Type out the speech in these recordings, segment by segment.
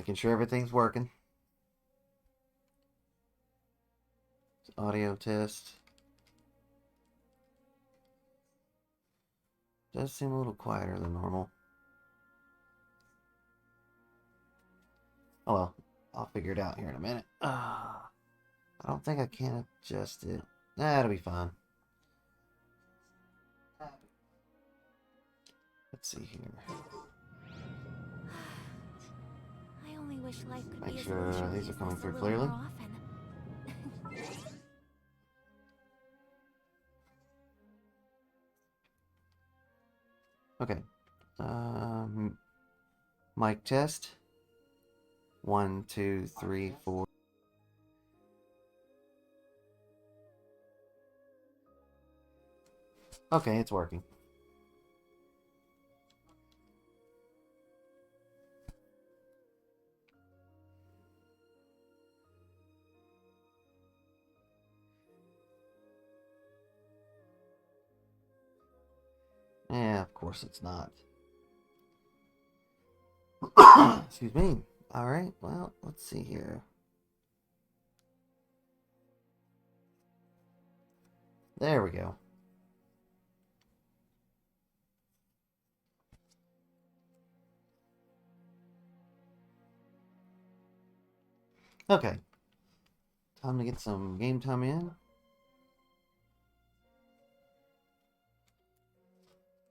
Making sure everything's working. Audio test. Does seem a little quieter than normal. Oh well, I'll figure it out here in a minute. I don't think I can adjust it. That'll be fine. Let's see here. I only wish life could Make be sure as leisurely these are as coming this a through little clearly. more often. Okay. Mic test. 1, 2, 3, 4. Okay, it's working. Yeah, of course it's not. Excuse me. Alright, well, let's see here. There we go. Okay. Time to get some game time in.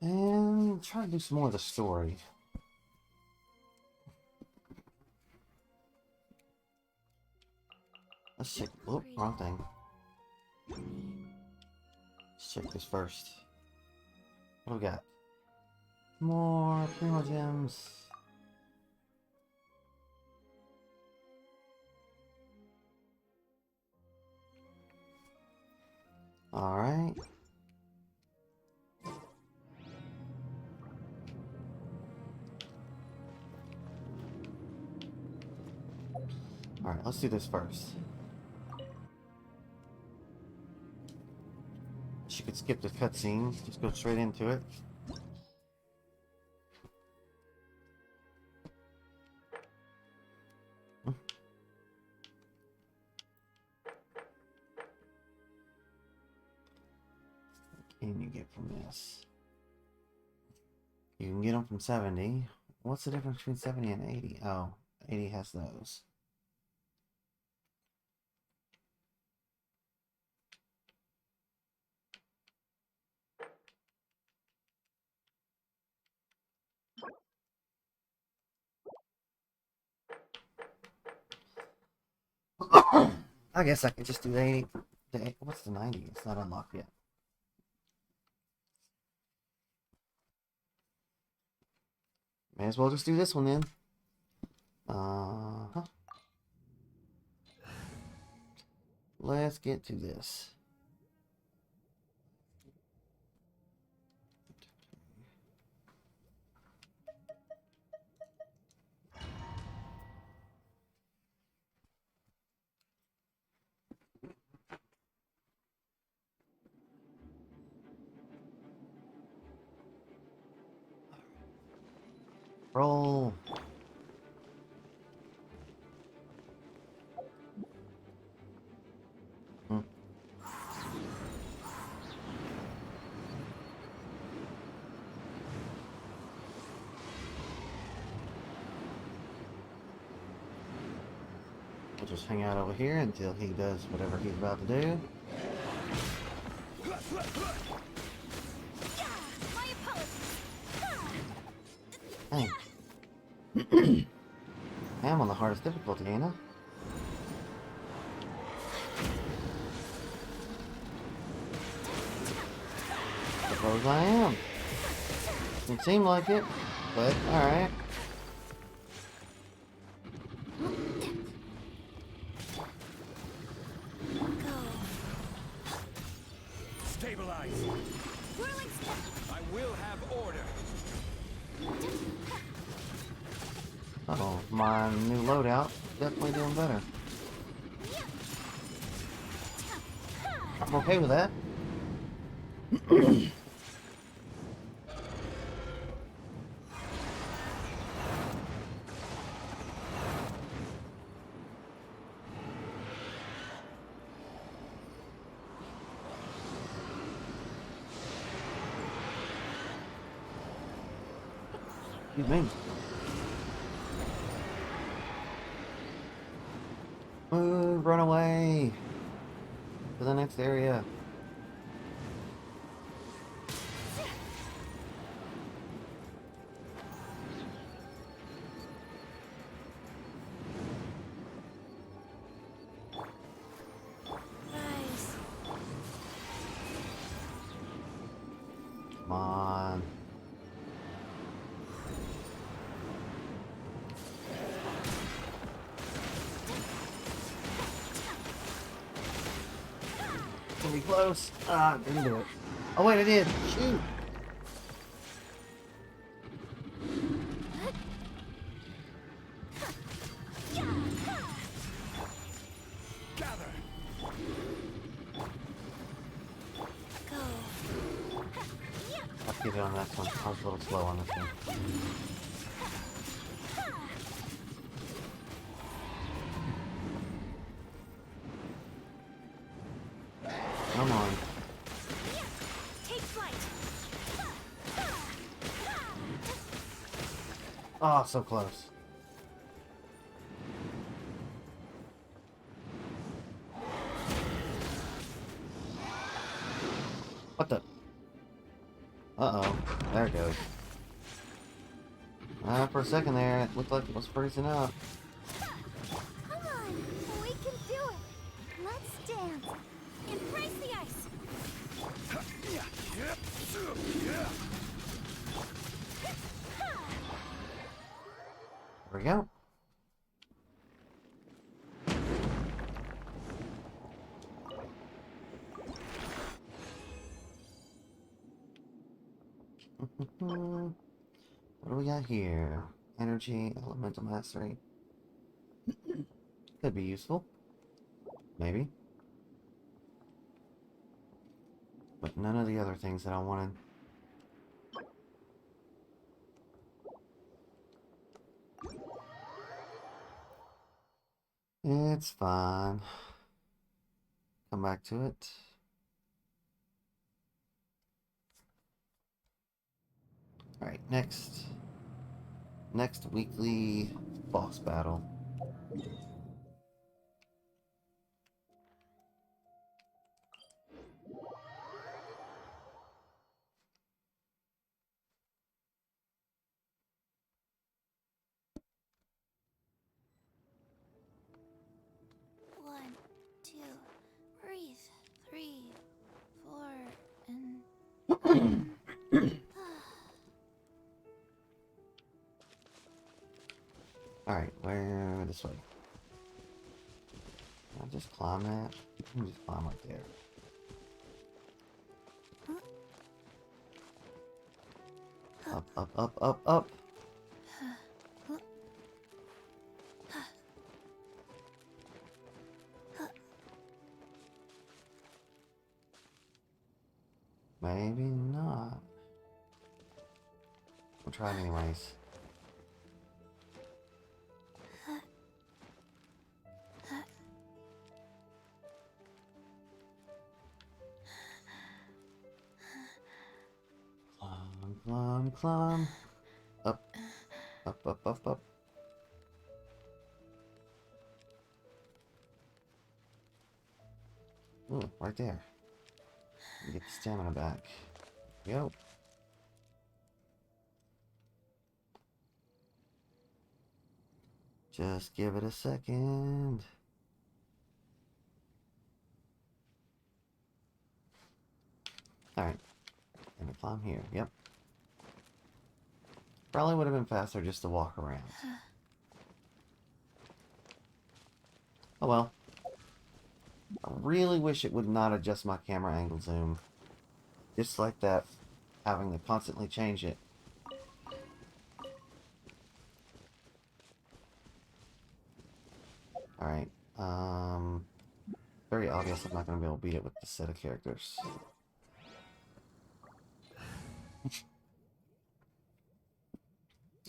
And try to do some more of the story. Let's check. Oh, wrong thing. Let's check this first. What do we got? More Primo Gems. Alright. Alright, let's do this first. She could skip the cutscene, just go straight into it. What can you get from this? You can get them from 70. What's the difference between 70 and 80? Oh, 80 has those. I guess I could just do the 80. What's the 90? It's not unlocked yet. May as well just do this one then. Uh-huh. Let's get to this. Roll. Hmm. We'll just hang out over here until he does whatever he's about to do. Hey. I'm on the hardest difficulty, ain't I? Suppose I am. Doesn't seem like it, but alright. Stabilize. I will have order. Uh-oh, my new loadout definitely doing better. I'm okay with that. Excuse me. Move, run away to the next area. Guys, Come on. Can be close. Ah, didn't do it. Oh wait, I did. Shoot. Gather. go. I'll get it on this one. I was a little slow on this one. Come on. Take flight. Oh, so close. What the? Uh-oh. There it goes. For a second there, it looked like it was freezing up. Come on, we can do it. Let's dance. Embrace the ice. There we go. What do we got here? Energy, elemental mastery. Could be useful. Maybe. But none of the other things that I wanted. It's fine. Come back to it. Alright, next weekly boss battle. One, two, breathe. 3, 4, and Alright, where this way? Can I just climb that? I can just climb right there. Up, up, up, up, up. Maybe not. We'll try it anyways. Climb, climb, climb. Up, up, up, up, up. Ooh, right there. Get the stamina back. Yo. Just give it a second. Alright. Gonna climb here. Yep. Probably would have been faster just to walk around. Oh well. I really wish it would not adjust my camera angle zoom. Just like that. Having to constantly change it. Alright. Very obvious I'm not going to be able to beat it with this set of characters.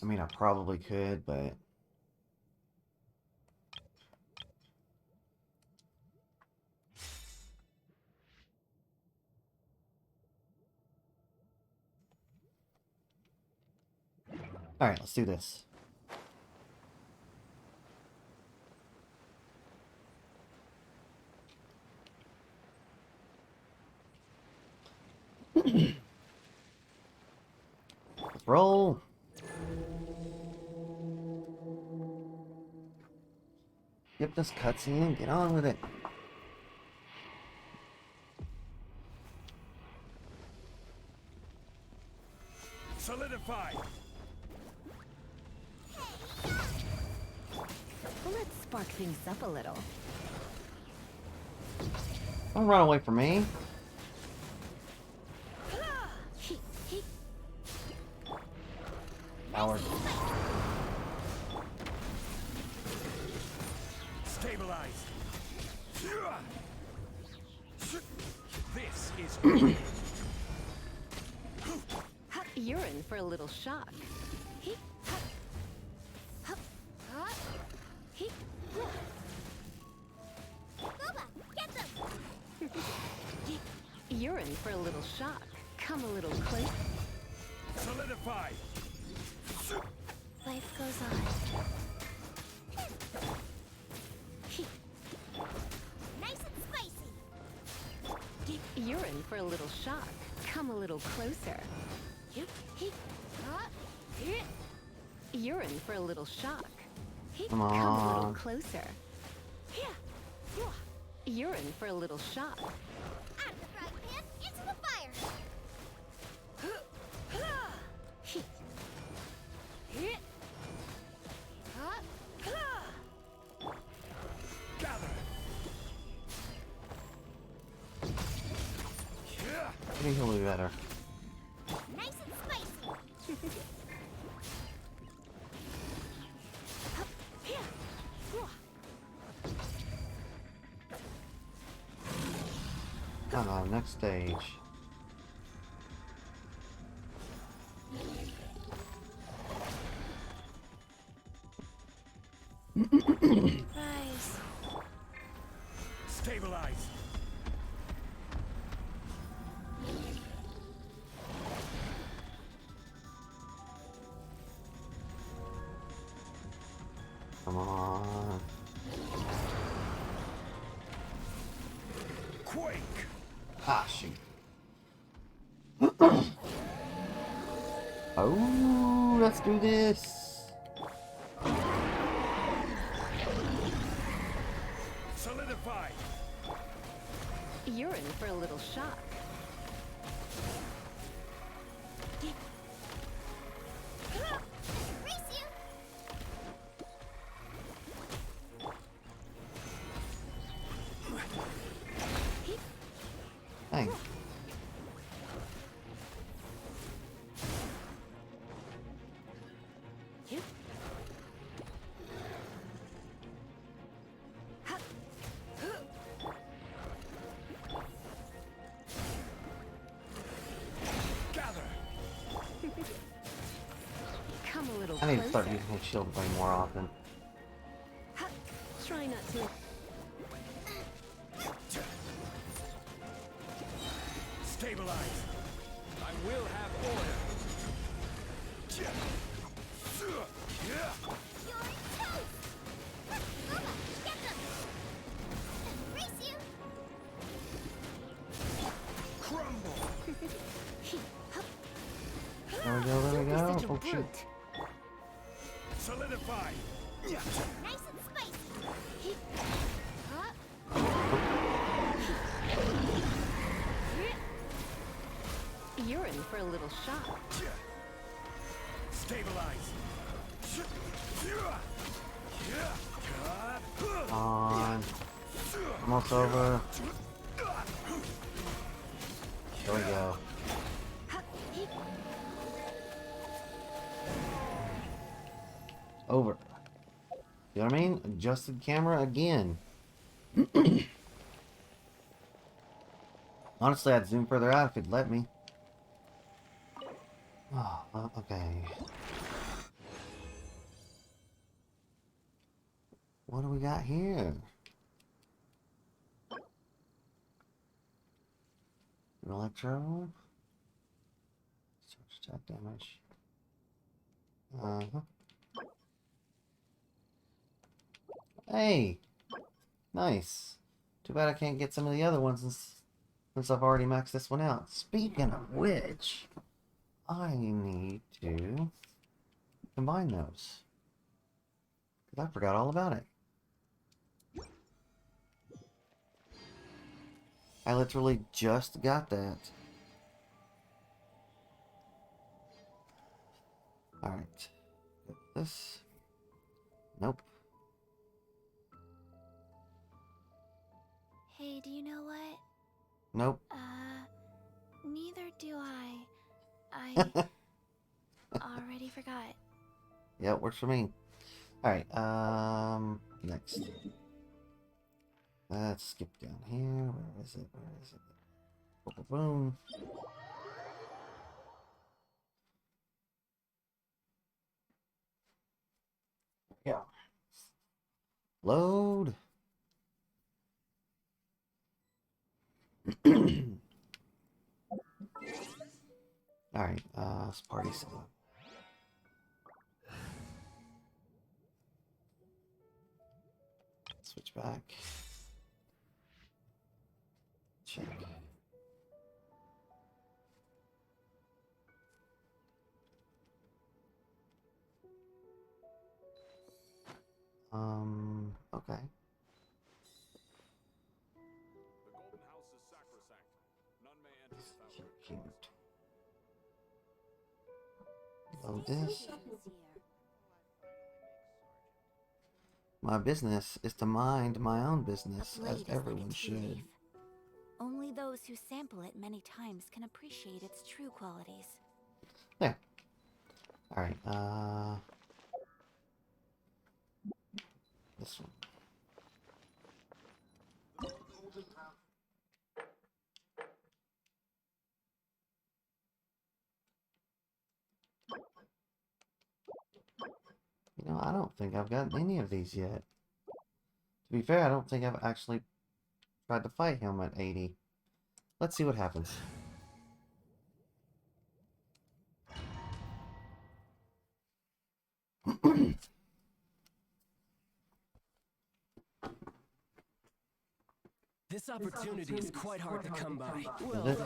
I mean, I probably could, but... Alright, let's do this. Let's roll. Skip this cutscene and get on with it. Solidify. Let's spark things up a little. Don't run away from me. Howard. Stabilize. This is You're in for a little shock. Boba, get them! You're in for a little shock. Come a little closer. solidify. Life goes on. Nice and spicy. You're in for a little shock. Come a little closer. You're in for a little shock. Come Come a little on. closer. You're in for a little shock. Out of the frying pan, into the fire. Gather. I think he'll be better. Nice and spicy. Come on, next stage. Rise. Stabilize. Come on. Quake. Ah, shoot. Oh, let's do this. Solidify. You're in for a little shock. Race you. Thanks. Gather. Come a little I need to start closer. using his shield way more often. Try not to. Stabilize. I will have order. You're toast. Boba, get them. Race you. Crumble. There we go, there we Don't be go. such a Oh, shoot. brute. Solidify. Nice and spicy. You're in for a little shock. Stabilize. Come on. Almost over. There we go. Over. You know what I mean? Adjusted camera again. Honestly, I'd zoom further out if it'd let me. Oh, okay. What do we got here? An electro. Search attack damage. Uh-huh. Hey! Nice. Too bad I can't get some of the other ones since I've already maxed this one out. Speaking of which, I need to combine those. Because I forgot all about it. I literally just got that. Alright. This. Nope. Hey, do you know what? Nope. Neither do I. I already forgot. Yeah, it works for me. Alright, next. Let's skip down here. Where is it? Where is it? Boom, boom, boom. Yeah. Load. Alright, let's party some. Switch back. Check. Okay. The Golden House is sacrosanct. None may enter without Cute. Load this. My business is to mind my own business, A blade as is like a everyone tea should. leaf. Only those who sample it many times can appreciate its true qualities. There. Alright, this one. You know, I don't think I've gotten any of these yet. To be fair, I don't think I've actually tried to fight him at 80. Let's see what happens. This opportunity is quite hard to come by. Is it?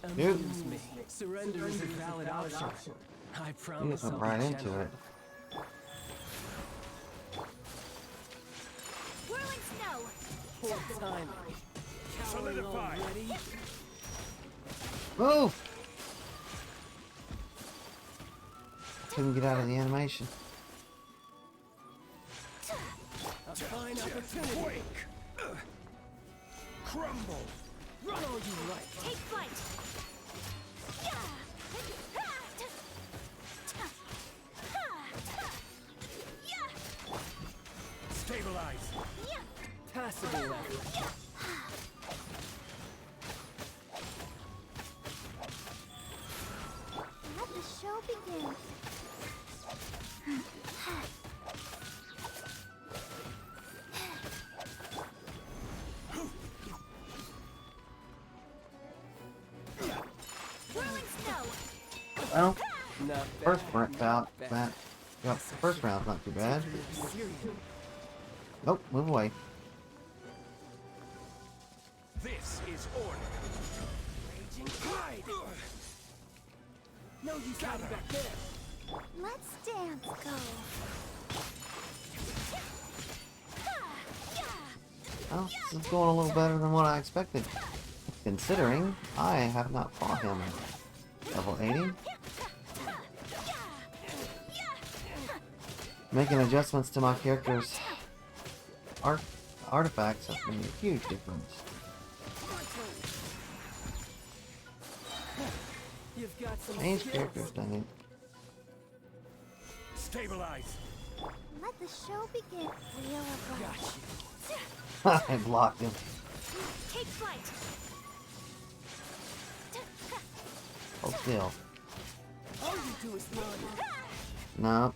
Amuse me. Surrender is a valid option. I You promise just I'll went right be into gentle. it. Whirling snow! Poor timing. Cowering Solidify. already? Move! Couldn't get out of the animation. A fine opportunity. Quake! Crumble! Run all you like. Take flight! Stabilize! Passable left. Let the show begin. Whirling snow! Well, Not bad. first round, Not bad. yep, first round's not too bad. Serious. Nope, move away. This is order! Raging pride. No use hiding back there. Let's dance. Go. Well, this is going a little better than what I expected. Considering I have not fought him. Level 80. Making adjustments to my character's artifacts have made a huge difference. You've got some Change skills. characters, dang it. Stabilize! Let the show begin. Wheel of Got life. you. I blocked him. Take flight. Hold still. All you do is nod. No.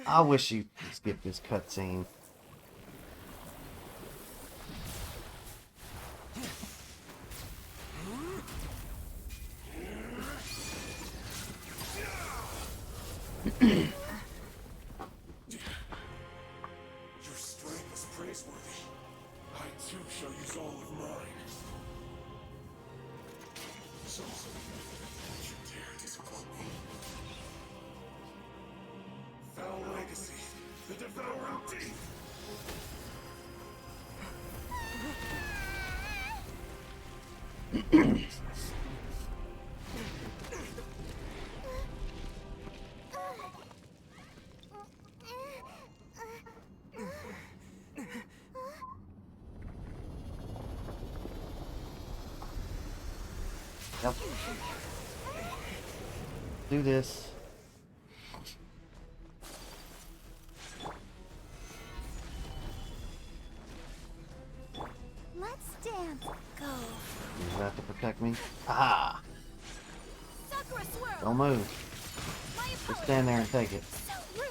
I wish you skipped this cutscene. Your strength is praiseworthy. I too shall use all of mine. So, don't you dare disappoint me. Foul legacy, the devouring deep. Yep. Do this. Let's dance. Go. You have to protect me. Ah! Sakura swirl. Don't move. My Just opponent. stand there and take it. So rude.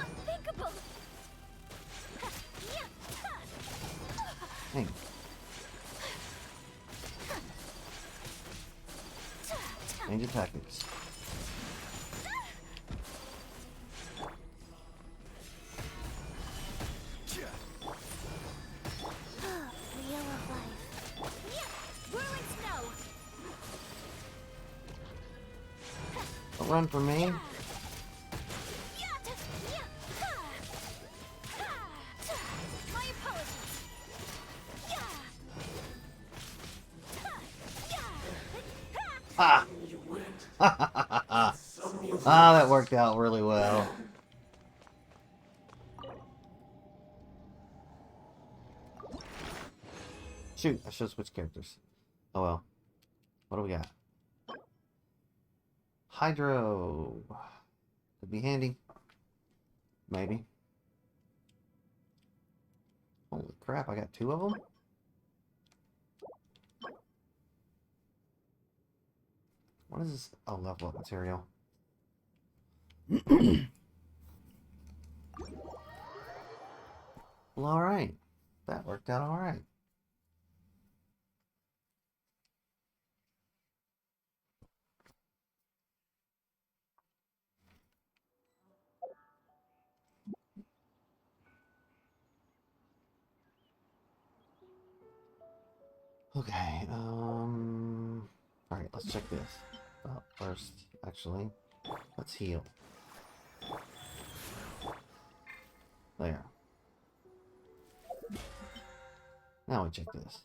Unthinkable. Hey. Change of tactics. Wheel of life. Whirling snow. Don't run from me. My apologies. Ah! Ah, that worked out really well. Shoot, I should switch characters. Oh well. What do we got? Hydro. Could be handy. Maybe. Holy crap, I got 2 of them? What is this? Oh, level up material. Well, alright. That worked out alright. Okay, alright, let's check this. First, actually, let's heal. There. Now we check this.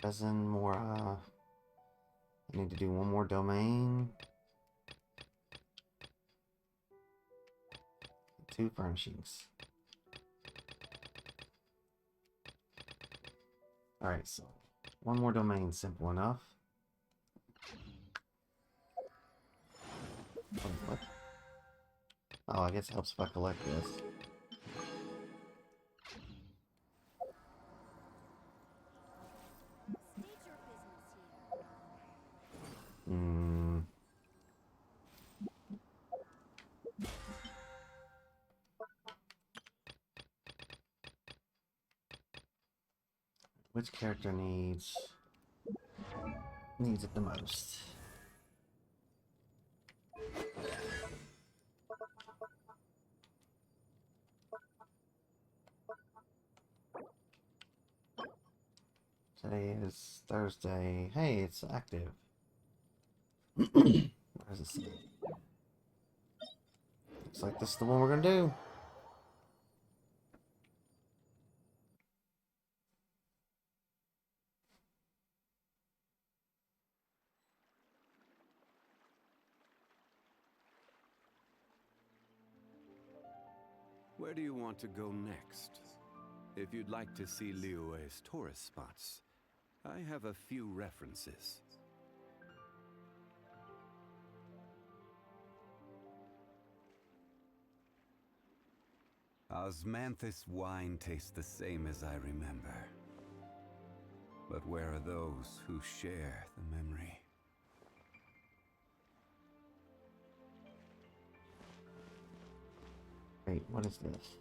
Dozen more, I need to do one more domain. 2 furnishings. Alright, so one more domain, simple enough. Oh, what? Oh, I guess it helps if I collect this. State your business here. Hmm. Which character needs it the most? Today is Thursday. Hey, it's active. Where does it say? Looks like this is the one we're gonna do. Where do you want to go next? If you'd like to see Liyue's tourist spots, I have a few references. Osmanthus wine tastes the same as I remember. But where are those who share the memory? Wait, what is this?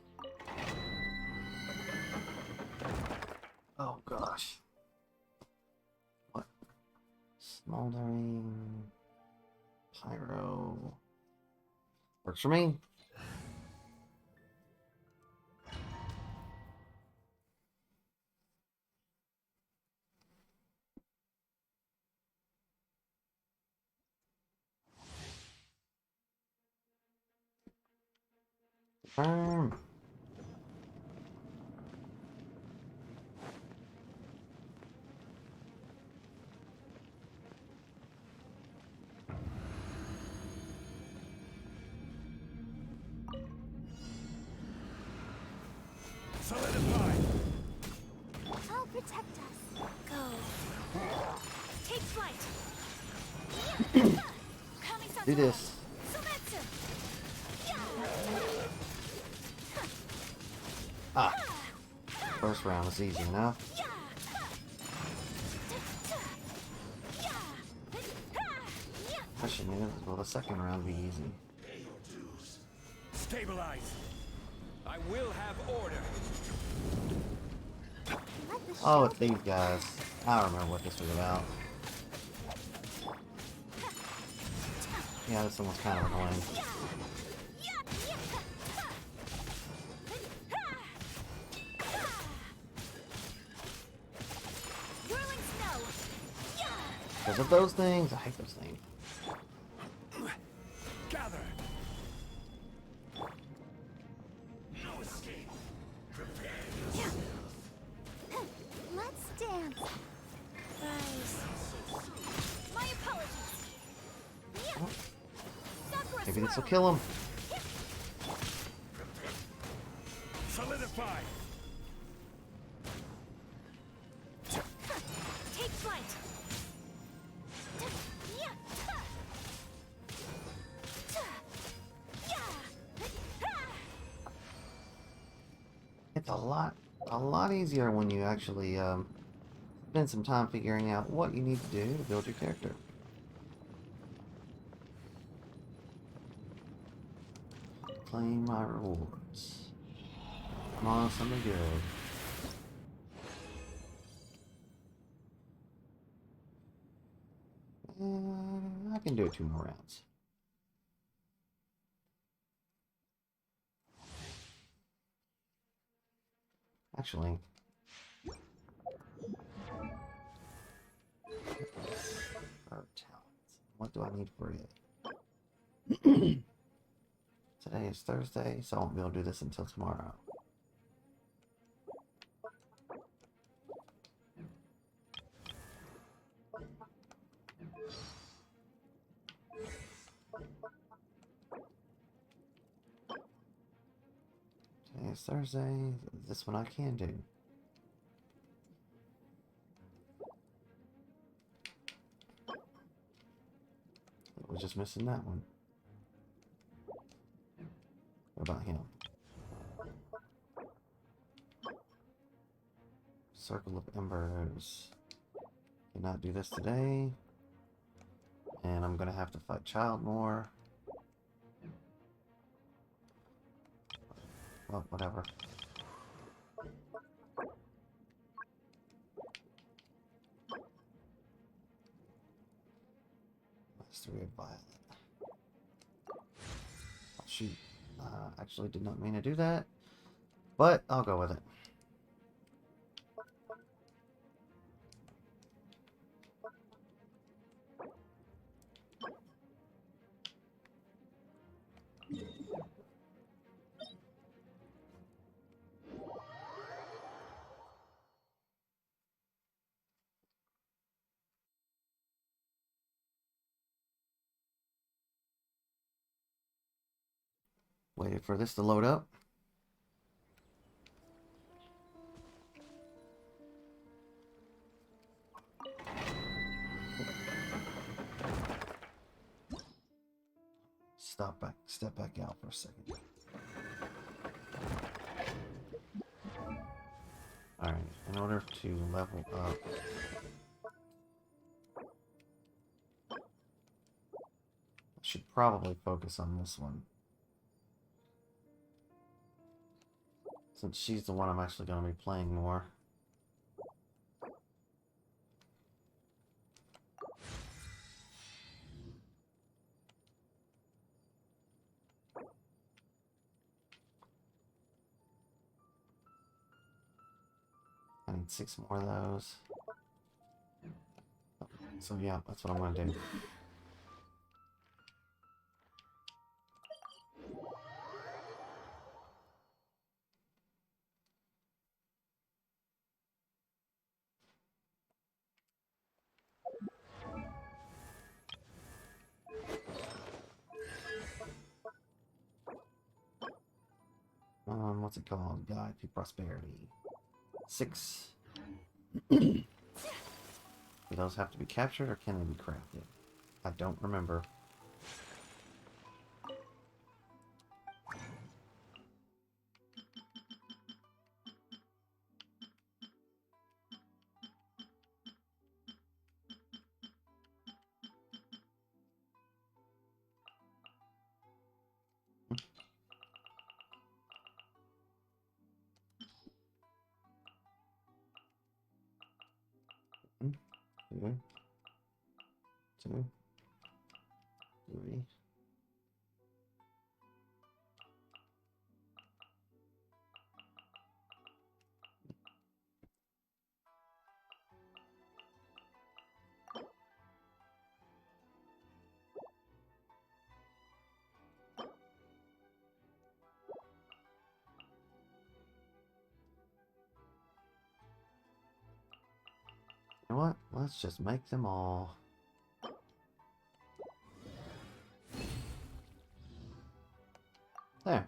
Oh gosh. What? Smoldering. Pyro. Works for me. Confirm. Solidify! I'll protect us. Go. Take flight. Do this. Ah. First round was easy enough. I should knew will the second round be easy. Stabilize! I will have order! Oh, it's these guys. I remember what this was about. Yeah, this one was kind of annoying. Because of those things, I hate those things. Gather! No escape! Prepare yourself! Let's dance. Guys. My apologies. Maybe this will kill him. Solidify! Take flight. It's a lot easier when you actually spend some time figuring out what you need to do to build your character. Claim my rewards. Come on, something good. I can do 2 more rounds. Actually, what do I need for it? Today is Thursday, so I won't be able to do this until tomorrow. Today is Thursday. This one I can do. We're just missing that one. What about him? Circle of Embers. Cannot do this today. And I'm gonna have to fight Child more. Well, whatever. Mastery of Violet. Oh, shoot. Actually did not mean to do that. But I'll go with it. Waited for this to load up. Step back out for a second. Alright, in order to level up, I should probably focus on this one. Since she's the one I'm actually going to be playing more. need 6 more of those. So yeah, that's what I'm gonna do. What's it called? Guide to Prosperity. 6. Do those have to be captured or can they be crafted? I don't remember. Two, 2, 3. You know what? Let's just make them all. There.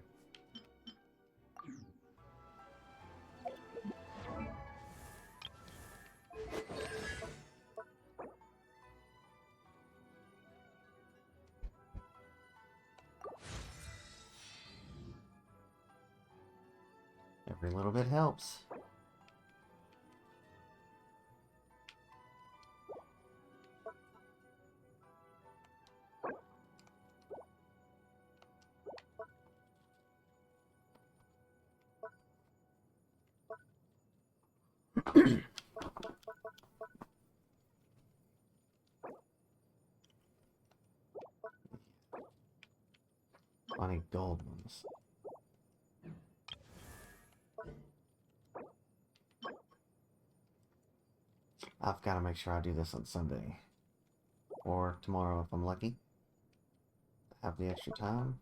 Every little bit helps. I need gold ones. I've got to make sure I do this on Sunday. Or tomorrow if I'm lucky. Have the extra time.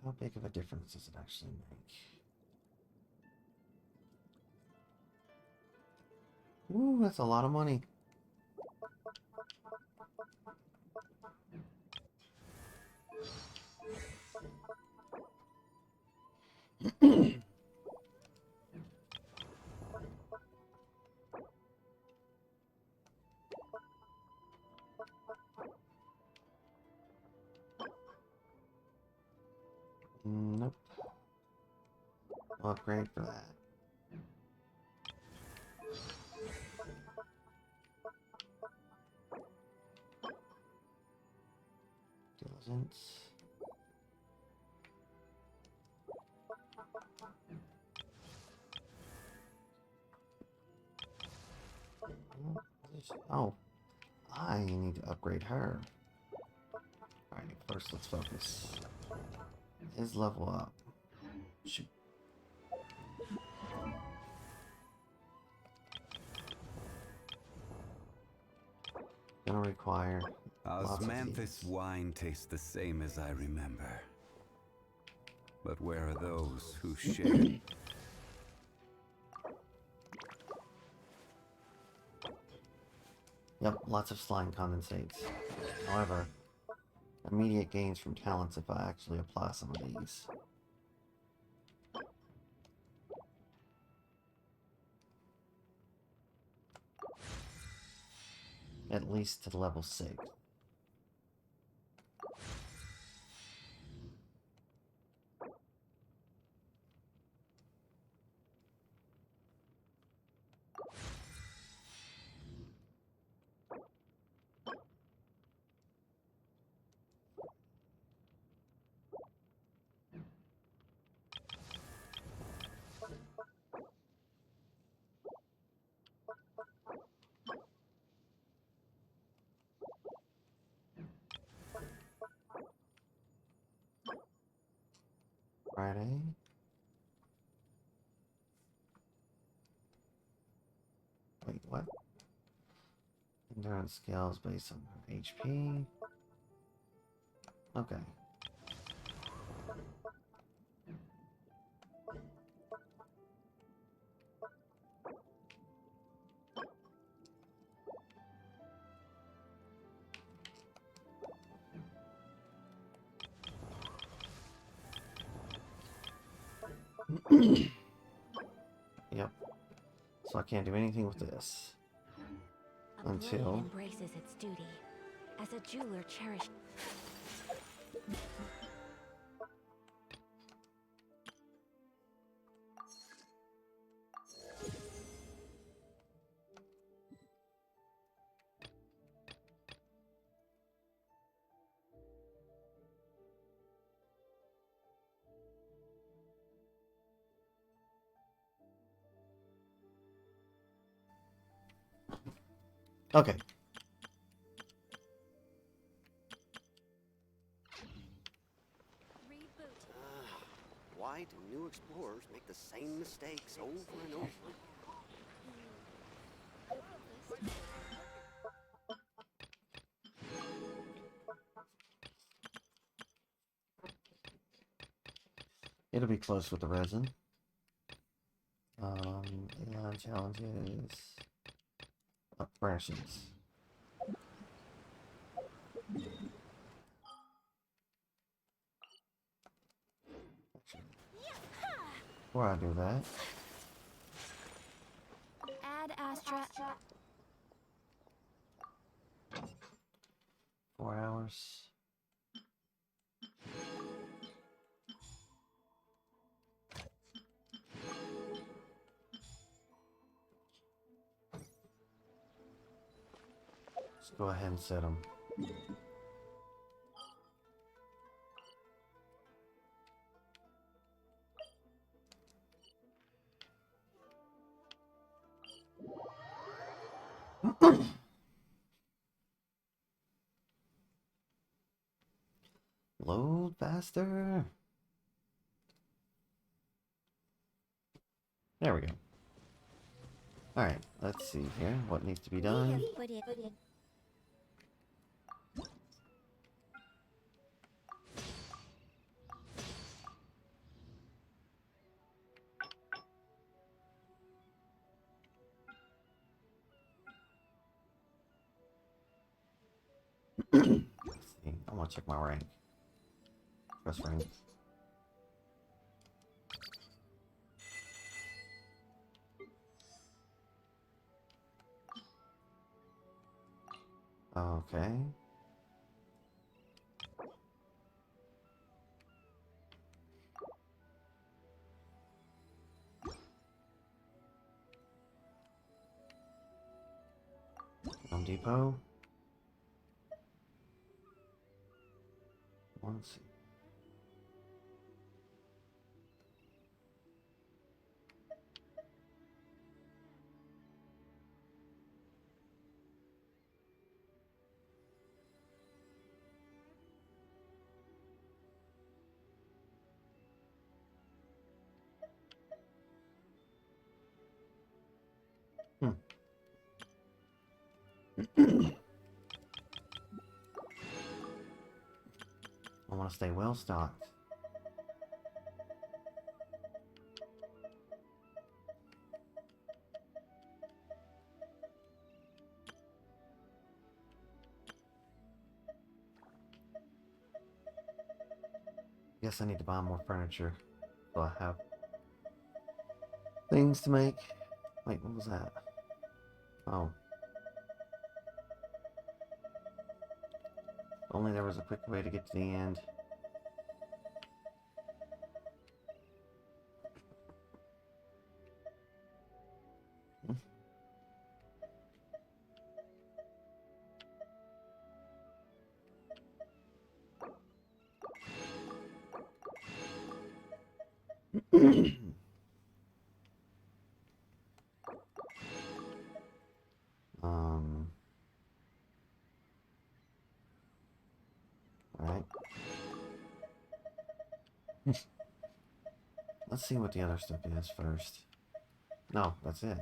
How big of a difference does it actually make? Ooh, that's a lot of money. Nope. No upgrade for that. Diligence. Oh, I need to upgrade her. Alright, first let's focus. His level up. Shoot. Gonna require lots of Osmanthus these. wine tastes the same as I remember. But where are those who share? Yep, lots of slime condensates. However, immediate gains from talents if I actually apply some of these. At least to level 6. Strength scales based on HP. Okay. Yep. So I can't do anything with this. A blade Until... embraces its duty. As a jeweler cherished. Okay. Reboot. Why do new explorers make the same mistakes over and over? It'll be close with the resin. And challenges. Furnishings. Before I do that, Add Astra. 4 hours. Let's go ahead and set them. Load faster. There we go. Alright, let's see here. What needs to be done? Put it. Let's see. I want to check my rank. First rank. Okay. Home Depot. Let's see. I want to stay well stocked. Guess I need to buy more furniture so I have things to make. Wait, what was that? Oh. Only there was a quick way to get to the end. Alright. Let's see what the other stuff is first. No, that's it.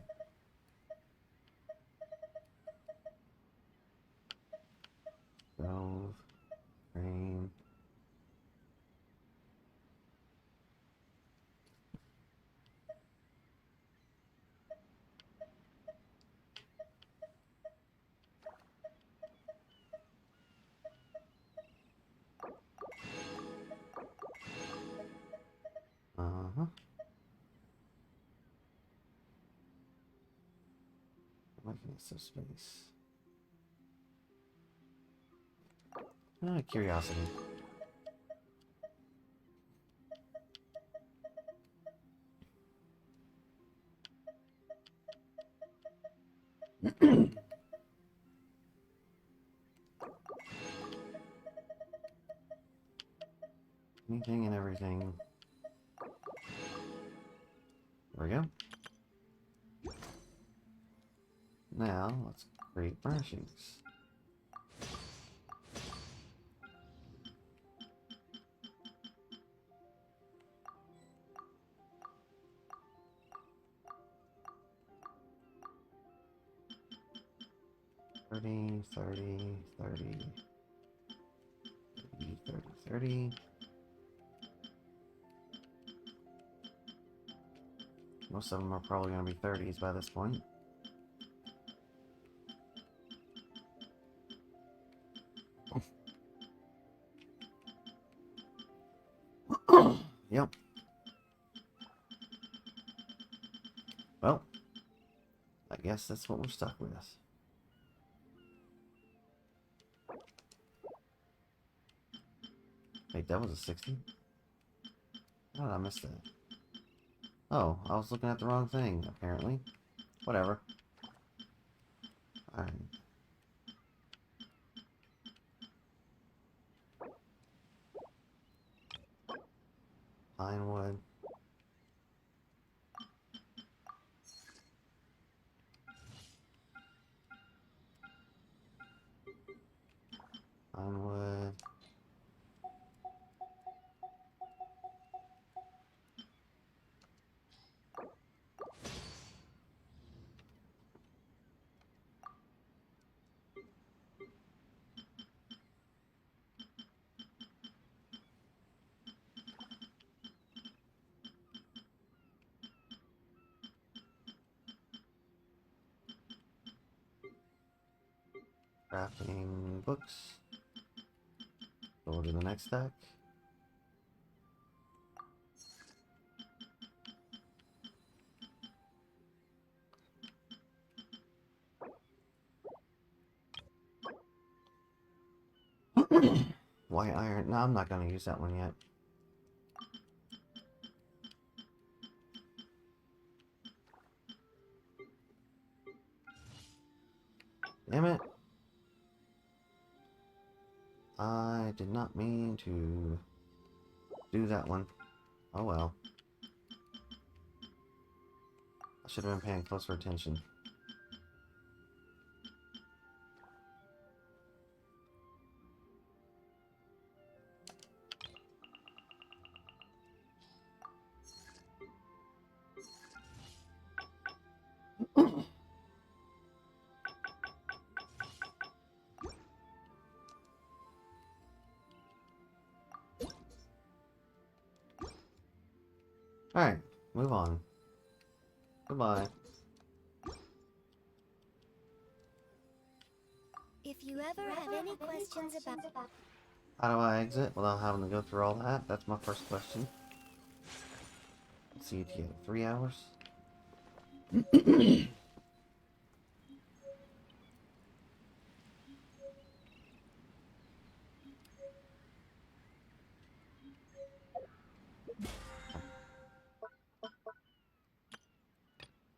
darkness of space. Curiosity. Anything and everything. There we go. Now, let's create furnishings. Thirty, 30, 30, 30, 30, 30. Most of them are probably going to be 30s by this point. Yep. Well, I guess that's what we're stuck with. Wait, that was a 60? How did I miss that? Oh, I was looking at the wrong thing, apparently. Whatever. Alright. Pine wood. Pine wood. Crafting books. Go to the next deck. White iron. No, I'm not going to use that one yet. Damn it. I did not mean to do that one. Oh well. I should have been paying closer attention. Alright, move on. Goodbye. If you ever have any questions about... How do I exit without having to go through all that? That's my first question. Let's see, you 3 hours?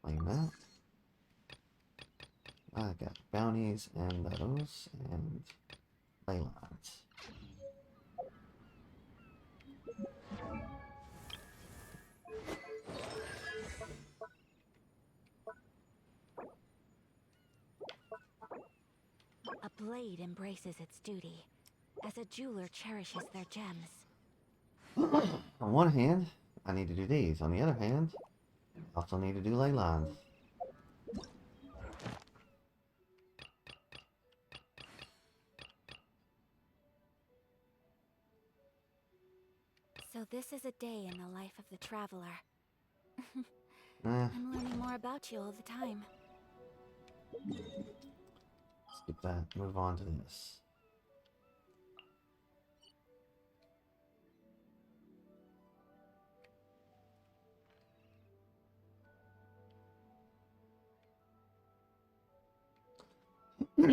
Like that. I got bounties and those and ley lines. A blade embraces its duty, as a jeweler cherishes their gems. On one hand, I need to do these. On the other hand, I also need to do ley lines. So this is a day in the life of the traveler. Eh, I'm learning more about you all the time. skip that. Move on to this. Time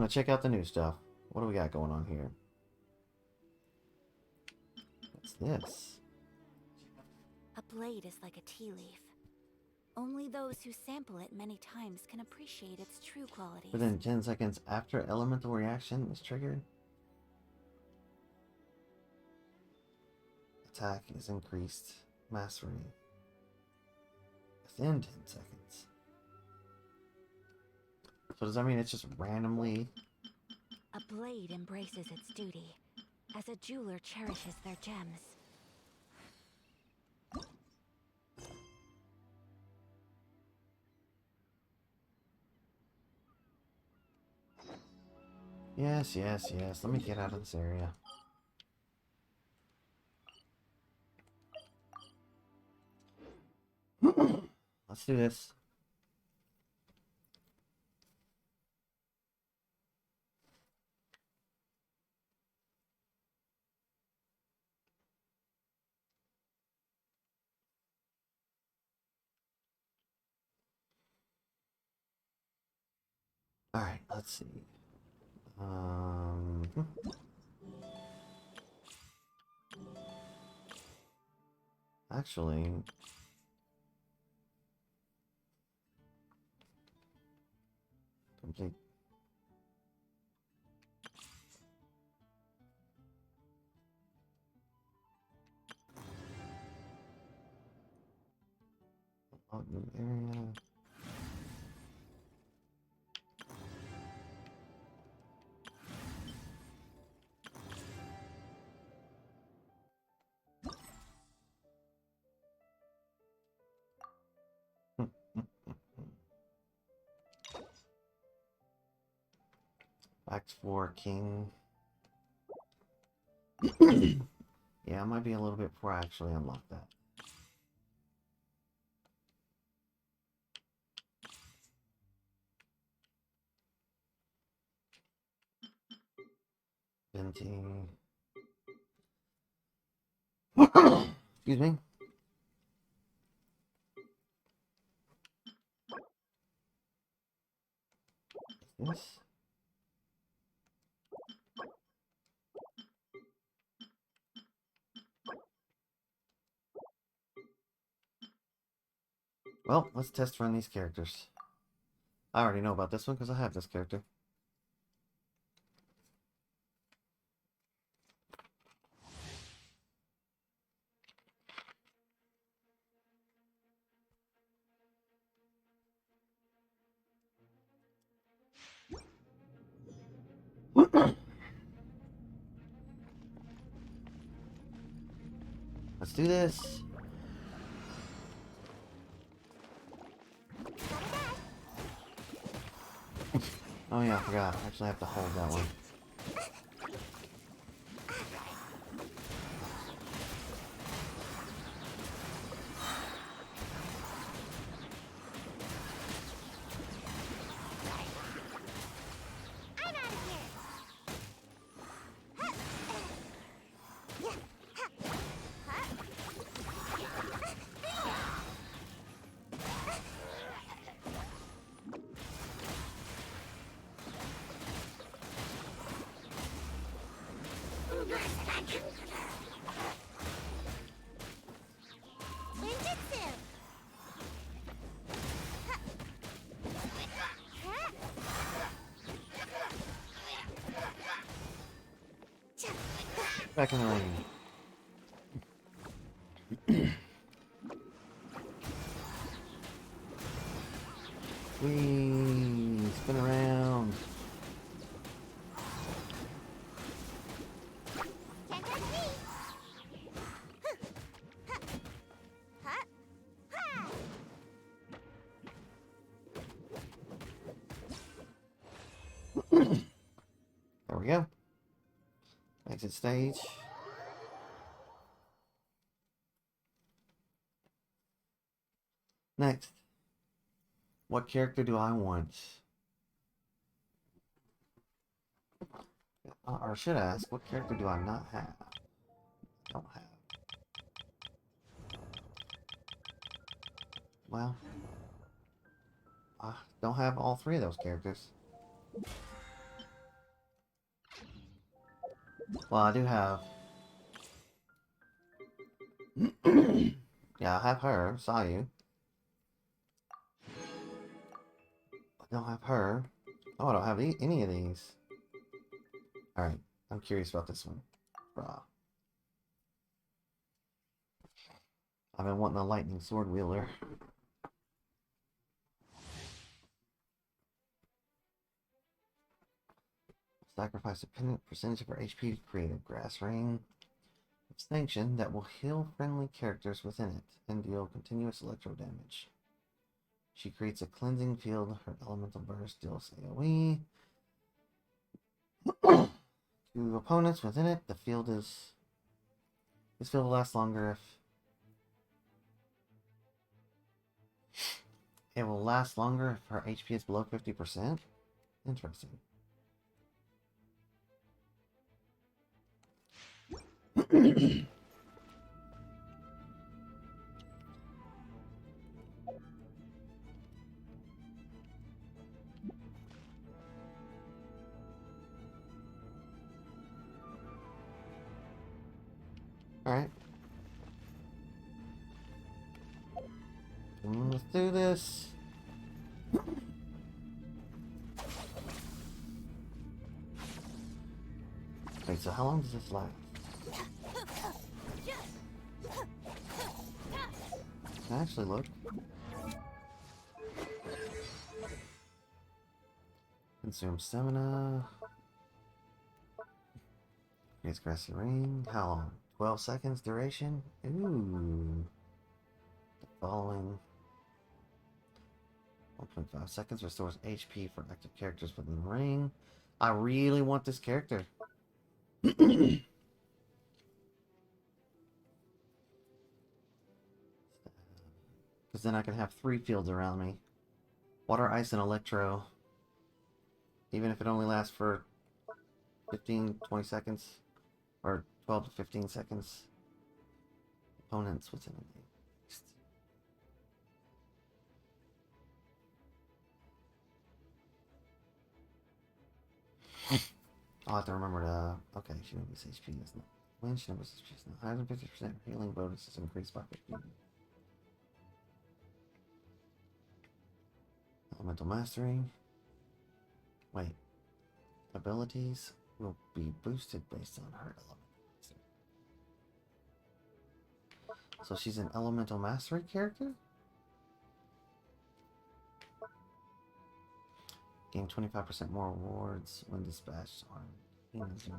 to check out the new stuff. What do we got going on here? What's this? A blade is like a tea leaf. Only those who sample it many times can appreciate its true qualities. Within 10 seconds after elemental reaction is triggered, attack is increased. Mastery. Within 10 seconds. So does that mean it's just randomly? A blade embraces its duty, as a jeweler cherishes their gems. Yes, yes, yes. Let me get out of this area. Let's do this. Alright, let's see. Um, Actually, complete. New area. Act 4 King. Yeah, it might be a little bit before I actually unlock that. Venti. Excuse me. This. Well, let's test run these characters. I already know about this one because I have this character. Let's do this. Oh yeah, I forgot. I actually have to hold that one. I'm out of here! Ninjutsu! Back in the ring. Whee! Spin around. Can't touch me! There we go. Exit stage. Next. What character do I want? Or should I ask, what character do I not have? Don't have. Well, I don't have all three of those characters. Well, I do have. Yeah, I have her. Saw you. I don't have her. Oh, I don't have any of these. Alright, I'm curious about this one. Bruh. I've been wanting a lightning sword wielder. Sacrifice a percentage of her HP to create a grass ring. Extinction that will heal friendly characters within it and deal continuous electro damage. She creates a cleansing field. Her elemental burst deals AoE to opponents within it. This field will last longer if it will last longer if her HP is below 50%. Interesting. Alright. Let's do this. Wait, so how long does this last? Can I actually look? Consume stamina. Creates grassy ring. How long? 12 seconds duration? Ooh. The following 1.5 seconds restores HP for active characters within the ring. I really want this character. Because then I can have 3 fields around me. Water, ice, and electro. Even if it only lasts for 15, 20 seconds. Or 12 to 15 seconds. Opponents within the next. I'll have to remember to... Okay, she knows HP is not... When she knows HP is not higher than 50%, healing bonus is increased by 15. Elemental Mastery. Wait. Abilities will be boosted based on her element. So she's an Elemental Mastery character? Gain 25% more rewards when dispatched on humans.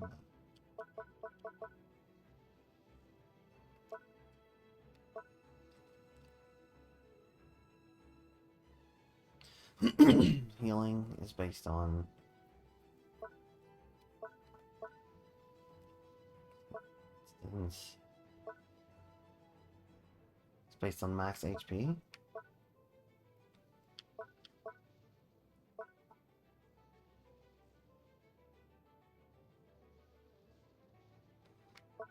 Healing is based on it's based on max HP.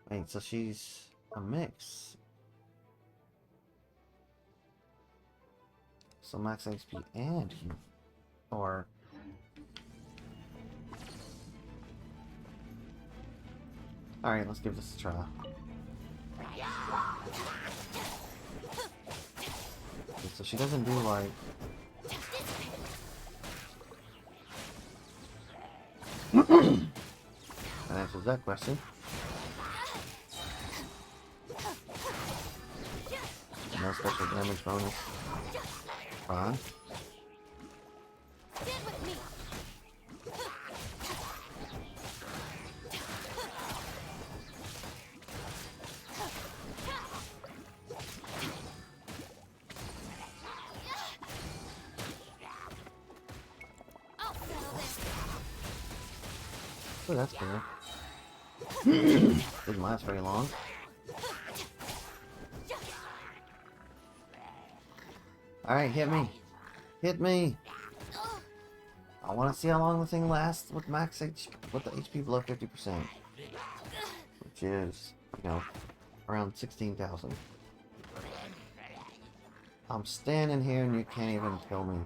Wait, so she's a mix. So max HP and heal. Or... Alright, let's give this a try. Okay, so she doesn't do like... That answers that question. No special damage bonus. Fine. Oh, that's cool. Didn't last very long. Alright, hit me. Hit me. I want to see how long the thing lasts with max with the HP below 50%. Which is, you know, around 16,000. I'm standing here and you can't even kill me.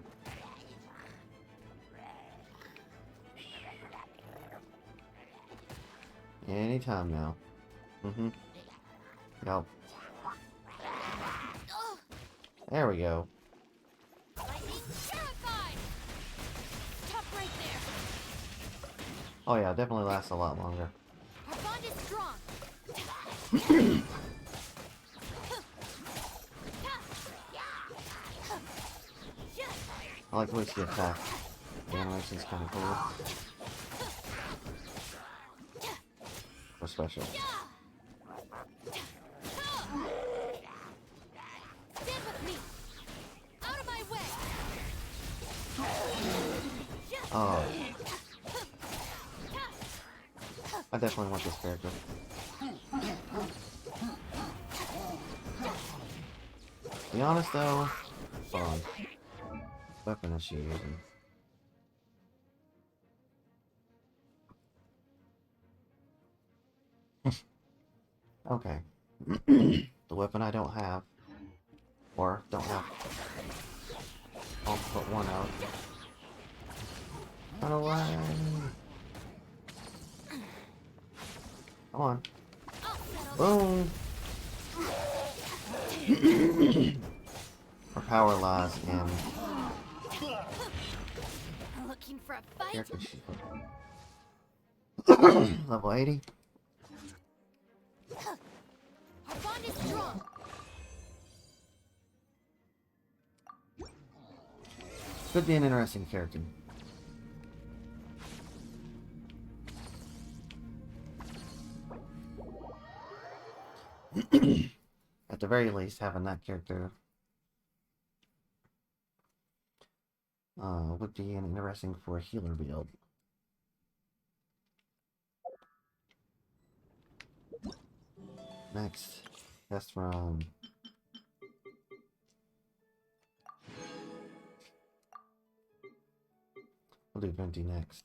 Anytime now. Yup. There we go. Oh yeah, definitely lasts a lot longer. Our bond is strong. I like the way she attacks. The animation's kind of cool. Or special. Stand with me. Out of my way. Oh. I definitely want this character. To be honest though, hold on. Weapon is she using? Okay. The weapon I don't have. Or don't have. I'll put one out. Run away! Come on. Boom! Her power lies in Looking for a fight? character sheet. Level 80. Our bond is strong. Could be an interesting character. At the very least, having that character would be an interesting for a healer build. Next, test run. We'll do Venti next.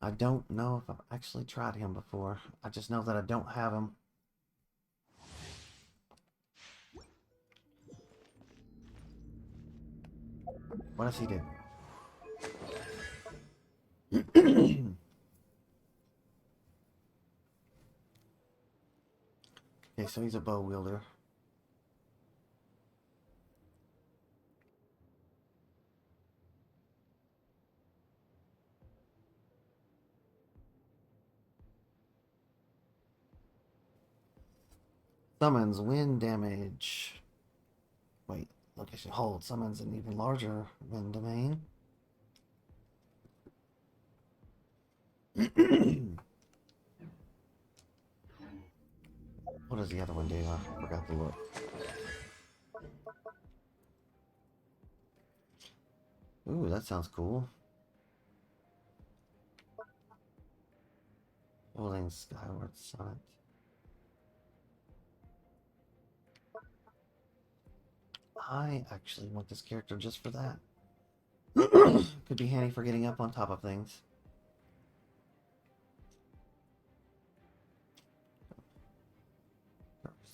I don't know if I've actually tried him before. I just know that I don't have him. What does he do? Okay, so he's a bow wielder. Summons wind damage. Wait, location hold. Summons an even larger wind domain. What does the other one do? I forgot to look. Ooh, that sounds cool. Holding skyward sonnet. I actually want this character just for that. Could be handy for getting up on top of things.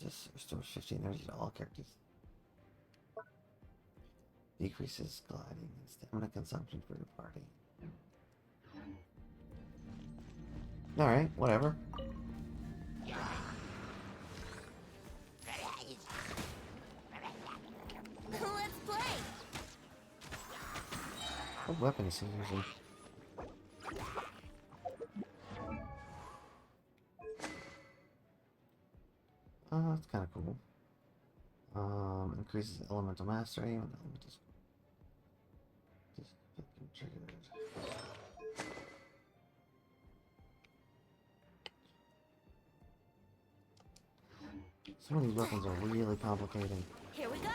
This restores 15 energy to all characters. Decreases gliding and stamina consumption for your party. Alright, whatever. Let's play. What weapon is he using? Oh, that's kind of cool. Increases elemental mastery when the elemental triggered. Some of these weapons are really complicated. Here we go.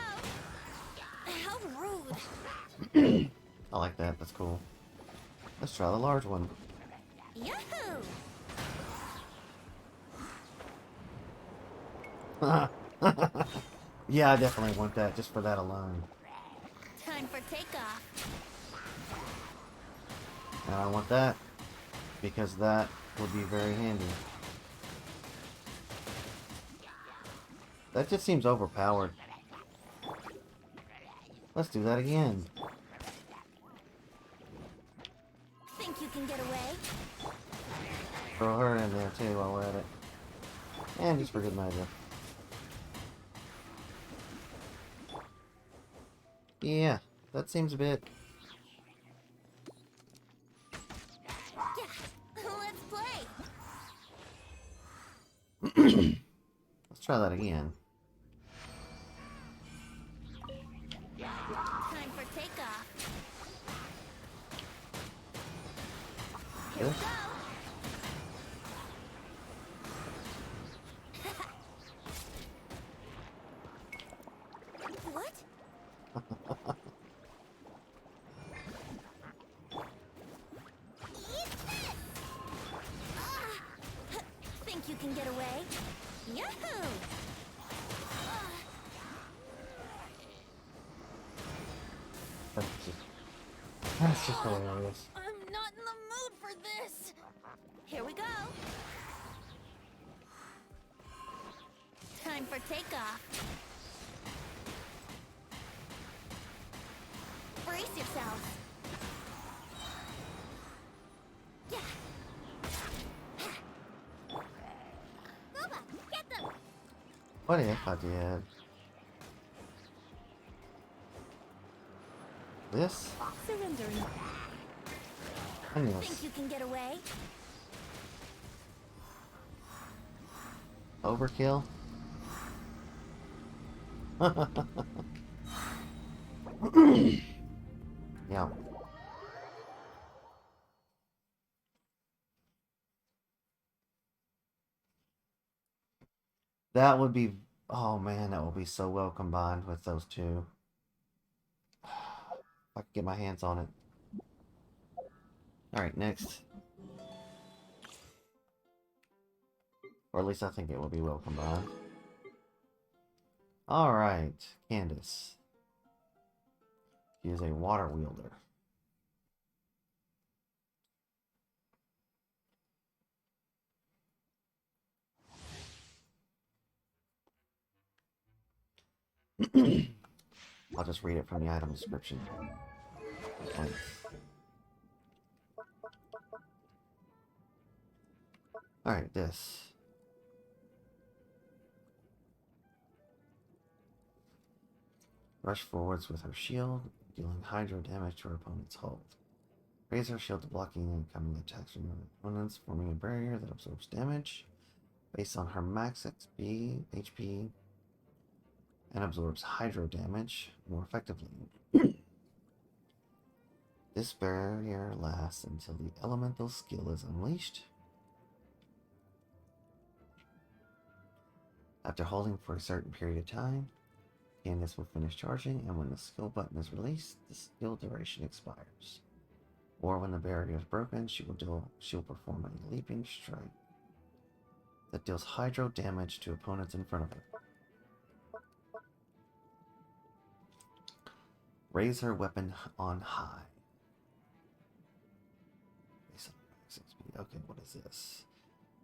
How rude. I like that. That's cool. Let's try the large one. Yahoo! Yeah, I definitely want that just for that alone. Time for takeoff. And I want that because that would be very handy. That just seems overpowered. Let's do that again. Think you can get away? Throw her in there too while we're at it. And just for good measure. Yeah, that seems a bit... Yeah, let's play. Let's try that again. Time for takeoff. Here This? we go. What? Eat this! Ah! Think you can get away? Yahoo! That's just hilarious. I'm not in the mood for this. Here we go. Time for takeoff. Brace yourselves. Yeah. Booba, get them. What if I did this? Surrendering. And Think this. you can get away? Overkill? Yeah. That would be... Oh man, that would be so well combined with those two. If I could get my hands on it. Alright, next. Or at least I think it will be well combined. Alright, Candace. She is a water wielder. I'll just read it from the item description. Thanks. Alright, this. Rush forwards with her shield, dealing hydro damage to her opponent's hold. Raise her shield to blocking incoming attacks from her opponents, forming a barrier that absorbs damage based on her max XP, HP, and absorbs hydro damage more effectively. This barrier lasts until the elemental skill is unleashed. After holding for a certain period of time, Candace will finish charging, and when the skill button is released, the skill duration expires. Or when the barrier is broken, she will perform a leaping strike that deals hydro damage to opponents in front of her. Raise her weapon on high. Okay, what is this?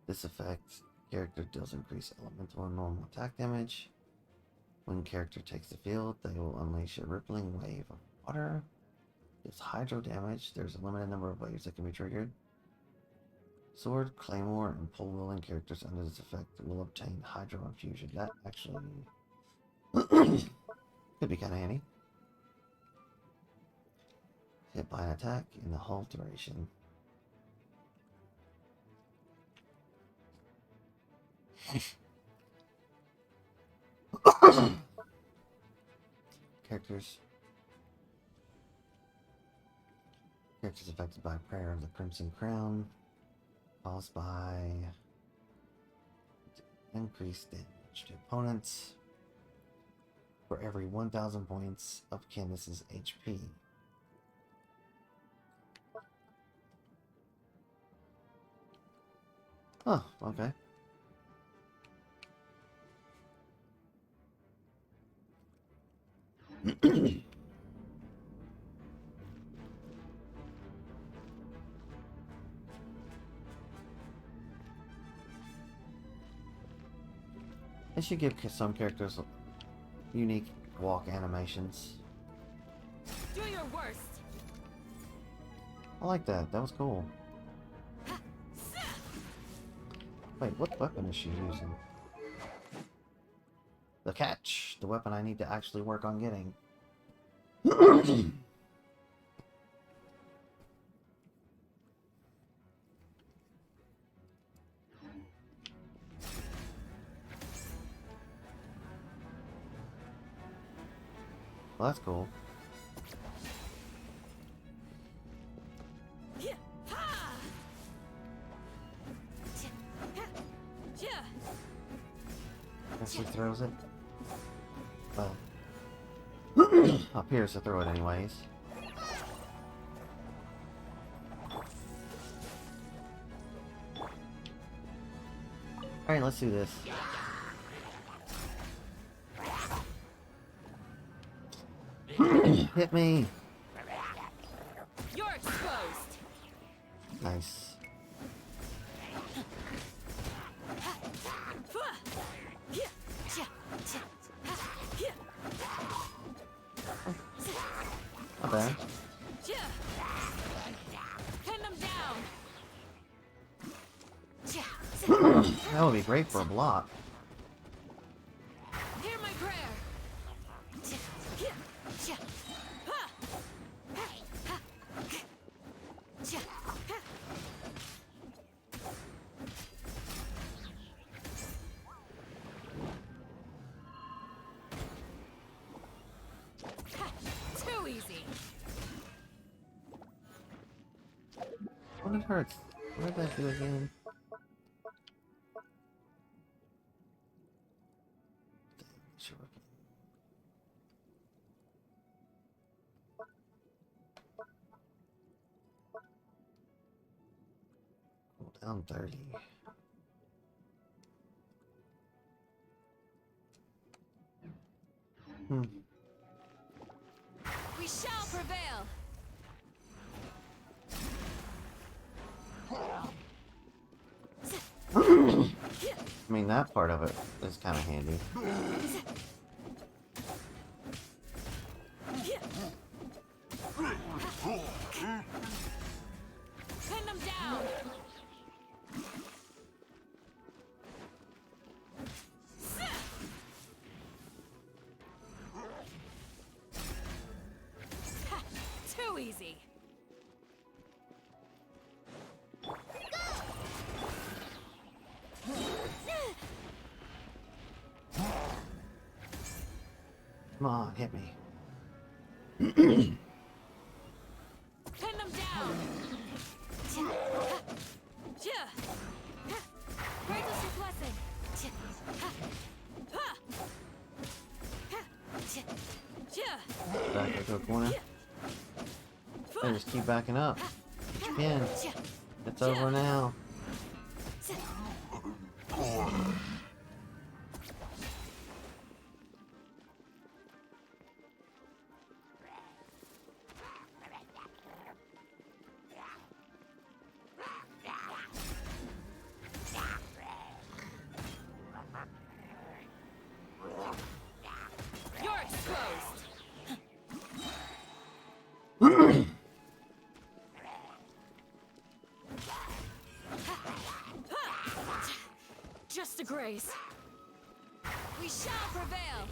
This effect, character deals increased elemental and normal attack damage. When character takes the field, they will unleash a rippling wave of water. Deals hydro damage. There's a limited number of waves that can be triggered. Sword, claymore, and pole wielding characters under this effect will obtain hydro infusion. That actually could be kind of handy. Hit by an attack in the whole duration. Characters affected by Prayer of the Crimson Crown, caused by increased damage to opponents for every 1,000 points of Candace's HP. Oh, okay. They should give some characters unique walk animations. Do your worst. I like that. That was cool. Wait, what weapon is she using? The catch. The weapon I need to actually work on getting. Well, that's cool. Guess he throws it. Well, appears to throw it anyways. Alright, let's do this. Hit me! You're exposed. Nice. Not bad. Pin them down. That would be great for a block. Hear my prayer. Too easy. What it hurts? What did that do again? Sure. Down 30. We shall prevail. I mean, that part of it is kind of handy. Pin them down. Too easy. Come on, hit me. Pin them down. Grant us your blessing. Back into a corner. They just keep backing up. You can. It's over now. You're exposed. Just a grace. We shall prevail.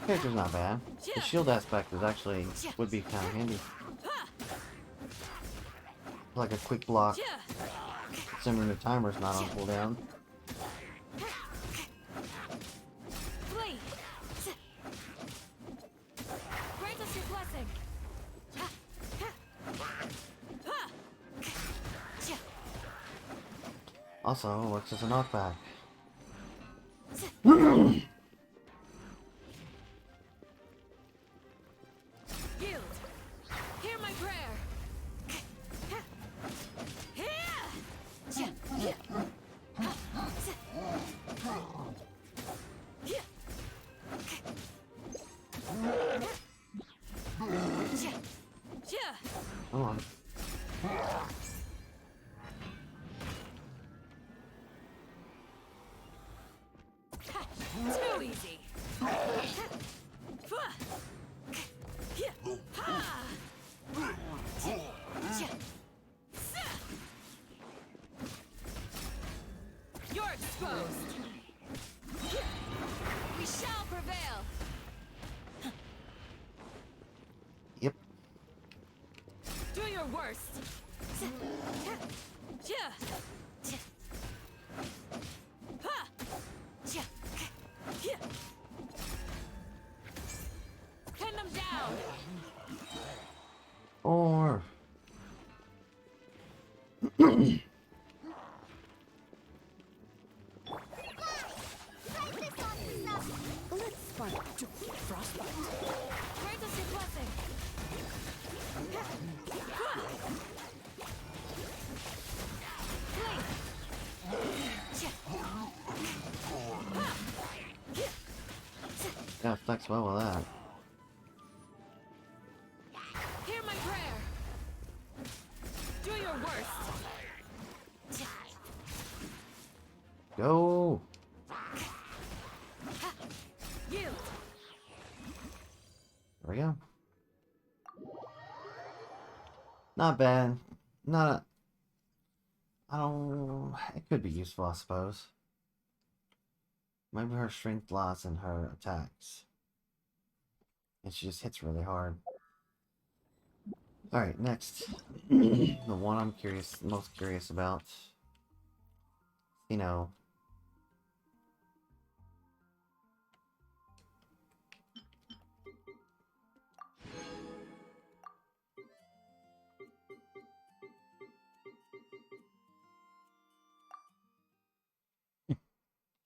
Character's not bad. The shield aspect is actually would be kind of handy. Like a quick block. Considering the timer's not on cooldown. Flee. Grant us your blessing. Also, it works as a knockback. Yield. Hear my prayer. easy. You're exposed. We shall prevail. Yep. Do your worst. Pin them down. Or Let's spark to frostbite. Grant us your blessing. yeah, flex well with that. Hear my prayer. Do your worst. Go. Yield. There we go. Not bad. Not. I don't. It could be useful, I suppose. Maybe her strength lies in her attacks. And she just hits really hard. Alright, next. The one I'm most curious about. You know.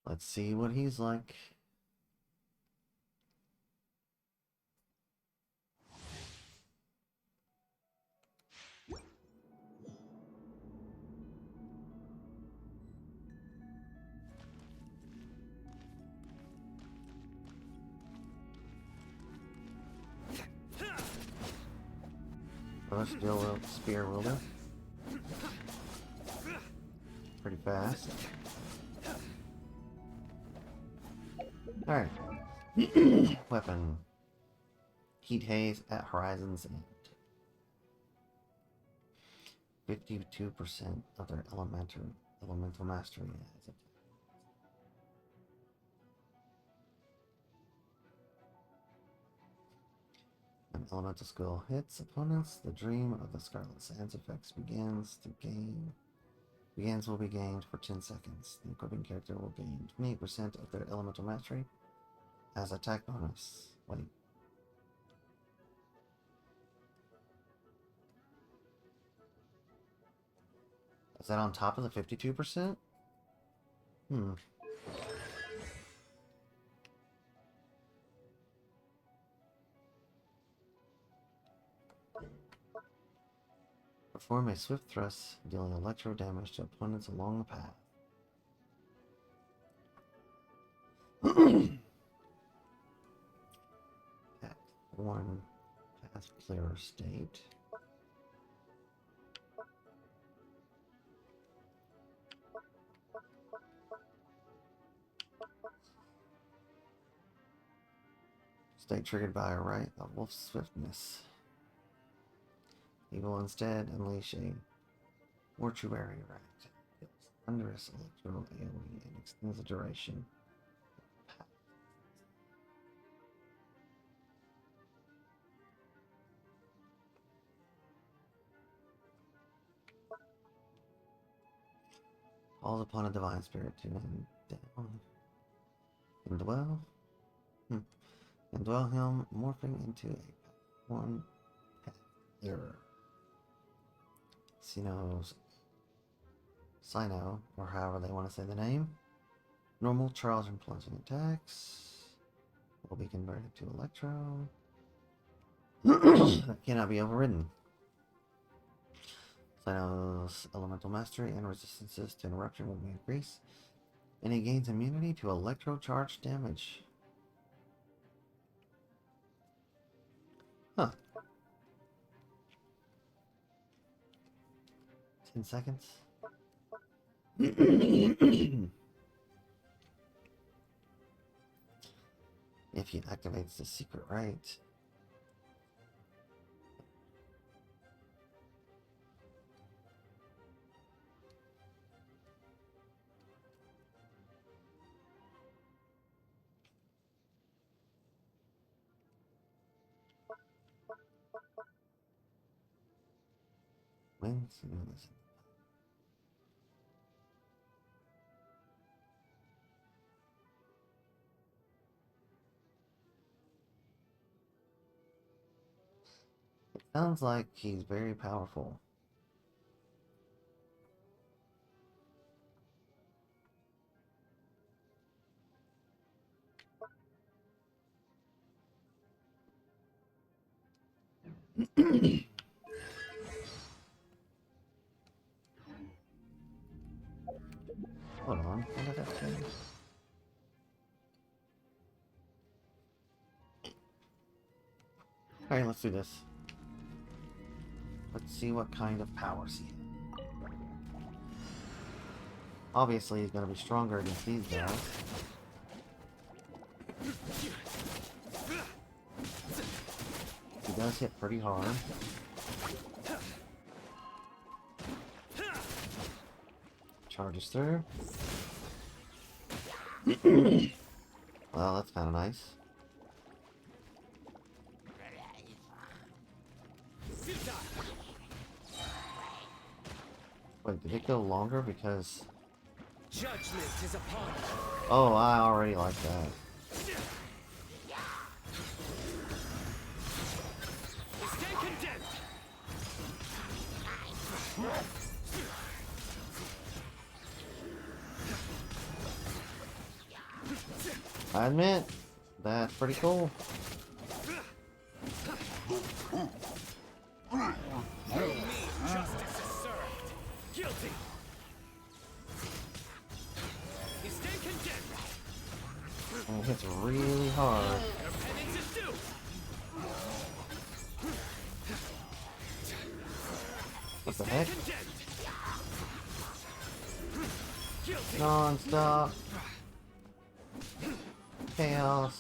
Let's see what he's like. Celestial Spear Wielder. Pretty fast. Alright. Weapon. Heat Haze at Horizon's End. 52% of their elemental mastery as an elemental skill hits opponents. The Dream of the Scarlet Sands effects will be gained for 10 seconds. The equipping character will gain 28% of their elemental mastery as attack bonus. Wait. Is that on top of the 52%? Hmm. Perform a swift thrust, dealing electro damage to opponents along the path. At one path clearer state. State triggered by a right of wolf's swiftness. He will instead unleash a mortuary right. Deals thunderous electro AoE and extends the duration. Calls upon a divine spirit to indwell him, morphing into a one path clearer. Sino, or however they want to say the name. Normal, Charles, and plunging attacks will be converted to Electro. That cannot be overridden. Sino's elemental mastery and resistances to interruption will be increased, and he gains immunity to electro charge damage. Huh. 10 seconds. If he activates the secret right. Wins. It sounds like he's very powerful. Hold on, what did that say? Alright, let's do this. Let's see what kind of powers he has. Obviously, he's gonna be stronger against these guys. He does hit pretty hard. Charges through. Well, that's kind of nice. Wait, did it go longer because... Judgment is upon us. Oh, I already like that. Stay condemned. I admit, that's pretty cool. Through me, justice is served. Guilty. You stay condemned. And it hits really hard. Your penance is due. What the heck? Condemned. Guilty. Non-stop. Chaos.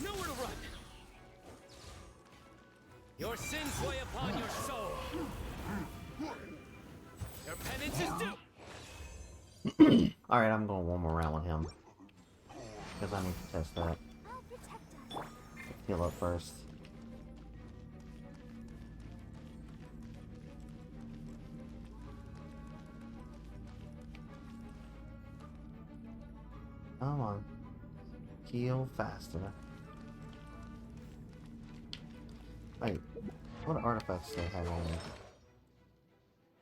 Nowhere to run. Your sins weigh upon your soul. Your penance is due. Alright, I'm going one more round with him. Because I need to test that. I'll protect us. Let's heal up first. Come on. Heal faster. Wait, what artifacts do I have on me?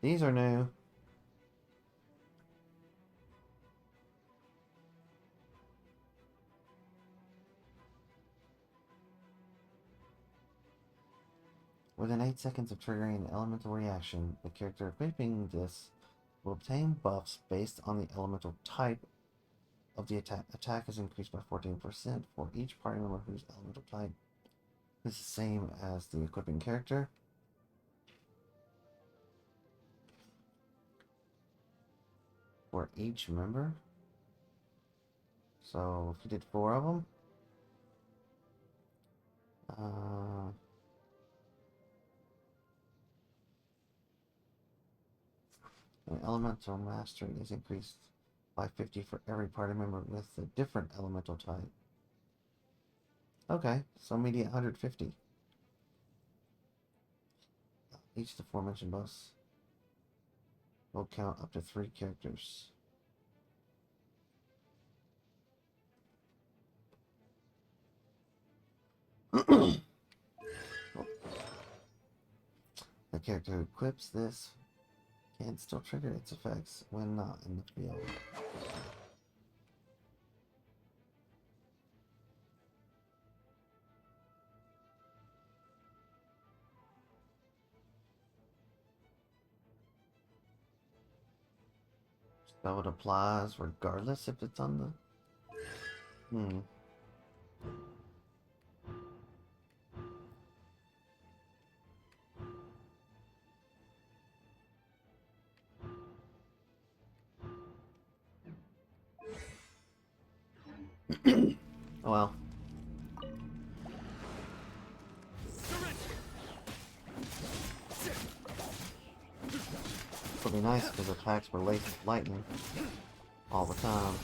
These are new. Within 8 seconds of triggering an elemental reaction, the character equipping this will obtain buffs based on the elemental type of the attack. Attack is increased by 14% for each party member whose elemental type is the same as the equipping character. For each member. So if you did 4 of them, an elemental mastery is increased by 50 for every party member with a different elemental type. Okay, so immediate 150. Each of the aforementioned buffs will count up to 3 characters. The character who equips this can still trigger its effects when not in the field. So it applies regardless if it's on the... Oh well. This would be nice because attacks were laced with lightning all the time.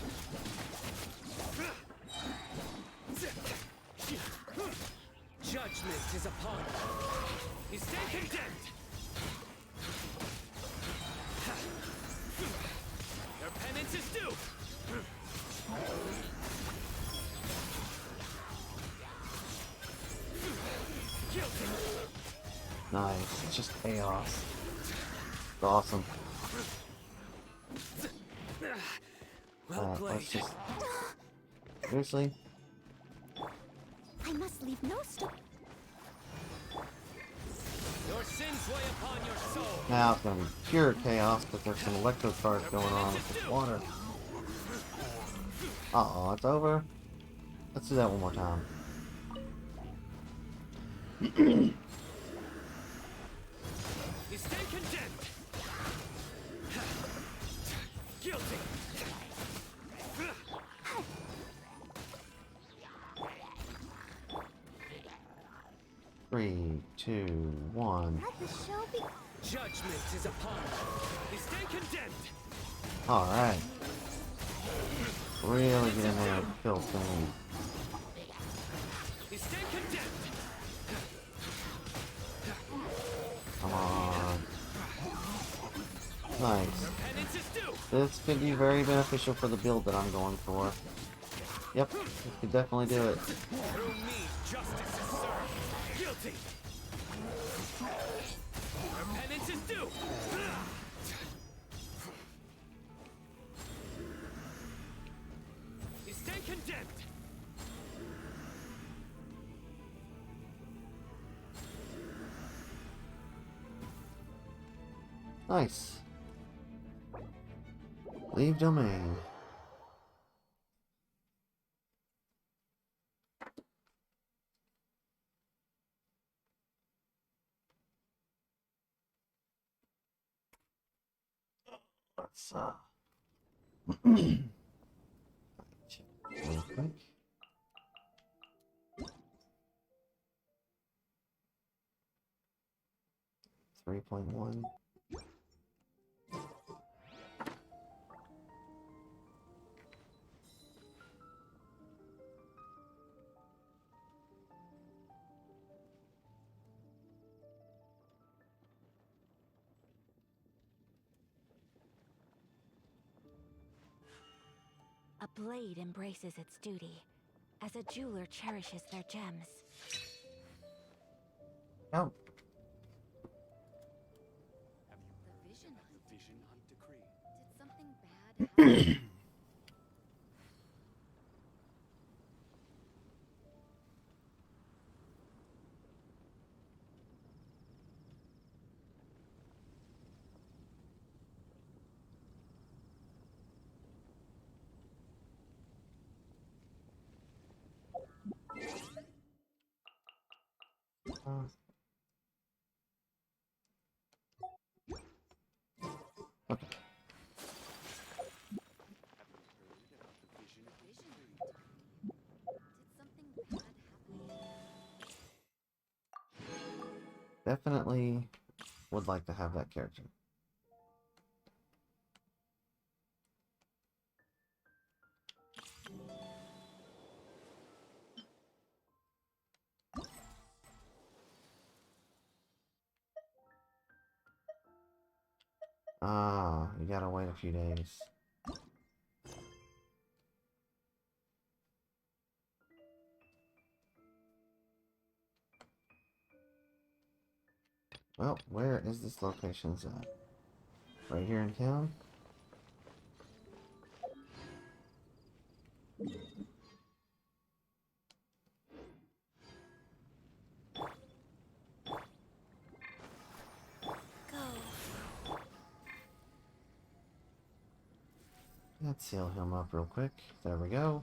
Judgment is upon you. You stand condemned. Your penance is due. Guilty. Nice. It's just chaos. It's awesome. Well Alright, played. let's just... Seriously? I must leave no stone. Your sins weigh upon your soul. Now it's gonna be pure chaos because there's some electro charge going on with this water. Uh-oh, it's over. Let's do that one more time. You stand condemned. Guilty. 3, 2, 1. Let the show be. Judgment is upon you. You stand condemned. Alright. Really get in there and kill things. You stand condemned. Come on. Nice. Your penance is due. This could be very beneficial for the build that I'm going for. Yep, this could definitely do it. Through me, justice is served. Guilty. Your penance is due. You stand condemned. Nice. Leave domain. Let's check real quick. Three 3.1. A blade embraces its duty, as a jeweler cherishes their gems. Oh, The vision hunt decree. Did something bad happen? okay. Definitely would like to have that character. Ah, you gotta wait a few days. Well, where is this location at? Right here in town? Go. Let's heal him up real quick. There we go.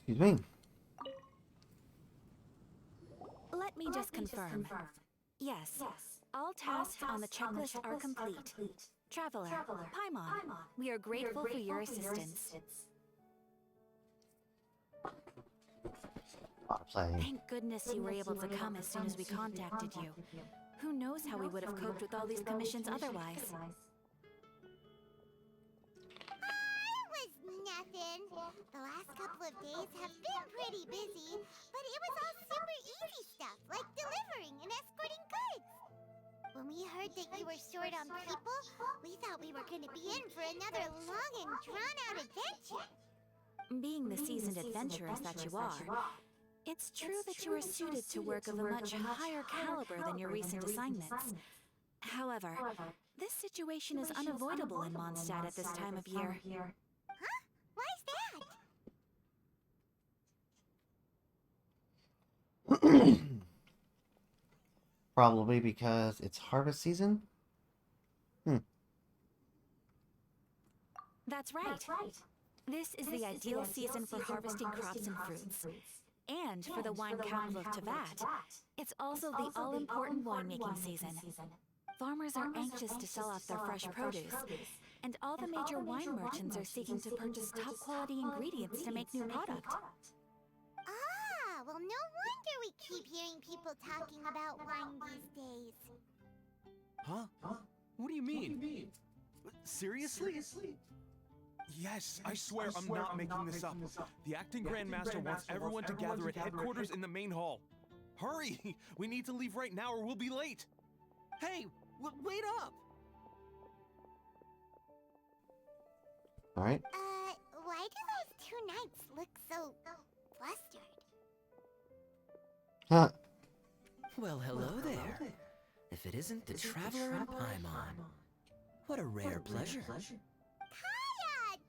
Excuse me. confirm. Yes, all tasks on the checklist are complete. Traveler, Paimon, we are grateful for your assistance. Thank goodness you were able to come as soon as we contacted you. Who knows how we would have coped with all these commissions otherwise? Was nothing. The last couple of days have been pretty busy, but it was all super easy stuff, like delivering and escorting goods. When we heard that you were short on people, we thought we were going to be in for another long and drawn-out adventure. Being the seasoned adventurers that you are, it's true that you are suited to work of a much higher caliber than your recent assignments. However, this situation is unavoidable in Mondstadt at this time of year. Huh? Why's that? Probably because it's harvest season? That's right. This is the ideal season for harvesting crops and fruits. And for the wine capital of Teyvat, it's also the all-important winemaking season. Farmers are anxious to sell off their fresh produce, and all the major wine merchants are seeking to purchase top-quality ingredients to make new product. Ah, well, no wonder we keep hearing people talking about wine these days. Huh? What do you mean? Seriously? Yes, I swear I'm not making this up. The acting Grandmaster wants everyone to gather at headquarters in the main hall. Hurry! We need to leave right now or we'll be late. Hey, wait up! Alright. Why do those two knights look so flustered? Huh. Well, hello there. If it isn't the Traveler and Paimon. What a rare pleasure. Kaya!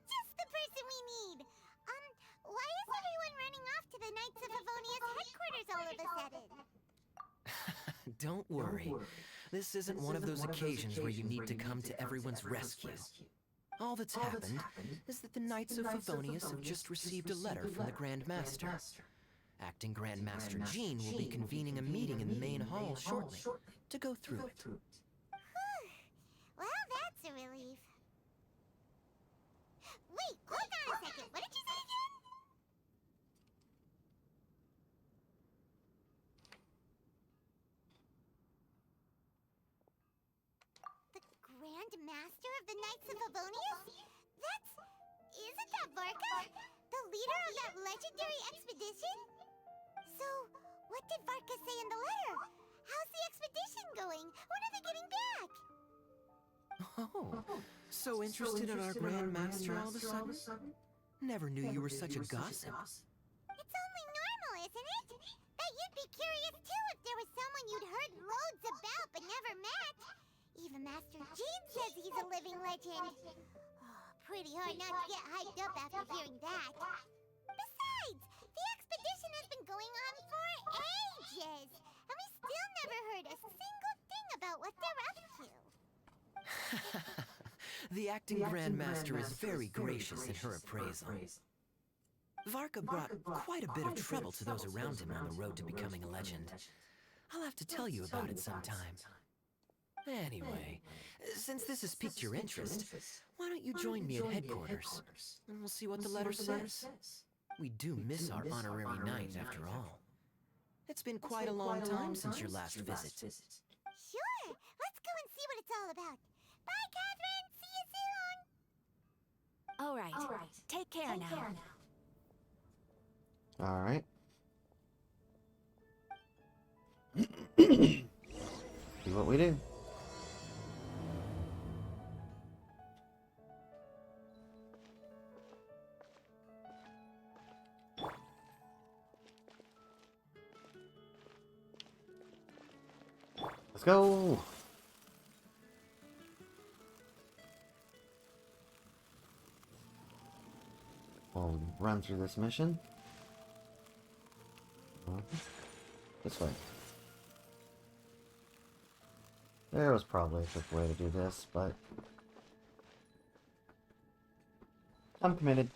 Just the person we need! Why is everyone running off to the Knights of Favonia's headquarters all of a sudden? Don't worry. This isn't one of those occasions where you need to come to everyone's rescue. All that's happened is that the Knights of Favonius have just received a letter from the Grand Master. Acting Grand Master Jean will be convening a meeting in the main hall shortly to go through it. Well, that's a relief. Wait, hold on a second. What did you say again? The Grand Master of the Knights of Favonius? Isn't that Varka? The leader of that legendary expedition? So, what did Varka say in the letter? How's the expedition going? When are they getting back? Oh, so interested in our Grand Master all of a sudden? Never knew you were such a gossip. It's only normal, isn't it? That you'd be curious too if there was someone you'd heard loads about but never met. Even Master Jean says he's a living legend. Oh, pretty hard not to get hyped up after hearing that. Besides, the expedition has been going on for ages, and we still never heard a single thing about what they're up to. The acting Grand Master is very gracious in her appraisal. Varka brought quite a bit of trouble to those around him on the road to becoming a legend. I'll have to tell you about it sometime. Anyway, since this has piqued your interest, why don't you join me at headquarters, and we'll see what the letter says. We do miss our honorary knight, after all. It's been quite a long time since your last visit. Sure, let's go and see what it's all about. Bye, Catherine! See you soon! All right. Take care now. Alright. See what we do. Let's go! We'll run through this mission. This way. There was probably a quick way to do this, but I'm committed.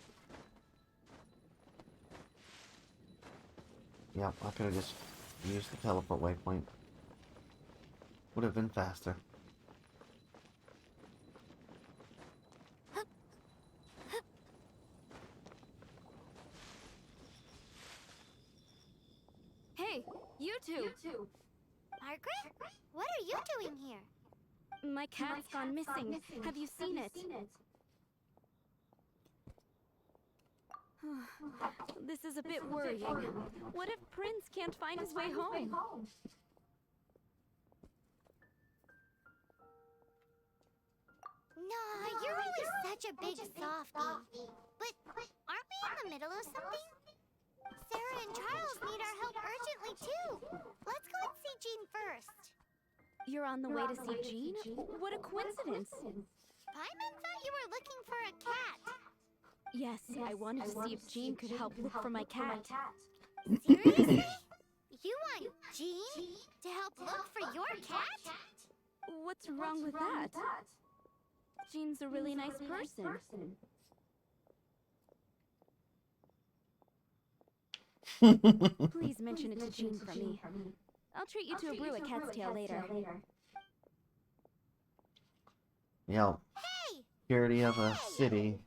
Yeah, I could have just used the teleport waypoint. Would have been faster. Hey, you two! Margaret? What are you doing here? My cat's gone missing. Have you seen it? This is a bit worrying. What if Prince can't find his way home? Nah, you're always such a big softie. But aren't we in the middle of something? Sarah and Charles need our help urgently, too. Let's go and see Jean first. You're on the way to see Jean? What a coincidence! Paimon thought you were looking for a cat. Yes, I wanted to see if Jean could help look for my cat. Seriously? You want Jean to help look for your cat? What's wrong with that? Jean's a really nice person. Please mention it to Jean for me. I'll treat you to a brew at Cat's Tail later. Yep. Hey! Security of a city.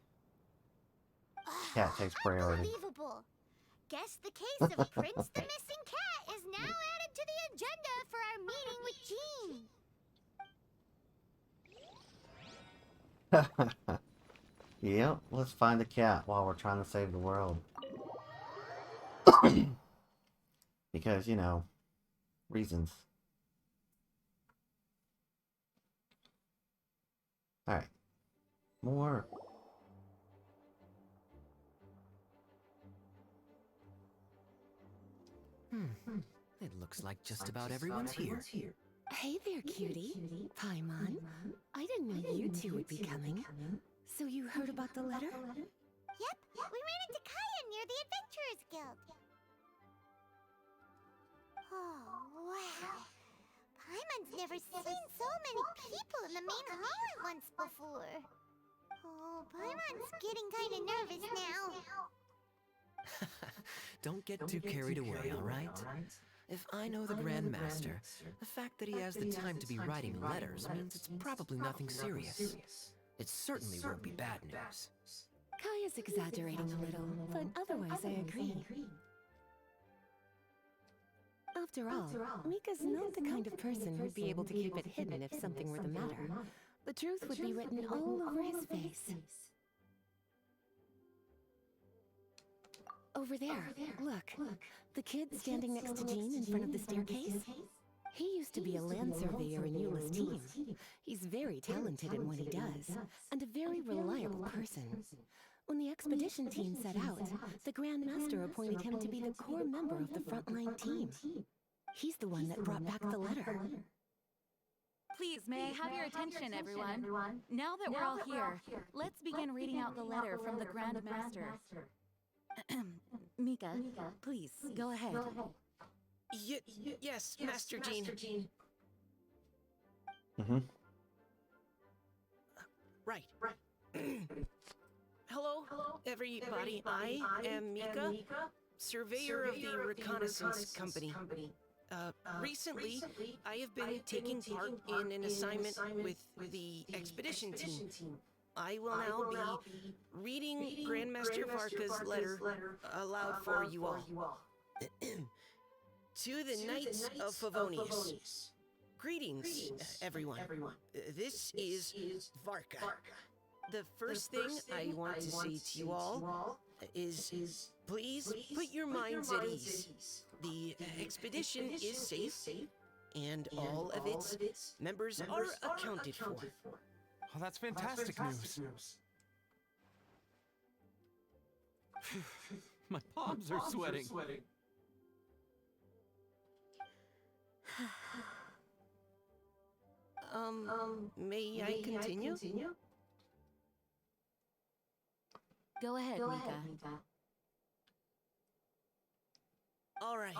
Cat takes priority. Unbelievable. Guess the case of Prince the Missing Cat is now added to the agenda for our meeting with Jean. Yep, let's find the cat while we're trying to save the world. Because, you know, reasons. Alright. More. It looks like just about everyone's here. Hey there, cutie. Paimon. I didn't know you two would be coming. So you heard about the letter? Yep, we ran into Kaya near the Adventurers Guild. Oh, wow. Paimon's never seen so many people in the main hall at once before. Oh, Paimon's getting kind of nervous now. Don't get too carried away, alright? If I know the Grand Master, the fact that he has the time to be writing letters means it's probably nothing serious. It certainly won't be bad news. Kaya's exaggerating a little, but otherwise I agree. After all, Mika's not the kind of person who'd be able to keep it hidden if something were the matter. The truth would be written all over his face. Over there, look. The kid standing next to Jean in front of the staircase? He used to be a land surveyor in Eula's team. He's very talented in what he does, and a very reliable person. When the expedition team set out, the Grand Master appointed him to be the core member of the frontline team. He's the one that brought back the letter. Please, may I have your attention, everyone? Now that we're all here, let's begin reading out the letter from the Grand Master. Mika, please, go ahead. Yes, Master Jean. Right. Hello, everybody. I am Mika, surveyor of the Reconnaissance Company. Recently, I have been taking part in an assignment with the expedition team. I will now be reading Grandmaster Varka's letter aloud for you all. To the Knights of Favonius. Greetings, everyone. This is Varka. The first thing I want to say to you all is please put your minds at ease. The expedition is safe, and all of its members are accounted for. Oh, that's fantastic news. My palms are sweating. May I continue? Go ahead, Mika. All right.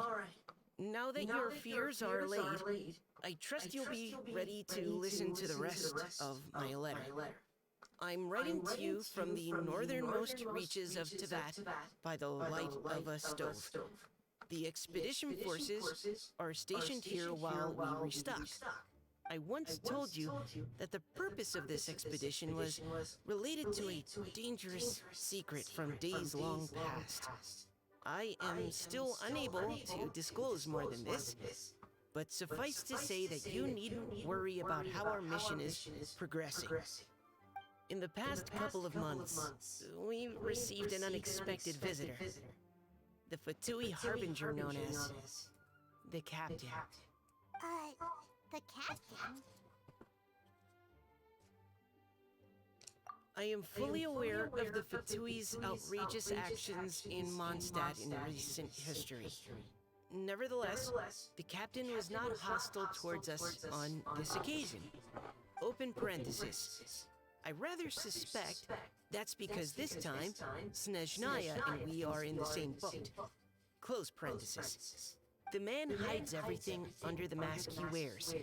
Now that your fears are allayed, I trust you'll be ready to listen to the rest of my letter. I'm writing to you from the northernmost reaches of Teyvat by the light of a stove. The expedition forces are stationed here while we restock. I once told you that the purpose of this expedition was related to a dangerous secret from days long past. I am still unable to disclose more than this, but suffice to say that you needn't worry about how our mission is progressing. In the past couple of months, we received an unexpected visitor. The Fatui Harbinger known as the Captain. The captain? I am fully aware of the Fatui's outrageous actions in Mondstadt in recent history. Nevertheless, the captain was not hostile towards us on this occasion. Open parenthesis. I rather suspect that's because this time, Snezhnaya and we are in the same boat. Close parenthesis. The man hides everything under the mask he wears,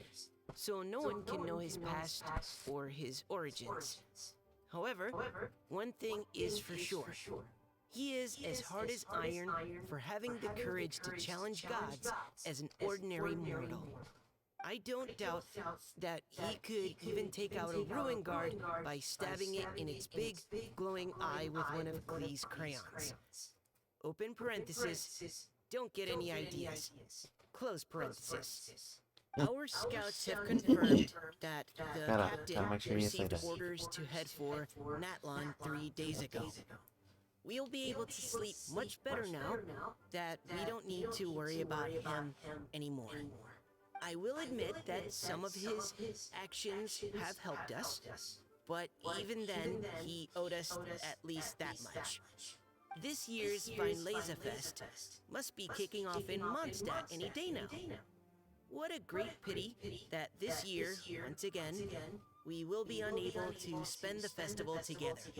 so no one can know his past or his origins. However, one thing is for sure. He is as hard as iron for having the courage to challenge gods as an ordinary mortal. I don't doubt that he could even take out a ruin guard by stabbing it in its big, glowing eye with one of Klee's crayons. Open parenthesis, don't get any ideas. Close parenthesis. Our scouts have confirmed that the captain make sure you say received that. orders to head for Natlan 3 days ago. We'll be able to sleep much better now that we don't need to worry about him anymore. I will admit that some of his actions have helped us, but even then, he owed us at least that much. This year's Weinlesefest must be kicking off in Mondstadt any day now. What a great pity that this year, once again, we will be unable to spend the festival together.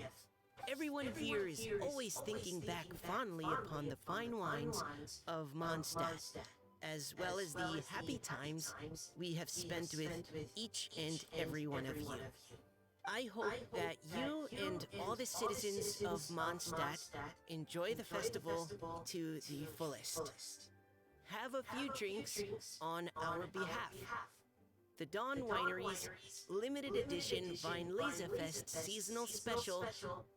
Everyone here is always thinking back fondly upon the fine wines of Mondstadt, as well as the happy times we have spent with each and every one of you. I hope that you and all the citizens of Mondstadt enjoy the festival to the fullest. Have a few drinks on our behalf. The Dawn Winery's limited edition Weinlesefest seasonal special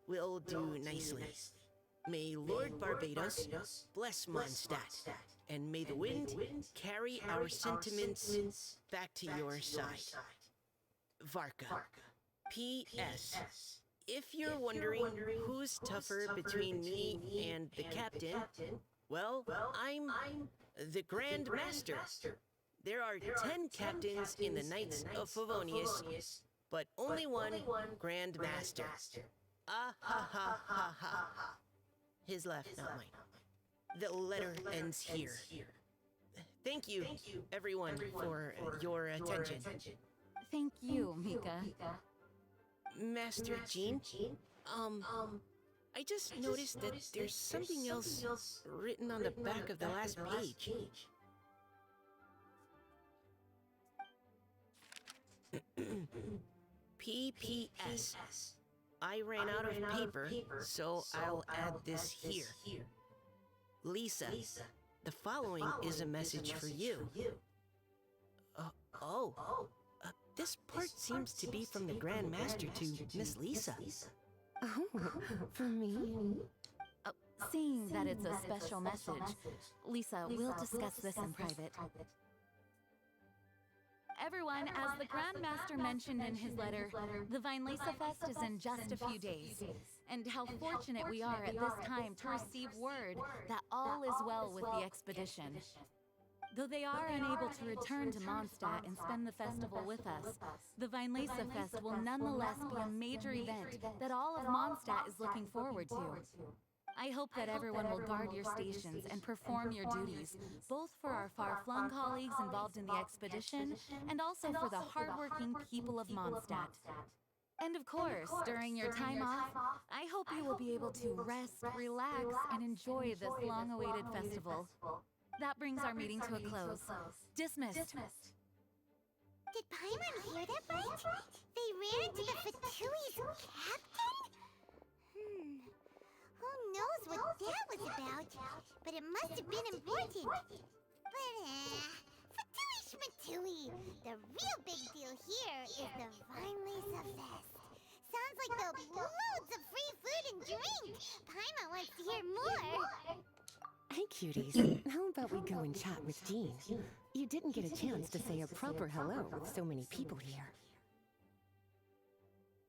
will do nicely. May Lord Barbados bless Mondstadt, and may the wind carry our sentiments back to your side. Varka. P.S. If you're wondering who's tougher between me and the captain, well, I'm the Grand Master. There are 10 captains in the Knights of Favonius, but only one Grand Master. Ah ha ha ha ha. His left, not mine. The letter ends here. Thank you, everyone, for your attention. Thank you, Mika. Master Jean? I just noticed that there's something else written on the back of the last page. P.P.S. I ran out of paper, so I'll add this here. Lisa, the following is a message for you. This part seems to be from the Grand Master to Miss Lisa. Oh, for me? Seeing that it's a special message, Lisa, we'll discuss this in private. Everyone, as the Grand Master mentioned in his letter, the Weinlesefest is in just a few days. And how fortunate we are at this time to receive word that all is well with the expedition. Though they are unable to return to Mondstadt and spend the festival with us, the Weinlesefest will nonetheless be a major event that all of Mondstadt is looking forward to. I hope that everyone will guard your stations and perform your duties, both for our far-flung colleagues involved in the expedition and also for the hardworking people of Mondstadt. And of course, during your time off, I hope you will be able to rest, relax, and enjoy this long-awaited festival. That brings our meeting to a close. Dismissed. Did Paimon hear that right? They ran into the Fatui's captain? Who knows what that was about? But it must have been important. But, Fatui Schmatui! Tui, the real big deal here is the Vinelisa Fest. Sounds like there'll be loads of free food and drink. Paimon wants to hear more. Hey, cuties. How about we go and chat with Jean? You didn't get a chance to say a proper hello with so many people here.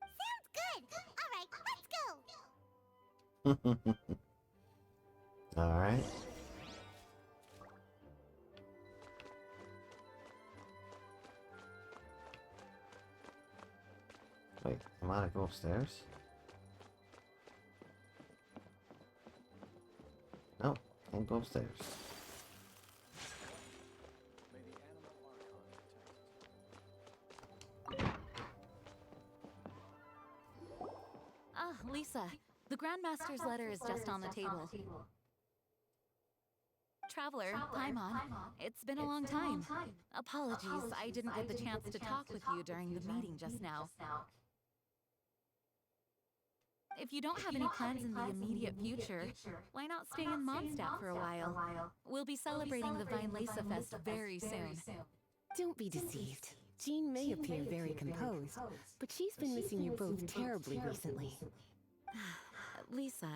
Sounds good. All right, let's go. All right. Wait, am I to go upstairs? No, can't go upstairs. Ah, Lisa, the Grandmaster's letter is just on the table. Traveler, Paimon, it's been a long time. Apologies, I didn't get the chance to talk with you during the meeting just now. If you don't have any plans in the immediate future, why not stay in Mondstadt for a while? We'll be celebrating the Vinelesa Fest very soon. Don't be deceived. Jean may appear very composed, but she's been missing you both terribly recently. Lisa...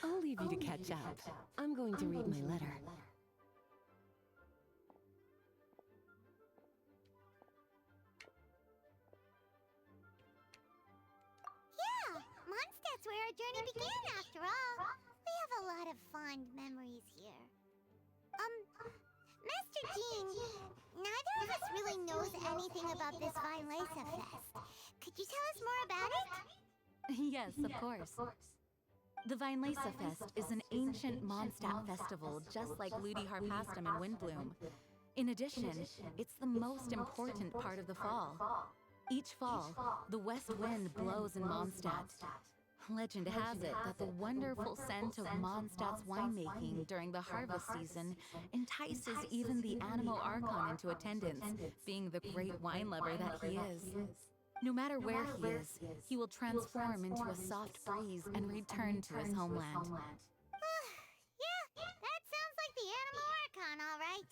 I'll leave you to catch up. I'm going to read my letter. Yeah, Mondstadt's where our journey began after all. We have a lot of fond memories here. Master Jean, neither of us really knows anything about this Vinelesa Fest. Could you tell us more about it? Yes, of course. The Vinelesa Fest is an ancient Mondstadt festival just like Ludi Harpastum and Windbloom. In addition, it's the most important part of the fall. Each fall, the west wind blows in Mondstadt. Legend has it that the wonderful scent of Mondstadt's winemaking during the harvest season entices even the Animo Archon into attendance, being the great wine lover that he is. No matter where he is, he will transform into a soft breeze and return to his homeland. Yeah, that sounds like the Animo Archon, all right.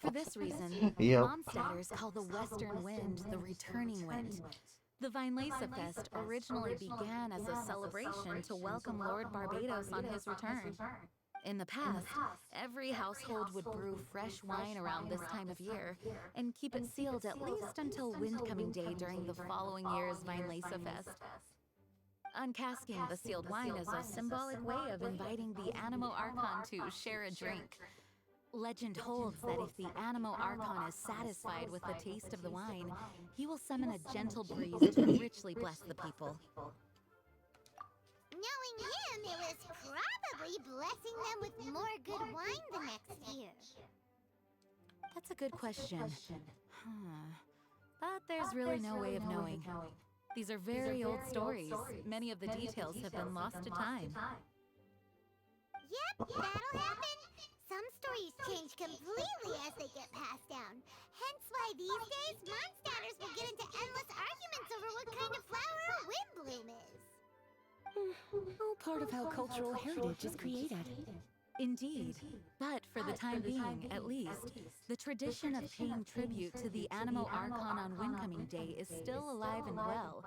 For this reason, Yep. Mondstadters call the western wind the returning wind. The Vinelesa Fest originally began as a celebration to welcome Lord Barbados on his return. In the past, every household would brew fresh wine around this time of year and keep it sealed at least until Windcoming Day during the following year's Vinelesa Fest. Uncasking the sealed wine is a symbolic way of inviting the Animo Archon to share a drink. Legend holds that if the Animo Archon is satisfied with the taste of the wine, he will summon a gentle breeze to richly bless the people. Knowing him, it was probably blessing them with more good wine the next year. That's a good question. But there's really no way of knowing. These are very old stories. Many of the details have been lost to time. Yep, that'll happen. Some stories change completely as they get passed down. Hence why these days, Mondstadters will get into endless arguments over what kind of flower a Windbloom is. All part of how cultural heritage is created. Indeed. But for the time being, at least, the tradition of paying tribute to the Animo Archon on Windcoming Day is still alive and well,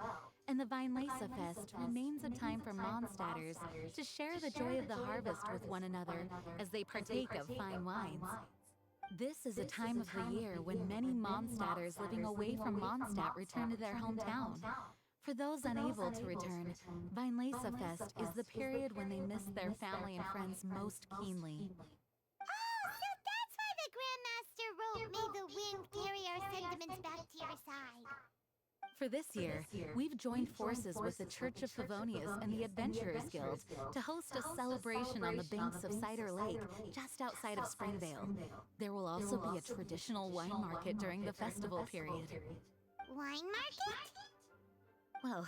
and the Vinelesa Fest remains a time for Mondstadters to share the joy of the harvest with one another as they partake of fine wines. This is a time of the year when many Mondstadters living away from Mondstadt return to their hometown. For those unable to return, Vinelesa Fest is the period when they miss their family and friends most keenly. Oh, so that's why the Grandmaster wrote, "May the wind carry our sentiments back to your side." For this year, we've joined forces with the Church of Favonius and the Adventurers Guild to host a celebration on the banks of Cider Lake, just outside of Springvale. There will also be a traditional wine market during the festival period. Wine market? Well,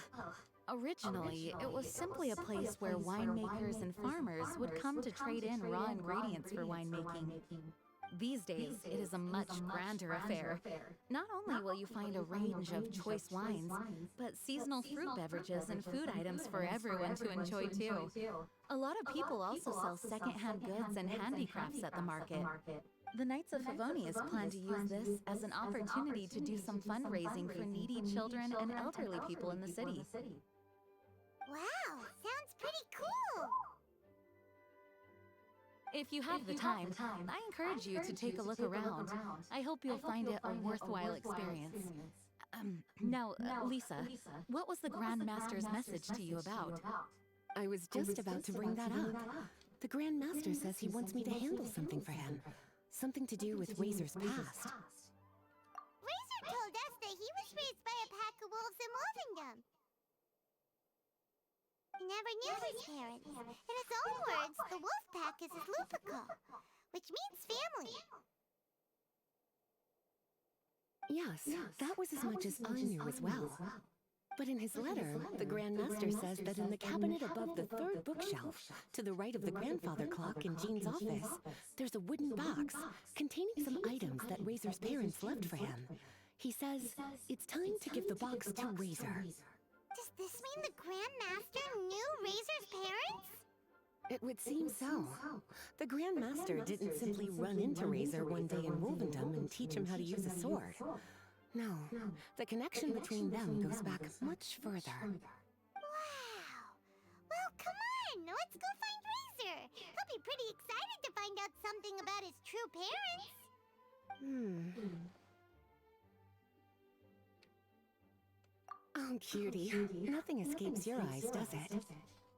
originally, it was simply a place where winemakers and farmers would come to trade in raw ingredients for winemaking. These days, it is a much grander affair. Not only will you find a range of choice wines, but seasonal fruit beverages and food items for everyone to enjoy too. A lot of people also sell secondhand goods and handicrafts at the market. The Knights of Favonius plan to use this as an opportunity to do some fundraising for needy children and elderly people in the city. Wow, sounds pretty cool. If you have the time, I encourage you to take a look around. I hope you'll find it a worthwhile experience. Now, Lisa, what was the Grand Master's message to you about? I was just about to bring that up. The Grand Master says he wants me to handle something for him. Something to do with Razor's past. Razor told us that he was raised by a pack of wolves in Wolvendom. He never knew his parents. In his own words, the wolf pack is his lupical, which means family. Yes, that was as much as I knew as well. But in his letter, the Grand Master says that in the cabinet above the third bookshelf, to the right of the grandfather clock in Jean's office, there's a wooden box containing some items that Razor's parents left for him. He says it's time to give the box to Razor. Does this mean the Grand Master knew Razor's parents? It would seem so. The Grand Master didn't simply run into Razor one day in Wolvendom and teach him how to use a sword. No, the connection between them goes back much further. Wow! Well, come on! Let's go find Razor! He'll be pretty excited to find out something about his true parents. Oh, cutie. Nothing escapes your eyes, does it?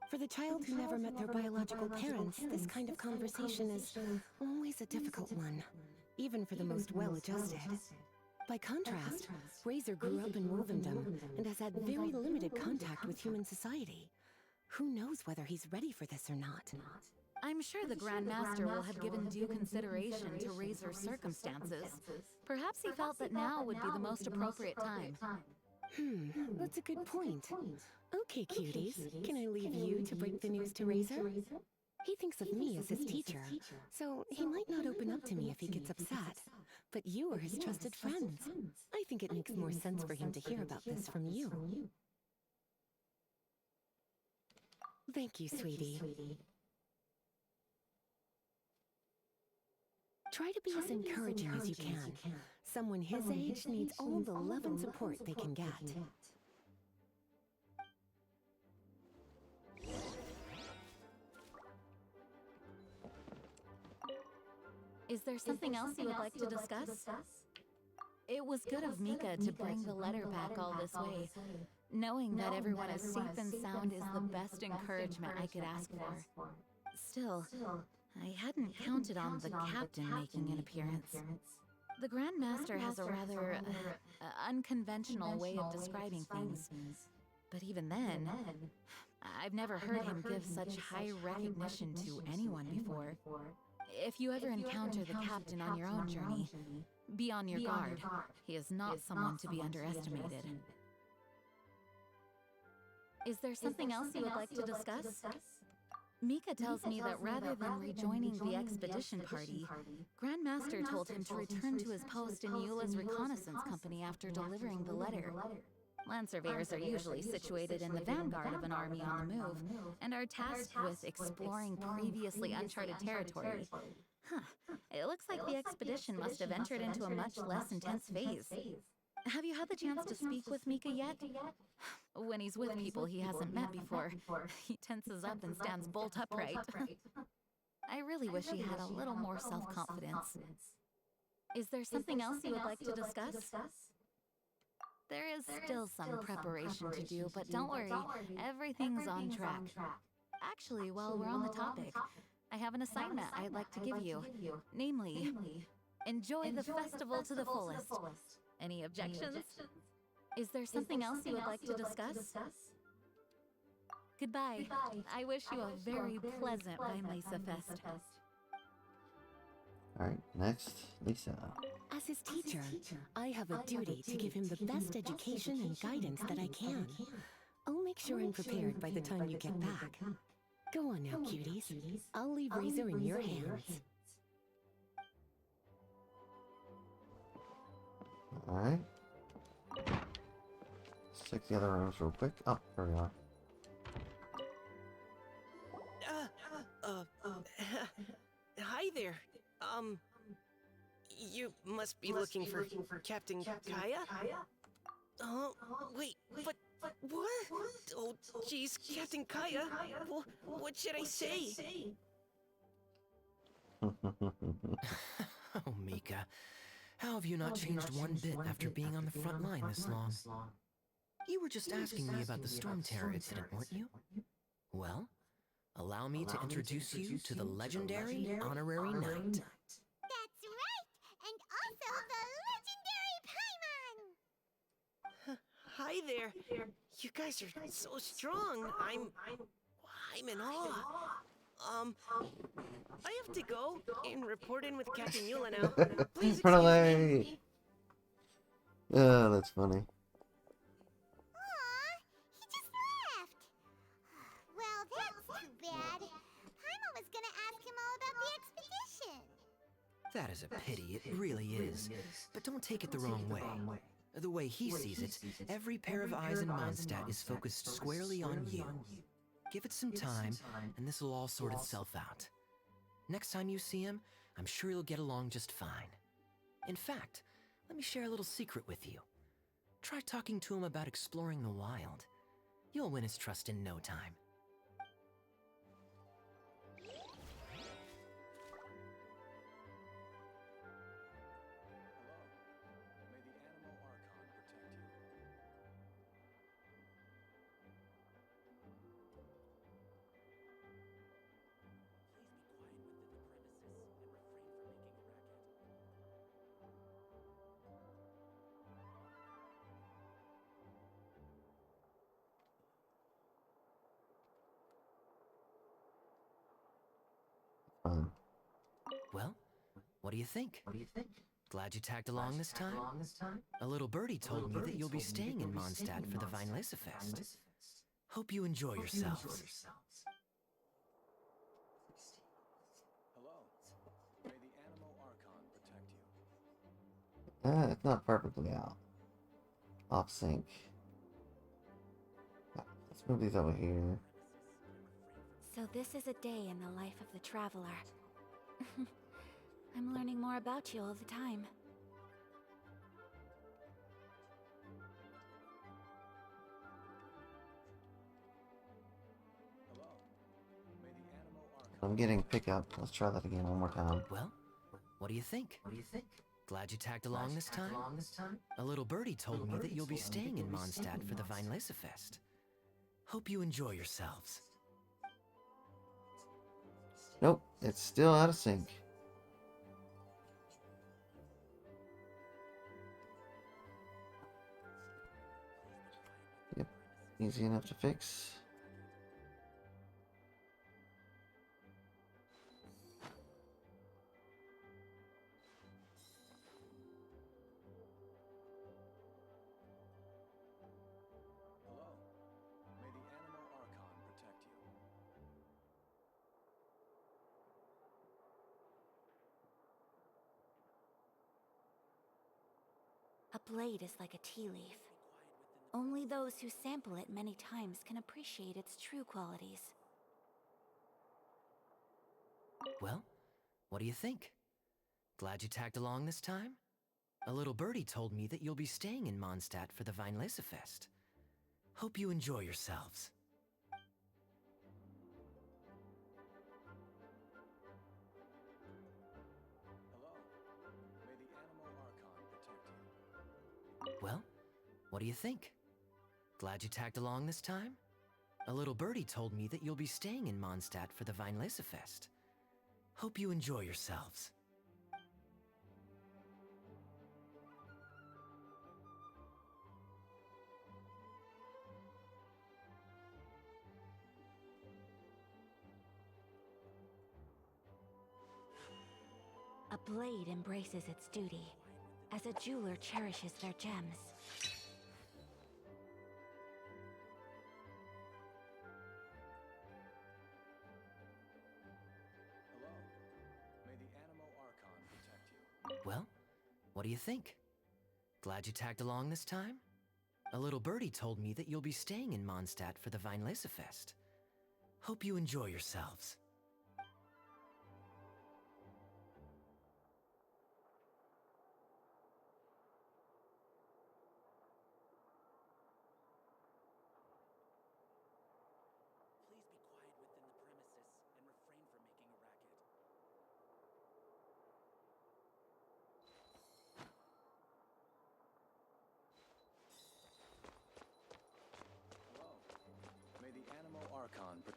For the child who never met their biological parents, this kind of conversation is always a difficult one, even for the most well-adjusted. By contrast, Razor grew up in Wolvendom and has had very limited contact with human society. Who knows whether he's ready for this or not? I'm sure the Grand Master will have given due consideration to Razor's circumstances. Perhaps he felt that now would be the most appropriate time. That's a good point. Okay, cuties, can I leave you to break the news to Razor? He thinks of me as his teacher, so he might not open up to me if he gets upset. But you are his trusted friends. I think it makes more sense for him to hear about this from you. Thank you, sweetie. Try to be as encouraging as you can. Someone his age needs all the love and support they can get. Is there something else you would like to discuss? It was good of Mika to bring the letter back all this way. Knowing that everyone is safe and sound is the best encouragement I could ask for. Still, I hadn't counted on the captain making an appearance. The Grand Master has a rather unconventional way of describing things. But even then, I've never heard him give such high recognition to anyone before. If you ever encounter the captain on your own journey, be on your guard. He is not someone to be underestimated. Is there something else you would like to discuss? Mika tells me that rather than rejoining the expedition party, Grand Master told him to return to his post in Eula's reconnaissance company after delivering the letter. Land surveyors are usually situated in the vanguard of an army on the move, and are tasked with exploring previously uncharted territory. It looks like the expedition must have entered into a much less intense phase. Have you had the chance to speak with Mika yet? When he's with people he hasn't met before, he tenses up and stands bolt upright. I really wish he had a little more self-confidence. Is there something else you would like to discuss? There is still some preparation to do, but don't worry, everything's on track. Actually, while we're on the topic, I have an assignment I'd like to give you. Namely, enjoy the festival to the fullest. Any objections? Is there something else you would like to discuss? Goodbye. I wish you a very pleasant Vimelisa Fest. Alright, next, Lisa. As his teacher, I have a duty to give him the best education and guidance that I can. I'll make sure I'm prepared by the time you get back. Go on now, cuties. I'll leave Razor in your hands. Alright. Let's check the other rooms real quick. Oh, there we are. Hi there. must be looking for Captain Kaya? Oh, wait, but what? Oh, jeez, Captain Kaya. What should I say? Oh, Mika. How have you not changed one bit after being on the front line this long? You were just asking me about the Storm Terror incident, weren't you? Well, allow me to introduce you to the legendary Honorary Knight. That's right! And also the legendary Paimon! Hi there. You guys are so strong. I'm in awe. I have to go and report in with Captain Eula now. Please excuse me. Oh, that's funny. Aw, he just left. Well, that's too bad. Paimon was gonna ask him all about the expedition. That is a pity, it really is. But don't take it the wrong way. The way he sees it, every pair of eyes in Mondstadt is focused squarely on you. Give it some time, and this will all sort itself out. Next time you see him, I'm sure you'll get along just fine. In fact, let me share a little secret with you. Try talking to him about exploring the wild. You'll win his trust in no time. Well, what do you think? Glad you tagged along this time? A little birdie told me that you'll be staying in Mondstadt for the Weinlese Fest. Hope you enjoy yourselves. Hello. May the Animo Archon protect you. It's not perfectly out. Off sync. Let's move these over here. So this is a day in the life of the traveler. I'm learning more about you all the time. I'm getting pickup. Let's try that again one more time. Well, what do you think? Glad you tagged along this time? A little birdie told me that you'll be staying in Mondstadt for the Weinlese Fest. Hope you enjoy yourselves. Nope, it's still out of sync. Yep, easy enough to fix. Hello. May the Animo Archon protect you. A blade is like a tea leaf. Only those who sample it many times can appreciate its true qualities. Well, what do you think? Glad you tagged along this time? A little birdie told me that you'll be staying in Mondstadt for the Weinlese Fest. Hope you enjoy yourselves. Hello. May the Animo Archon protect you. Well, what do you think? Glad you tagged along this time? A little birdie told me that you'll be staying in Mondstadt for the Weinlese Fest. Hope you enjoy yourselves. A blade embraces its duty, as a jeweler cherishes their gems. Hello. May the Animo Archon protect you. Well, what do you think? Glad you tagged along this time? A little birdie told me that you'll be staying in Mondstadt for the Weinlese Fest. Hope you enjoy yourselves.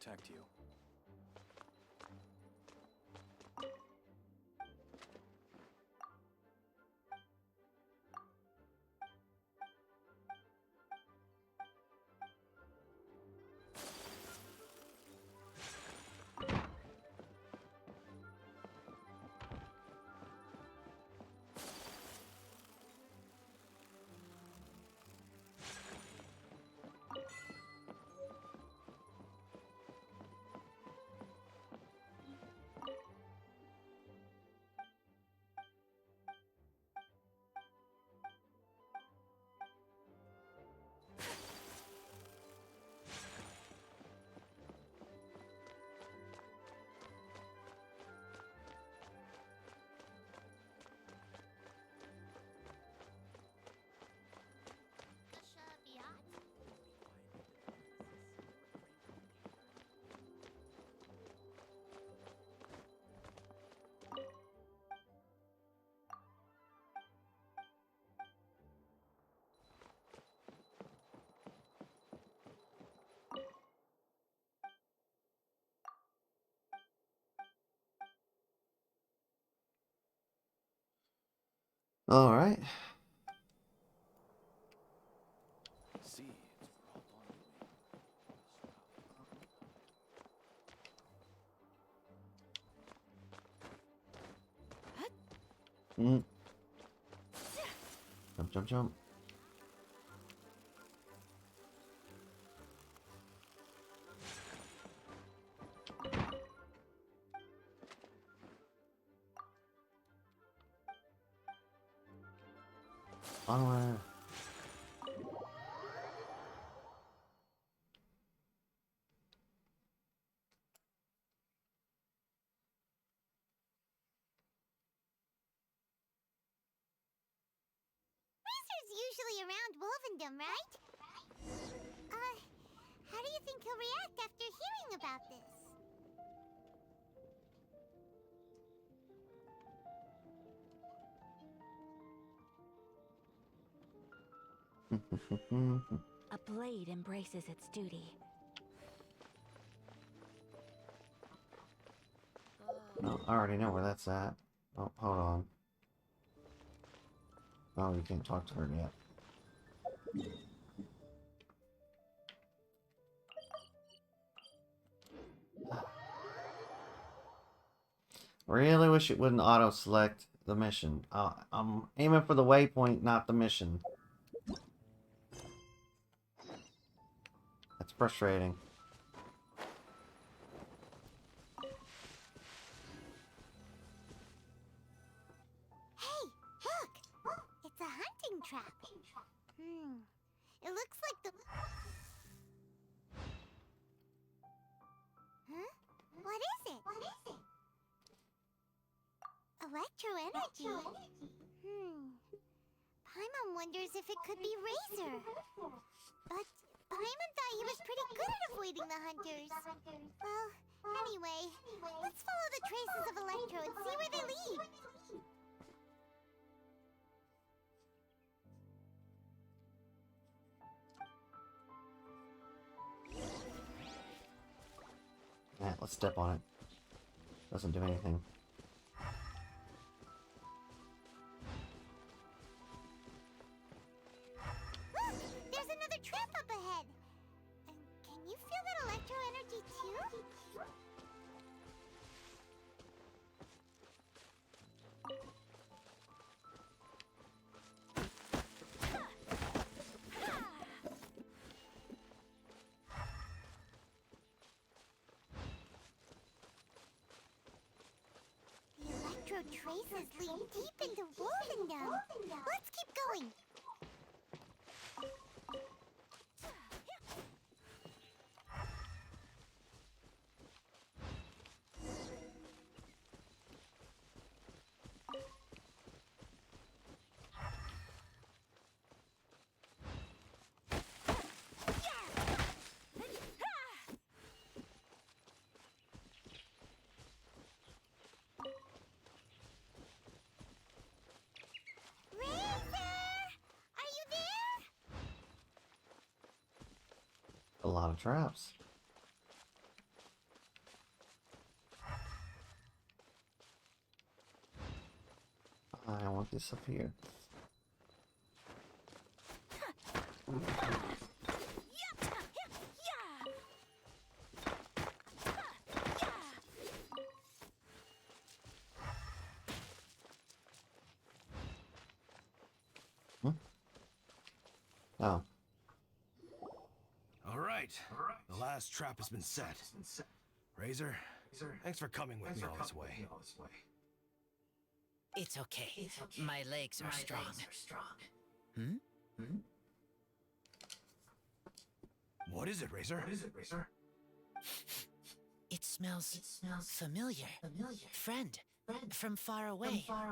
protect you. All right. Mm. Jump, jump, jump. Onward. Usually around Wolvendom, right? How do you think he'll react after hearing about this? A blade embraces its duty. No, I already know where that's at. Oh, hold on. Oh, you can't talk to her yet. Really wish it wouldn't auto-select the mission. I'm aiming for the waypoint, not the mission. That's frustrating. Hey, look! It's a hunting trap. It looks like the... Huh? What is it? Electro energy? Paimon wonders if it could be Razor. But Paimon thought he was pretty good at avoiding the hunters. Well, anyway, let's follow the traces of Electro and see where they lead. Yeah, let's step on it. Doesn't do anything. Look! There's another trap up ahead! And can you feel that electro energy too? The electro traces lead deep into Wolvendom. Let's keep going. A lot of traps. disappeared. Oh. All right. The last trap has been set. Razor, thanks for coming with me all this way. It's okay. My legs are strong. Hmm? What is it, Razor? It smells familiar. Friend, from far away. Razor!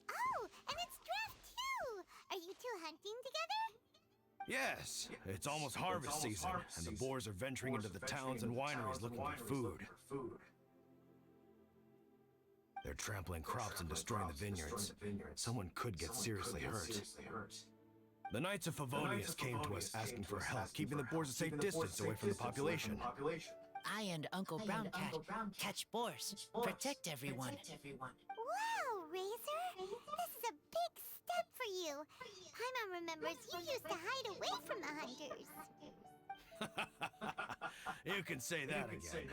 Oh, and it's Draft too! Are you two hunting together? Yes, it's almost harvest season, and the boars are venturing into the towns and wineries looking for food. They're trampling crops and destroying the vineyards. Someone could get seriously hurt. The Knights of Favonius came to us asking for help, keeping the boars a safe distance away from the population. I and Uncle Browncat catch boars, protect everyone. Wow, Razor! This is a big step for you. Paimon remembers you used to hide away from the hunters. You can say that again.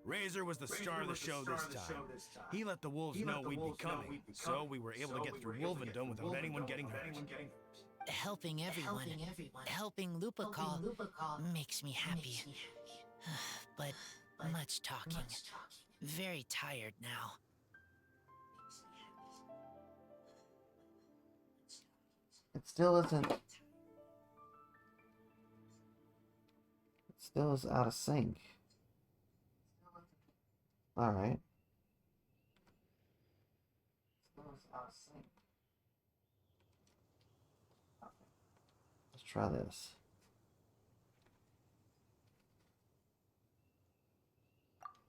Razor was the star of the show this time. He let the wolves know we'd be coming, so we were able to get through Wolvendom without anyone getting hurt. Helping everyone, helping Lupercal makes me happy. But much talking. Very tired now. It still isn't. It still is out of sync. Alright. Still is out of sync. Okay. Let's try this.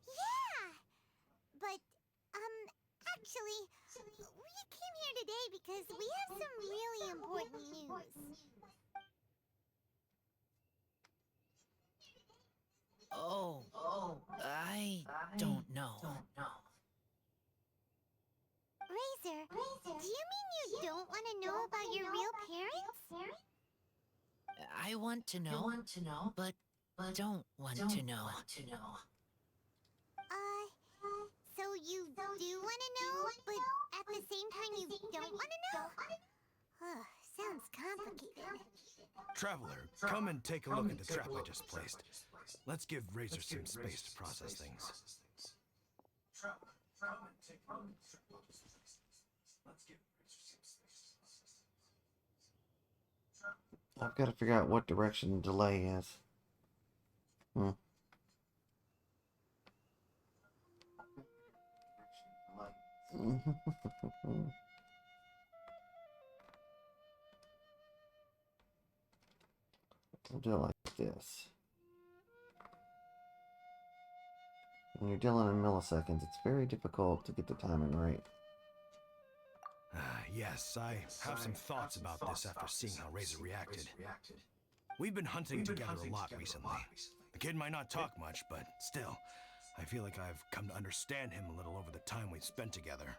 Yeah! But, actually, we came here today because we have some really important news. Oh, I don't know. Razor, do you mean you don't want to know about your real parents? I want to know, but don't want to know. So you do want to know, but at the same time you don't want to know? Sounds complicated. Traveler, come and take a look at the trap I just placed. Let's give Razor some space to process things. I've got to figure out what direction the delay is. We'll do it like this. When you're dealing in milliseconds, it's very difficult to get the timing right. Yes, I have some thoughts about this after seeing how Razor reacted. We've been hunting together a lot recently. The kid might not talk much, but still, I feel like I've come to understand him a little over the time we've spent together.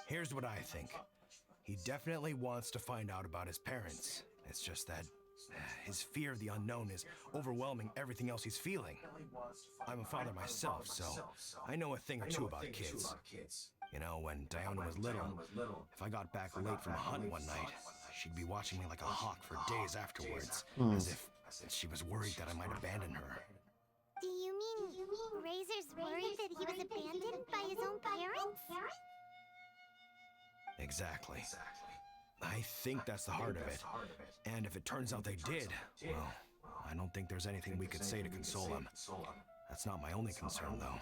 Here's what I think. He definitely wants to find out about his parents. It's just that his fear of the unknown is overwhelming everything else he's feeling. I'm a father myself, so I know a thing or two about kids. You know, when Diona was little, if I got back late from a hunt one night, she'd be watching me like a hawk for days afterwards, as if she was worried that I might abandon her. Do you mean Razor's worried that he was abandoned by his own parents? Exactly. I think that's the heart of it. And if it turns out they did, well, I don't think there's anything we could say to console him. That's not my only concern, though.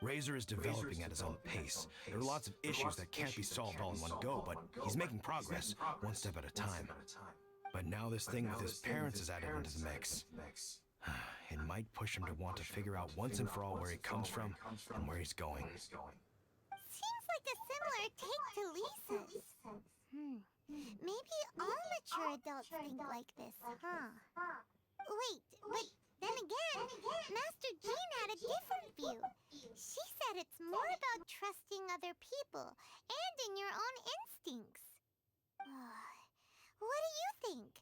Razor is developing at his own pace. There are lots of issues that can't be solved all in one go, but he's making progress, one step at a time. But now this thing with his parents is added into the mix. It might push him to want to figure out once and for all where he comes from and where he's going. Seems like a similar take to Lisa's. Maybe all mature adults think like this, huh? Wait, but Then again, Master Jean had a different view. She said it's more about trusting other people and in your own instincts. What do you think?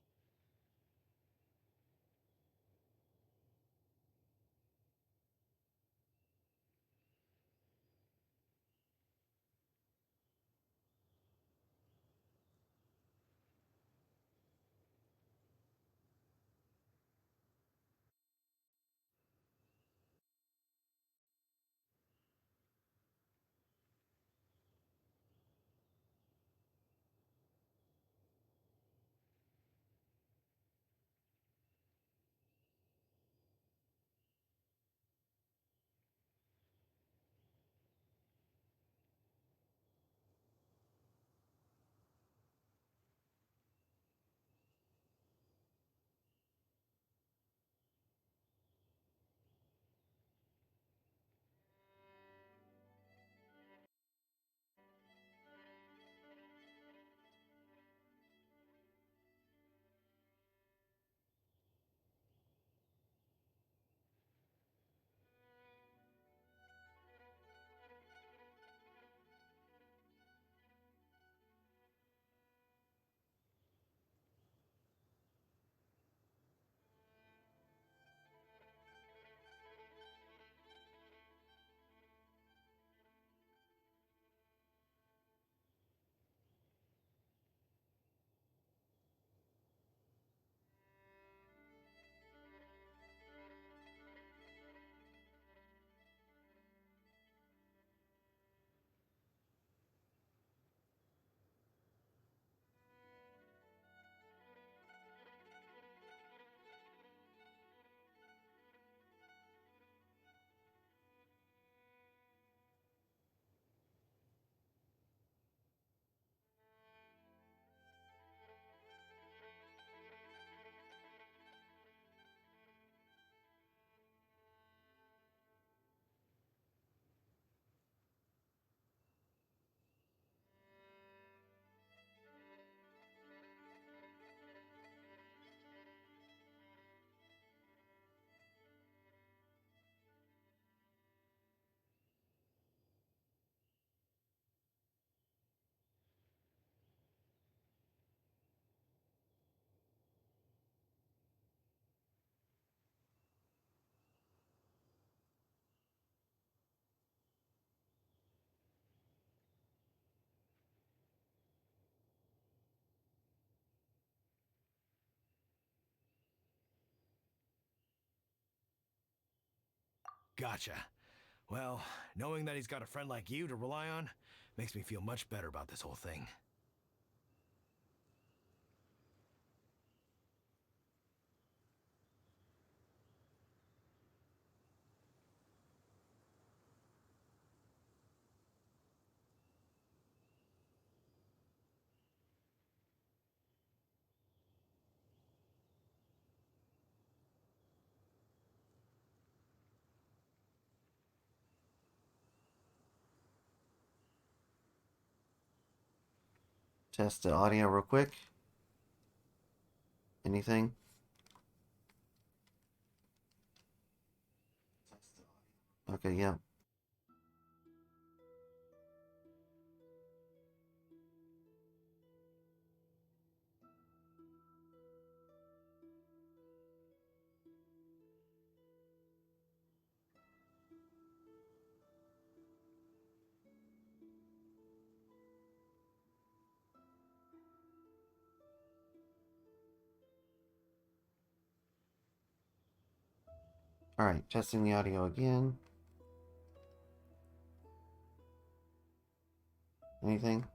Gotcha. Well, knowing that he's got a friend like you to rely on makes me feel much better about this whole thing. Test the audio real quick. Anything? Okay, yeah. Alright, testing the audio again. Anything?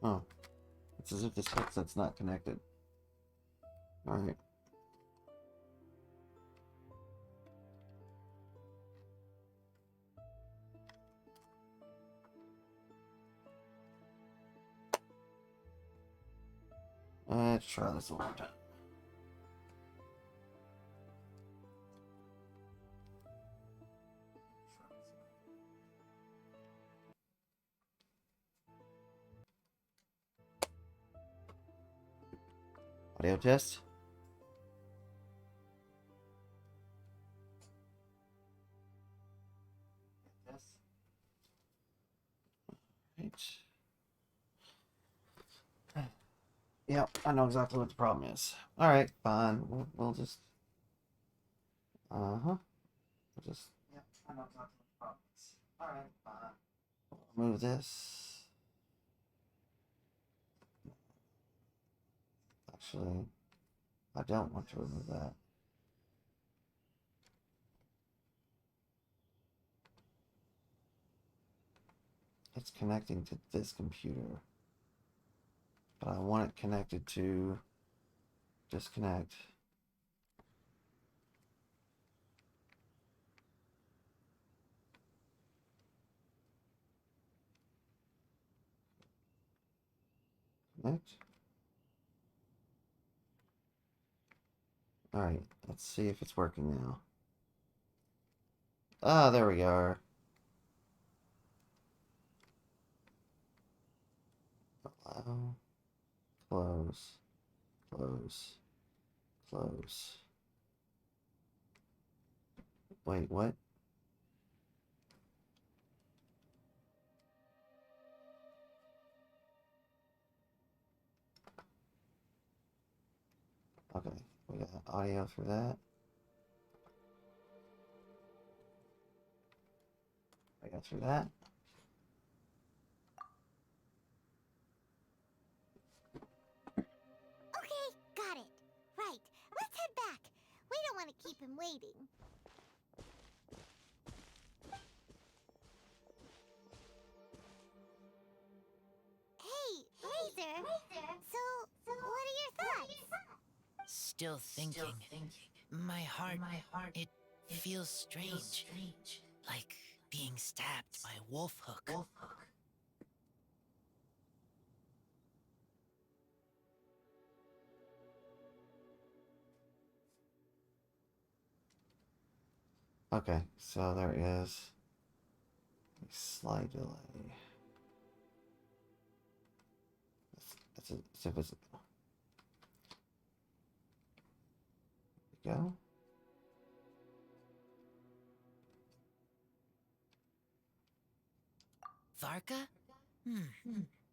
Oh. It's as if this headset's not connected. Alright. Let's try this one more time. Audio test. Yes. Right. Yep, I know exactly what the problem is. Alright, fine. We'll just... Uh-huh. We'll just... Yep, I know exactly what the problem is. Alright, fine. Move this. Actually, I don't want to remove that. It's connecting to this computer. But I want it connected to disconnect. Connect. Alright, let's see if it's working now. Ah, there we are. Allow. Close. Close. Close. Wait, what? Okay, we got audio for that. I got through that. Okay, got it. Right, let's head back. We don't want to keep him waiting. Hey, Razor. So, what are your thoughts? Still thinking. My heart, it feels strange. Like being stabbed by a wolf hook. Okay, so there is a slight delay. It's invisible. There we go. Varka?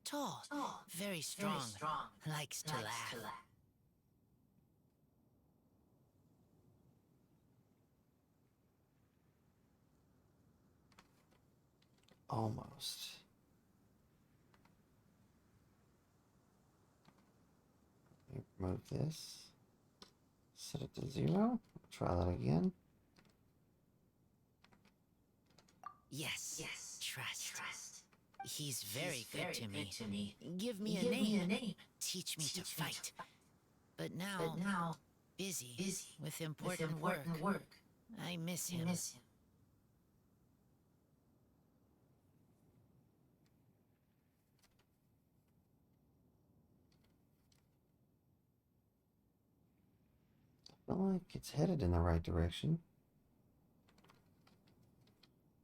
Tall, very strong, likes to laugh. Almost. Remove this. Set it to 0. Try that again. Yes, trust. He's very good to me. Give me a name. Teach me to fight. But now, busy with important work. I miss him. I feel like it's headed in the right direction.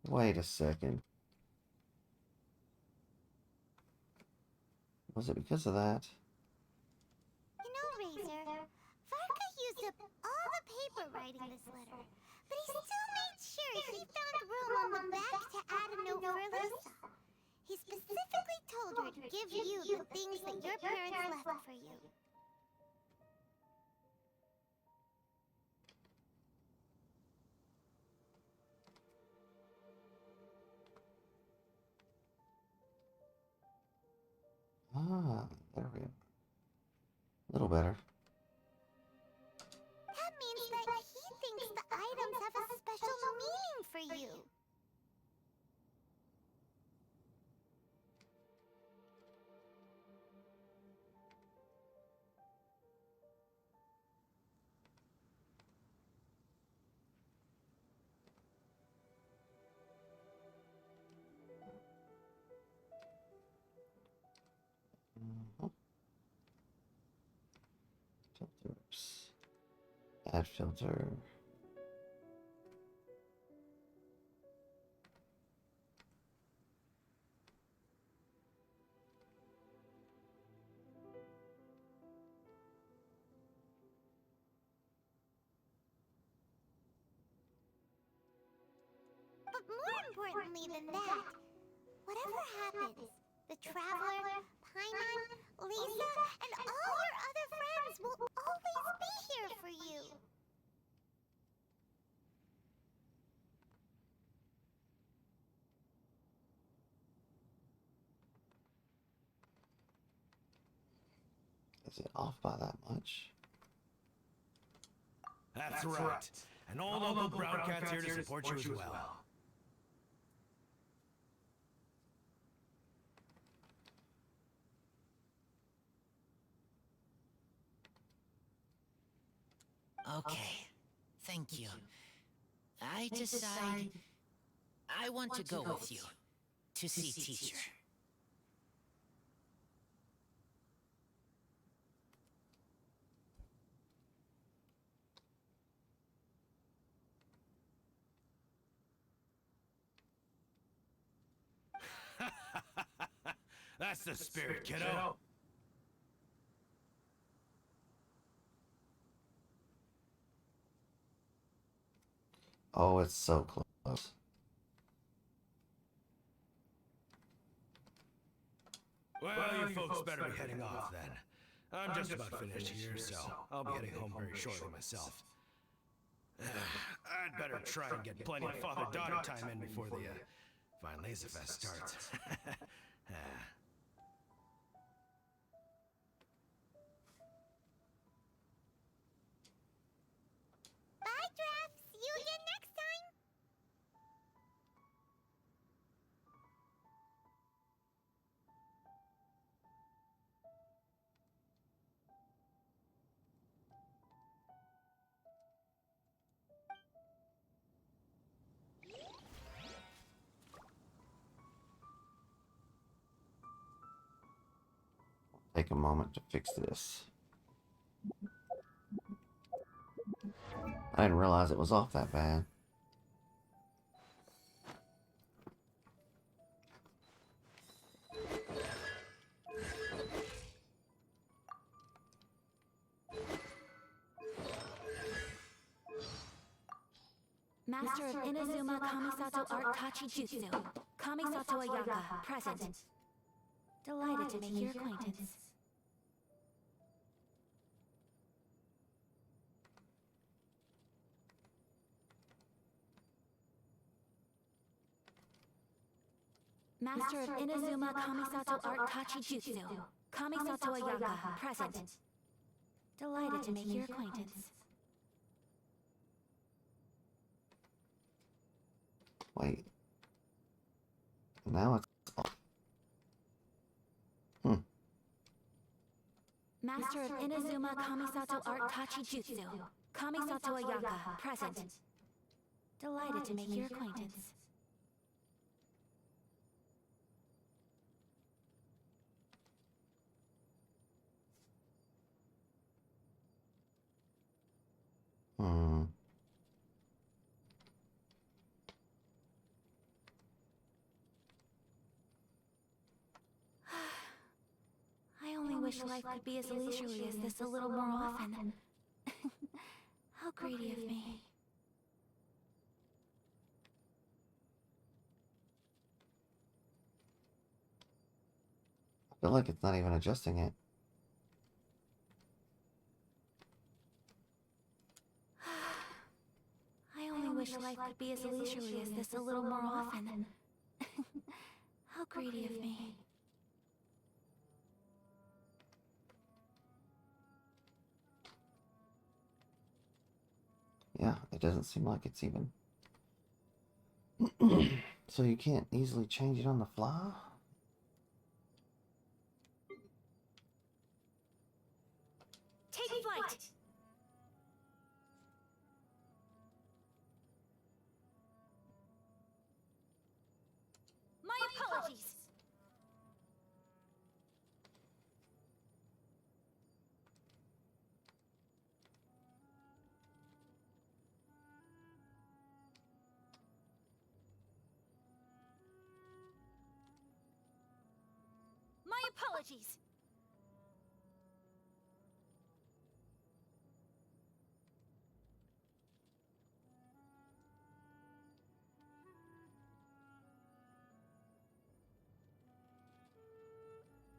Wait a second. Was it because of that? You know, Razor, Varka used up all the paper writing this letter, but he still made sure he found room on the back to add a note for Lisa. He specifically told her to give you the things that your parents left for you. Ah, there we go. A little better. That means that he thinks the items have a special meaning for you. Filters. Add filter. importantly than that, whatever happens, the Traveler, Paimon, Lisa, and all your other friends will always be here for you. Is it off by that much? That's right. And all local brown cats here to support you as well. Okay, thank you. I decide I want to go with you to see teacher. That's the spirit, kiddo. Oh, it's so close. Well, you folks better be heading off then. I'm just about finished here, so I'll be heading home very shortly myself. I'd better try and get plenty of father-daughter time in before the Fine Laser Fest starts. Bye, Draf. See you again next time. Take a moment to fix this. I didn't realize it was off that bad. Master of Inazuma Kamisato Art Tachi Jutsu, Kamisato Ayaka, present. Delighted to make your acquaintance. Master of Inazuma Kamisato Art Tachi Jutsu, Kamisato Ayaka, present. Delighted to make your acquaintance. Wait. Now it's off. Master of Inazuma Kamisato Art Tachi Jutsu, Kamisato Ayaka, present. Delighted to make your acquaintance. I only wish life could be as leisurely as this a little more often. How greedy of me. I feel like it's not even adjusting it. I only wish life could be as leisurely as this a little more often. How greedy of me. Yeah, it doesn't seem like it's even. So you can't easily change it on the fly? Take flight! My apologies! My apologies!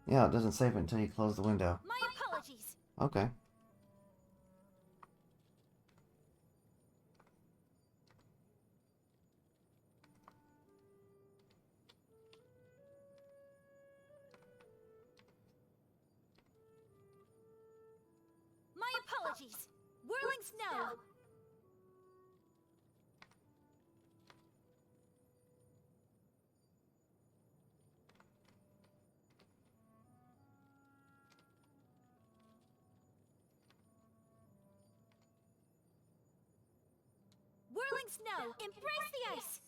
Yeah, it doesn't save it until you close the window. My apologies. Okay. My apologies. Whirling snow. Whirling snow. Embrace the ice.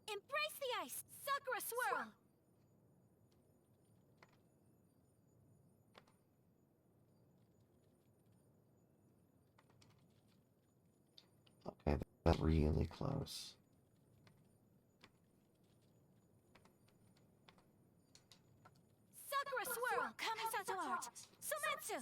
Embrace the ice. Sakura swirl. Okay, that's really close. Sakura swirl. Kamisato art. Sumetsu.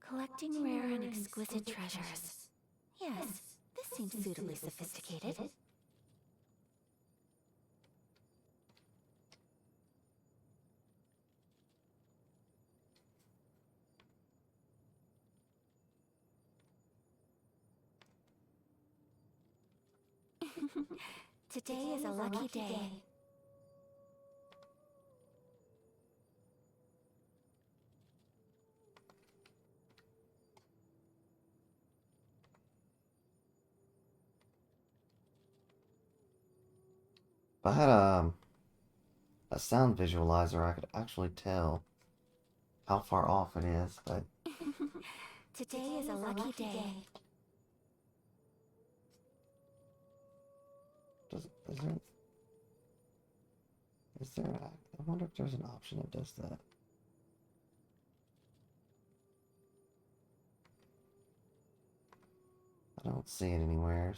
Collecting rare and exquisite treasures. Yes, this seems suitably sophisticated. Today is a lucky day. If I had a sound visualizer, I could actually tell how far off it is, but Today is a lucky day. is there I wonder if there's an option that does that. I don't see it anywhere.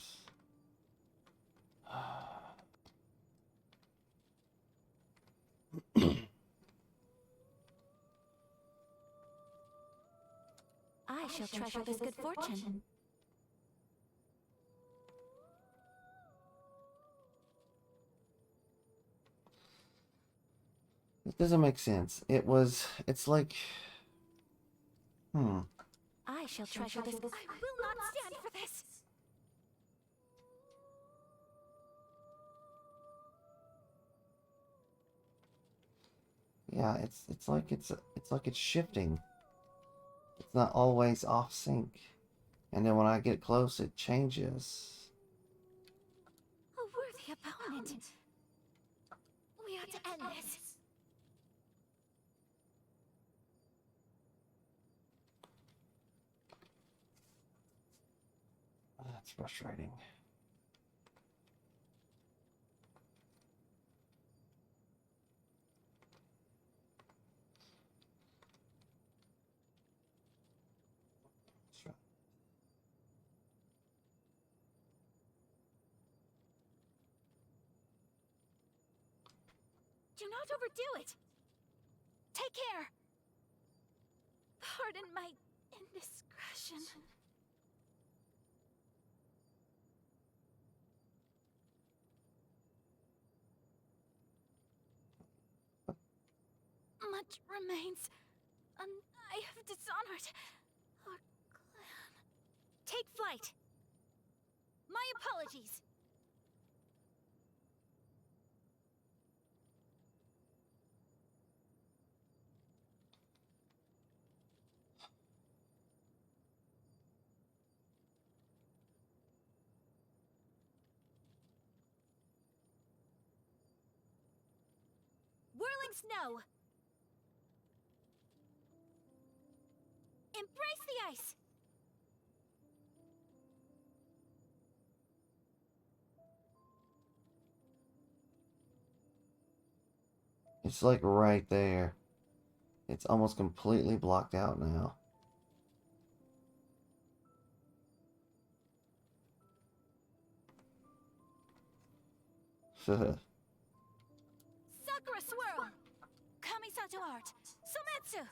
I shall treasure this good fortune. It doesn't make sense. It's like, I shall treasure this. I will not stand for this. yeah, it's like it's shifting. It's not always off sync. And then when I get close, it changes. A worthy opponent. We ought to end this. That's frustrating. Do not overdo it. Take care. Pardon my indiscretion. Much remains, and I have dishonored our clan. Take flight. My apologies. Whirling snow. Embrace the ice. It's like right there. It's almost completely blocked out now. Sakura Swirl! Kamisato Art! Sometsu!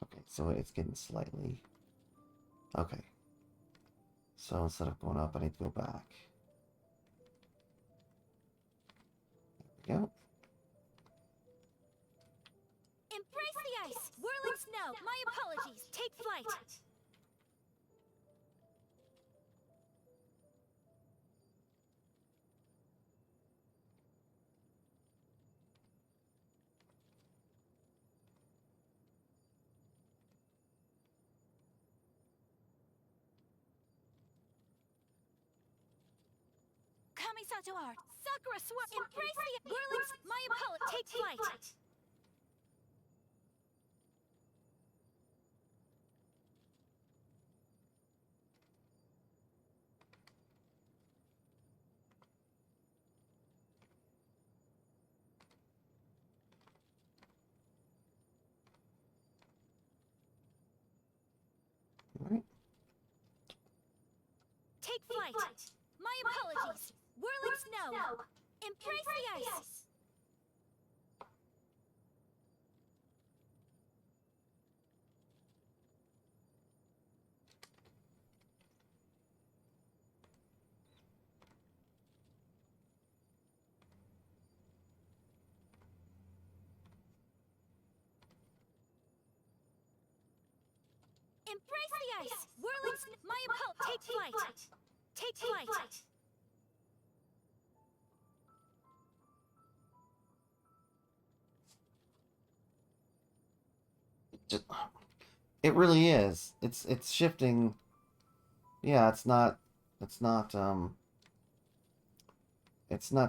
Okay, so it's getting slightly... Okay. So instead of going up, I need to go back. There we go. Embrace the ice! Whirling snow! My apologies! Take flight! Kamisato Art! Sakura Swirl! Embrace the whirling my apologies! Take flight! All right. Take flight! My apologies! Whirling snow! Embrace the ice! Embrace the ice! Whirling my apologies! Take flight! Take flight! It really is. It's shifting. Yeah, it's not it's not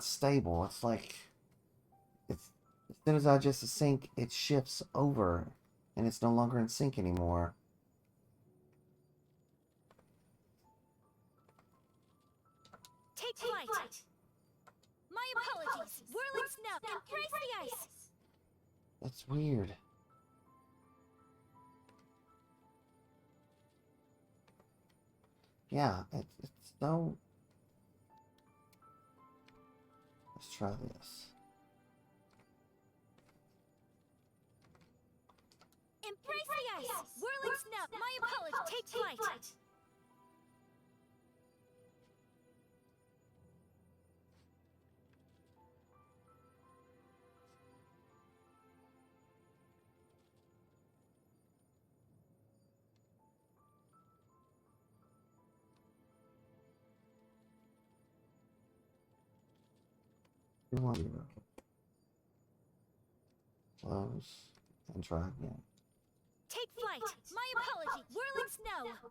stable. It's like it's as soon as I adjust the sync, it shifts over and it's no longer in sync anymore. Take flight! My apologies! Whirling snow! Embrace the ice! That's weird. Yeah, it's so... Let's try this. Embrace the ice! Whirling snow! My apologies! Take flight! Close and try again. Take flight! My apologies! Whirling snow!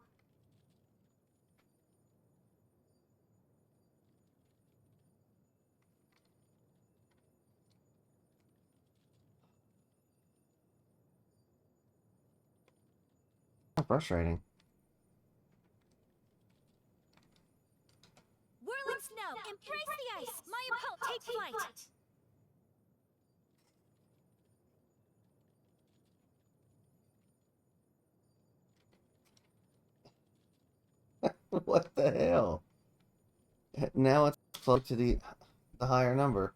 Frustrating. Whirling snow! Embrace the ice! My apologies! Take flight! What the hell? Now it's close to the higher number.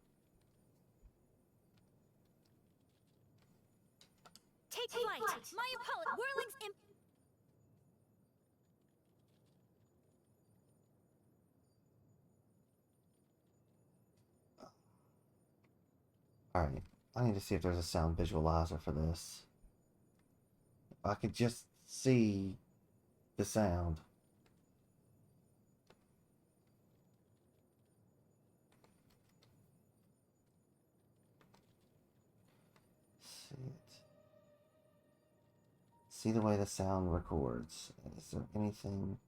Take flight! My apologies! Whirling Alright, I need to see if there's a sound visualizer for this. If I could just see the sound. See it. See the way the sound records. Is there anything?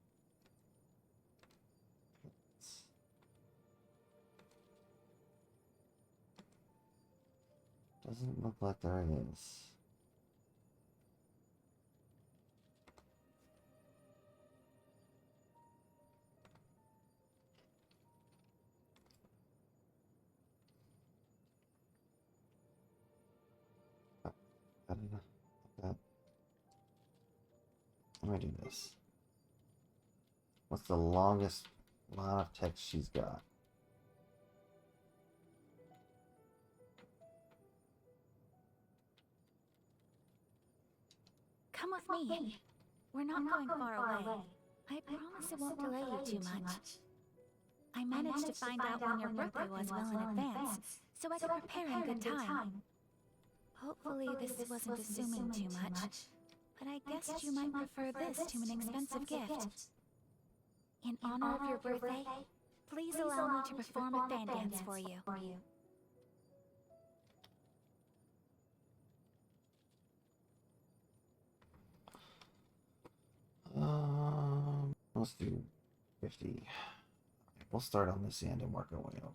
Doesn't look like there is. that. Let me do this. What's the longest amount of text she's got? Come with me. We're not going far away. I promise it won't delay you too much. I managed to find out when your birthday was well in advance, so I could prepare in good time. Hopefully this wasn't assuming too much, but I guessed you might prefer this to an expensive gift. In honor of your birthday, please allow me to perform a fan dance for you. Let's do 50. We'll start on this end and work our way over.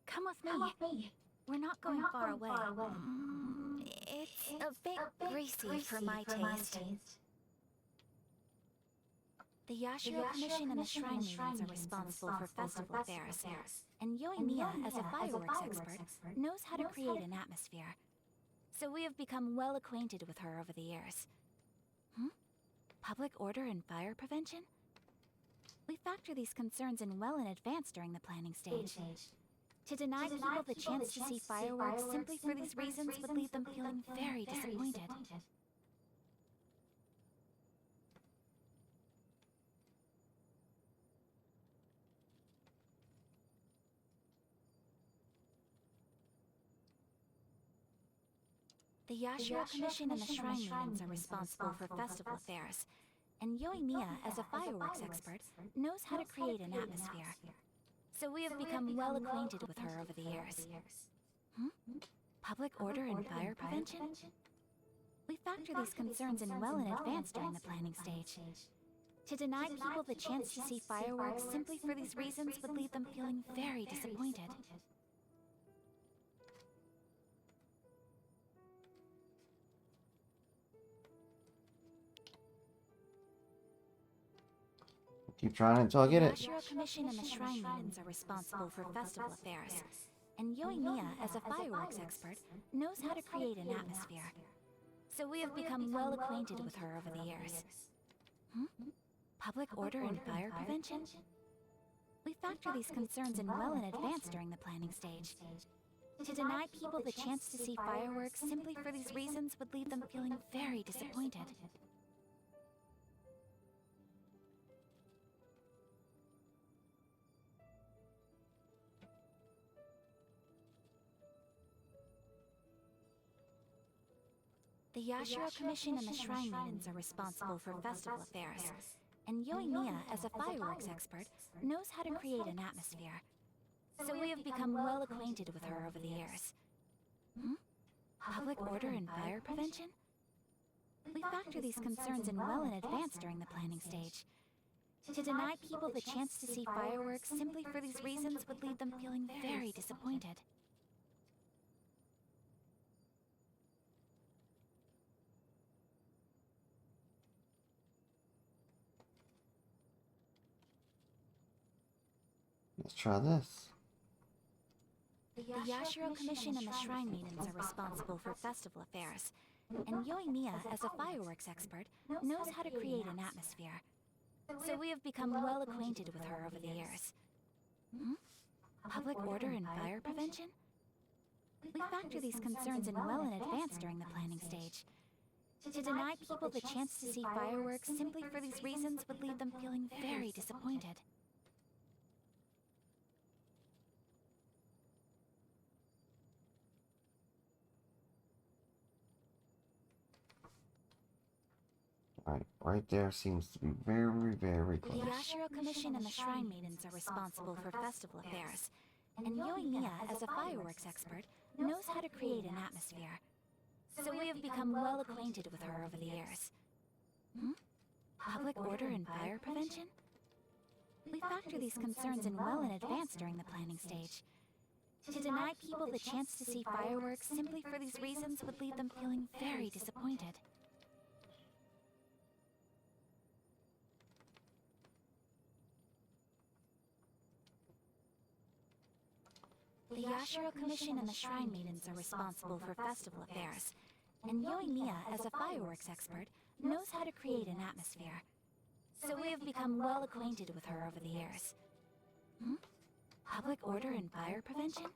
Come with me. We're not going far away. It's a bit greasy for my taste. The Yashiro Commission and the Shrine Maidens are responsible for festival affairs, and Yoimiya, as a fireworks expert, knows how to create an atmosphere. So we have become well acquainted with her over the years. Public order and fire prevention? We factor these concerns in well in advance during the planning stage. To deny people the chance to see fireworks simply for these reasons would leave them feeling very disappointed. The Yashiro Commission and the Shrine Maidens are responsible for festival affairs, and Yoimiya, as a fireworks expert, knows how to create an atmosphere. So we have become well acquainted with her over the years. Public order and fire prevention? We factor these concerns in well in advance during the planning stage. To deny people the chance to see fireworks simply for these reasons would leave them feeling very disappointed. Keep trying until I get it. The Yashiro Commission and the Shrine Maidens are responsible for festival affairs, and Yoimiya, as a fireworks expert, knows how to create an atmosphere. So we have become well acquainted with her over the years. Public order and fire prevention? We factor these concerns in well in advance during the planning stage. To deny people the chance to see fireworks simply for these reasons would leave them feeling very disappointed. The Yashiro Commission and the Shrine Maidens are responsible for festival affairs, and Yoimiya, as a fireworks expert, knows how to create an atmosphere. So we have become well acquainted with her over the years. Public order and fire prevention? We factor these concerns in well in advance during the planning stage. To deny people the chance to see fireworks simply for these reasons would leave them feeling very disappointed. Let's try this. The Yashiro Commission and the Shrine Maidens are responsible for festival affairs, and Yoimiya, as a fireworks expert, knows how to create an atmosphere. So we have become well acquainted with her over the years. Public order and fire prevention? We factor these concerns in well in advance during the planning stage. To deny people the chance to see fireworks simply for these reasons would leave them feeling very disappointed. Alright, right there seems to be very, very close. The Yashiro Commission and the Shrine Maidens are responsible for festival affairs, and Yoimiya, as a fireworks expert, knows how to create an atmosphere. So we have become well acquainted with her over the years. Public order and fire prevention? We factor these concerns in well in advance during the planning stage. To deny people the chance to see fireworks simply for these reasons would leave them feeling very disappointed. The Yashiro Commission and the Shrine Maidens are responsible for festival affairs, and Yoimiya, as a fireworks expert, knows how to create an atmosphere. So we have become well acquainted with her over the years. Public order and fire prevention?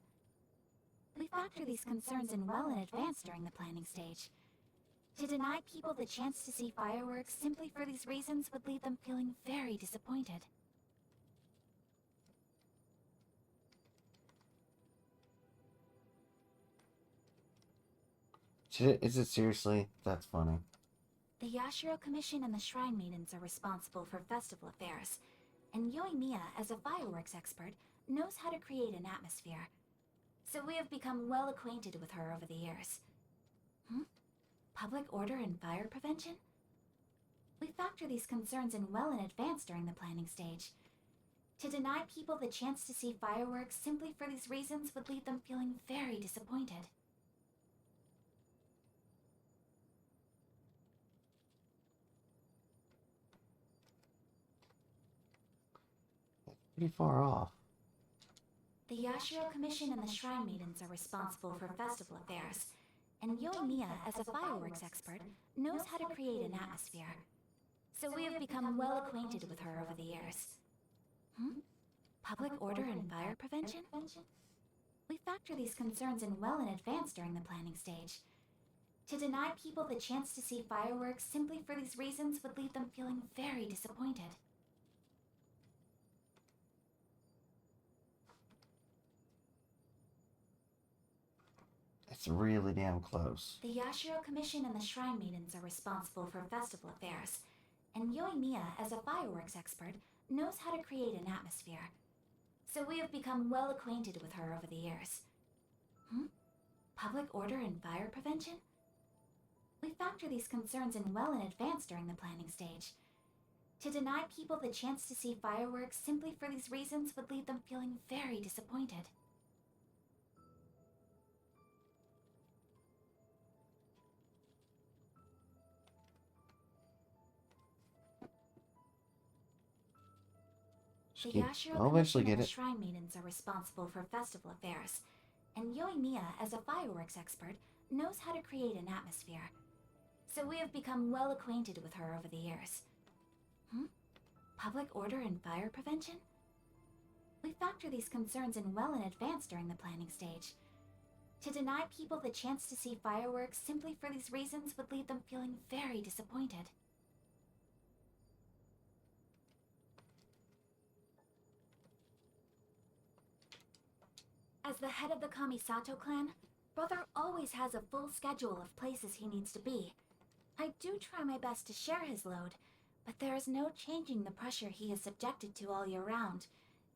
We factor these concerns in well in advance during the planning stage. To deny people the chance to see fireworks simply for these reasons would leave them feeling very disappointed. Is it seriously? That's funny. The Yashiro Commission and the Shrine Maidens are responsible for festival affairs, and Yoimiya, as a fireworks expert, knows how to create an atmosphere. So we have become well acquainted with her over the years. Public order and fire prevention? We factor these concerns in well in advance during the planning stage. To deny people the chance to see fireworks simply for these reasons would leave them feeling very disappointed. Pretty far off. The Yashiro Commission and the Shrine Maidens are responsible for festival affairs, and Yoimiya, as a fireworks expert, knows how to create an atmosphere. So we have become well acquainted with her over the years. Public order and fire prevention? We factor these concerns in well in advance during the planning stage. To deny people the chance to see fireworks simply for these reasons would leave them feeling very disappointed. It's really damn close. The Yashiro Commission and the Shrine Maidens are responsible for festival affairs, and Yoimiya, as a fireworks expert, knows how to create an atmosphere. So we have become well acquainted with her over the years. Public order and fire prevention? We factor these concerns in well in advance during the planning stage. To deny people the chance to see fireworks simply for these reasons would leave them feeling very disappointed. The Yashiro I'll eventually Commission get and the it. Shrine Maidens are responsible for festival affairs, and Yoimiya, as a fireworks expert, knows how to create an atmosphere. So we have become well acquainted with her over the years. Public order and fire prevention? We factor these concerns in well in advance during the planning stage. To deny people the chance to see fireworks simply for these reasons would leave them feeling very disappointed. As the head of the Kamisato clan, Brother always has a full schedule of places he needs to be. I do try my best to share his load, but there is no changing the pressure he is subjected to all year round,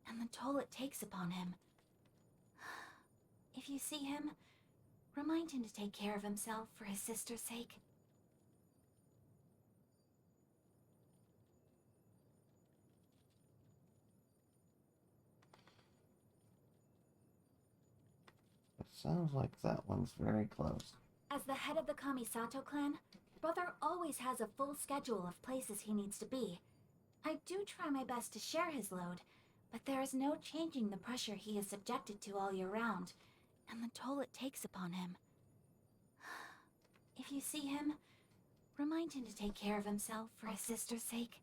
and the toll it takes upon him. If you see him, remind him to take care of himself for his sister's sake. It sounds like that one's very close. As the head of the Kamisato clan, Brother always has a full schedule of places he needs to be. I do try my best to share his load, but there is no changing the pressure he is subjected to all year round, and the toll it takes upon him. If you see him, remind him to take care of himself for his sister's sake.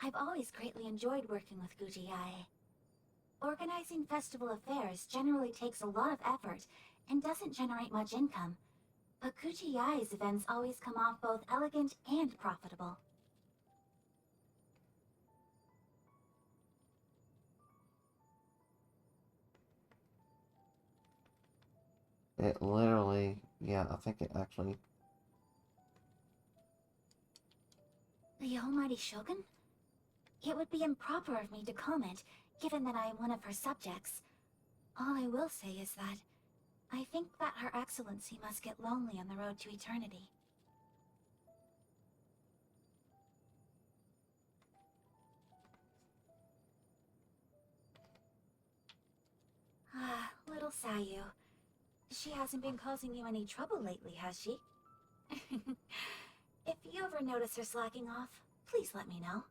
I've always greatly enjoyed working with Gujiae. Organizing festival affairs generally takes a lot of effort and doesn't generate much income, but Gujiae's events always come off both elegant and profitable. It literally, yeah, I think it actually... The Almighty Shogun? It would be improper of me to comment, given that I am one of her subjects. All I will say is that I think that Her Excellency must get lonely on the road to eternity. Ah, little Sayu. She hasn't been causing you any trouble lately, has she? If you ever notice her slacking off, please let me know.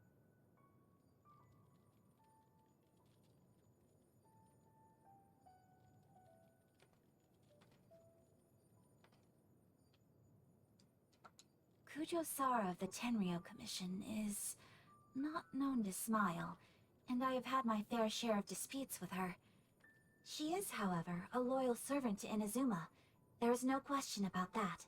Kujo Sara of the Tenryo Commission is not known to smile, and I have had my fair share of disputes with her. She is, however, a loyal servant to Inazuma. There is no question about that.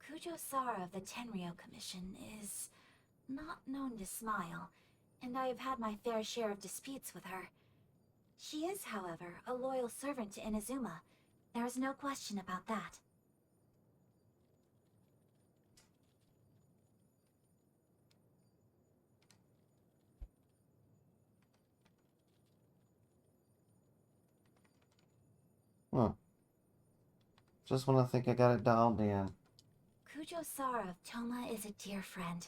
Kujo Sara of the Tenryo Commission is not known to smile, and I have had my fair share of disputes with her. She is, however, a loyal servant to Inazuma. There is no question about that. Huh. Just when I think I got it dialed in. Kujo Sara of Toma is a dear friend.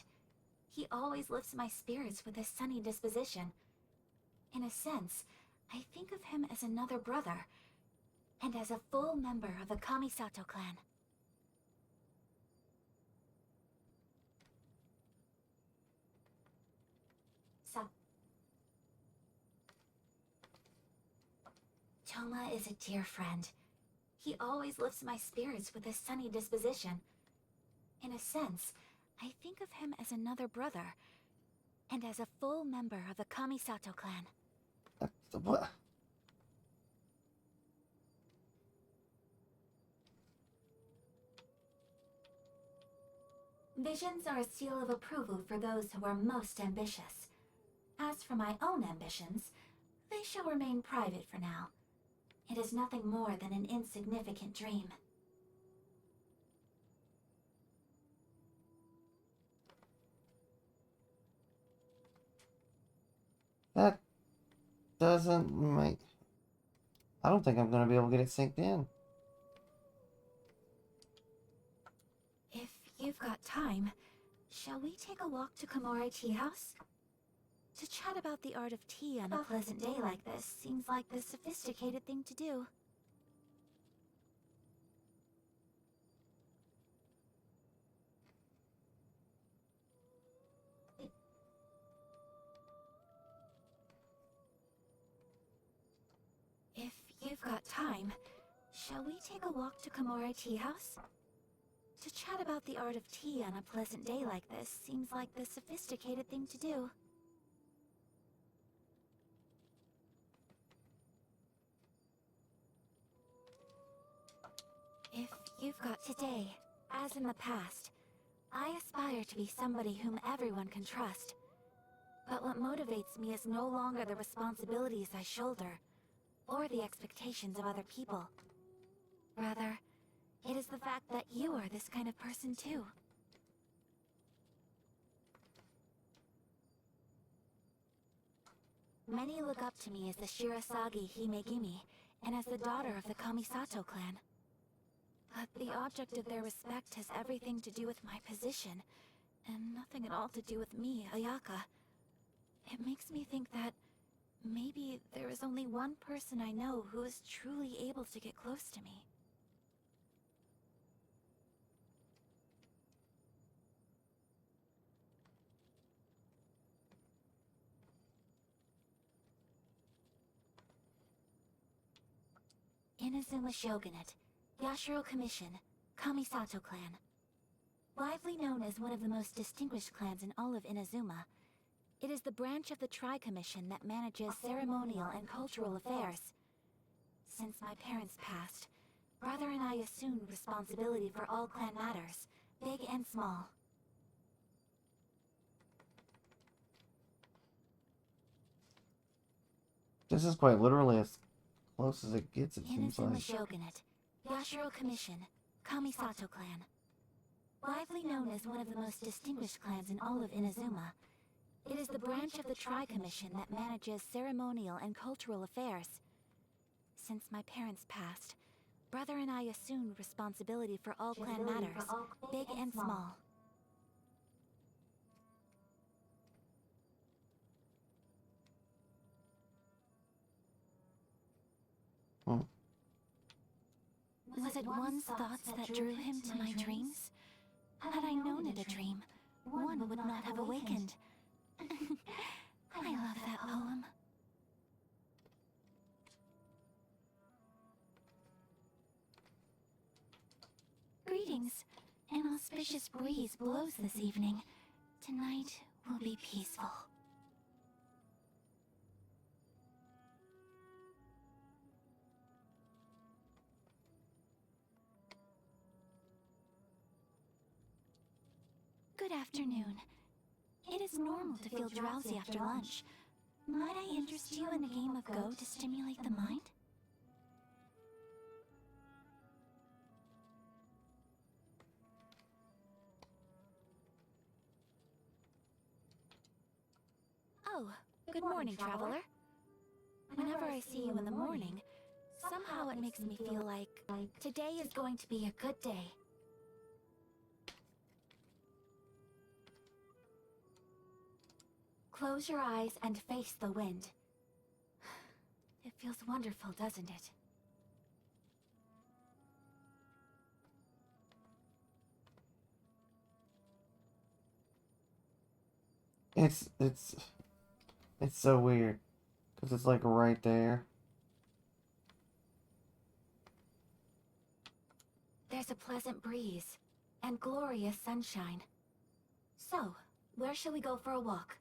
He always lifts my spirits with his sunny disposition. In a sense, I think of him as another brother, and as a full member of the Kamisato clan. Toma is a dear friend. He always lifts my spirits with his sunny disposition. In a sense, I think of him as another brother, and as a full member of the Kamisato clan. What? Visions are a seal of approval for those who are most ambitious. As for my own ambitions, they shall remain private for now. It is nothing more than an insignificant dream. That doesn't make... I don't think I'm going to be able to get it synced in. If you've got time, shall we take a walk to Komore Tea House? To chat about the art of tea on a pleasant day like this seems like the sophisticated thing to do. If you've got time, shall we take a walk to Komore Tea House? To chat about the art of tea on a pleasant day like this seems like the sophisticated thing to do. If you've got today, as in the past, I aspire to be somebody whom everyone can trust. But what motivates me is no longer the responsibilities I shoulder, or the expectations of other people. Rather, it is the fact that you are this kind of person too. Many look up to me as the Shirasagi Himegimi, and as the daughter of the Kamisato clan. But the object of their respect has everything to do with my position, and nothing at all to do with me, Ayaka. It makes me think that maybe there is only one person I know who is truly able to get close to me. Inazuma Shogunate, Yashiro Commission, Kamisato clan. Widely known as one of the most distinguished clans in all of Inazuma, it is the branch of the Tri-Commission that manages ceremonial and cultural affairs. Since my parents passed, Brother and I assumed responsibility for all clan matters, big and small. This is quite literally as close as it gets, it seems Inazuma like. Shogunate, Yashiro Commission, Kamisato clan. Widely known as one of the most distinguished clans in all of Inazuma, it is the branch of the Tri-Commission that manages ceremonial and cultural affairs. Since my parents passed, Brother and I assumed responsibility for all clan matters, big and small. Hmm. Was it one's thoughts that drew him to my dreams? Had I known it a dream, one would not have awakened. I love that poem. Greetings. An auspicious breeze blows this evening. Tonight will be peaceful. Good afternoon. It is normal to feel drowsy after lunch. Might I interest you in a game of Go to stimulate the mind? Oh, good morning, traveler. Whenever I see you in the morning, somehow it makes me feel like today is going to be a good day. Close your eyes and face the wind. It feels wonderful, doesn't it? It's so weird. Because it's like right there. There's a pleasant breeze and glorious sunshine. So, where shall we go for a walk?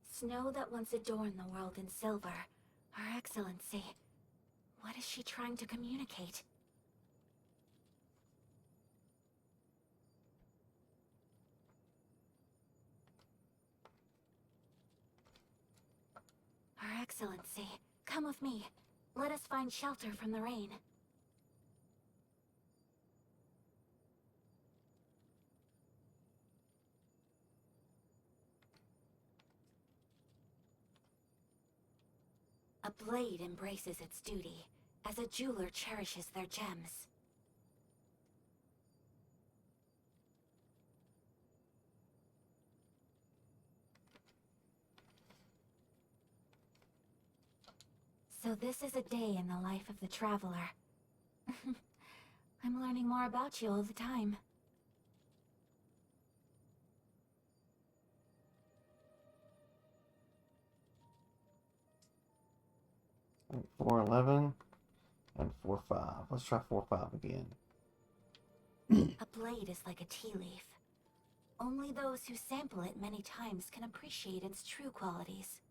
Snow that once adorned the world in silver. Her Excellency. What is she trying to communicate? Her Excellency, come with me. Let us find shelter from the rain. A blade embraces its duty, as a jeweler cherishes their gems. So this is a day in the life of the traveler. I'm learning more about you all the time. Like 411 and 45. Let's try 45 again. A blade is like a tea leaf. Only those who sample it many times can appreciate its true qualities.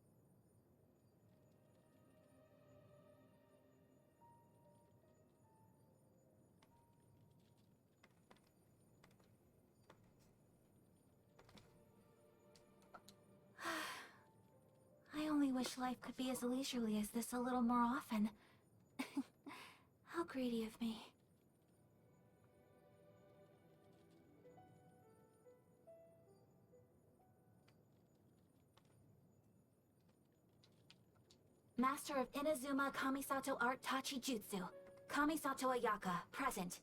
I only wish life could be as leisurely as this a little more often. How greedy of me. Master of Inazuma Kamisato Art Tachi Jutsu, Kamisato Ayaka, present.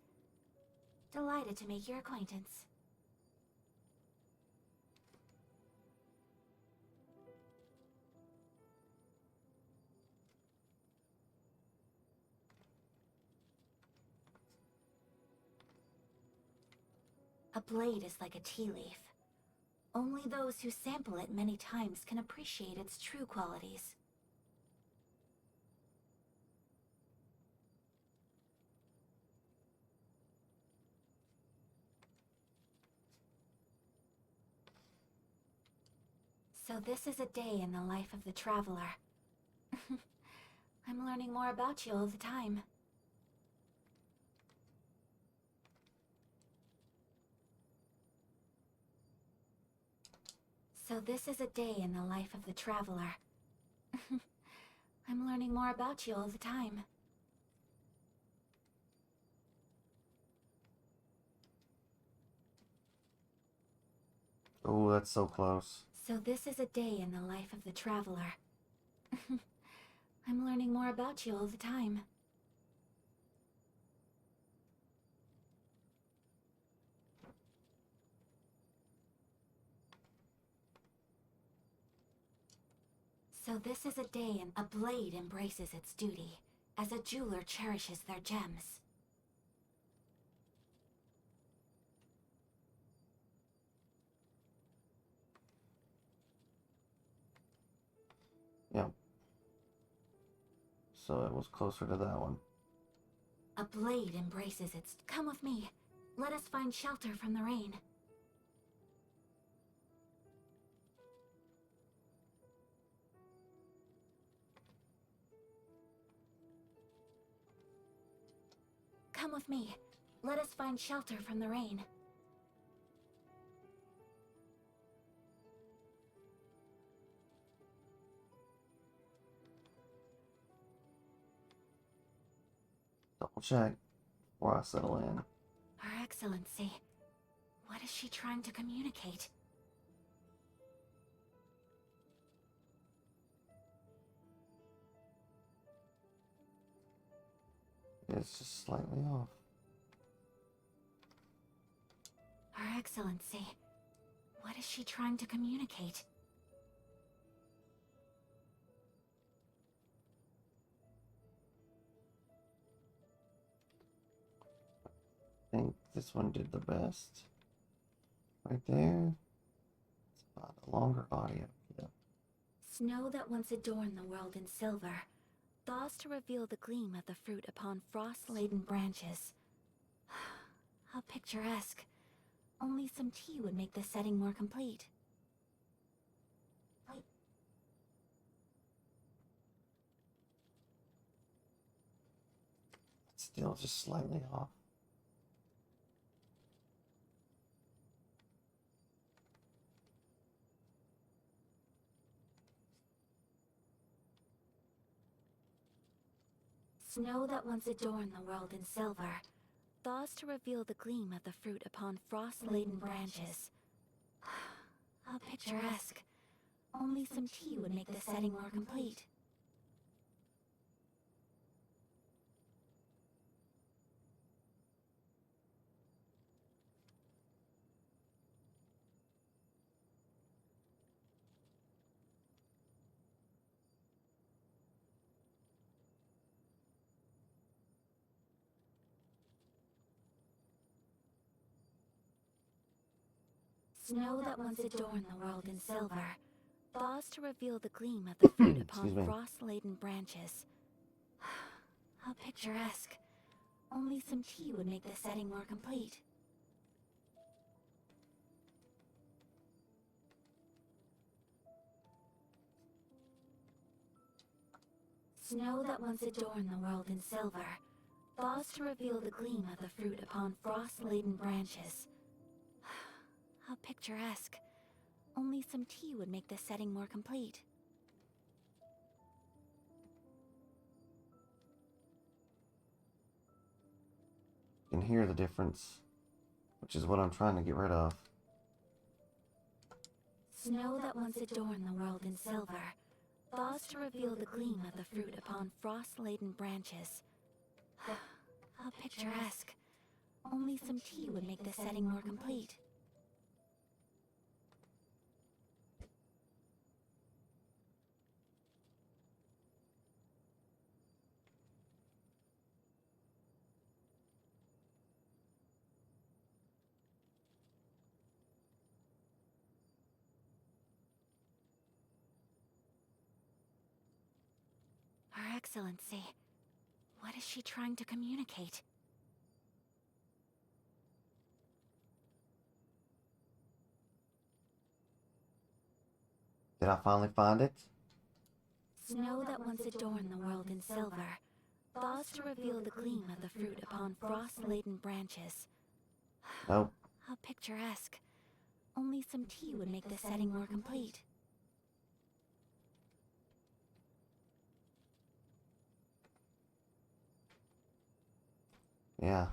Delighted to make your acquaintance. A blade is like a tea leaf. Only those who sample it many times can appreciate its true qualities. So this is a day in the life of the traveler. I'm learning more about you all the time. So this is a day in the life of the traveler. I'm learning more about you all the time. Oh, that's so close. So this is a day in the life of the traveler. I'm learning more about you all the time. So this is a day and a blade embraces its duty, as a jeweler cherishes their gems. Yep. So it was closer to that one. A blade embraces its... Come with me. Let us find shelter from the rain. Come with me. Let us find shelter from the rain. Double check before I settle in. Her Excellency. What is she trying to communicate? It's just slightly off. Her Excellency. What is she trying to communicate? I think this one did the best. Right there. It's about a longer audio. Yep. Snow that once adorned the world in silver, thaws to reveal the gleam of the fruit upon frost-laden branches. How picturesque. Only some tea would make the setting more complete. It's still just slightly off. Snow that once adorned the world in silver, thaws to reveal the gleam of the fruit upon frost-laden branches. How picturesque. Only some tea would make the setting more complete. Snow that once adorned the world in silver, thaws to reveal the gleam of the fruit upon frost-laden branches. How picturesque. Only some tea would make the setting more complete. Snow that once adorned the world in silver, thaws to reveal the gleam of the fruit upon frost-laden branches. How picturesque. Only some tea would make the setting more complete. You can hear the difference, which is what I'm trying to get rid of. Snow that once adorned the world in silver, thaws to reveal the gleam of the fruit upon frost-laden branches. How picturesque. Only some tea would make the setting more complete. Her Excellency. What is she trying to communicate? Did I finally find it? Snow that once adorned the world in silver, thaws to reveal the gleam of the fruit upon frost-laden branches. Nope. How picturesque. Only some tea would make the setting more complete. Yeah.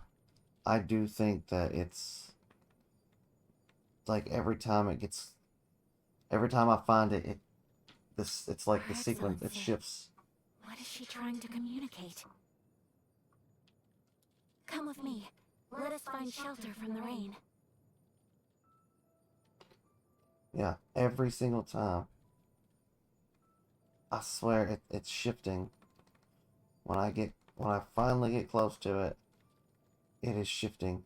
I do think that it's like every time I find it, it's like the sequence, it shifts. What is she trying to communicate? Come with me. Let us find shelter from the rain. Yeah, every single time. I swear it's shifting. When I finally get close to it, it is shifting.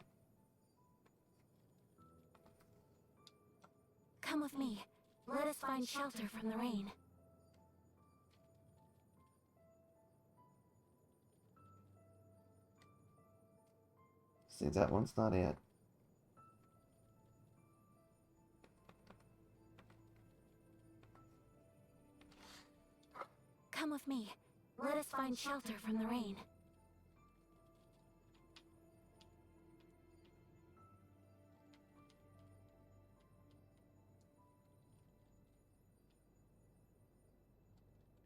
Come with me. Let us find shelter from the rain. See, that one's not it. Come with me. Let us find shelter from the rain.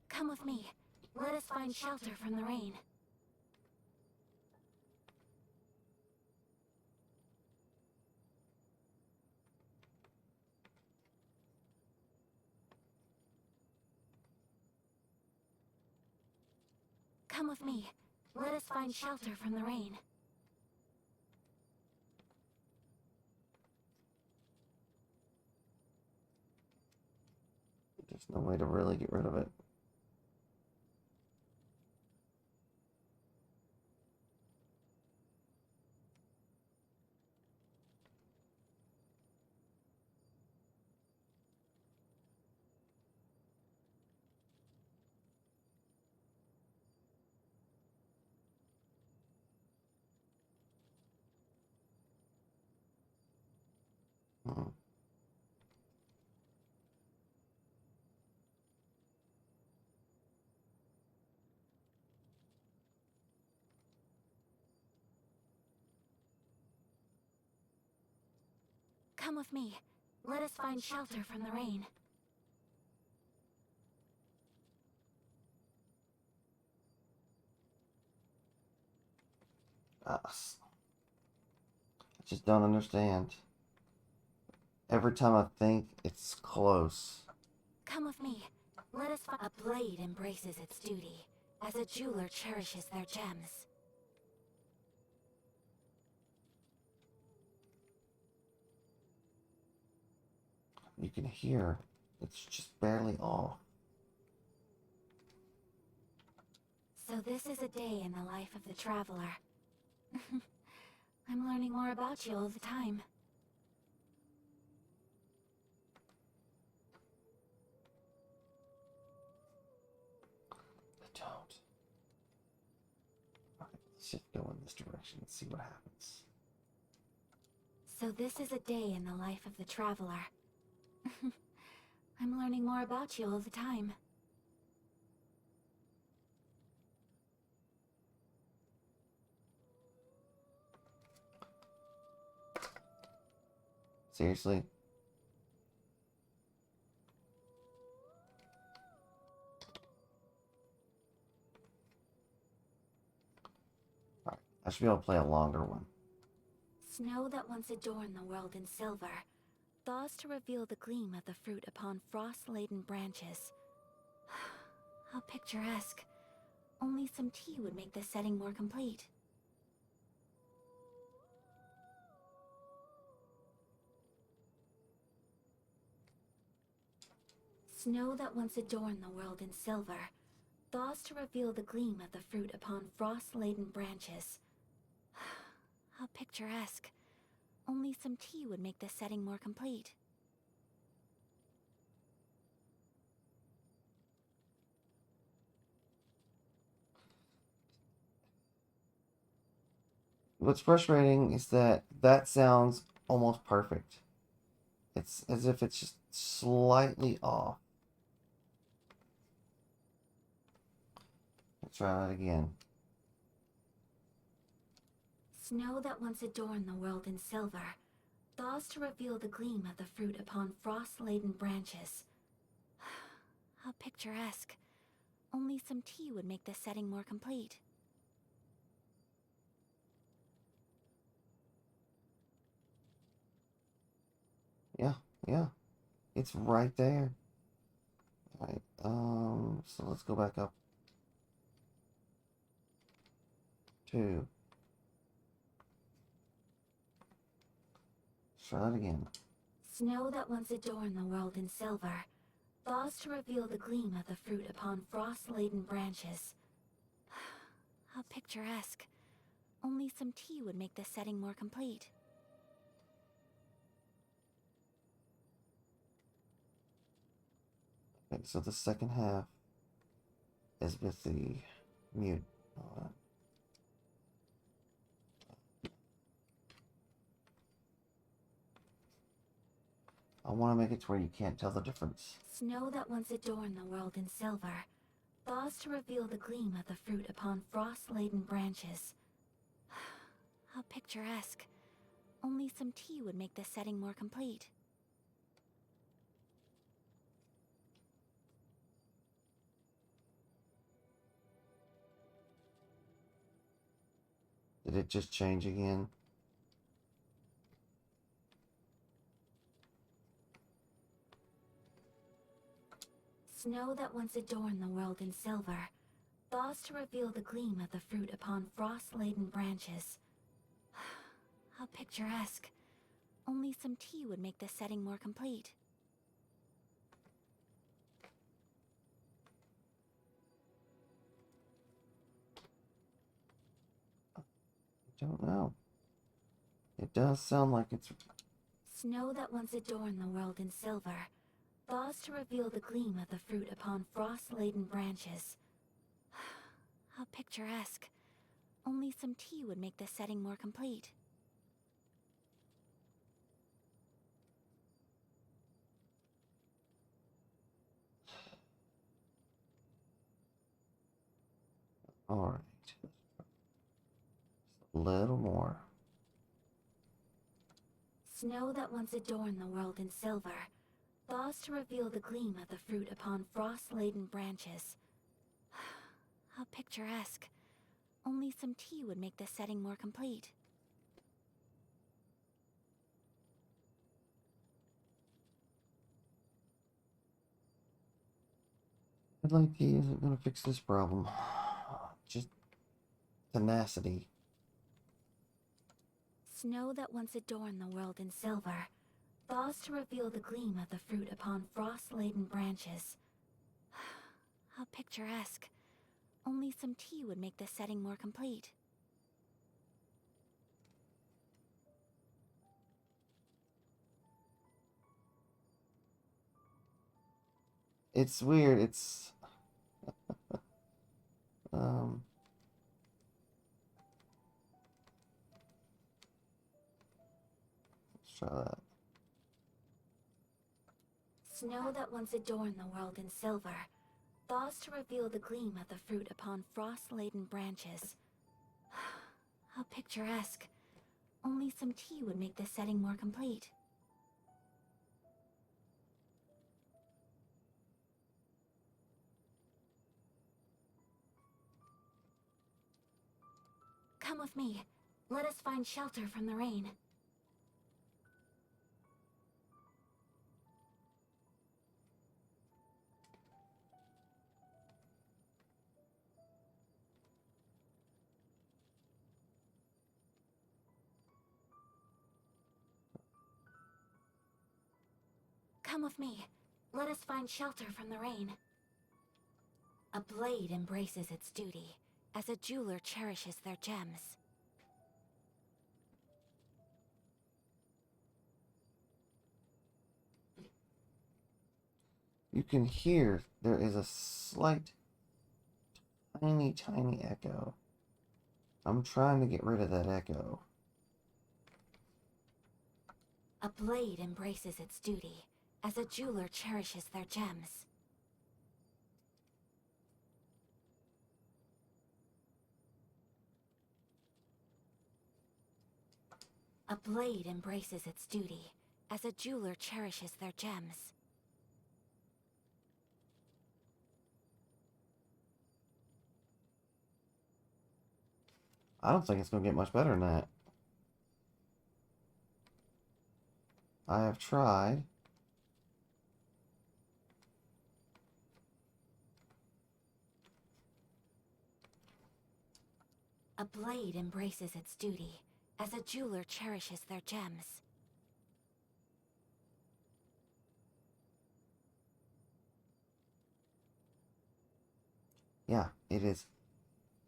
Come with me. Let us find shelter from the rain. Come with me. Let us find shelter from the rain. There's no way to really get rid of it. Hmm. Come with me. Let us find shelter from the rain. I just don't understand. Every time I think it's close. Come with me. Let us find... A blade embraces its duty, as a jeweler cherishes their gems. You can hear it's just barely off. So this is a day in the life of the traveler. I'm learning more about you all the time. I don't. Okay, let's just go in this direction and see what happens. So this is a day in the life of the traveler. I'm learning more about you all the time. Seriously? Alright, I should be able to play a longer one. Snow that once adorned the world in silver, thaws to reveal the gleam of the fruit upon frost-laden branches. How picturesque. Only some tea would make this setting more complete. Snow that once adorned the world in silver, thaws to reveal the gleam of the fruit upon frost-laden branches. How picturesque. Only some tea would make this setting more complete. What's frustrating is that that sounds almost perfect. It's as if it's just slightly off. Let's try that again. Snow that once adorned the world in silver, thaws to reveal the gleam of the fruit upon frost-laden branches. How picturesque. Only some tea would make this setting more complete. Yeah. It's right there. Alright, so let's go back up. 2. Let's try that again. Snow that once adorned the world in silver, thaws to reveal the gleam of the fruit upon frost-laden branches. How picturesque. Only some tea would make this setting more complete. Okay, so the second half is with the mute. I want to make it to where you can't tell the difference. Snow that once adorned the world in silver, thaws to reveal the gleam of the fruit upon frost-laden branches. How picturesque. Only some tea would make this setting more complete. Did it just change again? Snow that once adorned the world in silver, thaws to reveal the gleam of the fruit upon frost-laden branches. How picturesque. Only some tea would make this setting more complete. I don't know. It does sound like it's... Snow that once adorned the world in silver, thaws to reveal the gleam of the fruit upon frost-laden branches. How picturesque. Only some tea would make this setting more complete. Alright. A little more. Snow that once adorned the world in silver, thaws to reveal the gleam of the fruit upon frost-laden branches. How picturesque. Only some tea would make this setting more complete. Headlight tea isn't going to fix this problem. Just tenacity. Snow that once adorned the world in silver, thaws to reveal the gleam of the fruit upon frost-laden branches. How picturesque. Only some tea would make this setting more complete. It's weird. It's... let's try that. Snow that once adorned the world in silver, thaws to reveal the gleam of the fruit upon frost-laden branches. How picturesque. Only some tea would make this setting more complete. Come with me. Let us find shelter from the rain. Come with me. Let us find shelter from the rain. A blade embraces its duty, as a jeweler cherishes their gems. You can hear there is a slight, tiny echo. I'm trying to get rid of that echo. A blade embraces its duty, as a jeweler cherishes their gems. A blade embraces its duty, as a jeweler cherishes their gems. I don't think it's going to get much better than that. I have tried. A blade embraces its duty, as a jeweler cherishes their gems. Yeah, it is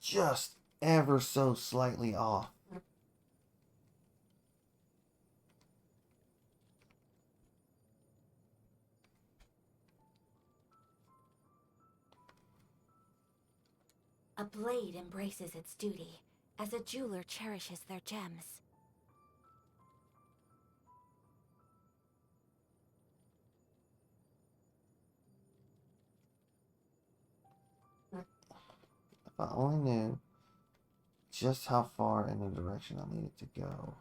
just ever so slightly off. A blade embraces its duty, as a jeweler cherishes their gems. If I only knew just how far in the direction I needed to go.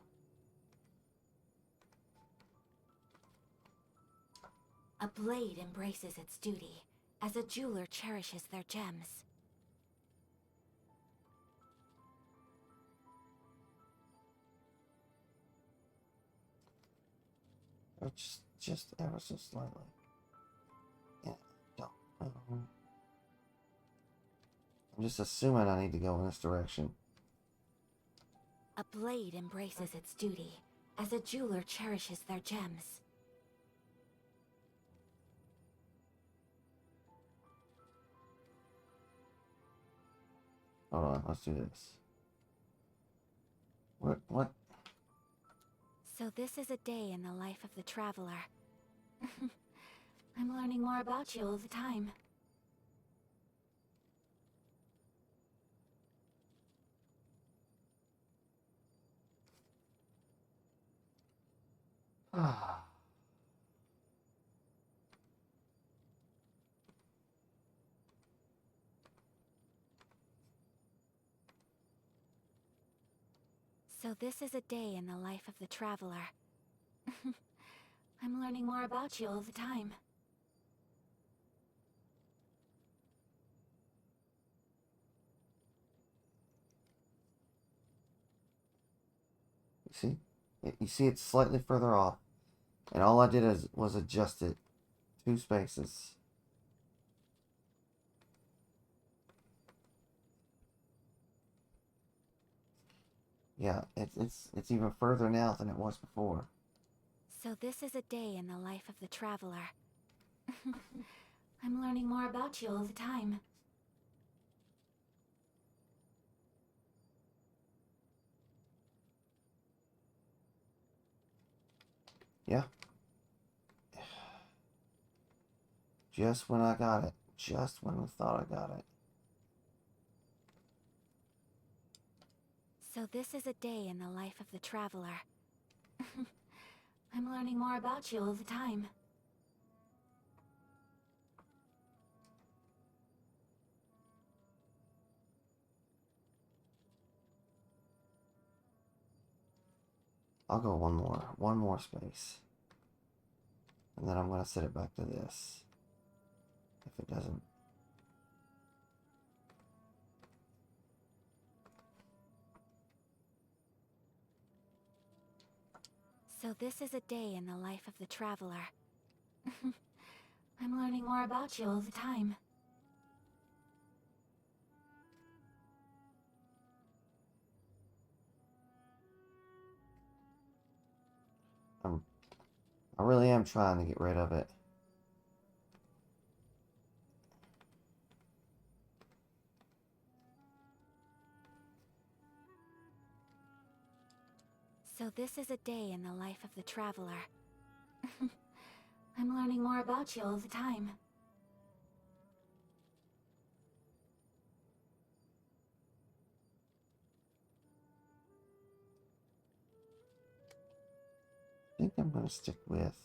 A blade embraces its duty, as a jeweler cherishes their gems. Or just ever so slightly. Yeah, don't know. I'm just assuming I need to go in this direction. A blade embraces its duty, as a jeweler cherishes their gems. Hold on, let's do this. What? So this is a day in the life of the traveler. I'm learning more about you all the time. Ah. So this is a day in the life of the traveler. I'm learning more about you all the time. You see? You see it's slightly further off. And all I did was adjust it 2 spaces. Yeah, it's even further now than it was before. So this is a day in the life of the traveler. I'm learning more about you all the time. Yeah. Just when I got it. Just when I thought I got it. So this is a day in the life of the traveler. I'm learning more about you all the time. I'll go one more space. And then I'm going to set it back to this. If it doesn't. So this is a day in the life of the traveler. I'm learning more about you all the time. I really am trying to get rid of it. So this is a day in the life of the traveler. I'm learning more about you all the time. I think I'm going to stick with,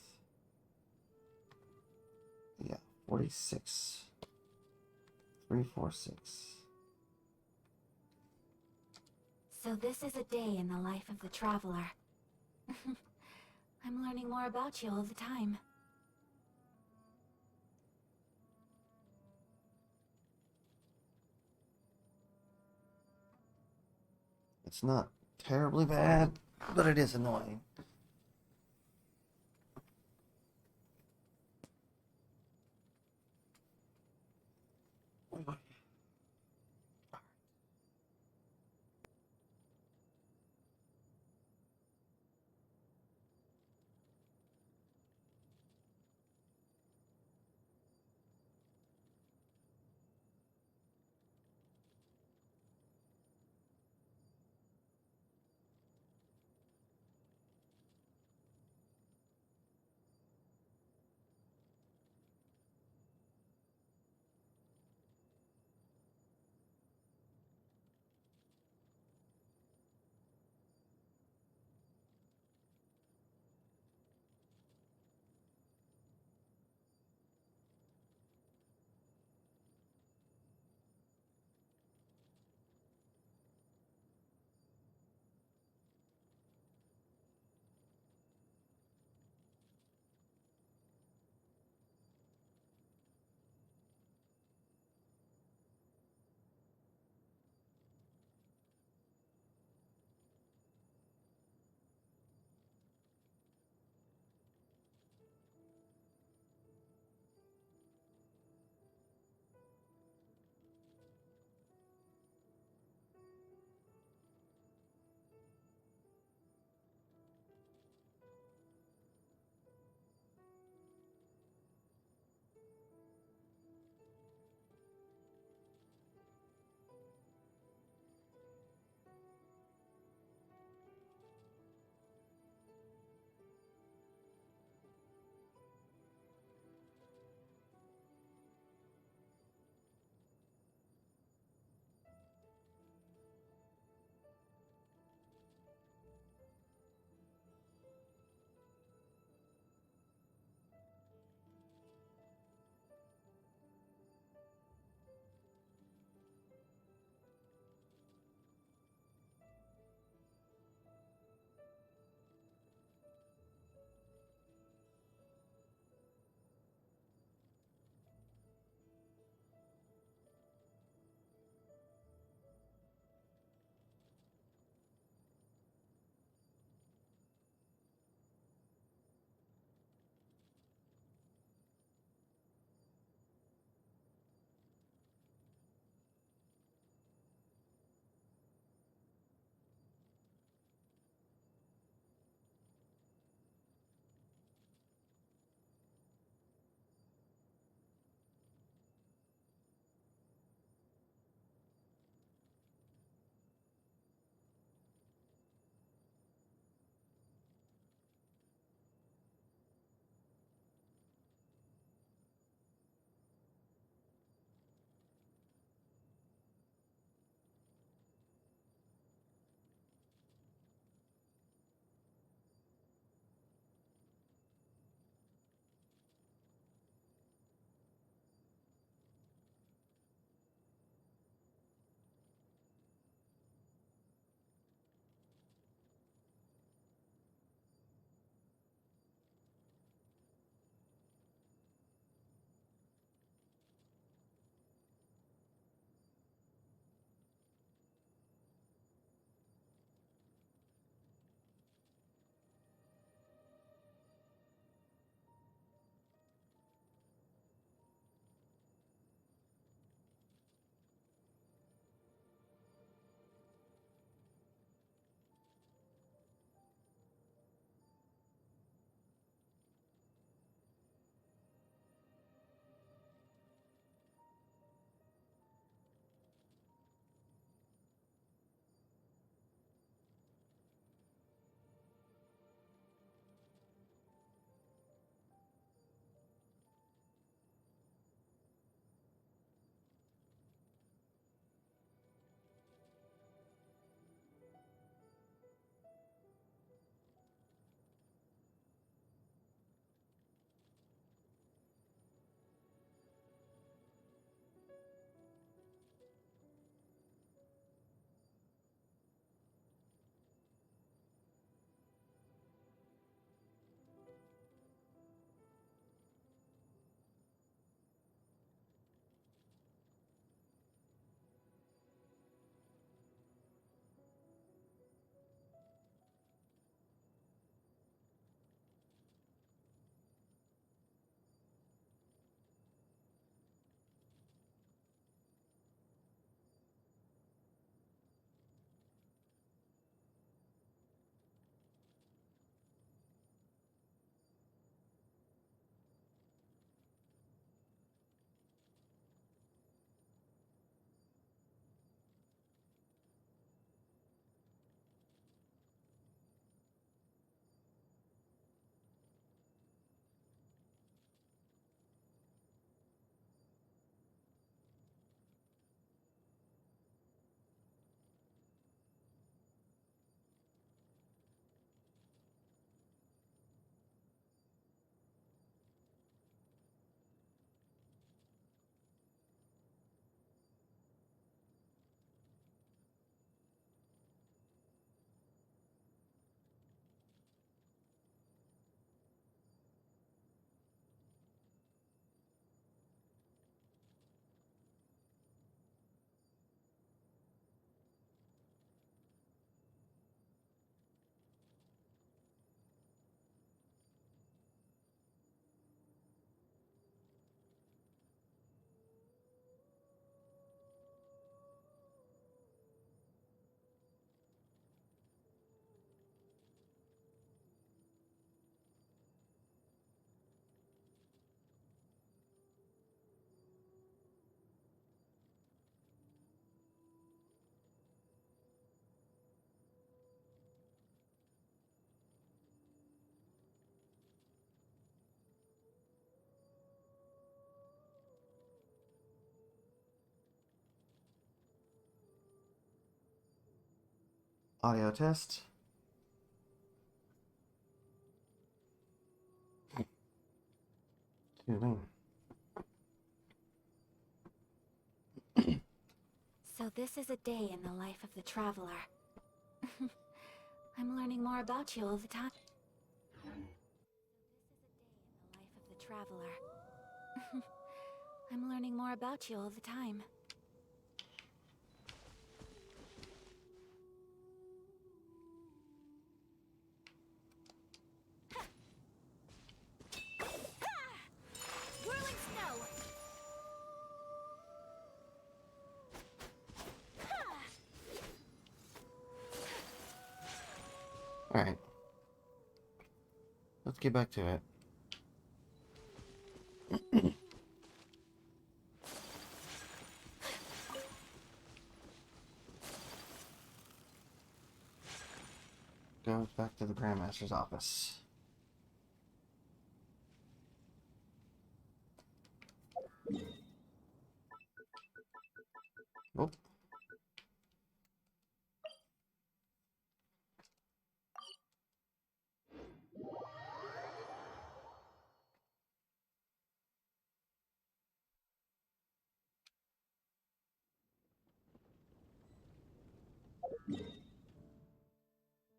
yeah, 46. 346. So this is a day in the life of the traveler. I'm learning more about you all the time. It's not terribly bad, but it is annoying. Audio test. Excuse me. So this is a day in the life of the traveler. I'm learning more about you all the time. This is a day in the life of the traveler. I'm learning more about you all the time. Whirling snow! Alright. Let's get back to it. Goes back to the Grandmaster's office. Oh.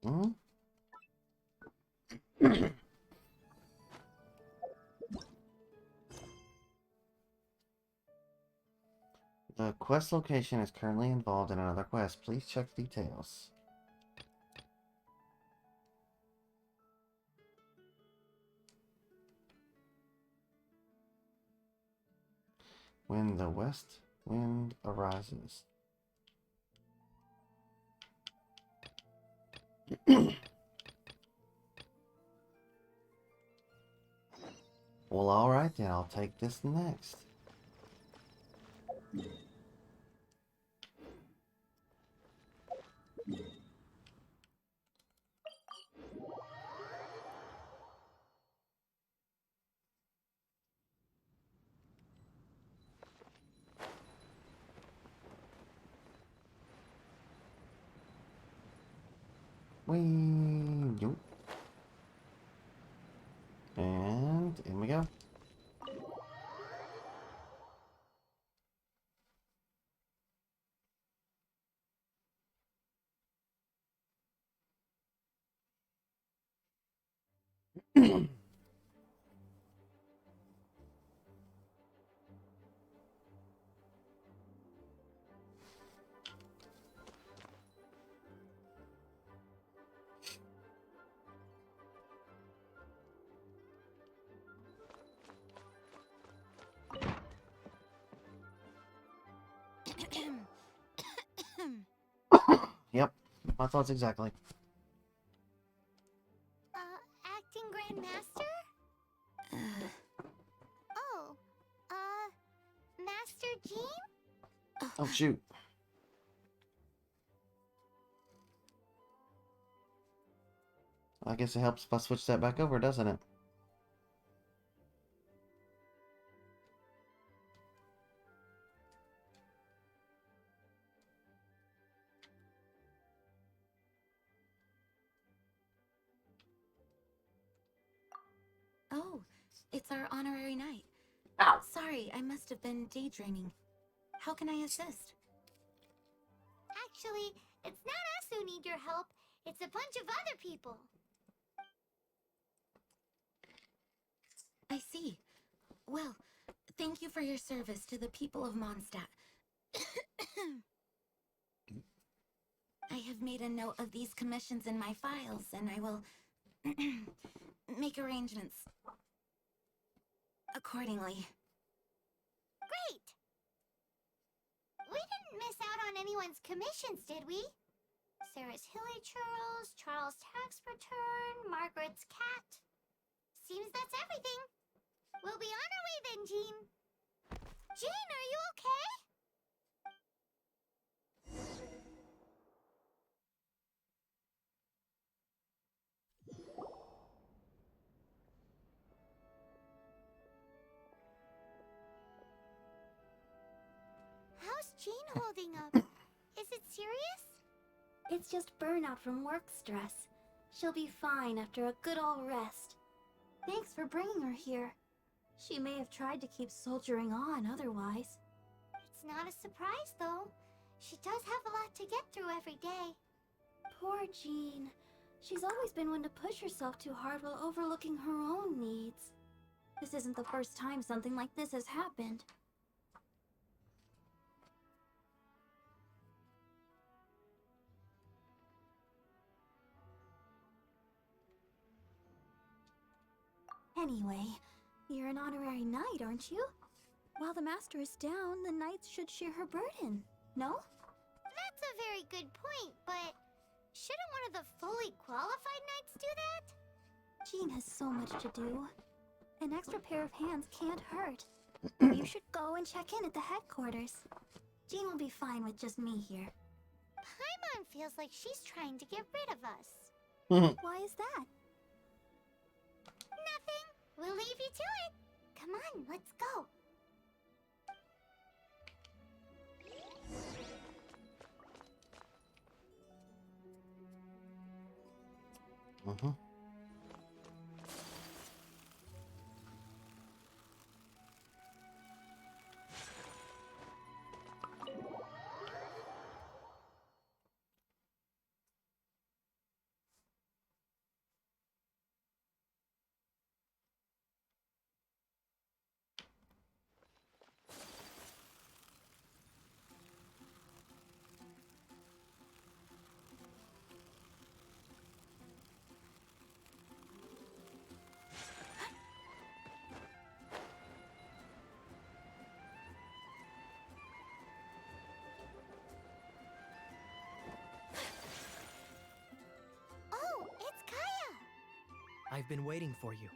Hmm? The quest location is currently involved in another quest. Please check details. When the west wind arises. Well, alright then, I'll take this next. Whee! Yoop. And in we go. Yep, my thoughts exactly. Acting Grandmaster? Oh, Master Jean? Oh, shoot. I guess it helps if I switch that back over, doesn't it? Oh, it's our honorary night. Ow. Sorry, I must have been daydreaming. How can I assist? Actually, it's not us who need your help. It's a bunch of other people. I see. Well, thank you for your service to the people of Mondstadt. I have made a note of these commissions in my files, and I will make arrangements accordingly. Great! We didn't miss out on anyone's commissions, did we? Sarah's Hilly Churls, Charles' tax return, Margaret's cat. Seems that's everything. We'll be on our way then, Jean. Jean, are you okay? How's Jean holding up? Is it serious? It's just burnout from work stress. She'll be fine after a good old rest. Thanks for bringing her here. She may have tried to keep soldiering on otherwise. It's not a surprise, though. She does have a lot to get through every day. Poor Jean. She's always been one to push herself too hard while overlooking her own needs. This isn't the first time something like this has happened. Anyway, you're an honorary knight, aren't you? While the master is down, the knights should share her burden, no? That's a very good point, but shouldn't one of the fully qualified knights do that? Jean has so much to do. An extra pair of hands can't hurt. You should go and check in at the headquarters. Jean will be fine with just me here. Paimon feels like she's trying to get rid of us. Why is that? Nothing. We'll leave you to it. Come on, let's go. Oh, it's Kaya! I've been waiting for you.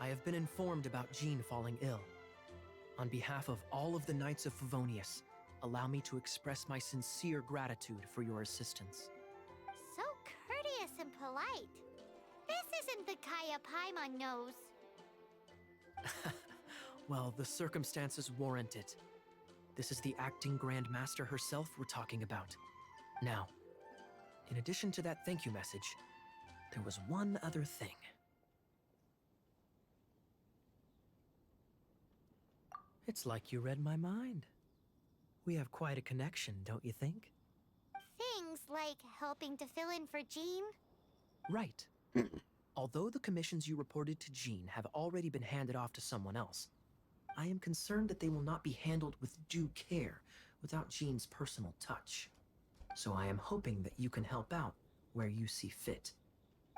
I have been informed about Jean falling ill. On behalf of all of the Knights of Favonius, allow me to express my sincere gratitude for your assistance. So courteous and polite. This isn't the Kaya Paimon knows. Well, the circumstances warrant it. This is the acting Grand Master herself we're talking about. Now, in addition to that thank you message, there was one other thing. It's like you read my mind. We have quite a connection, don't you think? Things like helping to fill in for Jean? Right. Although the commissions you reported to Jean have already been handed off to someone else, I am concerned that they will not be handled with due care without Jean's personal touch. So I am hoping that you can help out where you see fit.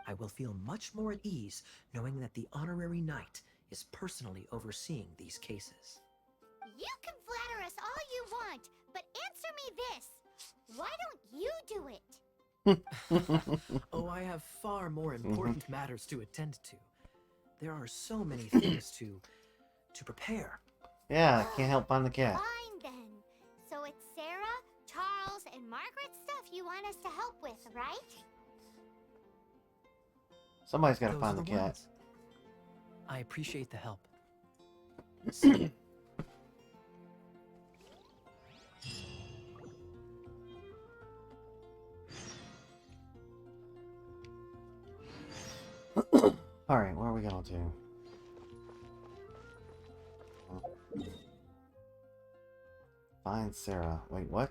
I will feel much more at ease knowing that the honorary knight is personally overseeing these cases. You can flatter us all you want, but answer me this. Why don't you do it? Oh, I have far more important matters to attend to. There are so many things to prepare. Yeah, can't help find the cat. Fine then. So it's Sarah, Charles, and Margaret's stuff you want us to help with, right? Somebody's got to Those find are the cat. ones. I appreciate the help. Alright, where are we going to? Find Sarah. Wait, what?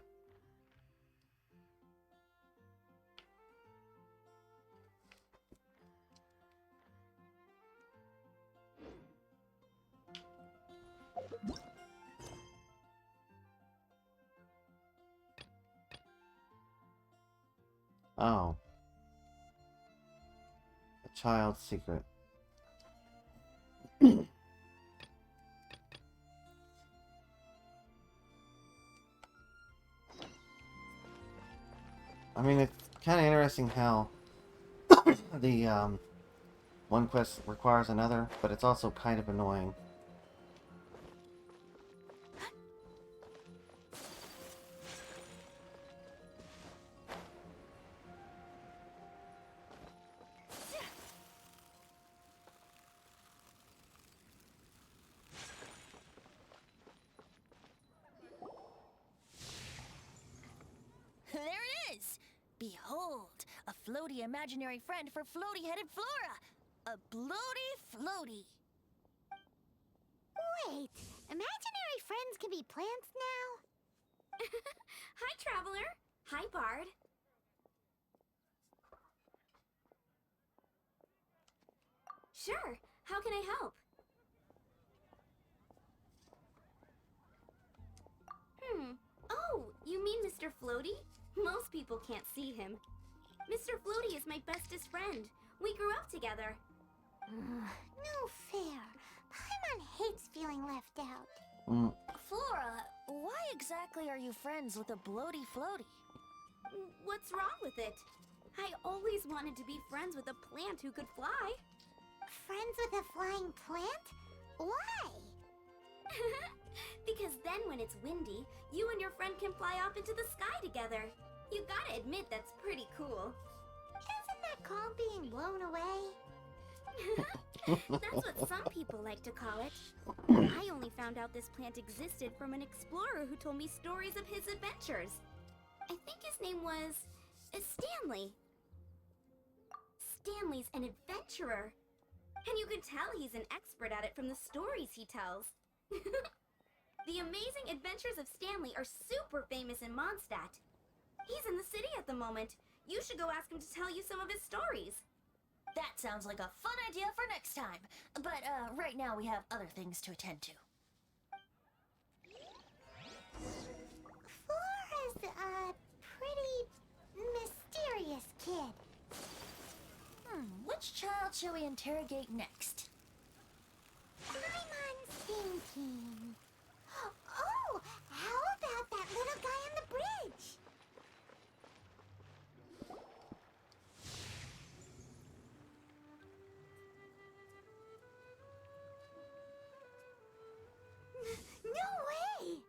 Oh. A child's secret. I mean, it's kind of interesting how the one quest requires another, but it's also kind of annoying. floaty imaginary friend for floaty-headed Flora. A bloaty floaty. Wait, imaginary friends can be plants now? Hi, Traveler. Hi, Bard. Sure. How can I help? Oh, you mean Mr. Floaty? Most people can't see him. Mr. Floaty is my bestest friend. We grew up together. No fair. Paimon hates feeling left out. Flora, why exactly are you friends with a bloaty floaty? What's wrong with it? I always wanted to be friends with a plant who could fly. Friends with a flying plant? Why? Because then when it's windy, you and your friend can fly off into the sky together. You gotta admit that's pretty cool. Isn't that called being blown away? That's what some people like to call it. I only found out this plant existed from an explorer who told me stories of his adventures. I think his name was Stanley. Stanley's an adventurer. And you can tell he's an expert at it from the stories he tells. The amazing adventures of Stanley are super famous in Mondstadt. He's in the city at the moment. You should go ask him to tell you some of his stories. That sounds like a fun idea for next time. But right now we have other things to attend to. Flora's a pretty mysterious kid. Which child shall we interrogate next? Paimon's thinking. Oh, how about that little guy on the bridge? No way!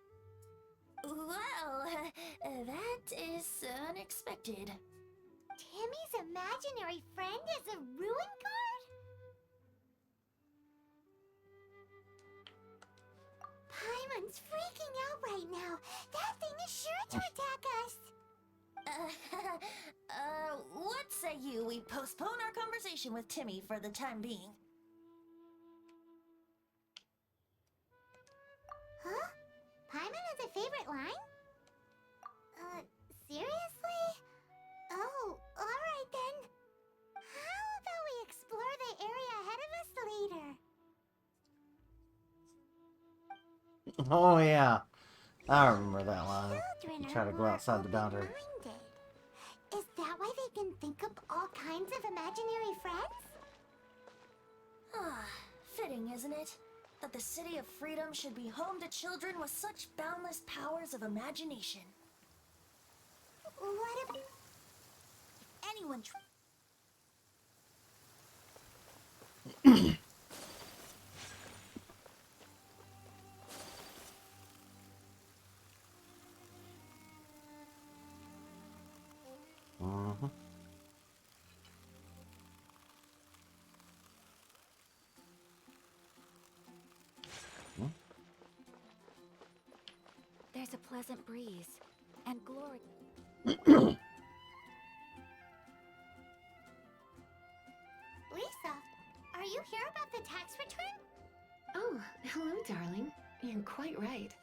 Well, that is unexpected. Timmy's imaginary friend is a ruin guard? Paimon's freaking out right now. That thing is sure to attack us. What say you we postpone our conversation with Timmy for the time being? Huh? Paimon has a favorite line? Seriously? Oh, alright then. How about we explore the area ahead of us later? Oh yeah, I remember that line. Children You try to are go more outside the boundary. open-minded. Is that why they can think up all kinds of imaginary friends? Fitting, isn't it? That the City of Freedom should be home to children with such boundless powers of imagination. What if... Anyone There's a pleasant breeze and glory. Lisa, are you here about the tax return? Oh, hello, darling. You're quite right.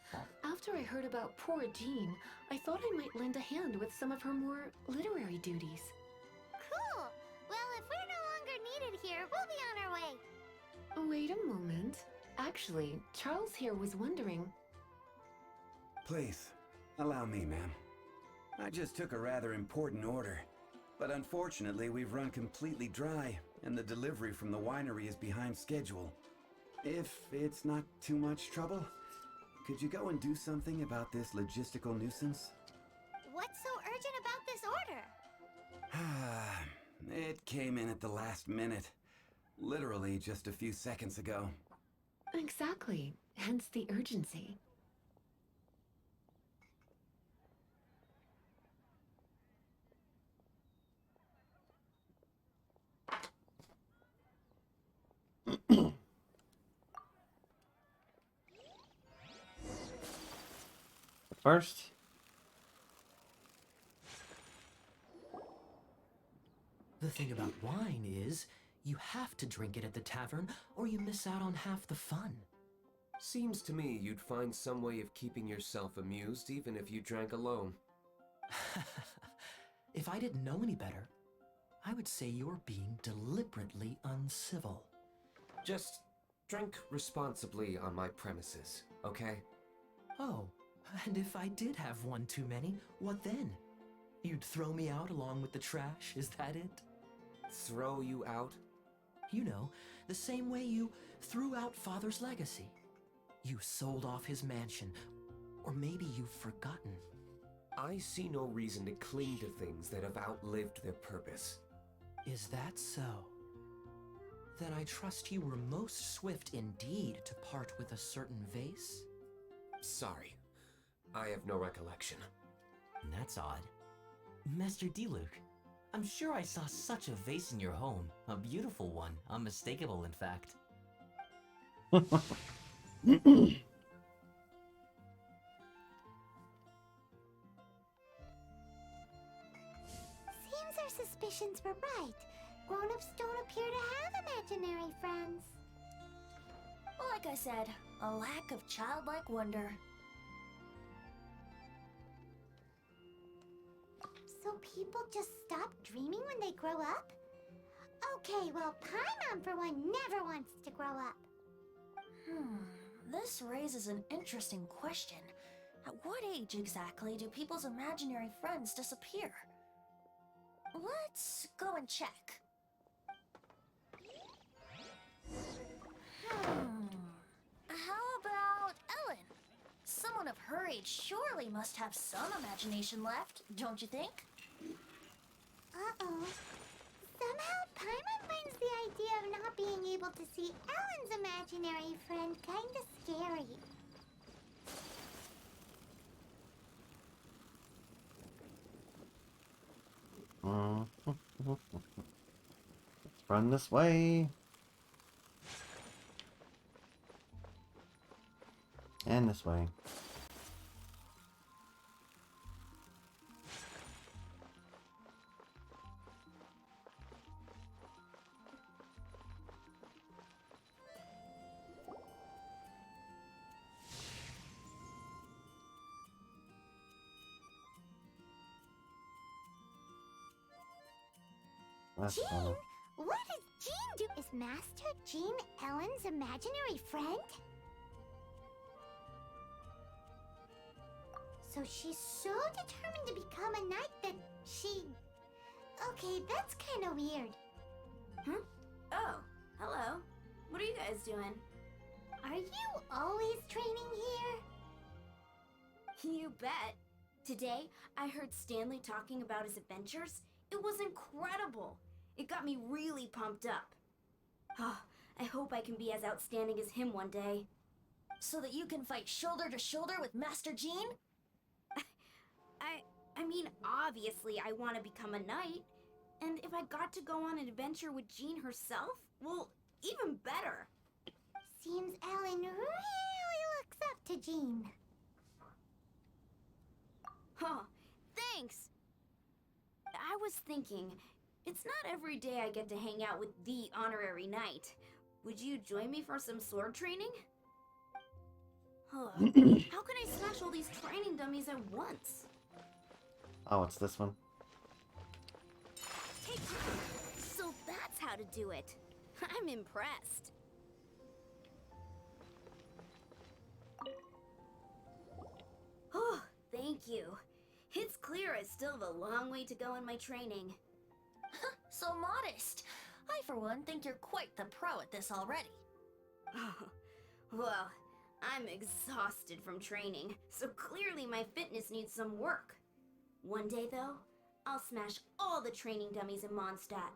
After I heard about poor Jean, I thought I might lend a hand with some of her more literary duties. Cool. Well, if we're no longer needed here, we'll be on our way. Wait a moment. Actually, Charles here was wondering... Please, allow me, ma'am. I just took a rather important order. But unfortunately, we've run completely dry, and the delivery from the winery is behind schedule. If it's not too much trouble, could you go and do something about this logistical nuisance? What's so urgent about this order? It came in at the last minute. Literally just a few seconds ago. Exactly. Hence the urgency. First, thing about wine is, you have to drink it at the tavern, or you miss out on half the fun. Seems to me you'd find some way of keeping yourself amused even if you drank alone. If I didn't know any better, I would say you're being deliberately uncivil. Just drink responsibly on my premises, okay? Oh, and if I did have one too many, what then? You'd throw me out along with the trash, is that it? Throw you out? You know, the same way you threw out Father's legacy. You sold off his mansion, or maybe you've forgotten. I see no reason to cling to things that have outlived their purpose. Is that so? Then I trust you were most swift indeed to part with a certain vase? Sorry, I have no recollection. That's odd. Master Diluc, I'm sure I saw such a vase in your home. A beautiful one, unmistakable in fact. Seems our suspicions were right. Grown-ups don't appear to have imaginary friends. Like I said, a lack of childlike wonder. So people just stop dreaming when they grow up? Okay, well, Paimon for one never wants to grow up. This raises an interesting question. At what age exactly do people's imaginary friends disappear? Let's go and check. How about Ellen? Someone of her age surely must have some imagination left, don't you think? Uh-oh. Somehow, Paimon finds the idea of not being able to see Ellen's imaginary friend kinda scary. Let's run this way. And this way. That's Jean? funny. What does Jean do? Is Master Jean Ellen's imaginary friend? So she's so determined to become a knight that she... Okay, that's kind of weird. Oh, hello. What are you guys doing? Are you always training here? You bet. Today, I heard Stanley talking about his adventures. It was incredible. It got me really pumped up. I hope I can be as outstanding as him one day. So that you can fight shoulder to shoulder with Master Jean? I mean, obviously I want to become a knight. And if I got to go on an adventure with Jean herself, well, even better. Seems Ellen really looks up to Jean. Thanks. I was thinking, it's not every day I get to hang out with the honorary knight. Would you join me for some sword training? How can I smash all these training dummies at once? Oh, it's this one. So that's how to do it. I'm impressed. Oh, thank you. It's clear I still have a long way to go in my training. So modest. I, for one, think you're quite the pro at this already. Well, I'm exhausted from training, so clearly my fitness needs some work. One day, though, I'll smash all the training dummies in Mondstadt.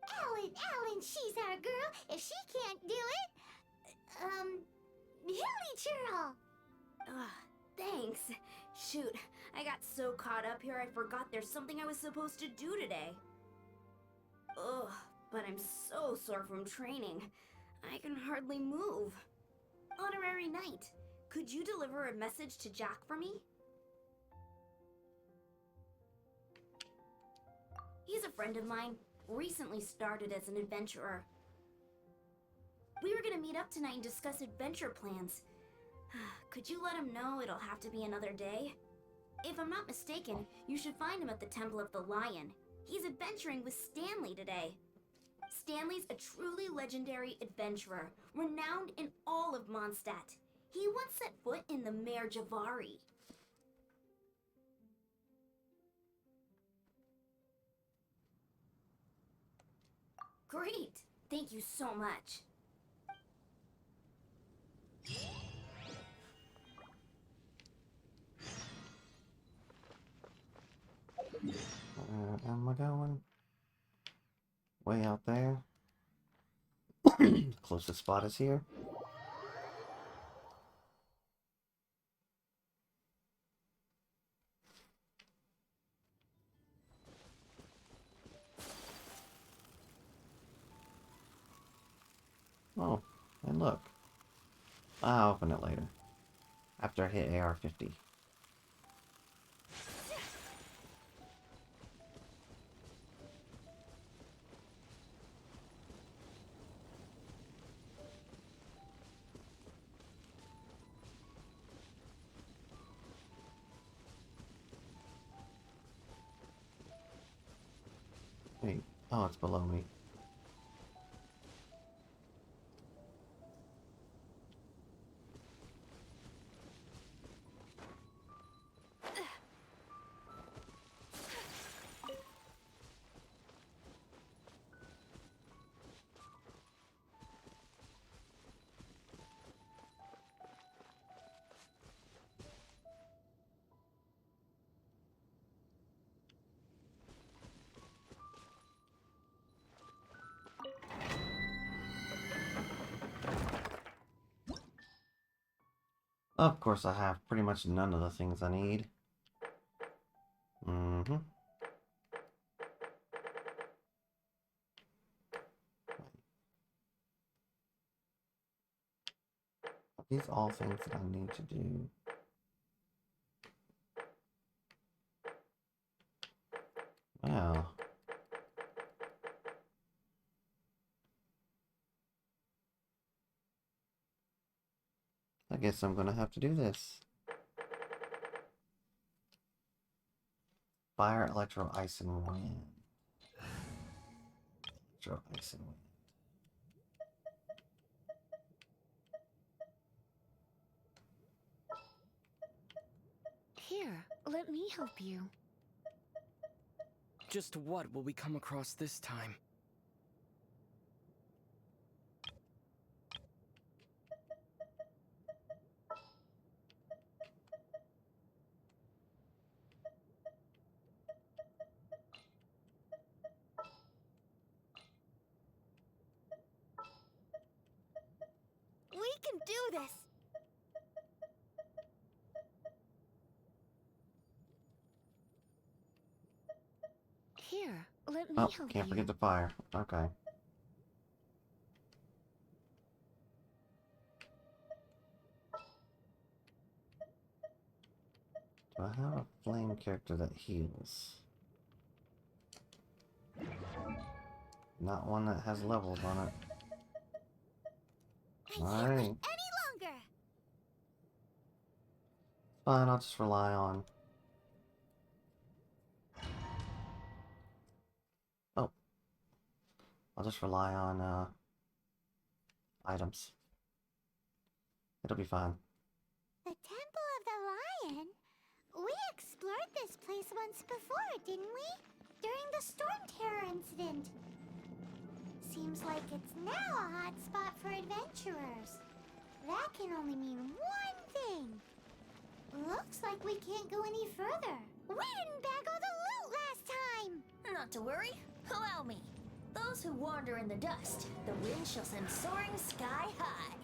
Ellen, she's our girl. If she can't do it, Hilly Churl. Thanks. Shoot, I got so caught up here I forgot there's something I was supposed to do today. Ugh, but I'm so sore from training. I can hardly move. Honorary Knight, could you deliver a message to Jack for me? He's a friend of mine. recently started as an adventurer. We were gonna meet up tonight and discuss adventure plans. Could you let him know it'll have to be another day? If I'm not mistaken, you should find him at the Temple of the Lion. He's adventuring with Stanley today. Stanley's a truly legendary adventurer, renowned in all of Mondstadt. He once set foot in the Mare Javari. Great! Thank you so much. Where am I going? Way out there. Closest spot is here. Oh, and look. I'll open it later. After I hit AR-50. Wait. Oh, it's below me. Of course, I have pretty much none of the things I need. Mm-hmm. Are these all things that I need to do? Well. I guess I'm gonna have to do this. Fire, electro, ice, and wind. Electro, ice, and wind. Here, let me help you. Just what will we come across this time? We can do this! Here, let me Oh, help can't you. forget the fire. Okay. Do I have a flame character that heals? Not one that has levels on it. I can't wait Alright. any longer! Fine, I'll just rely on... Oh. I'll just rely on, items. It'll be fine. The Temple of the Lion? We explored this place once before, didn't we? During the Storm Terror incident. Seems like it's now a hot spot for adventurers. That can only mean one thing. Looks like we can't go any further. We didn't bag all the loot last time! Not to worry. Allow me. Those who wander in the dust, the wind shall send soaring sky high.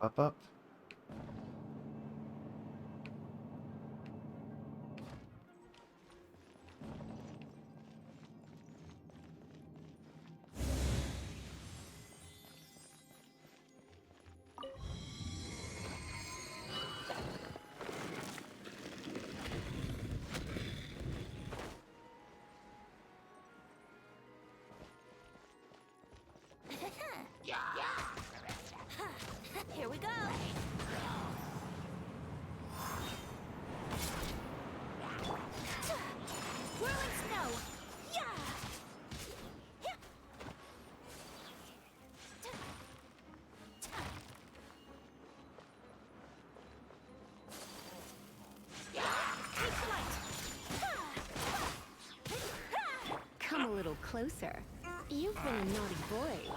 Up, up. little closer. You've been a naughty boy.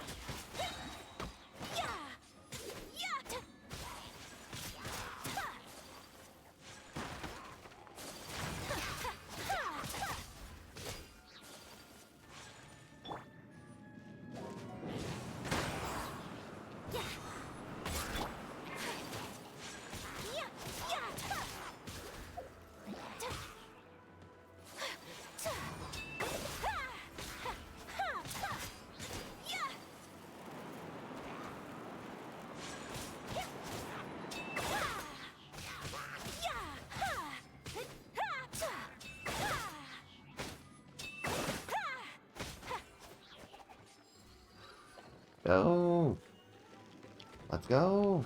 Go. Let's go.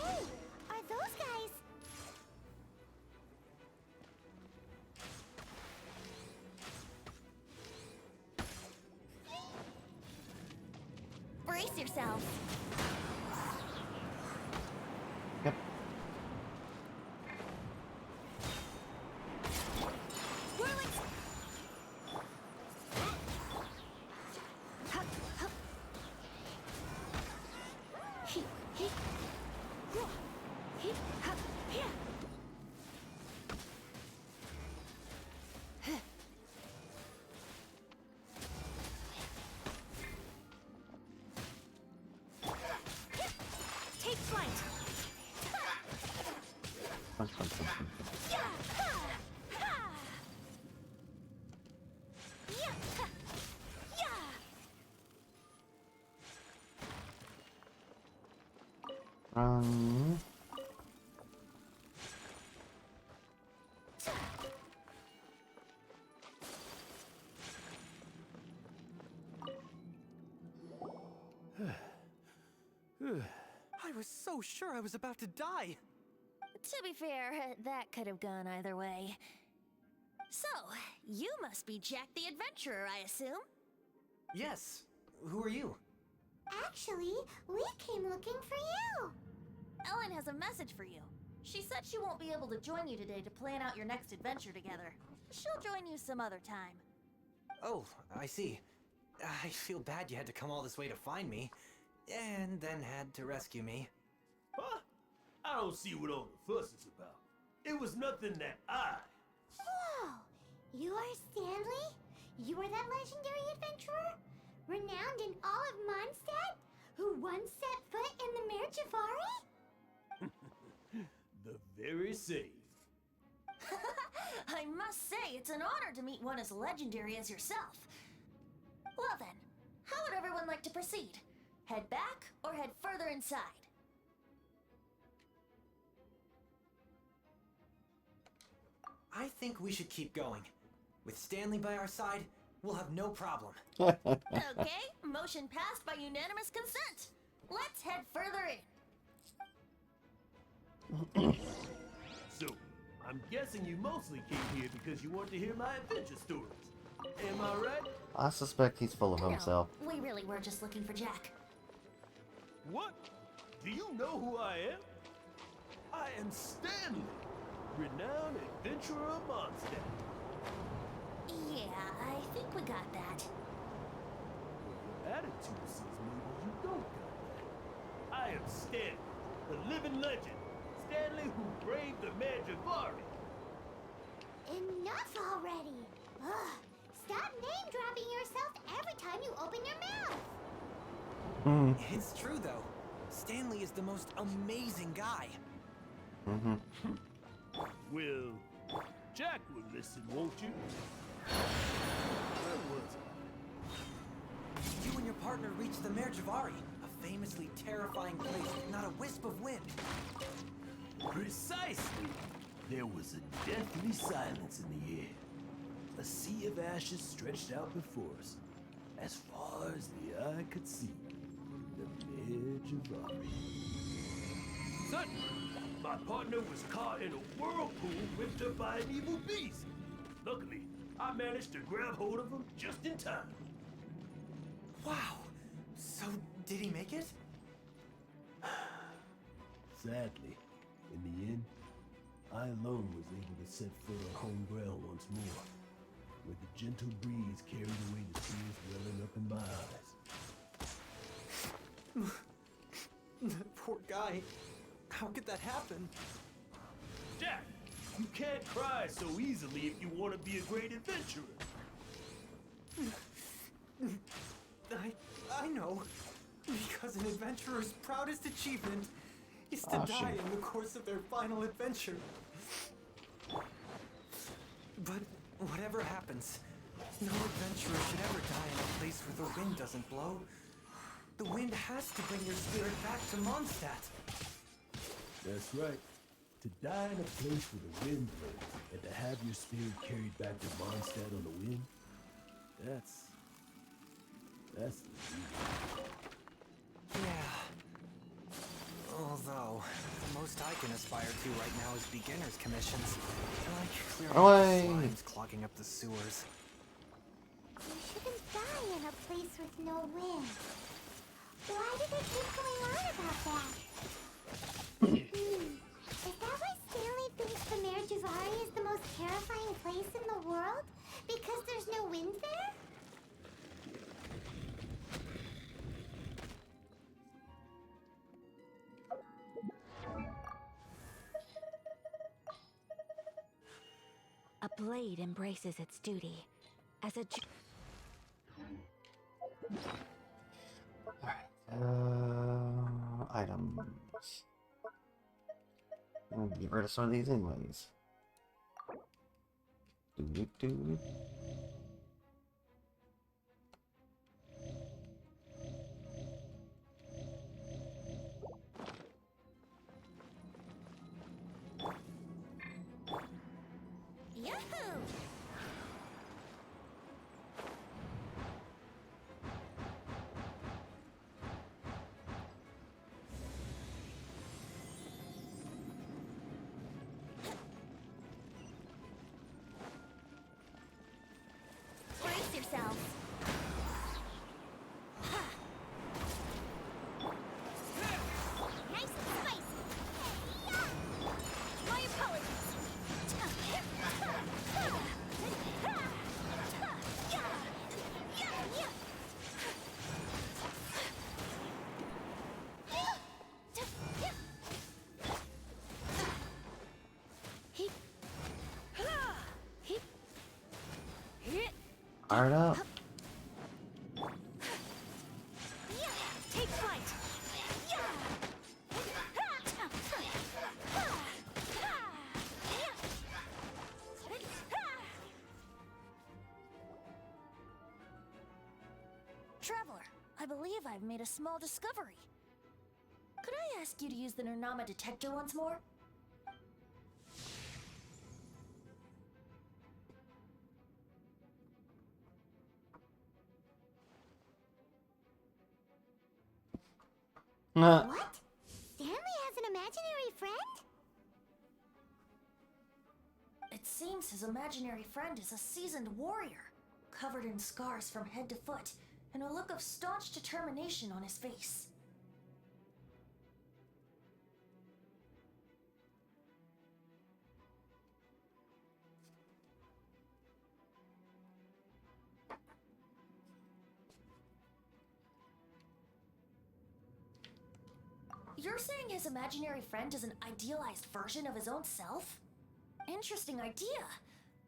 Hey, are those guys? Brace yourself. Yep. Take flight. Punch, punch, punch, punch. Run. I was so sure I was about to die. To be fair, that could have gone either way. So, you must be Jack the Adventurer, I assume? Yes. Who are you? Actually, we came looking for you. Ellen has a message for you. She said she won't be able to join you today to plan out your next adventure together. She'll join you some other time. Oh, I see. I feel bad you had to come all this way to find me, and then had to rescue me. Huh? I don't see what all the fuss is about. It was nothing that I... Whoa! You are Stanley? You are that legendary adventurer? Renowned in all of Mondstadt? Who once set foot in the Mare Javari? The very same. I must say, it's an honor to meet one as legendary as yourself. Well then, how would everyone like to proceed? Head back or head further inside? I think we should keep going. With Stanley by our side, we'll have no problem. Okay, motion passed by unanimous consent. Let's head further in. So, I'm guessing you mostly came here because you want to hear my adventure stories. Am I right? I suspect he's full of himself. No, we really were just looking for Jack. What? Do you know who I am? I am Stanley, renowned adventurer of Mondstadt. Yeah, I think we got that. Your attitude says maybe you don't got that. I am Stanley, the living legend. Stanley who braved the Mare Javari. Enough already! Ugh! Stop name-dropping yourself every time you open your mouth! It's true, though. Stanley is the most amazing guy. Well, Jack will listen, won't you? Where was You and your partner reached the Mare Javari, a famously terrible terrifying place with not a wisp of wind. Precisely. There was a deathly silence in the air. A sea of ashes stretched out before us, as far as the eye could see. The edge of Ari. Son, my partner was caught in a whirlpool whipped up by an evil beast. Luckily, I managed to grab hold of him just in time. Wow. So, did he make it? Sadly, in the end, I alone was able to set foot on home ground once more, where the gentle breeze carried away the tears welling up in my eyes. That poor guy. How could that happen? Jack, you can't cry so easily if you want to be a great adventurer. I know. Because an adventurer's proudest achievement is to die in the course of their final adventure. But whatever happens, no adventurer should ever die in a place where the wind doesn't blow. The wind has to bring your spirit back to Mondstadt. That's right. To die in a place where the wind blows and to have your spirit carried back to Mondstadt on the wind, that's the beauty. Yeah. Although, the most I can aspire to right now is beginner's commissions. Like clearing up the slimes clogging up the sewers. You shouldn't die in a place with no wind. Why do they keep going on about that? Is that why Stanley thinks the Mare Javari is the most terrifying place in the world? Because there's no wind there? A blade embraces its duty. As a Items. I'm gonna get rid of some of these anyways. Doo-doo-doo. Yahoo! Brace yourselves. Nice and spicy. My apologies. Fired up. Take flight. Traveler, I believe I've made a small discovery. Could I ask you to use the Nernama detector once more? What? Stanley has an imaginary friend? It seems his imaginary friend is a seasoned warrior, covered in scars from head to foot, and a look of staunch determination on his face. You're saying his imaginary friend is an idealized version of his own self? Interesting idea,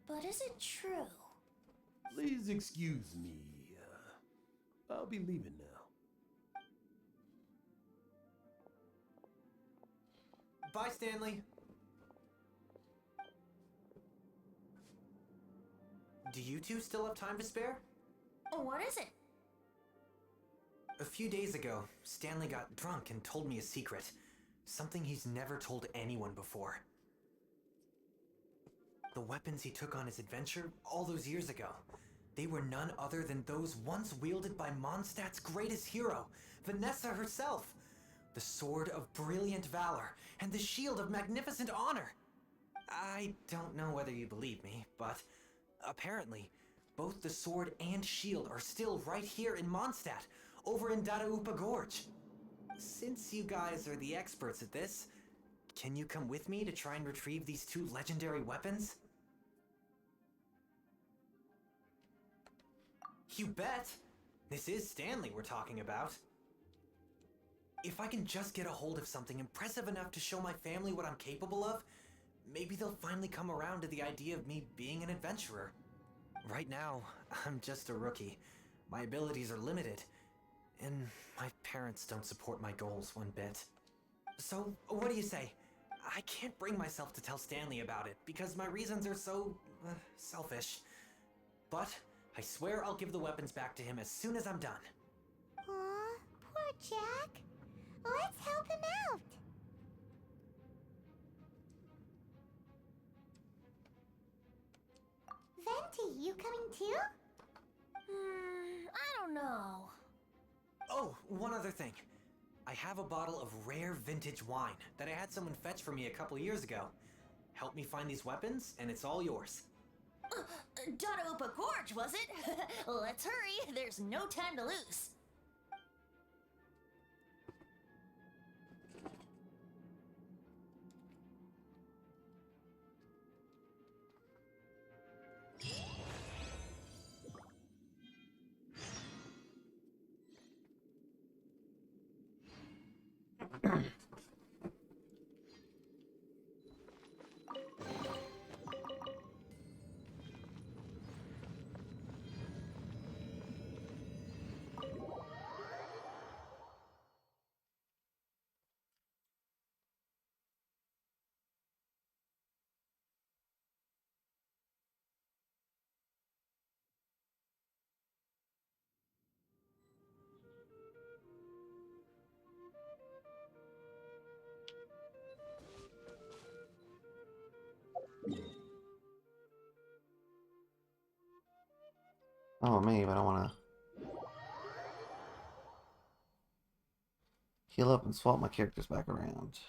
but is it true? Please excuse me. I'll be leaving now. Bye, Stanley. Do you two still have time to spare? What is it? A few days ago, Stanley got drunk and told me a secret. Something he's never told anyone before. The weapons he took on his adventure all those years ago, they were none other than those once wielded by Mondstadt's greatest hero, Vanessa herself. The sword of brilliant valor and the shield of magnificent honor. I don't know whether you believe me, but apparently, both the sword and shield are still right here in Mondstadt, over in Dadaupa Gorge. Since you guys are the experts at this, can you come with me to try and retrieve these two legendary weapons? You bet! This is Stanley we're talking about. If I can just get a hold of something impressive enough to show my family what I'm capable of, maybe they'll finally come around to the idea of me being an adventurer. Right now, I'm just a rookie. My abilities are limited, and my parents don't support my goals one bit. So, what do you say? I can't bring myself to tell Stanley about it because my reasons are so selfish. But I swear I'll give the weapons back to him as soon as I'm done. Aw, poor Jack. Let's help him out. Venti, you coming too? I don't know. Oh, one other thing. I have a bottle of rare vintage wine that I had someone fetch for me a couple years ago. Help me find these weapons, and it's all yours. Dadaupa Gorge, was it? Let's hurry. There's no time to lose. Oh, me, but I want to heal up and swap my characters back around.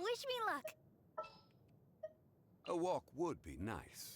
Wish me luck. A walk would be nice.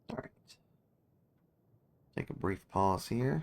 Alright. Take a brief pause here.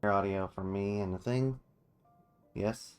Your audio from me and the thing? Yes?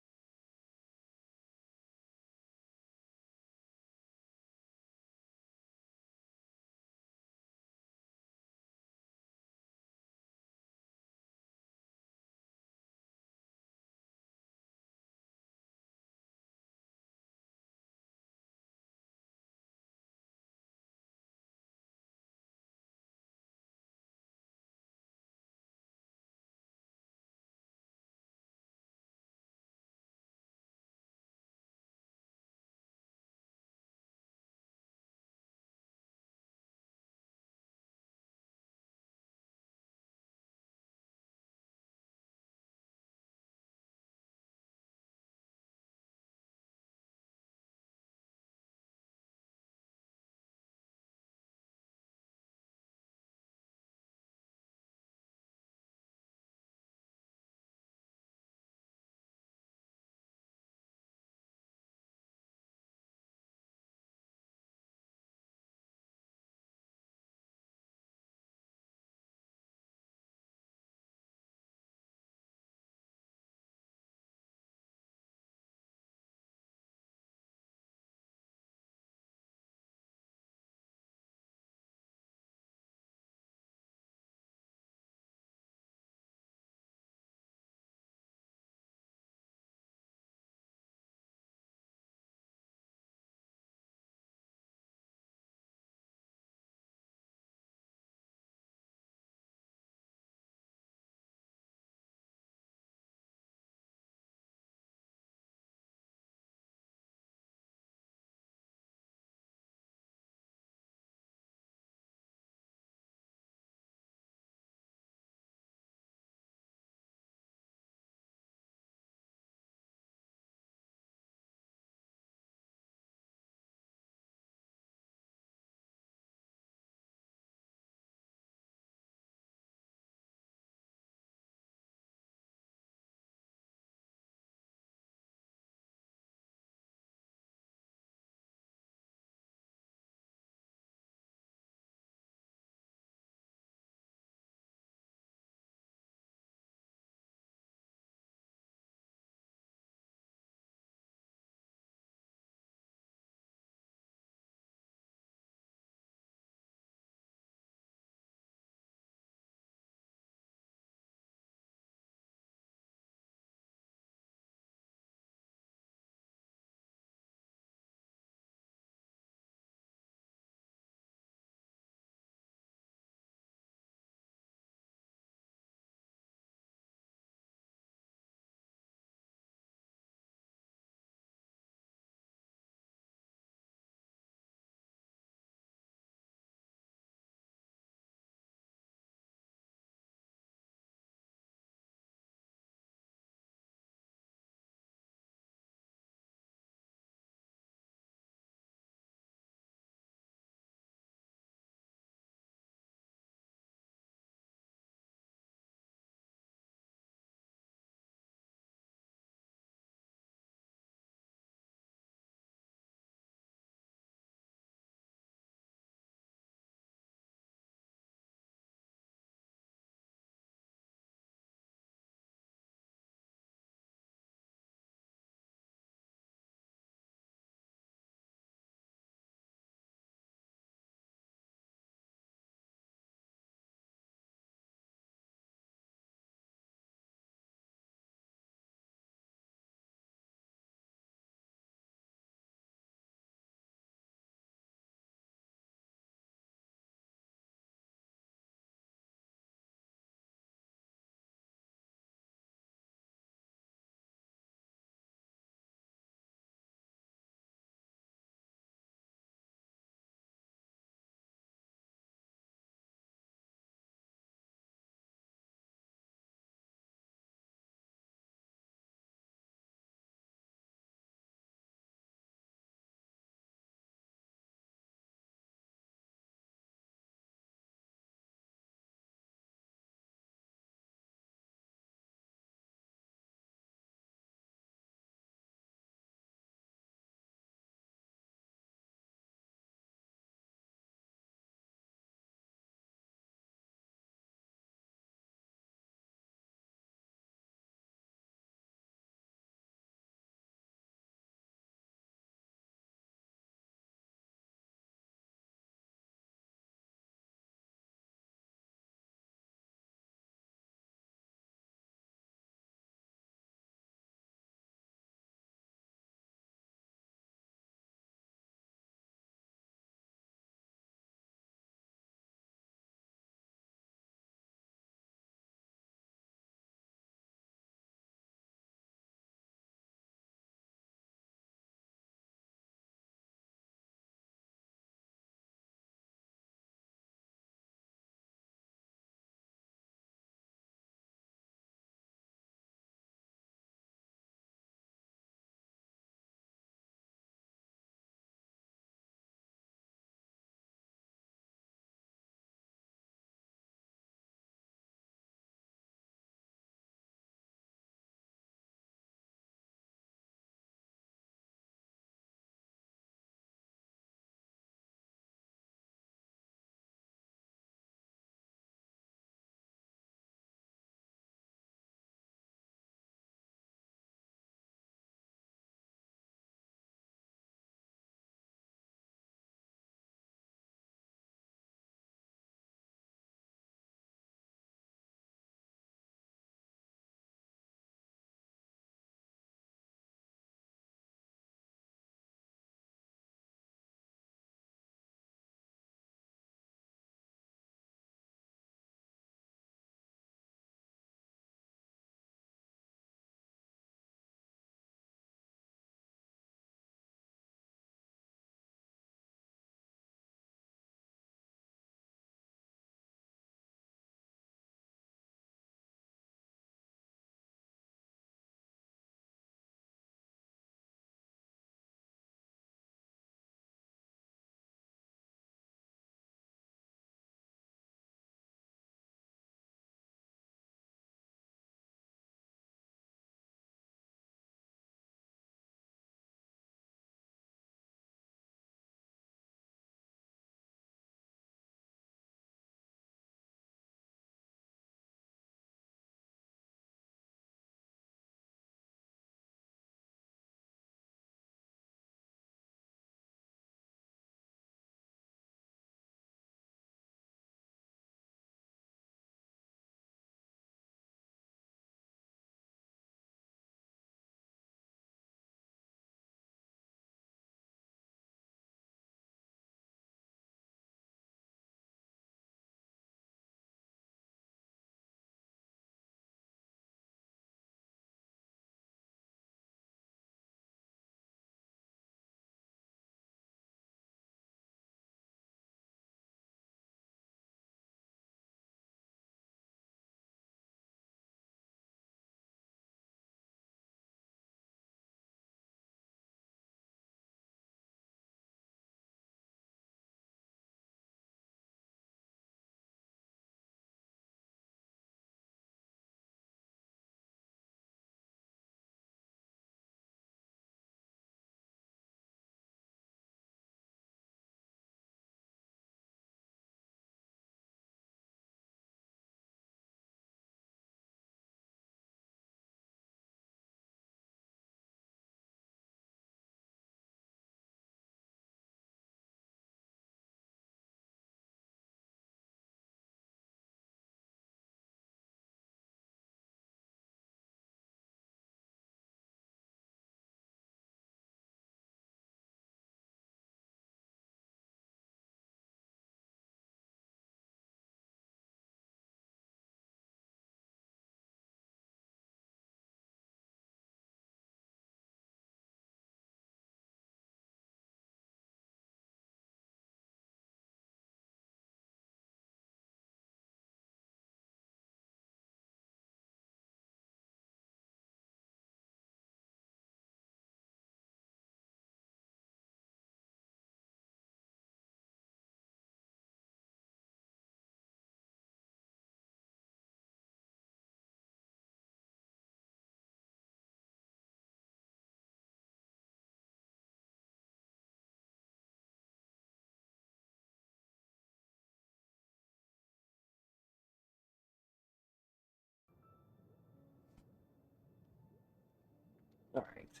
Alright.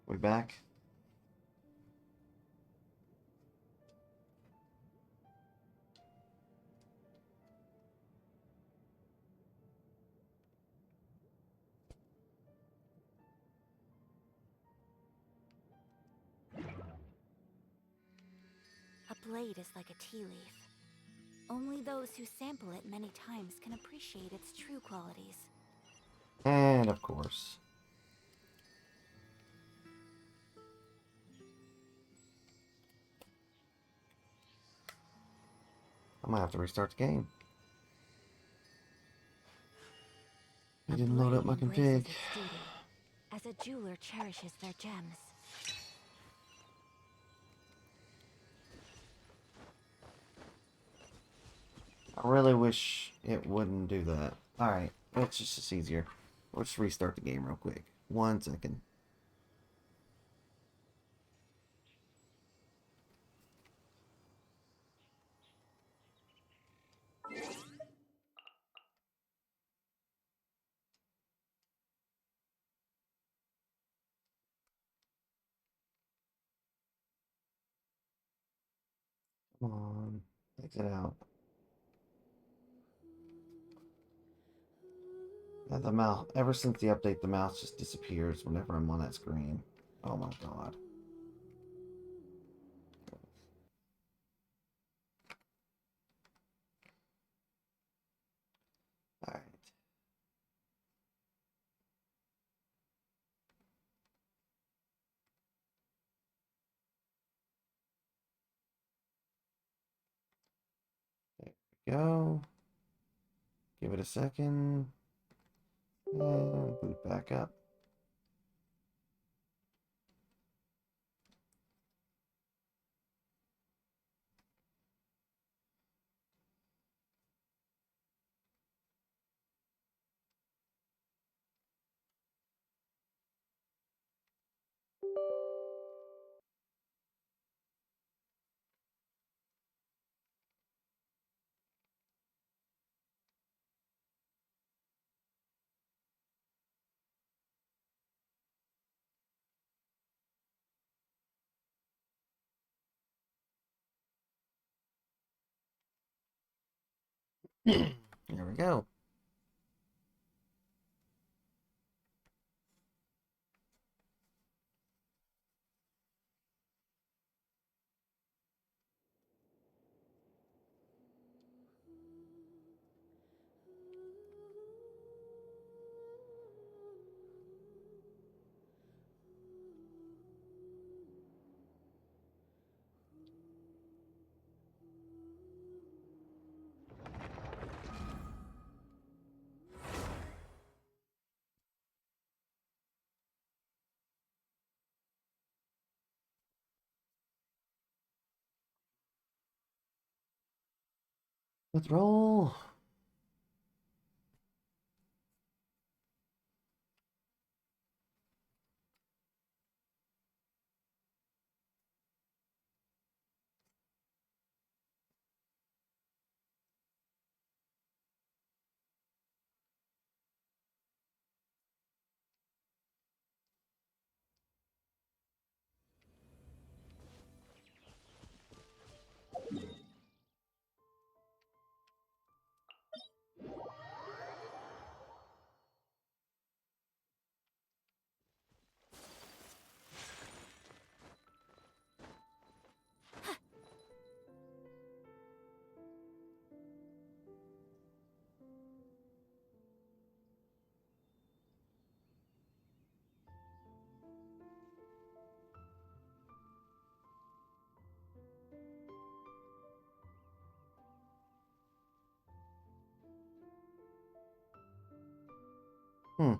We back? A blade is like a tea leaf. Only those who sample it many times can appreciate its true qualities. And of course. I might have to restart the game. I didn't load up my config. As a jeweler cherishes their gems. I really wish it wouldn't do that. Alright, it's just easier. Let's restart the game real quick. 1 second. Come on, exit out. Yeah, the mouse, ever since the update, the mouse just disappears whenever I'm on that screen. Oh my god. Alright. There we go. Give it a second. And boot back up. There we go. Let's roll. Hmm.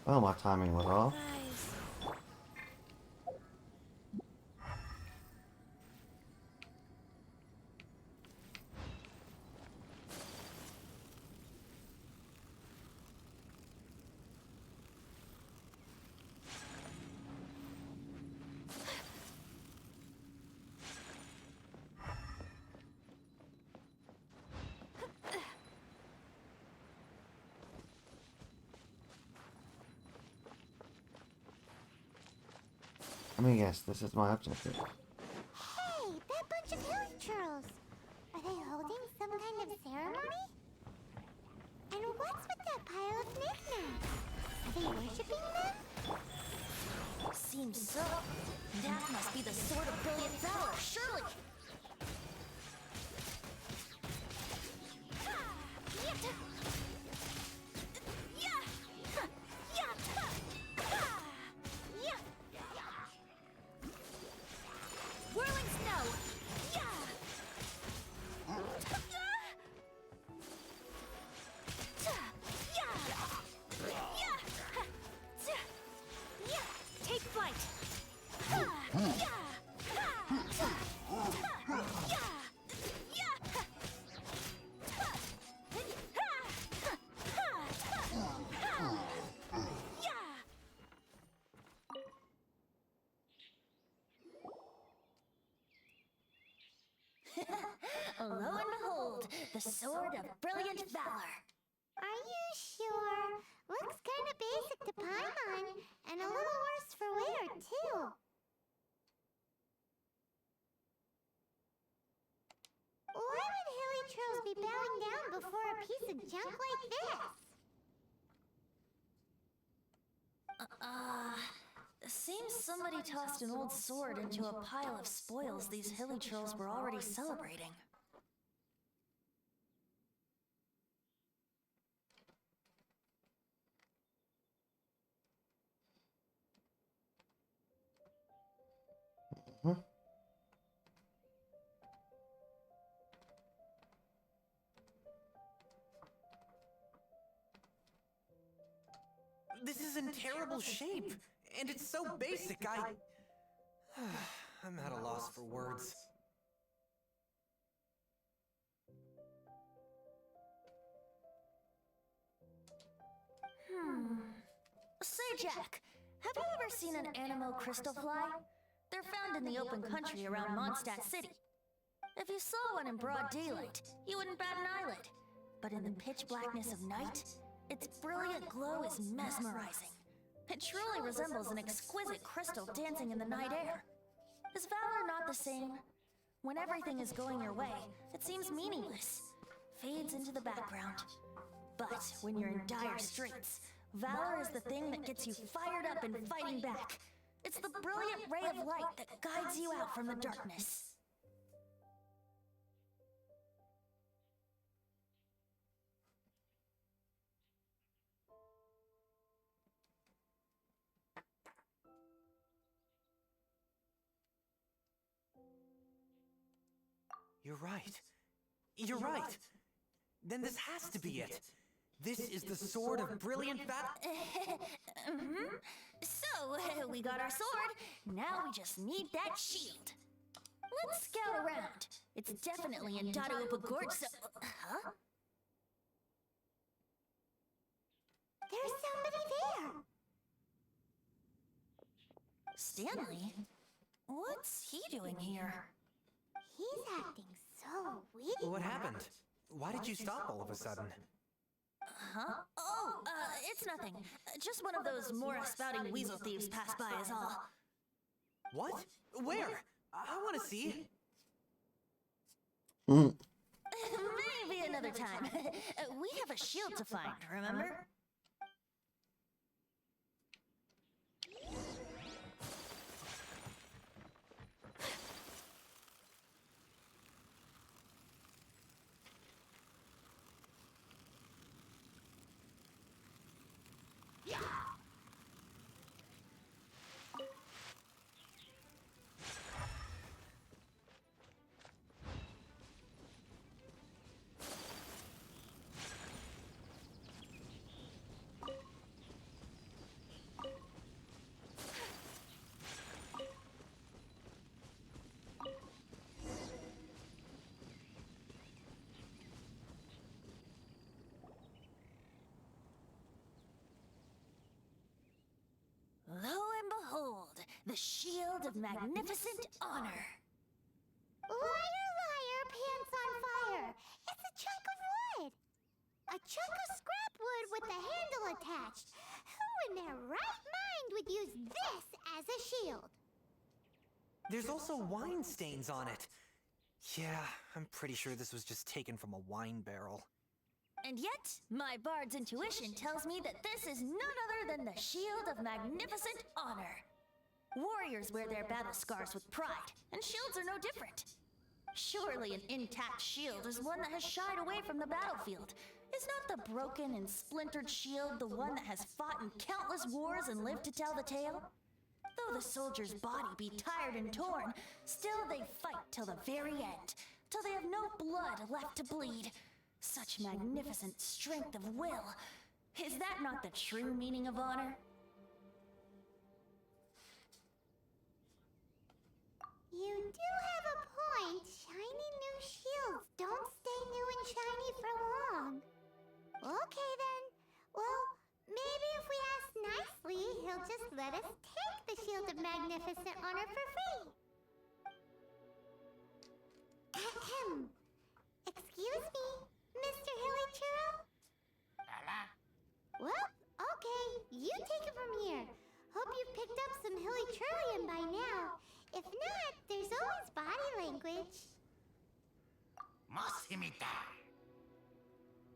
Oh, my timing was off. Let me guess, this is my objective. Hey, that bunch of hilly churls! Are they holding some kind of ceremony? And what's with that pile of knickknacks? Are they worshipping them? Seems so. That must be the sword of brilliant valor, surely! Whirling snow! Take flight! Lo and behold, the sword of brilliant valor. Are you sure? Looks kinda basic to Paimon, and a little worse for wear, too. Why would hilly trolls be bowing down before a piece of junk like this? Seems somebody tossed an old sword into a pile of spoils these hilly trolls were already celebrating. This is in terrible shape, and it's so basic, I'm at a loss for words. Say, Jack, have you ever seen an animal crystal fly? They're found in the open country around Mondstadt City. If you saw one in broad daylight, you wouldn't bat an eyelid. But in the pitch blackness of night, its brilliant glow is mesmerizing. It truly resembles an exquisite crystal dancing in the night air. Is valor not the same? When everything is going your way, it seems meaningless, fades into the background. But when you're in dire straits, valor is the thing that gets you fired up and fighting back. It's the brilliant ray of light that guides you out from the darkness. You're right. You're right. Then this has to be it. This is the sword of brilliant valor. So, we got our sword. Now we just need that shield. Let's scout around. It's definitely in Dada Gorge, so... Huh? There's somebody there! Stanley? What's he doing here? He's acting so weird. What happened? Why did you stop all of a sudden? Huh? Oh, it's nothing. Just one of those Mora spouting weasel thieves passed by is all. What? Where? I want to see. Maybe another time. We have a shield to find, remember? The Shield of Magnificent Honor. Liar, liar, pants on fire. It's a chunk of wood. A chunk of scrap wood with the handle attached. Who in their right mind would use this as a shield? There's also wine stains on it. Yeah, I'm pretty sure this was just taken from a wine barrel. And yet, my bard's intuition tells me that this is none other than the Shield of Magnificent Honor. Warriors wear their battle scars with pride, and shields are no different. Surely an intact shield is one that has shied away from the battlefield. Is not the broken and splintered shield the one that has fought in countless wars and lived to tell the tale? Though the soldier's body be tired and torn, still they fight till the very end, till they have no blood left to bleed. Such magnificent strength of will. Is that not the true meaning of honor? You do have a point. Shiny new shields don't stay new and shiny for long. Okay then. Well, maybe if we ask nicely, he'll just let us take the Shield of Magnificent Honor for free. Ahem. Excuse me, Mr. Hilly Churro? Well, okay, you take it from here. Hope you've picked up some Hilly Churlian by now. If not, there's always body language.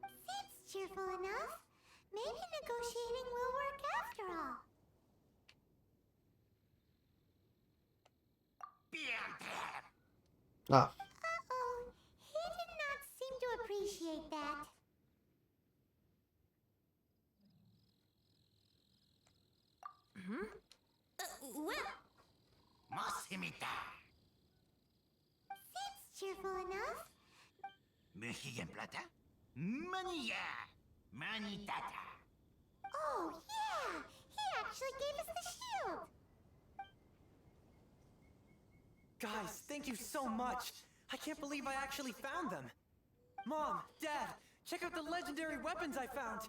Seems cheerful enough. Maybe negotiating will work after all. Ah, Uh-oh, he did not seem to appreciate that. Well, Seems cheerful enough. Oh, yeah! He actually gave us the shield! Guys, thank you so much! I can't believe I actually found them! Mom, Dad, check out the legendary weapons I found!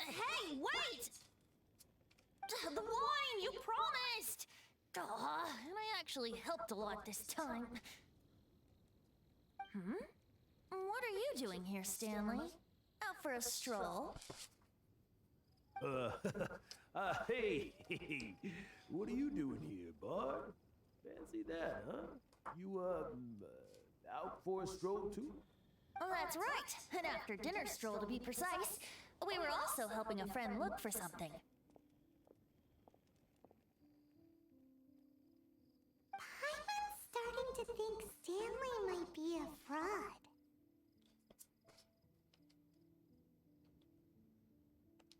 hey, wait! The wine, you promised! And I actually helped a lot this time. What are you doing here, Stanley? Out for a stroll? Hey, what are you doing here, Bard? Fancy that, huh? You, out for a stroll too? Oh, that's right. An after-dinner stroll, to be precise. We were also helping a friend look for something. Paimon's starting to think Stanley might be a fraud.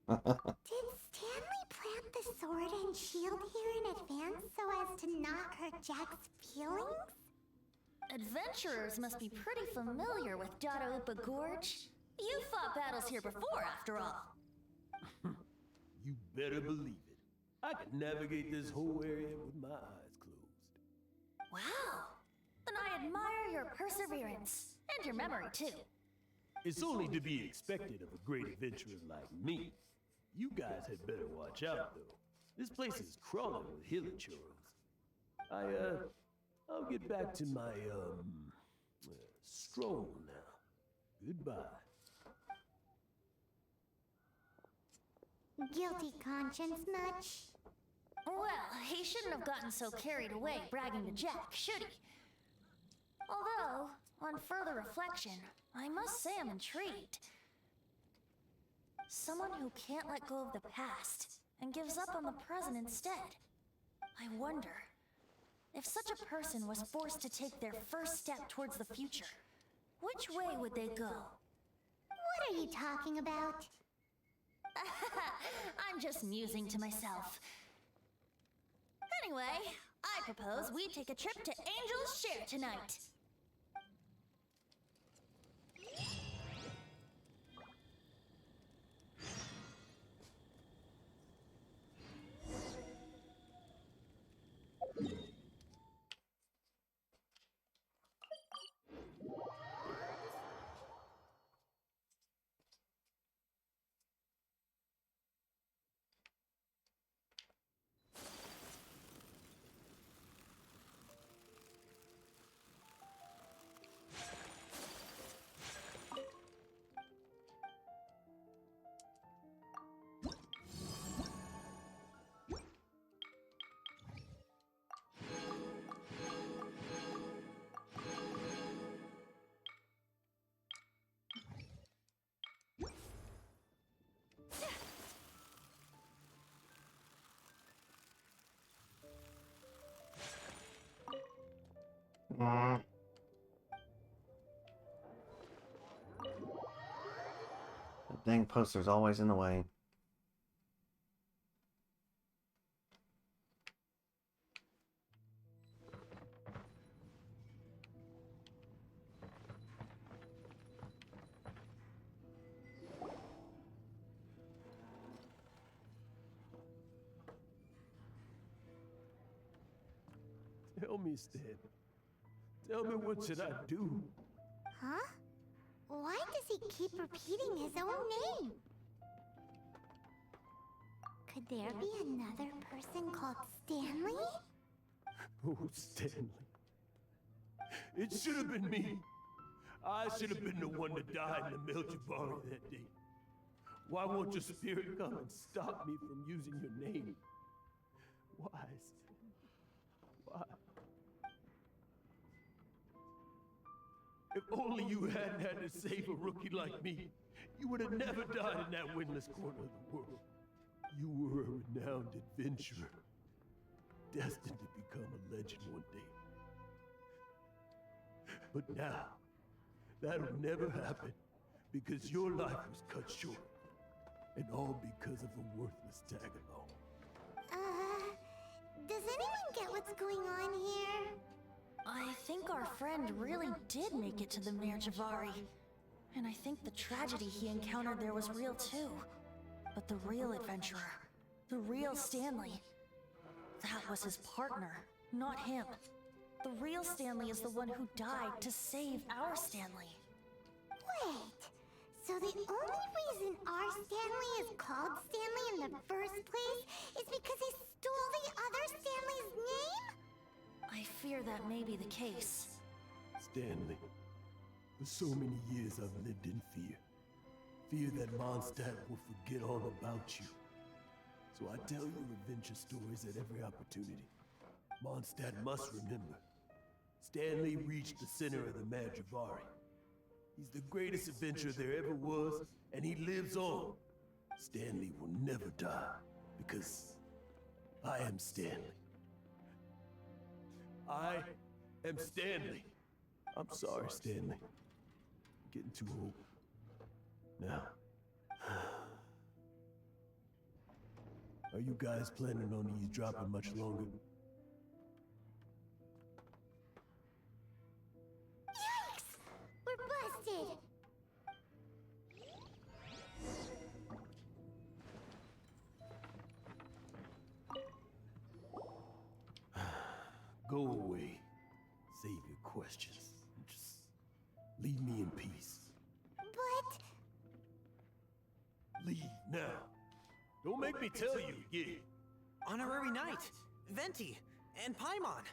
Did Stanley plant the sword and shield here in advance so as to not hurt Jack's feelings? Adventurers must be pretty familiar with Dadaupa Gorge. You fought battles here before, after all. You better believe it. I could navigate this whole area with my eyes closed. Wow. Then I admire your perseverance. And your memory, too. It's only to be expected of a great adventurer like me. You guys had better watch out, though. This place is crawling with hilichurros. I'll get back to my, stroll now. Goodbye. Guilty conscience much? Well, he shouldn't have gotten so carried away bragging to Jack, should he? Although, on further reflection, I must say I'm intrigued. Someone who can't let go of the past and gives up on the present instead. I wonder, if such a person was forced to take their first step towards the future, which way would they go? What are you talking about? I'm just musing to myself. Anyway, I propose we take a trip to Angel's Share tonight. Dang poster's always in the way. Tell me, Stan. Tell me, what should I do? Huh? Why does he keep repeating his own name? Could there be another person called Stanley? Oh, Stanley. It should have been me. I should have been the one that died in the Meljabari that day. Why won't your spirit come and stop me from using your name? Why, Stanley? Why? If only you hadn't had to save a rookie like me, you would have never died in that windless corner of the world. You were a renowned adventurer, destined to become a legend one day. But now, that'll never happen, because your life was cut short, and all because of a worthless tag-along. Does anyone get what's going on here? I think our friend really did make it to the Mayor Javari. And I think the tragedy he encountered there was real too. But the real adventurer, the real Stanley, that was his partner, not him. The real Stanley is the one who died to save our Stanley. Wait, so the only reason our Stanley is called Stanley in the first place is because he stole the other Stanley's name? I fear that may be the case. Stanley, for so many years I've lived in fear. Fear that Mondstadt will forget all about you. So I tell your adventure stories at every opportunity. Mondstadt must remember. Stanley reached the center of the Mad Javari. He's the greatest adventurer there ever was, and he lives on. Stanley will never die, because I am Stanley. I am Stanley. I'm sorry, Stanley. I'm getting too old. Now, are you guys planning on eavesdropping much longer? Yikes! We're busted! Go away. Save your questions. Just leave me in peace. But... Leave now. Don't make me tell you again. Honorary Knight, Venti, and Paimon.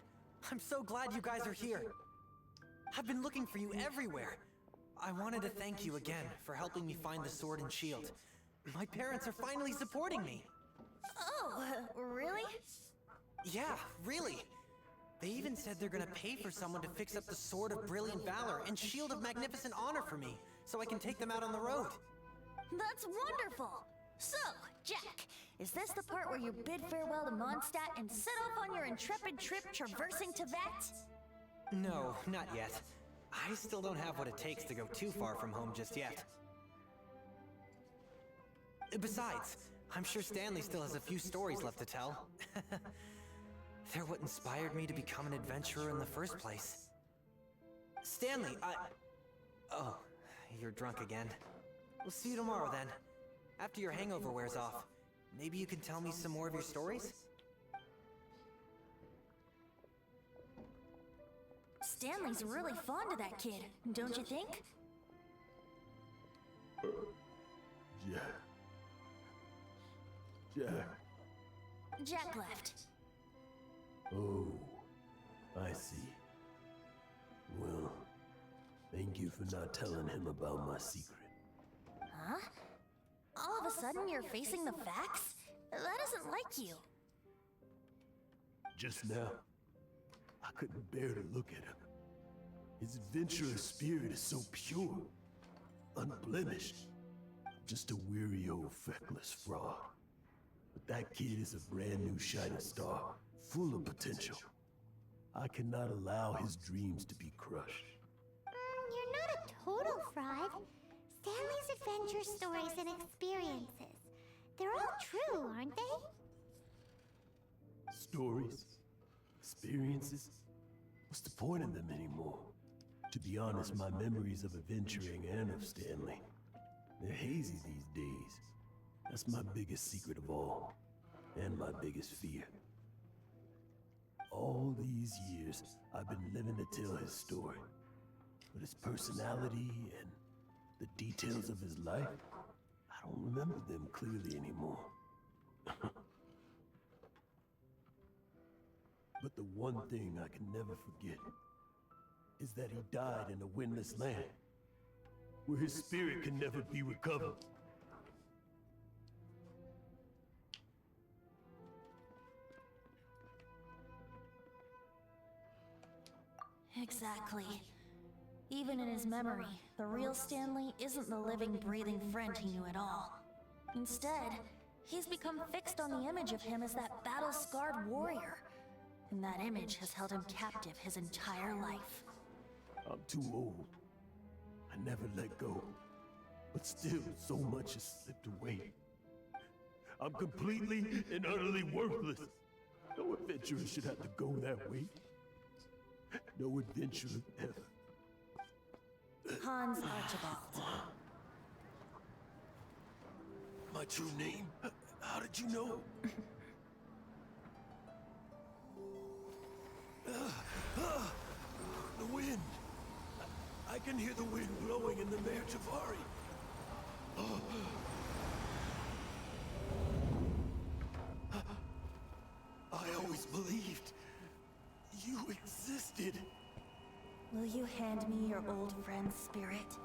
I'm so glad you guys are here. I've been looking for you everywhere. I wanted to thank you again for helping me find the sword and shield. My parents are finally supporting me. Oh, really? Yeah, really. They even said they're gonna pay for someone to fix up the Sword of Brilliant Valor and Shield of Magnificent Honor for me, so I can take them out on the road. That's wonderful! So, Jack, is this the part where you bid farewell to Mondstadt and set off on your intrepid trip traversing Teyvat? No, not yet. I still don't have what it takes to go too far from home just yet. Besides, I'm sure Stanley still has a few stories left to tell. They're what inspired me to become an adventurer in the first place. Stanley, Oh, you're drunk again. We'll see you tomorrow then. After your hangover wears off. Maybe you can tell me some more of your stories? Stanley's really fond of that kid, don't you think? Jack. Jack left. Oh, I see. Well, thank you for not telling him about my secret. Huh? All of a sudden you're facing the facts? That isn't like you. Just now, I couldn't bear to look at him. His adventurous spirit is so pure, unblemished. Just a weary old feckless fraud. But that kid is a brand new shining star, full of potential. I cannot allow his dreams to be crushed. You're not a total fraud. Stanley's adventure stories and experiences. They're all true, aren't they? Stories? Experiences? What's the point of them anymore? To be honest, my memories of adventuring and of Stanley, they're hazy these days. That's my biggest secret of all, and my biggest fear. All these years, I've been living to tell his story. But his personality and the details of his life, I don't remember them clearly anymore. But the one thing I can never forget is that he died in a windless land, where his spirit can never be recovered. Exactly. Even in his memory, the real Stanley isn't the living, breathing friend he knew at all. Instead, he's become fixed on the image of him as that battle-scarred warrior. And that image has held him captive his entire life. I'm too old. I never let go. But still, so much has slipped away. I'm completely and utterly worthless. No adventurer should have to go that way. No adventurer ever. Hans Archibald. My true name? How did you know? The wind. I can hear the wind blowing in the Mare Javari. I always believed you existed. Will you hand me your old friend's spirit?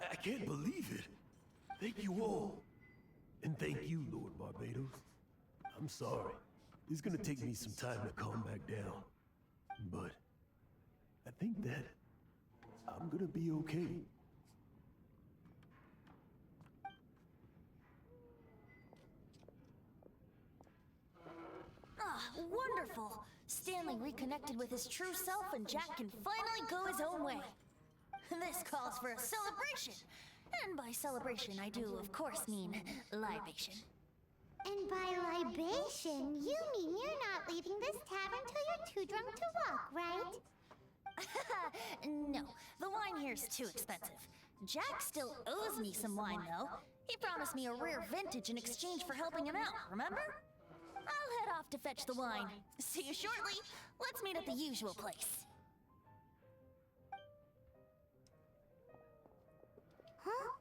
I can't believe it. Thank you all. And thank you, Lord Barbados. I'm sorry. It's gonna take me some time to calm back down. But I think that I'm gonna be okay. Ah, wonderful! Stanley reconnected with his true self and Jack can finally go his own way. This calls for a celebration. And by celebration, I do, of course, mean libation. And by libation, you mean you're not leaving this tavern till you're too drunk to walk, right? No, the wine here's too expensive. Jack still owes me some wine, though. He promised me a rare vintage in exchange for helping him out, remember? I'll head off to fetch the wine. See you shortly. Let's meet at the usual place. Huh?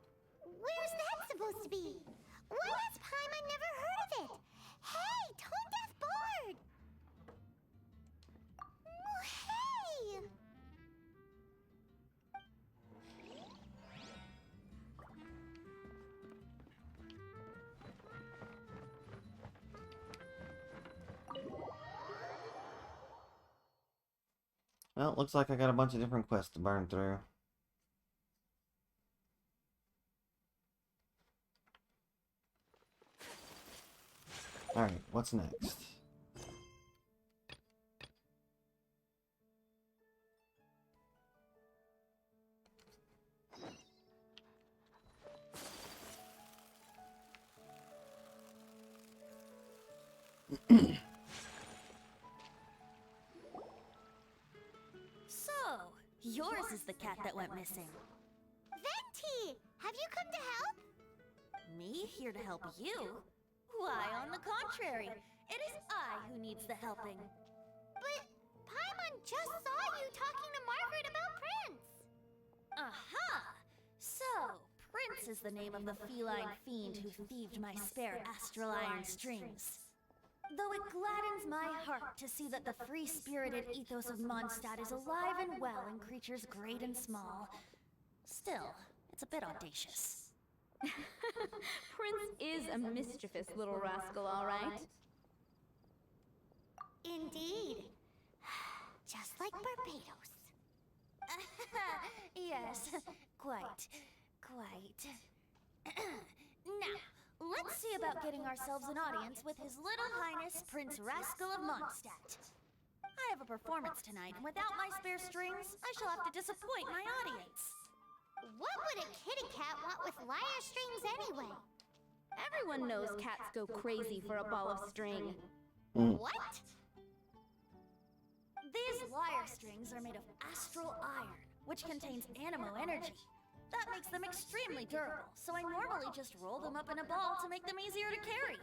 Where's that supposed to be? Why has Paimon never heard of it? Hey, Tone Deaf Bard! Oh, hey! Well, it looks like I got a bunch of different quests to burn through. Alright, what's next? So, yours is the cat that went missing. Venti! Have you come to help? Me here to help you? Why, on the contrary, it is I who needs the helping. But Paimon just saw you talking to Margaret about Prince! Aha! So, Prince is the name of the feline fiend who thieved my spare astral iron strings. Though it gladdens my heart to see that the free-spirited ethos of Mondstadt is alive and well in creatures great and small, still, it's a bit audacious. Prince is a mischievous little rascal, all right. Indeed. Just like Barbados. Yes, quite. Now, let's see about getting ourselves an audience with His Little Highness Prince Rascal of Mondstadt. I have a performance tonight, and without my spare strings, I shall have to disappoint my audience. What would a kitty cat want with lyre strings anyway? Everyone knows cats go crazy for a ball of string. What? These lyre strings are made of astral iron, which contains animo energy. That makes them extremely durable, so I normally just roll them up in a ball to make them easier to carry.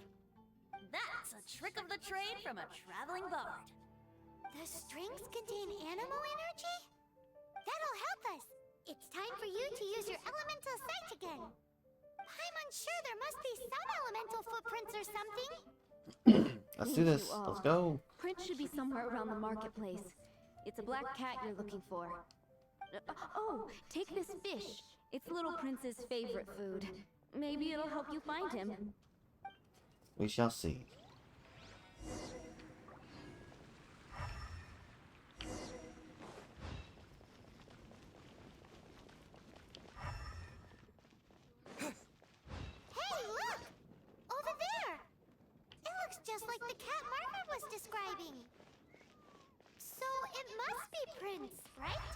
That's a trick of the trade from a traveling bard. The strings contain animo energy? That'll help us. It's time for you to use your elemental sight again. I'm unsure, there must be some elemental footprints or something. Let's do this. Let's go. Prince should be somewhere around the marketplace. It's a black cat you're looking for. Oh, take this fish. It's Little Prince's favorite food. Maybe it'll help you find him. We shall see. Hey, look! Over there! It looks just like the cat Margaret was describing. So it must be Prince, right?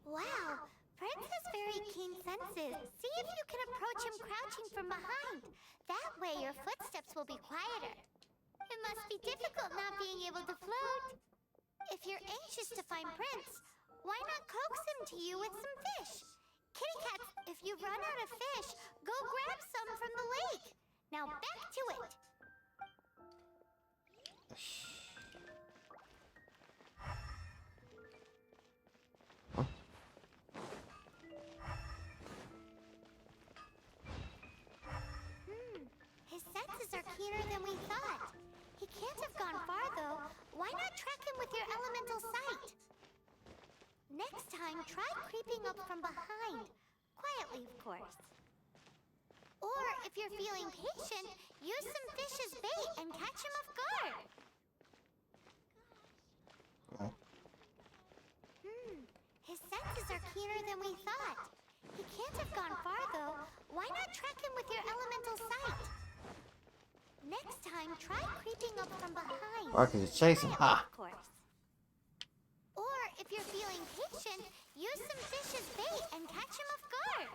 Wow, Prince has very keen senses. See if you can approach him crouching from behind. That way your footsteps will be quieter. It must be difficult not being able to float. If you're anxious to find Prince, why not coax him to you with some fish? Kitty cats, if you run out of fish, go grab some from the lake. Now back to it. His senses are keener than we thought. He can't have gone far, though. Why not track him with your elemental sight? Next time, try creeping up from behind. Quietly, of course. Or, if you're feeling patient, use some fish as bait and catch him off guard. His senses are keener than we thought. He can't have gone far, though. Why not track him with your elemental sight? Next time, try creeping up from behind. Or I can just chase him. Ha! Of course. Or, if you're feeling patient, use some fish as bait and catch him off guard.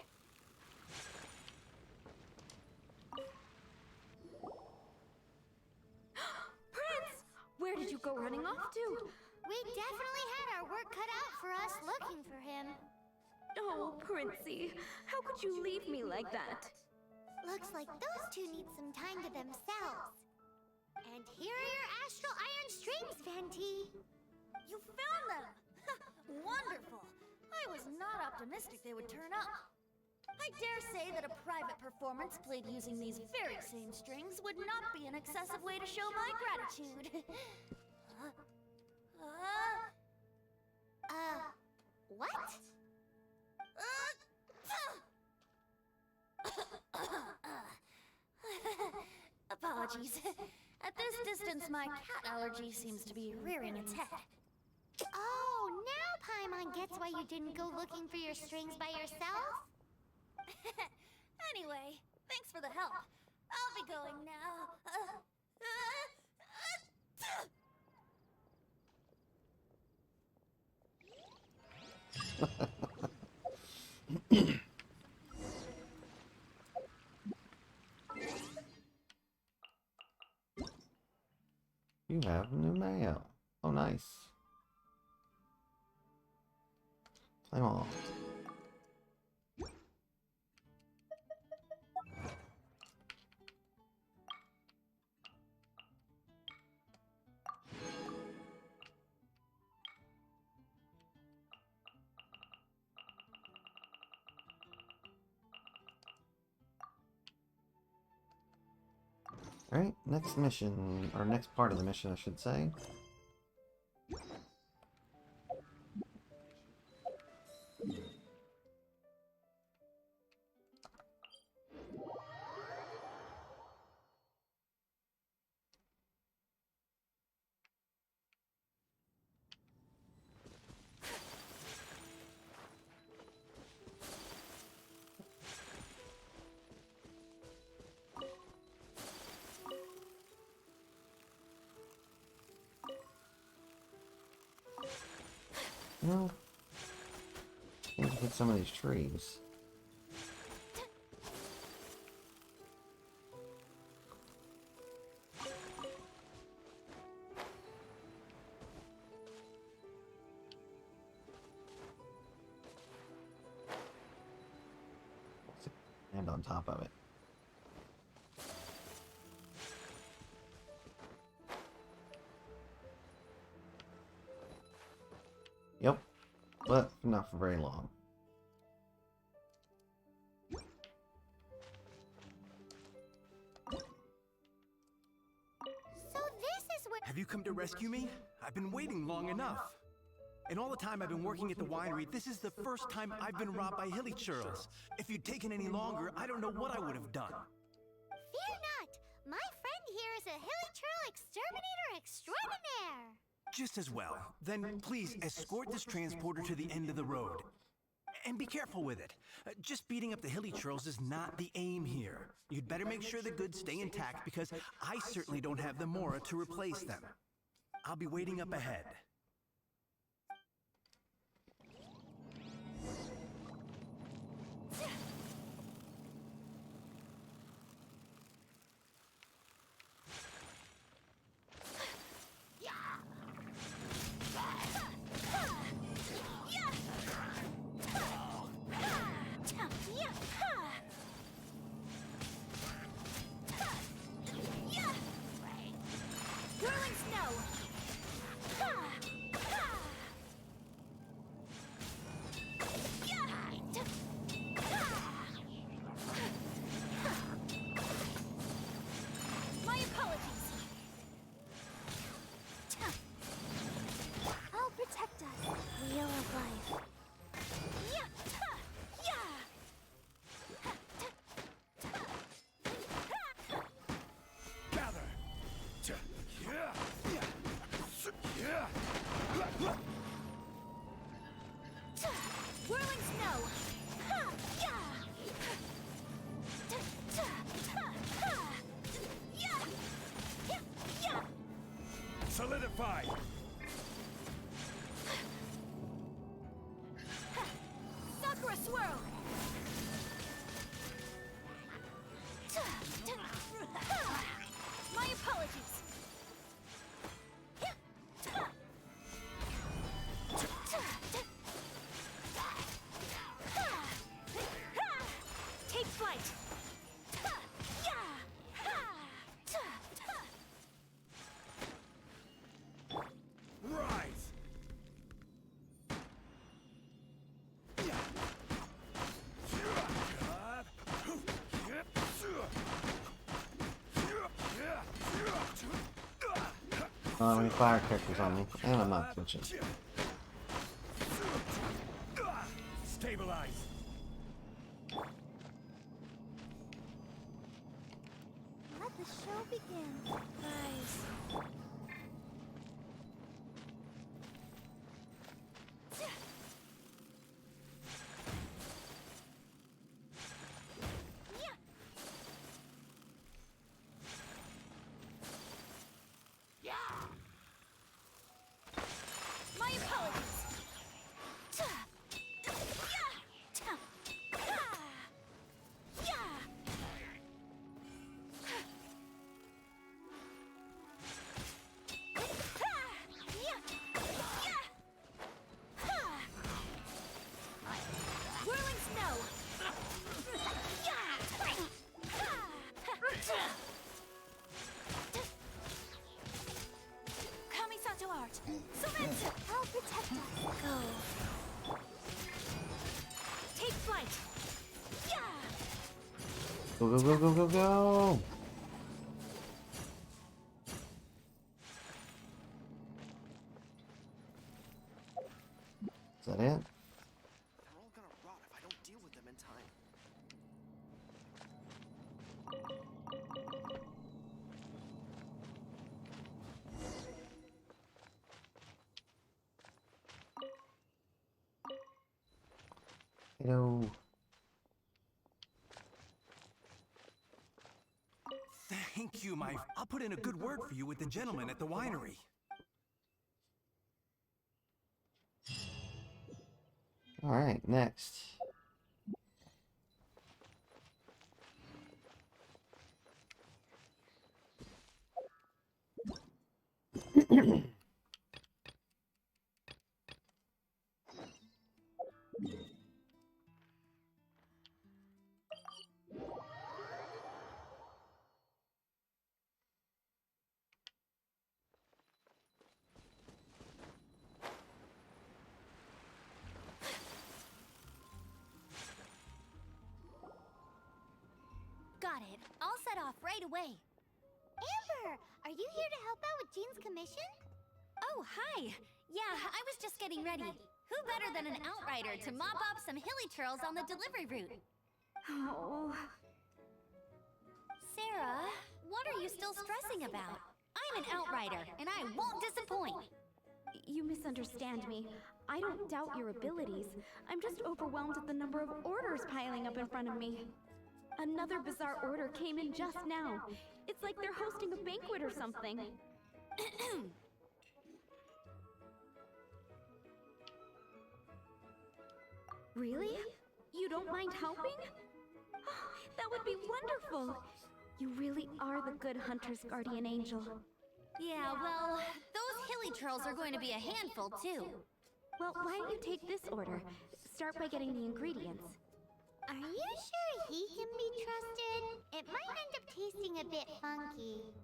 Prince! Where did you go running off to? We definitely had our work cut out for us looking for him. Oh, Princey, how could you leave me like that? Looks like those two need some time to themselves. And here are your astral iron strings, Venti. You found them! Wonderful! I was not optimistic they would turn up. I dare say that a private performance played using these very same strings would not be an excessive way to show my gratitude. What? Apologies. At this distance, my cat allergy seems to be rearing its head. Oh, now Paimon gets why you didn't go looking for your strings by yourself. Anyway, thanks for the help. I'll be going now. You have new mail. Oh, nice. Claim all. Alright, next mission, or next part of the mission, I should say. You know, I need to hit some of these trees. And on top of it. Yep, but not for very long. So this is where... Have you come to rescue me? I've been waiting long enough. In all the time I've been working at the winery, this is the first time I've been robbed by hilly churls. If you'd taken any longer, I don't know what I would have done. Fear not! My friend here is a hilly churl exterminator extraordinaire! Just as well. Then please escort this transporter to the end of the road. And be careful with it. Just beating up the hilly churls is not the aim here. You'd better make sure the goods stay intact because I certainly don't have the Mora to replace them. I'll be waiting up ahead. Whirling snow! My apologies. I'll protect us. Wheel of life. Gather! Whirling snow! Solidify! Sakura swirl! My apologies. Take flight. Rise! How many fire characters on me, and I'm not switching. Stabilize! Let the show begin. Guys. My apologies. Whirling snow. Kamisato art. Surrender. I'll protect us. Go. Take flight. Go, go, go, go, go, go! Is that it? They're all gonna rot if I don't deal with them in time. Hello. Thank you, my... I'll put in a good word for you with the gentleman at the winery. Alright, next. Got it. I'll set off right away. Amber, are you here to help out with Jean's commission? Oh, hi. Yeah, I was just getting ready. Who better than an outrider to mop up some hilly churls on the delivery route? Oh. Sarah, what are you still stressing about? I'm an outrider, and I won't disappoint. You misunderstand me. I don't doubt your abilities. I'm just overwhelmed at the number of orders piling up in front of me. Another bizarre order came in just now. It's like they're hosting a banquet or something. Really? You don't mind helping? That would be wonderful! You really are the good hunter's guardian angel. Yeah, well, those hilly churls are going to be a handful, too. Well, why don't you take this order? Start by getting the ingredients. Are you sure he can be trusted? It might end up tasting a bit funky.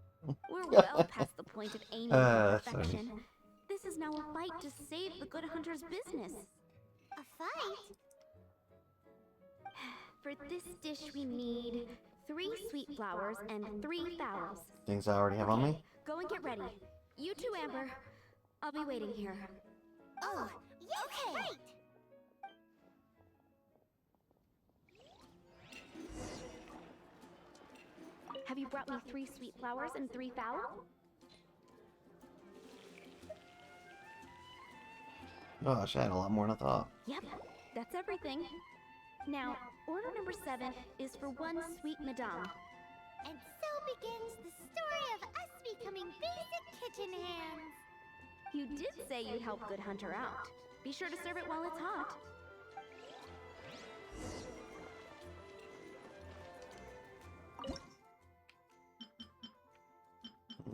We're well past the point of aiming for perfection. Sorry. This is now a fight to save the good hunter's business. A fight? For this dish we need 3 sweet flowers and 3 fowls. Things I already have on me? Go and get ready. You too, Amber. I'll be waiting here. Oh, yeah, okay. Right. Have you brought me 3 sweet flowers and 3 fowl? Gosh, I had a lot more than I thought. Yep, that's everything. Now, order number 7 is for 1 sweet madame. And so begins the story of us becoming basic kitchen hands. You did say you'd help Good Hunter out. Be sure to serve it while it's hot.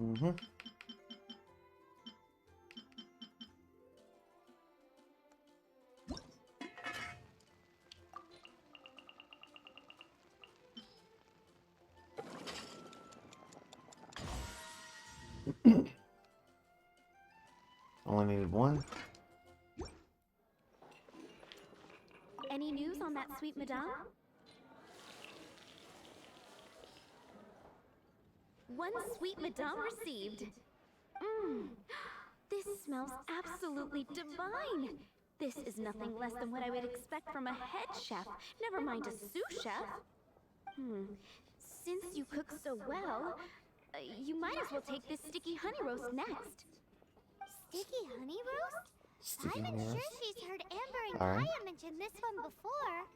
Mm-hmm. Only needed 1. Any news on that sweet madame? 1 sweet madame received. This smells absolutely divine. This is nothing less than what I would expect from a head chef, never mind a sous chef. Since you cook so well, you might as well take this sticky honey roast next. Sticky honey roast? Sticky I'm honey sure roast? she's heard Amber and All right. Kaya mention this one before.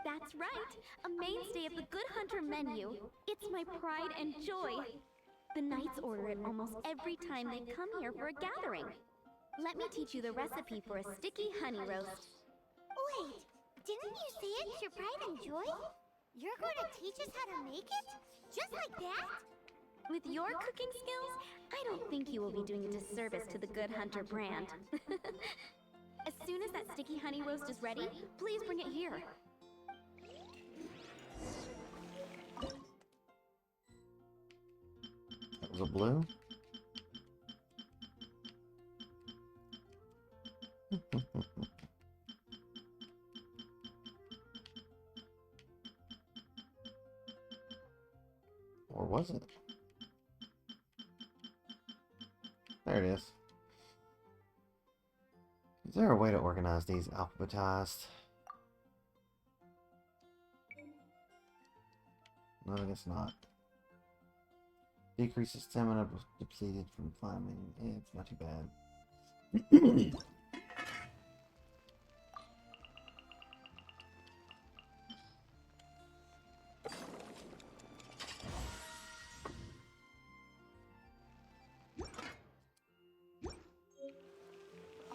That's right, a mainstay of the Good Hunter menu. It's my pride and joy. The knights order it almost every time they come here for a gathering. Let me teach you the recipe for a sticky honey roast. Wait, didn't you say it's your pride and joy? You're going to teach us how to make it? Just like that? With your cooking skills, I don't think you will be doing a disservice to the Good Hunter brand. As soon as that sticky honey roast is ready, please bring it here. That was a blue. Or was it? There it is. Is there a way to organize these alphabetized? No, I guess not. Decreases stamina depleted from climbing. Yeah, it's not too bad.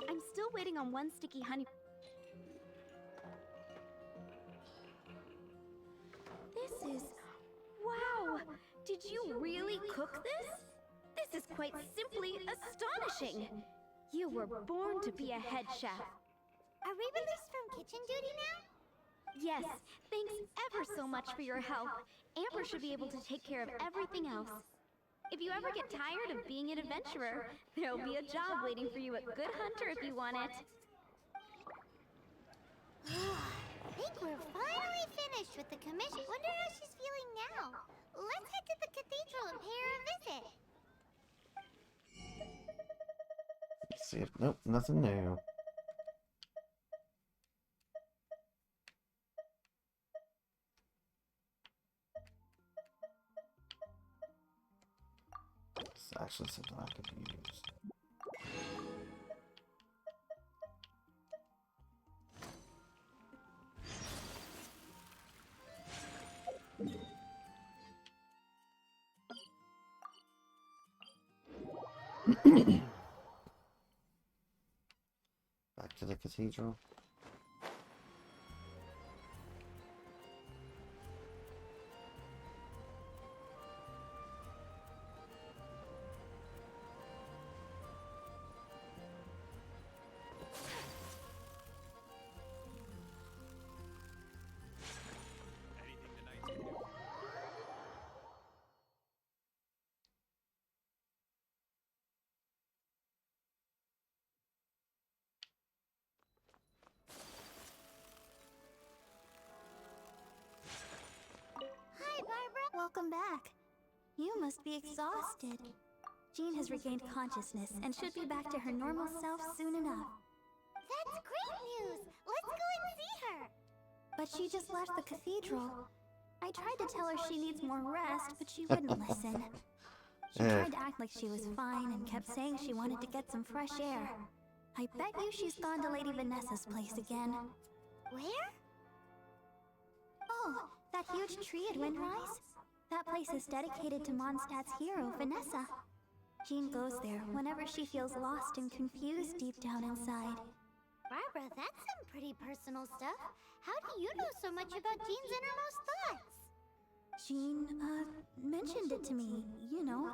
I'm still waiting on 1 sticky honey. Did you really cook this? This is quite simply astonishing. You were born to be a head chef. Are we released from kitchen duty now? Yes, thanks ever so much for your help. Amber should be able to take care of everything else. If you ever get tired of being an adventurer, there'll be a job waiting for you at Good Hunter if you want it. I think we're finally finished with the commission. Wonder how she's feeling now. Let's head to the cathedral and pay her a visit. Let's see if nope, nothing new. It's actually something I could use. Back to the cathedral. Hi, Barbara. Welcome back. You must be exhausted. Jean has regained consciousness and should be back to her normal self soon enough. That's great news. Let's go and see her. But she just left the cathedral. I tried to tell her she needs more rest, but she wouldn't listen. She tried to act like she was fine and kept saying she wanted to get some fresh air. I bet you she's gone to Lady Vanessa's place again. Where? Oh, that huge tree at Windrise? That place is dedicated to Mondstadt's hero, Vanessa. Jean goes there whenever she feels lost and confused deep down inside. Barbara, that's some pretty personal stuff. How do you know so much about Jean's innermost thoughts? Jean, mentioned it to me, you know,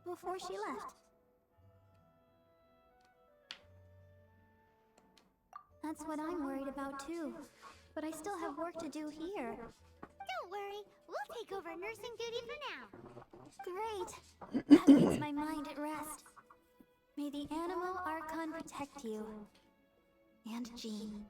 before she left. That's what I'm worried about too. But I still have work to do here. Don't worry, we'll take over nursing duty for now. Great! That puts my mind at rest. May the Animal Archon protect you. And Jean.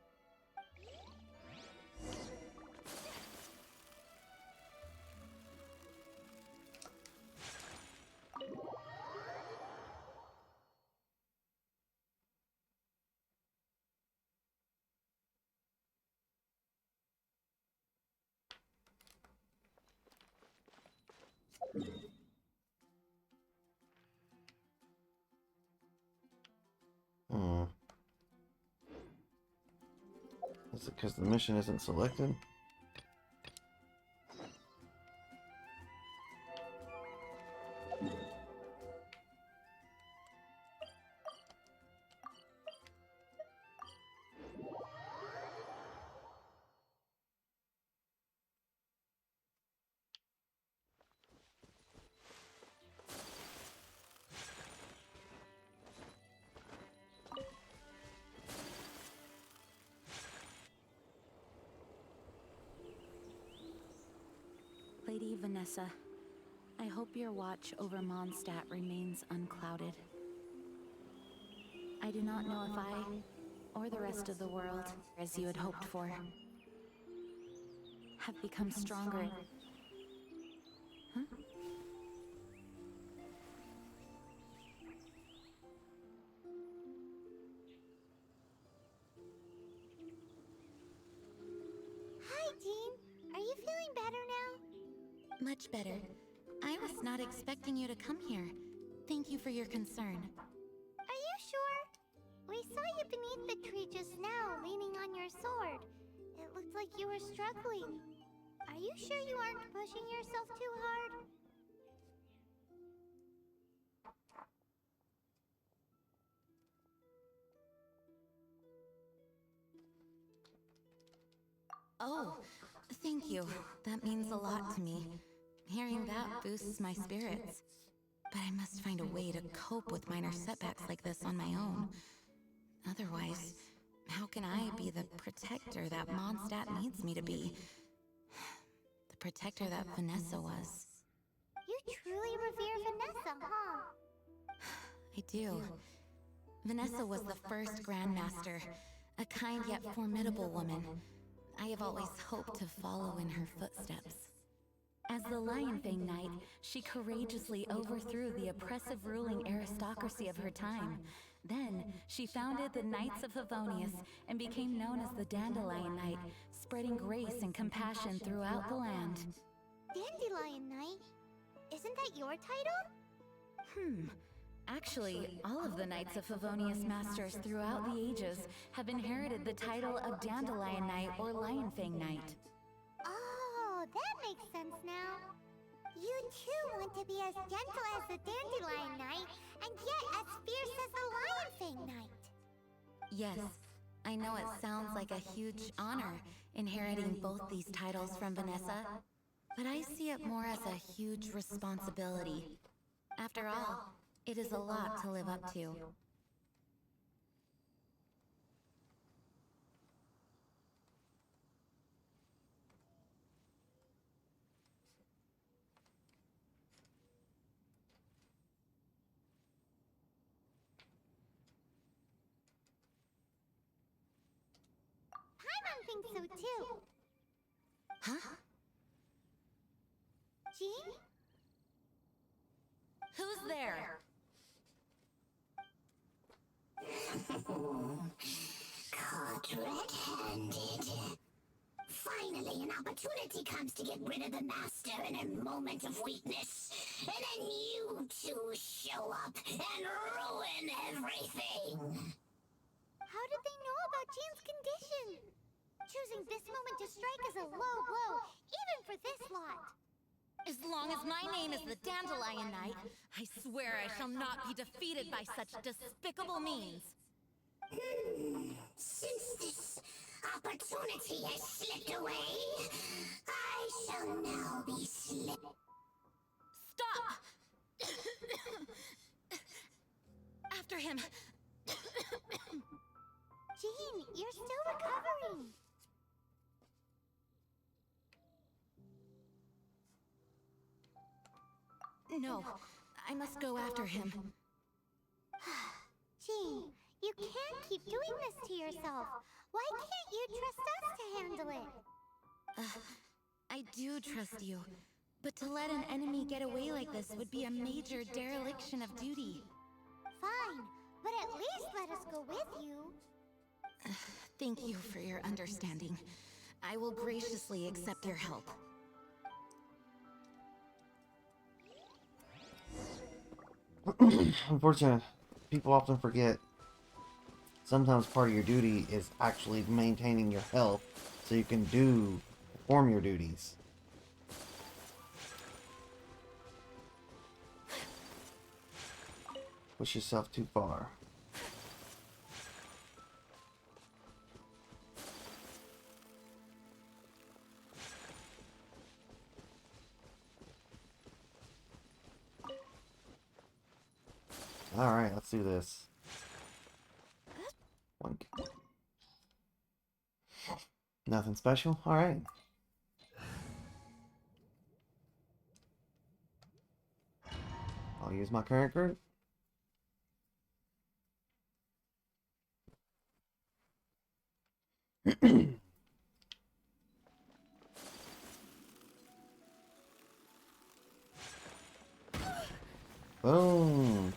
Is it because the mission isn't selected? Lady Vanessa, I hope your watch over Mondstadt remains unclouded. I do not know if I, or the rest of the world, as you had hoped for, have become stronger. Huh? Hi, Jean. Are you feeling better now? Much better. I was not expecting you to come here. Thank you for your concern. Are you sure? We saw you beneath the tree just now, leaning on your sword. It looked like you were struggling. Are you sure you aren't pushing yourself too hard? Oh, thank you. That means a lot to me. Hearing that boosts my spirits. But I must find a way to cope with minor setbacks like this on my own. Otherwise, how can I be the protector that Mondstadt needs me to be? The protector that Vanessa was. You truly revere Vanessa, huh? I do. Vanessa was the first Grandmaster, a kind yet formidable woman. I have always hoped to follow in her footsteps. As the Lionfang Knight, she courageously overthrew the oppressive ruling aristocracy of her time. Then, she founded the Knights of Favonius and became known as the Dandelion Knight, spreading grace and compassion throughout the land. Dandelion Knight? Isn't that your title? Actually, all of the Knights of Favonius Masters throughout the ages have inherited the title of Dandelion Knight or Lionfang Knight. Oh, that makes sense now. You too want to be as gentle as the Dandelion Knight, and yet as fierce as the Lionfang Knight. Yes, I know it sounds like a huge honor, inheriting both these titles from Vanessa, but I see it more as a huge responsibility. After all, it is a lot to live up to. Paimon thinks so too. Huh? Jean? Who's there? Caught red-handed. Finally, an opportunity comes to get rid of the Master in a moment of weakness. And then you two show up and ruin everything. How did they know about Jean's condition? Choosing this moment to strike is a low blow, even for this lot. As long as my name is the Dandelion Knight, I swear I shall not be defeated by such despicable means. Since this opportunity has slipped away, I shall now be slipped. Stop! After him! Jean, you're still recovering. No, I must go after him. Jean, you can't keep doing this to yourself. Why can't you trust us to handle it? I do trust you, but to let an enemy get away like this would be a major dereliction of duty. Fine, but at least let us go with you. Thank you for your understanding. I will graciously accept your help. Unfortunately, people often forget sometimes part of your duty is actually maintaining your health so you can perform your duties. Push yourself too far. Alright, let's do this. Nothing special? Alright. I'll use my current group. Boom.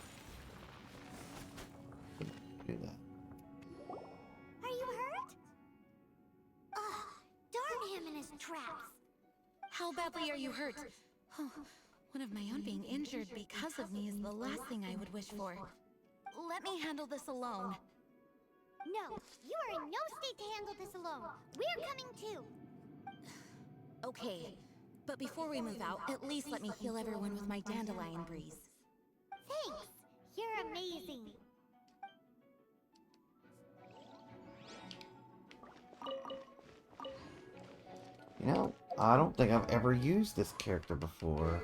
Do that. Are you hurt? Ugh, darn him and his traps. How badly are you hurt? Oh, one of my own being injured because of me is the last thing I would wish for. Let me handle this alone. No, you are in no state to handle this alone. We're coming too. Okay, but before we move out, at least let me heal everyone with my Dandelion Breeze. Thanks. You're amazing. You know, I don't think I've ever used this character before.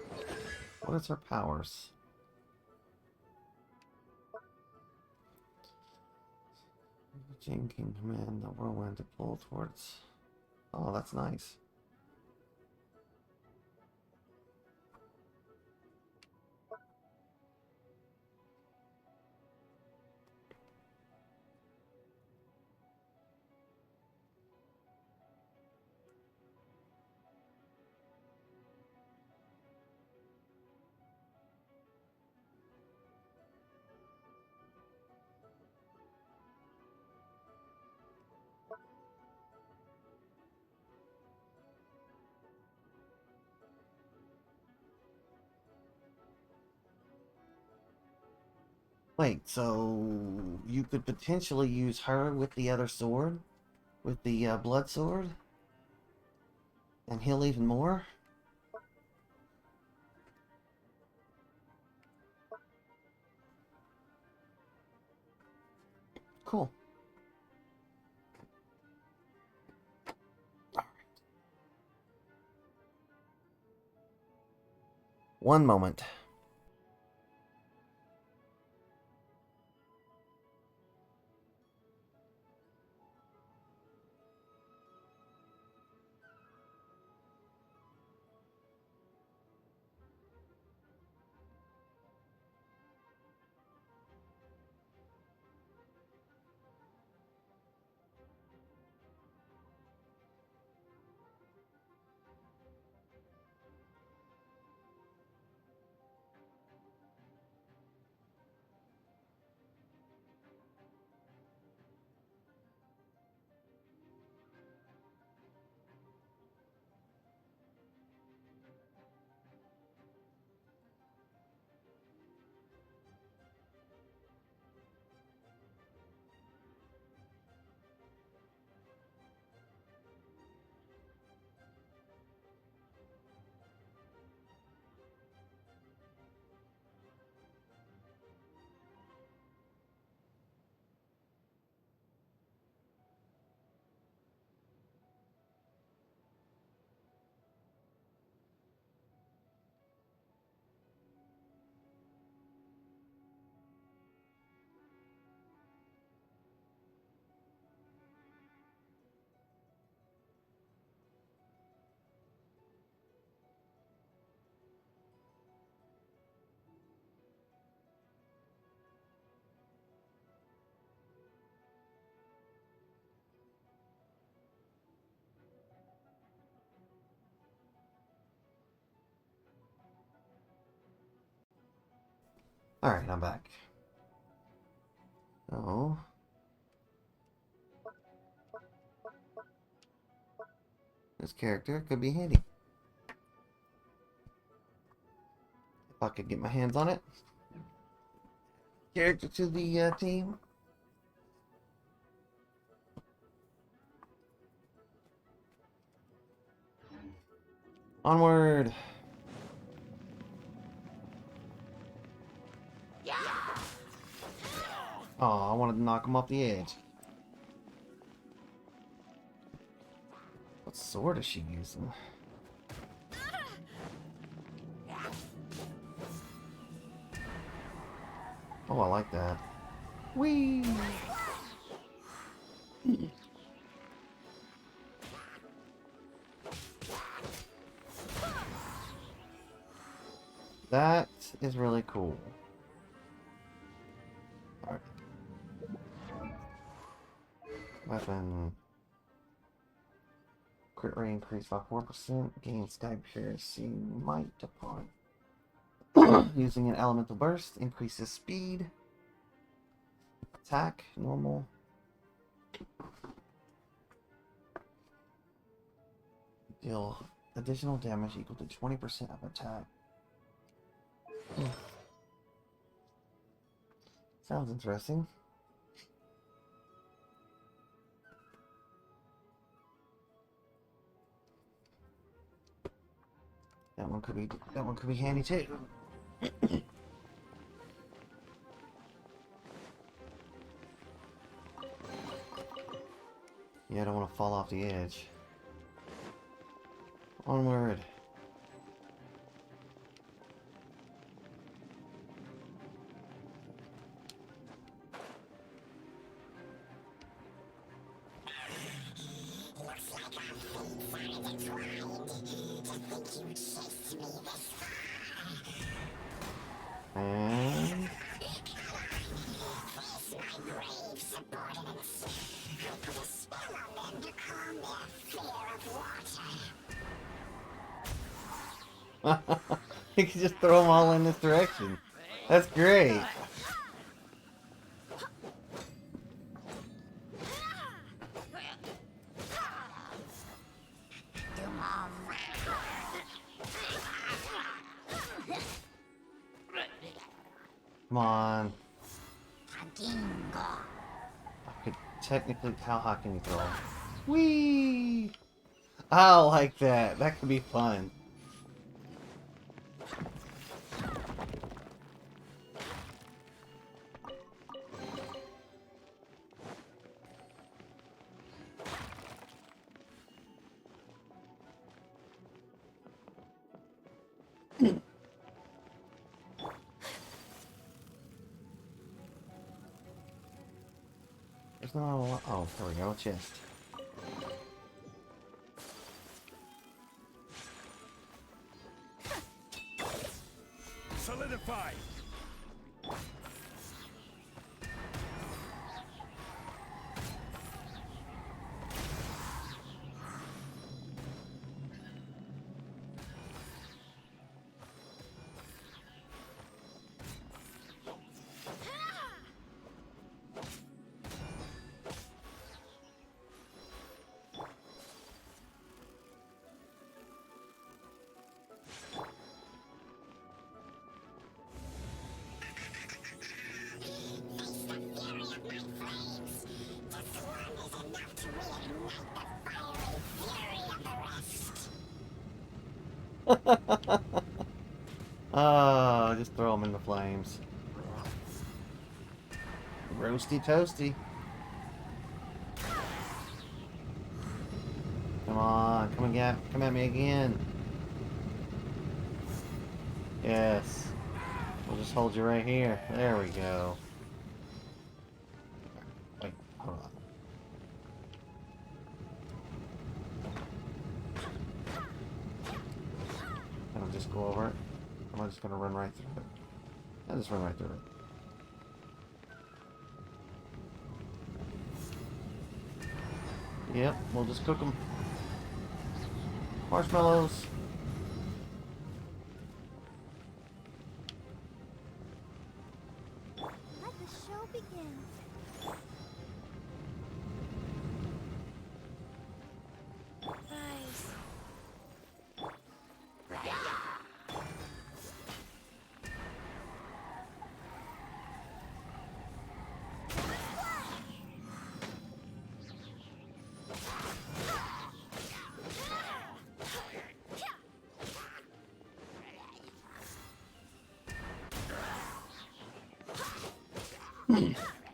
What is her powers? Jane can command the whirlwind to pull towards... Oh, that's nice. Wait, so you could potentially use her with the other sword? With the blood sword? And heal even more? Cool. One moment. Alright, I'm back. So... this character could be handy. If I could get my hands on it. Character to the team. Onward! Oh, I wanted to knock him off the edge. What sword is she using? Oh, I like that. Whee! That is really cool. Alright. Weapon. Crit rate increased by 4%. Gain sky piercing might upon using an elemental burst. Increases speed. Attack. Normal. Deal additional damage equal to 20% of attack. Sounds interesting. That one could be handy too. Yeah, I don't want to fall off the edge. Onward. Looks like our fates are intertwined. To think you chased me this far. And Face my brave subordinates. I put a spell on them to calm their fear of water. you can just throw them all in this direction. That's great. Come on. I could technically. How high can you throw? Whee! I like that. That could be fun. There's not a lot. Oh, there we go. A chest. Solidify! Oh, just throw them in the flames. Roasty toasty. Come on, come at me again. Yes. We'll just hold you right here. There we go. Wait, hold on. Can I just go over it? Am I just gonna run right through it? I'll just run right through it. Yep, we'll just cook them. Marshmallows. Let the show begin. Rise.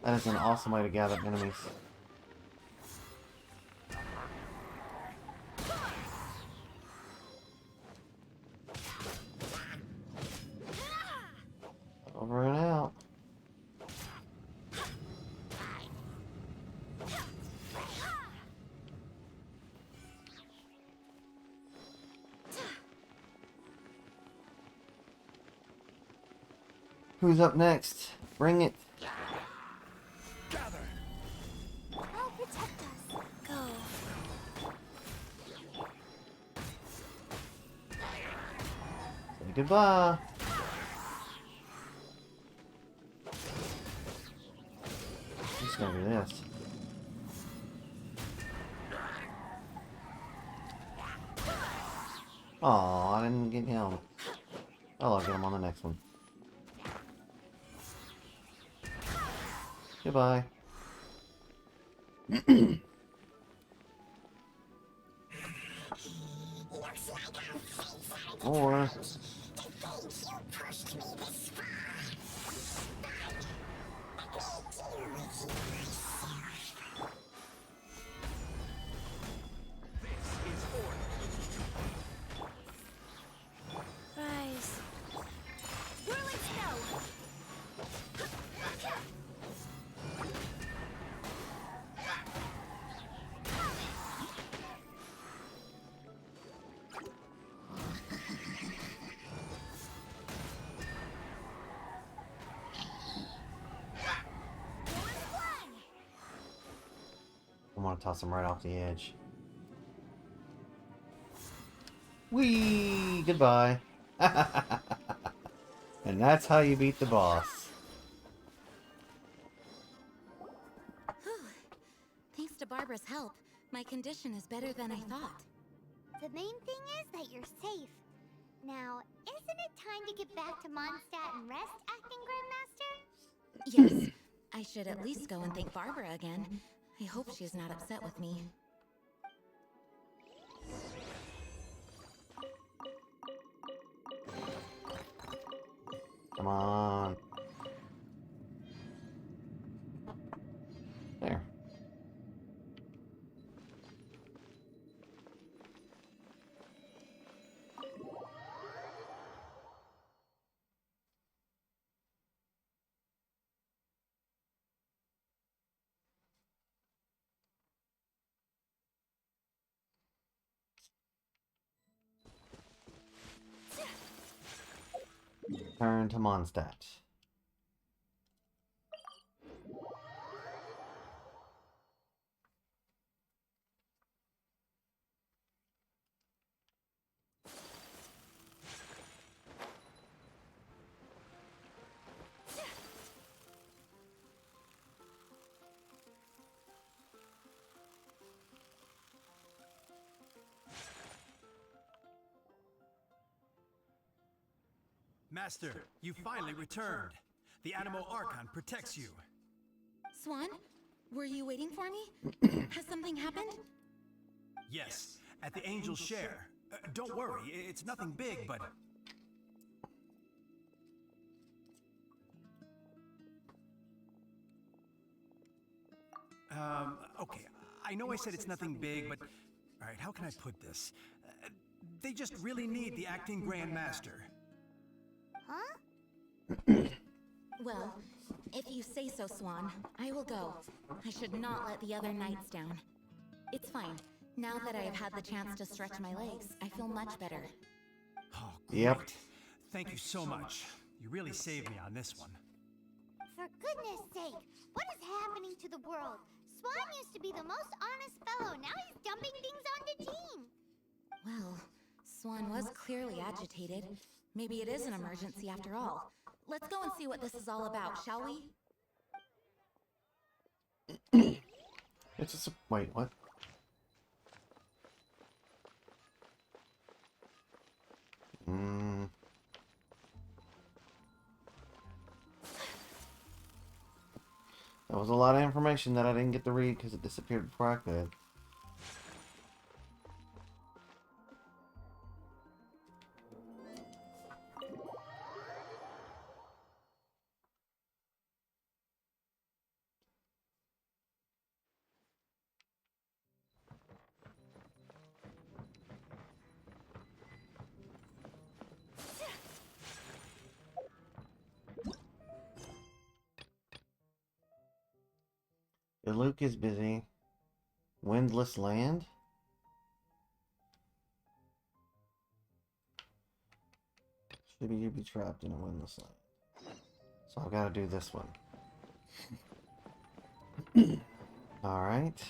That is an awesome way to gather enemies. Over and out. Who's up next? Bring it. I'll protect us. Go. Say goodbye. I'm just gonna do this. Aw, I didn't get him. Oh, I'll get him on the next one. Goodbye. More. want to toss him right off the edge. Whee! Goodbye. And that's how you beat the boss. Thanks to Barbara's help, my condition is better than I thought. The main thing is that you're safe. Now, isn't it time to get back to Mondstadt and rest, Acting Grandmaster? Yes, I should at least go and thank Barbara again. I hope she's not upset with me. Come on. There. Turn to Mondstadt. Master, you finally returned. The Animo Archon protects you. Swan, were you waiting for me? Has something happened? Yes, at the Angel's Share. Don't worry, it's nothing big, but... Okay, I know I said it's nothing big, but... Alright, how can I put this? They just really need the Acting Grand Master. Huh? Well, if you say so, Swan, I will go. I should not let the other knights down. It's fine. Now that I have had the chance to stretch my legs, I feel much better. Oh, great. Yep. Thank you so much. You really saved me on this one. For goodness sake, what is happening to the world? Swan used to be the most honest fellow, now he's dumping things onto Jean. Well, Swan was clearly agitated. Maybe it is an emergency after all. Let's go and see what this is all about, shall we? It's just... Wait, what? That was a lot of information that I didn't get to read because it disappeared before I could. Luke is busy. Windless land? Should you be trapped in a windless land? So I've got to do this one. Alright.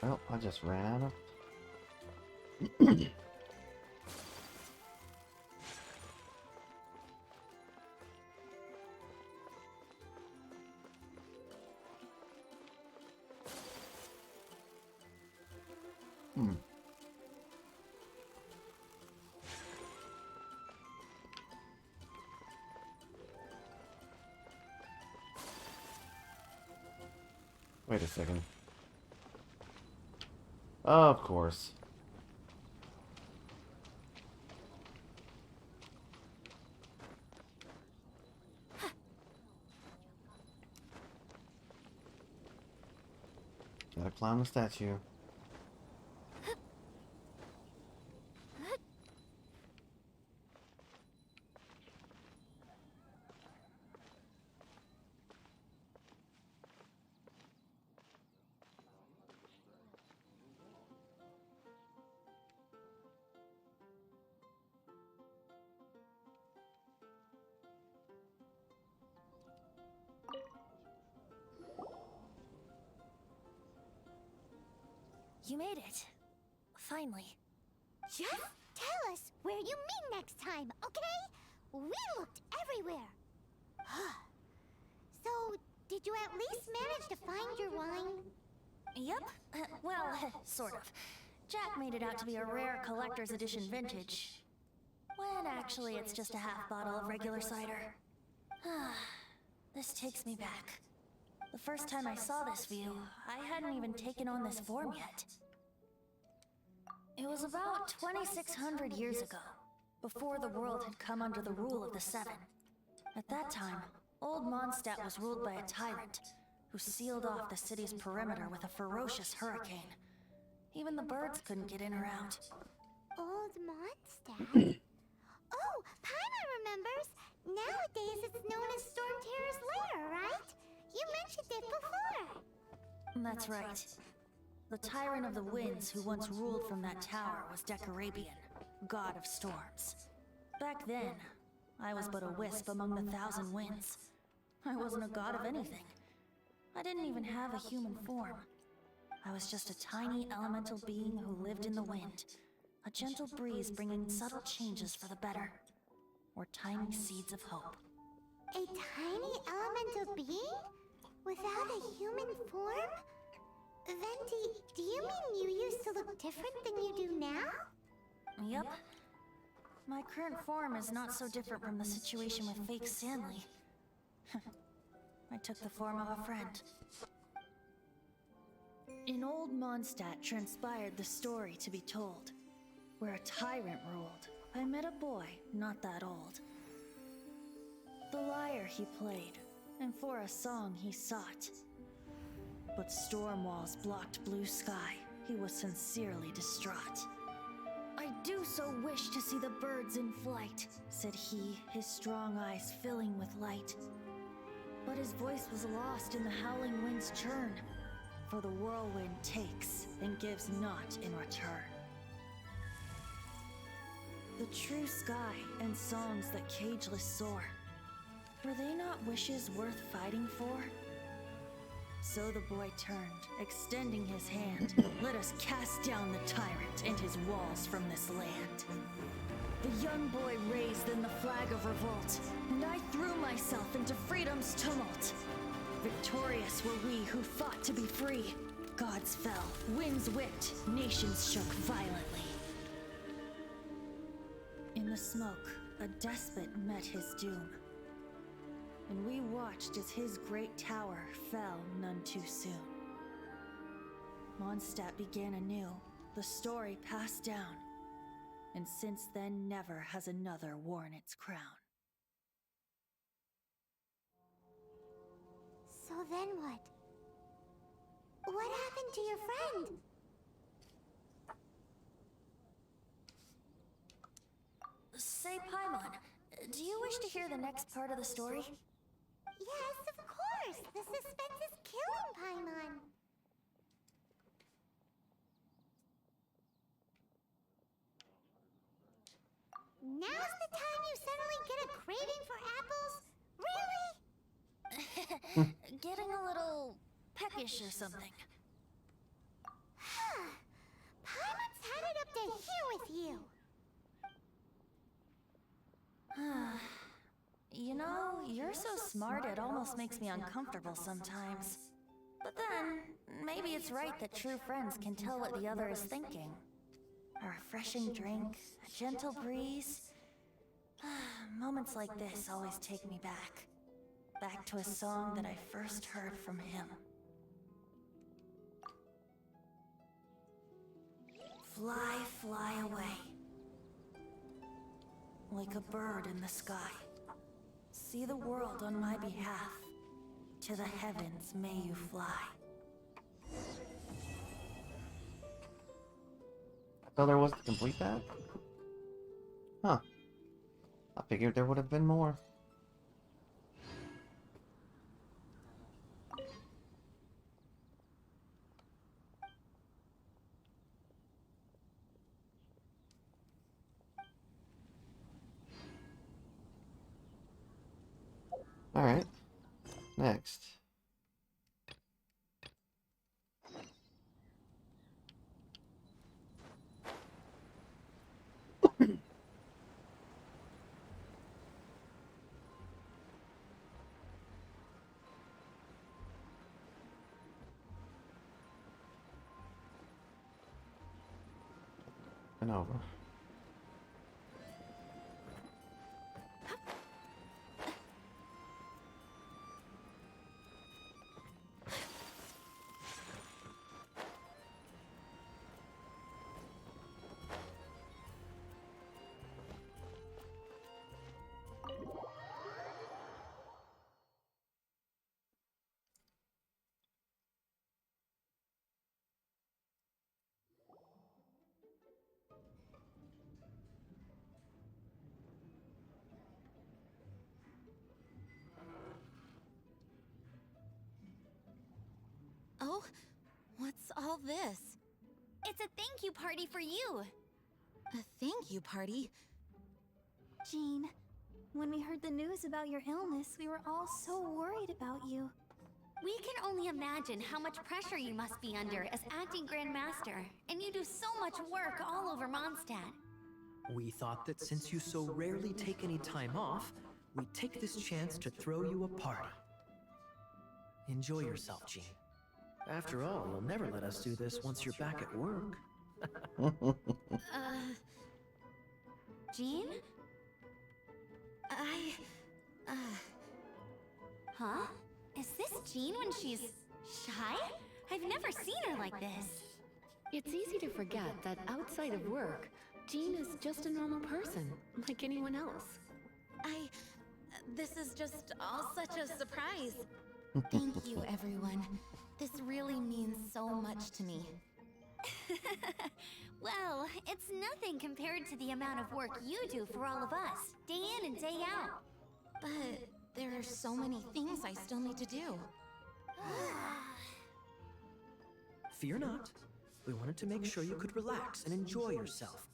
Well, I just ran out of... Wait a second. Of course. Gotta climb the statue. You made it. Finally. Just tell us where you meet next time, okay? We looked everywhere. So, did you at least manage to find your wine? Yep. Well, sort of. Jack made it out to be a rare collector's edition vintage. When actually it's just a half bottle of regular cider. This takes me back. The first time I saw this view, I hadn't even taken on this form yet. It was about 2,600 years ago, before the world had come under the rule of the Seven. At that time, Old Mondstadt was ruled by a tyrant, who sealed off the city's perimeter with a ferocious hurricane. Even the birds couldn't get in or out. Old Mondstadt? Oh, Paimon remembers! Nowadays it's known as Storm Terror's lair, right? You mentioned it before. That's right. The Tyrant of the Winds who once ruled from that tower was Decarabian, god of storms. Back then, I was but a wisp among the thousand winds. I wasn't a god of anything. I didn't even have a human form. I was just a tiny elemental being who lived in the wind, a gentle breeze bringing subtle changes for the better, or tiny seeds of hope. A tiny elemental being? Without a human form? Venti, do you mean you used to look different than you do now? Yep. My current form is not so different from the situation with fake Stanley. I took the form of a friend. In Old Mondstadt transpired the story to be told. Where a tyrant ruled, I met a boy not that old. The lyre he played, and for a song he sought. But storm walls blocked blue sky. He was sincerely distraught. I do so wish to see the birds in flight, said he, his strong eyes filling with light. But his voice was lost in the howling wind's churn, for the whirlwind takes and gives not in return. The true sky and songs that cageless soar, were they not wishes worth fighting for? So the boy turned, extending his hand. Let us cast down the tyrant and his walls from this land. The young boy raised then the flag of revolt, and I threw myself into freedom's tumult. Victorious were we who fought to be free. Gods fell, winds whipped, nations shook violently. In the smoke, a despot met his doom. And we watched as his great tower fell none too soon. Mondstadt began anew, the story passed down, and since then never has another worn its crown. So then what? What happened to your friend? Say, Paimon, do you wish to hear the next part of the story? Yes, of course! The suspense is killing Paimon! Now's the time you suddenly get a craving for apples? Really? Getting a little peckish or something. Paimon's had it up to here with you! You know, you're so smart it almost makes me uncomfortable sometimes. But then, maybe it's right that true friends can tell what the other is thinking. A refreshing drink, a gentle breeze. Moments like this always take me back. Back to a song that I first heard from him. Fly, fly away. Like a bird in the sky. See the world on my behalf. To the heavens may you fly. all there was to complete that? Huh. I figured there would have been more. Alright. Next. And over. Oh, what's all this? It's a thank you party for you. A thank you party? Jean, when we heard the news about your illness, we were all so worried about you. We can only imagine how much pressure you must be under as acting Grand Master, and you do so much work all over Mondstadt. We thought that since you so rarely take any time off, we'd take this chance to throw you a party. Enjoy yourself, Jean. After all, you'll never let us do this once you're back at work. Jean? Huh? Is this Jean when she's shy? I've never seen her like this. It's easy to forget that outside of work, Jean is just a normal person, like anyone else. This is just all such a surprise. Thank you, everyone. This really means so much to me. Well, it's nothing compared to the amount of work you do for all of us, day in and day out. But there are so many things I still need to do. Fear not. We wanted to make sure you could relax and enjoy yourself.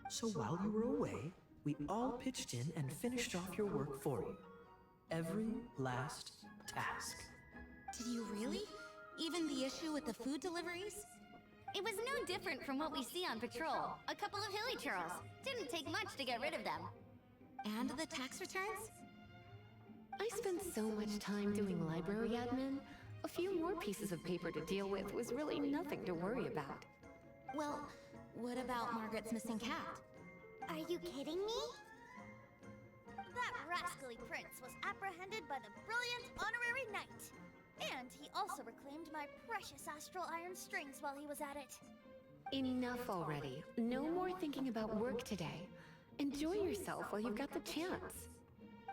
So while you were away, we all pitched in and finished off your work for you. Every last task. Did you really? Even the issue with the food deliveries? It was no different from what we see on patrol. A couple of hilly churls. Didn't take much to get rid of them. And the tax returns? I spent so much time doing library admin. A few more pieces of paper to deal with was really nothing to worry about. Well, what about Margaret's missing cat? Are you kidding me? That rascally prince was apprehended by the brilliant honorary knight. And he also reclaimed my precious astral iron strings while he was at it. Enough already. No more thinking about work today. Enjoy yourself while you've got the chance.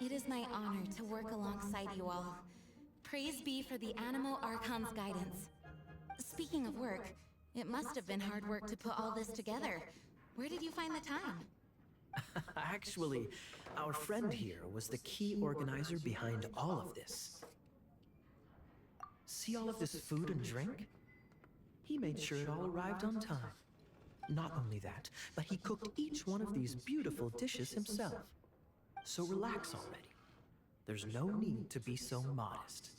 It is my honor to work alongside you all. Praise be for the Animo Archon's guidance. Speaking of work, it must have been hard work to put all this together. Where did you find the time? Actually, our friend here was the key organizer behind all of this. See all of this food and drink? He made sure it all arrived on time. Not only that, but he cooked each one of these beautiful dishes himself. So relax already. There's no need to be so modest.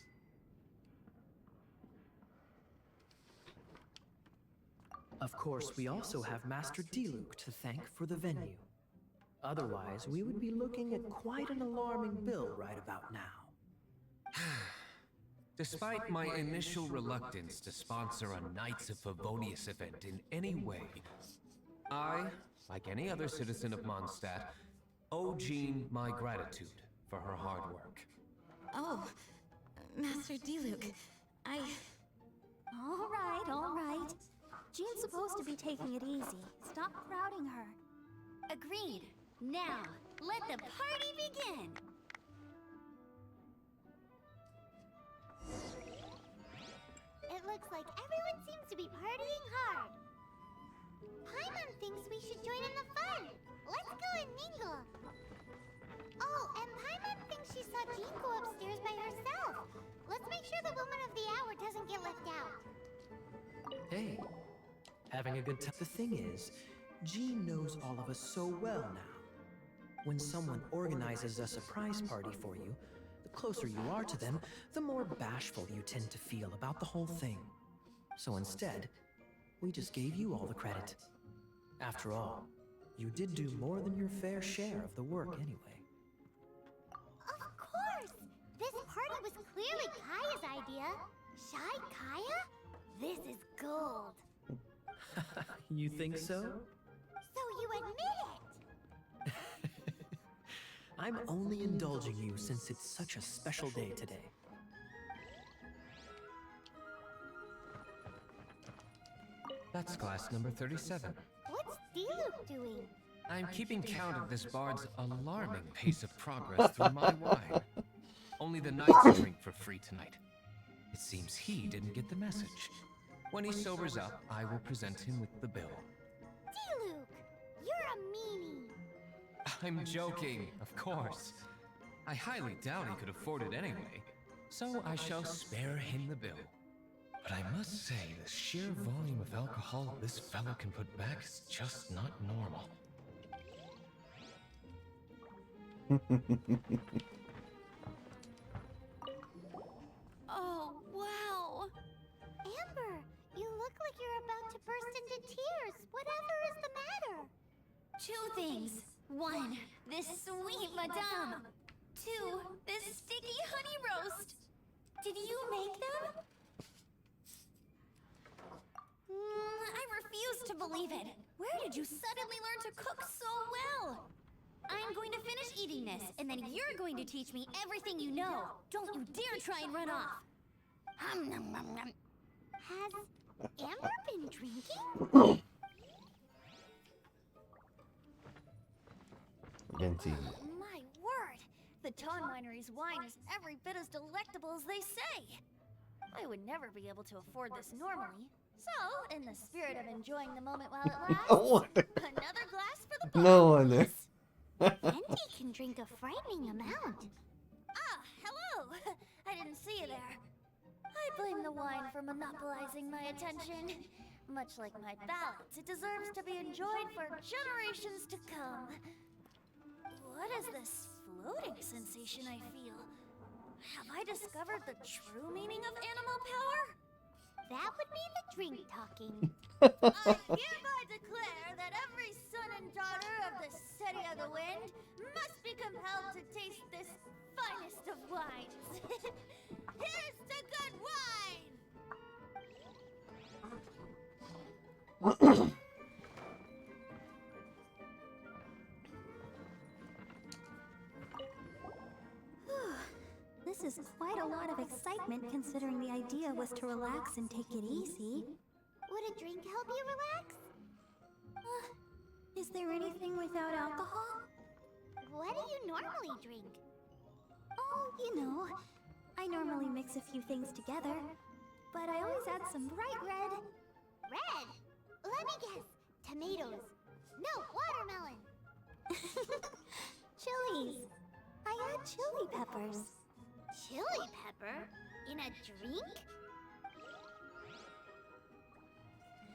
Of course, we also have Master Diluc to thank for the venue. Otherwise, we would be looking at quite an alarming bill right about now. Despite my initial reluctance to sponsor a Knights of Favonius event in any way, I, like any other citizen of Mondstadt, owe Jean my gratitude for her hard work. Oh, Master Diluc, All right. Jean's supposed to be taking it easy. Stop crowding her. Agreed. Now, let the party begin! It looks like everyone seems to be partying hard. Paimon Paimon thinks we should join in the fun. Let's go and mingle. Oh, and Paimon thinks she saw Jean go upstairs by herself. Let's make sure the woman of the hour doesn't get left out. Hey, having a good time. The thing is, Jean knows all of us so well now. When someone organizes a surprise party for you, the closer you are to them, the more bashful you tend to feel about the whole thing. So instead, we just gave you all the credit. After all, you did do more than your fair share of the work anyway. Of course! This party was clearly Kaya's idea. Shy Kaya? This is gold. You think so? So you admit it? I'm only indulging you since it's such a special day today. That's glass number 37. What's Diluc doing? I'm keeping count of this bard's alarming pace of progress through my wine. Only the knights drink for free tonight. It seems he didn't get the message. When he sobers up, I will present him with the bill. Diluc, you're a meanie. I'm joking, of course. I highly doubt he could afford it anyway, so I shall spare him the bill. But I must say, the sheer volume of alcohol this fellow can put back is just not normal. Oh, wow. Amber, you look like you're about to burst into tears. Whatever is the matter? 2 things. 1, this sweet madame. 2, this sticky honey roast. Did you make them? I refuse to believe it. Where did you suddenly learn to cook so well? I'm going to finish eating this, and then you're going to teach me everything you know. Don't you dare try and run off. Has Amber been drinking? Venti. My word! The Ton Winery's wine is every bit as delectable as they say. I would never be able to afford this normally. So, in the spirit of enjoying the moment while it lasts, No wonder. another glass for the No wonder. Venti can drink a frightening amount. Ah, hello! I didn't see you there. I blame the wine for monopolizing my attention. Much like my ballads, it deserves to be enjoyed for generations to come. What is this floating sensation I feel? Have I discovered the true meaning of animal power? That would be the drink talking. I hereby declare that every son and daughter of the City of the Wind must be compelled to taste this finest of wines. Here's to good wine! This is quite a lot of excitement considering the idea was to relax and take it easy. Would a drink help you relax? Is there anything without alcohol? What do you normally drink? Oh, you know, I normally mix a few things together, but I always add some bright red. Red? Let me guess. Tomatoes. No, watermelon. Chilies. I add chili peppers. Chili pepper? In a drink?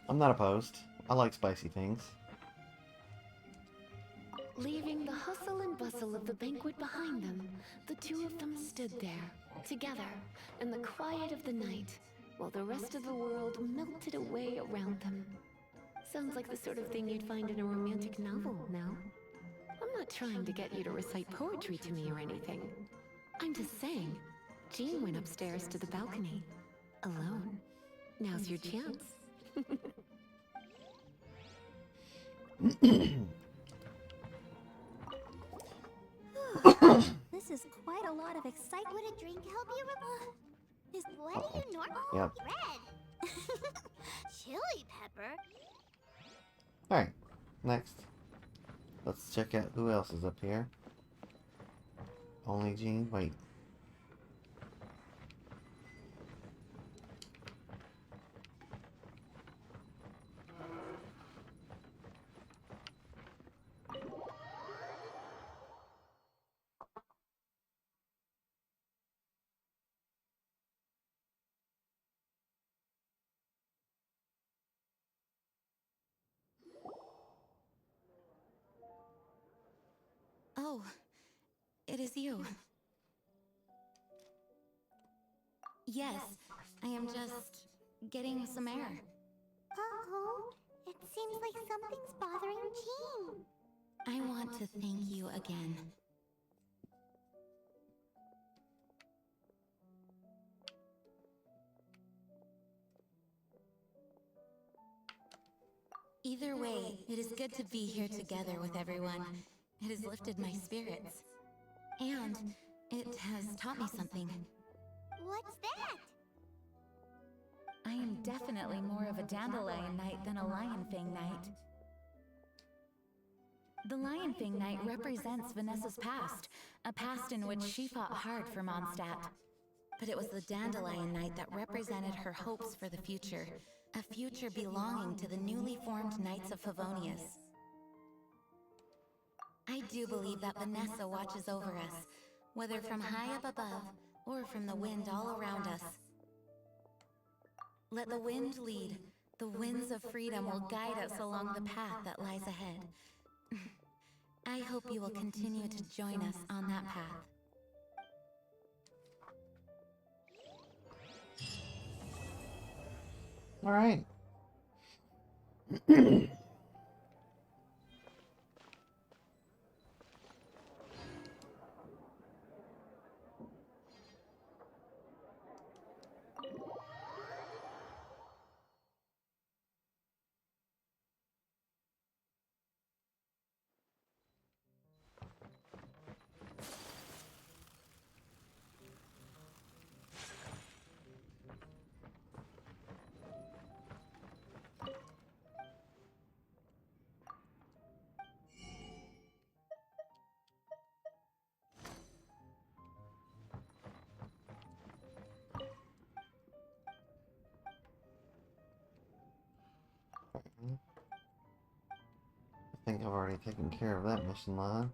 I'm not opposed. I like spicy things. Leaving the hustle and bustle of the banquet behind them, the two of them stood there, together, in the quiet of the night, while the rest of the world melted away around them. Sounds like the sort of thing you'd find in a romantic novel, no? I'm not trying to get you to recite poetry to me or anything. I'm just saying, Jean went upstairs to the balcony, alone. Now's your chance. This is quite a lot of excitement. Would a drink help you relax? What do you normally Yep. Red. Chili pepper? Alright, next. Let's check out who else is up here. Only Jean? Wait. Oh, it is you. Yes, I am just getting some air. Uh-oh. It seems like something's bothering Jean. I want to thank you again. Either way, it is good to be here together with everyone. It has lifted my spirits. And it has taught me something. What's that? I am definitely more of a Dandelion Knight than a Lionfang Knight. The Lionfang Knight represents Vanessa's past, a past in which she fought hard for Mondstadt. But it was the Dandelion Knight that represented her hopes for the future, a future belonging to the newly formed Knights of Favonius. I do believe that Vanessa watches over us, whether from high up above or from the wind all around us. Let the wind lead. The winds of freedom will guide us along the path that lies ahead. I hope you will continue to join us on that path. All right. I think I've already taken care of that mission line.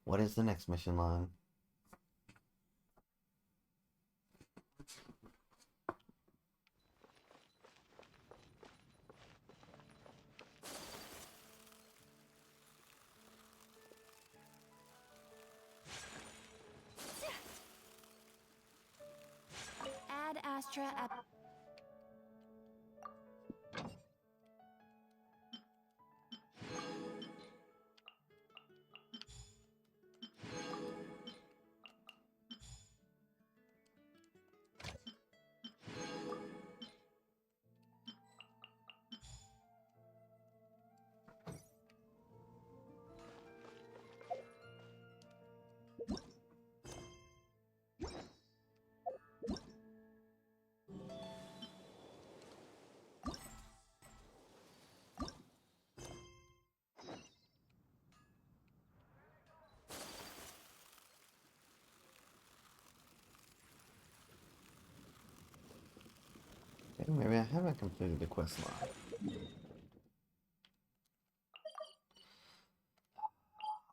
What is the next mission line? Ad Astra at... Okay, maybe I haven't completed the quest line.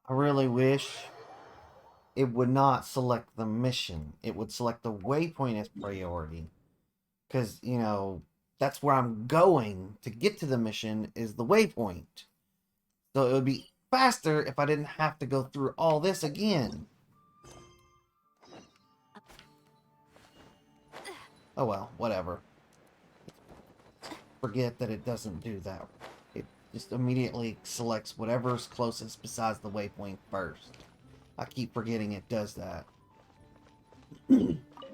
I really wish it would not select the mission. It would select the waypoint as priority. Because, you know, that's where I'm going to get to the mission is the waypoint. So it would be faster if I didn't have to go through all this again. Oh well, whatever. Forget that it doesn't do that. It just immediately selects whatever's closest besides the waypoint first. I keep forgetting it does that.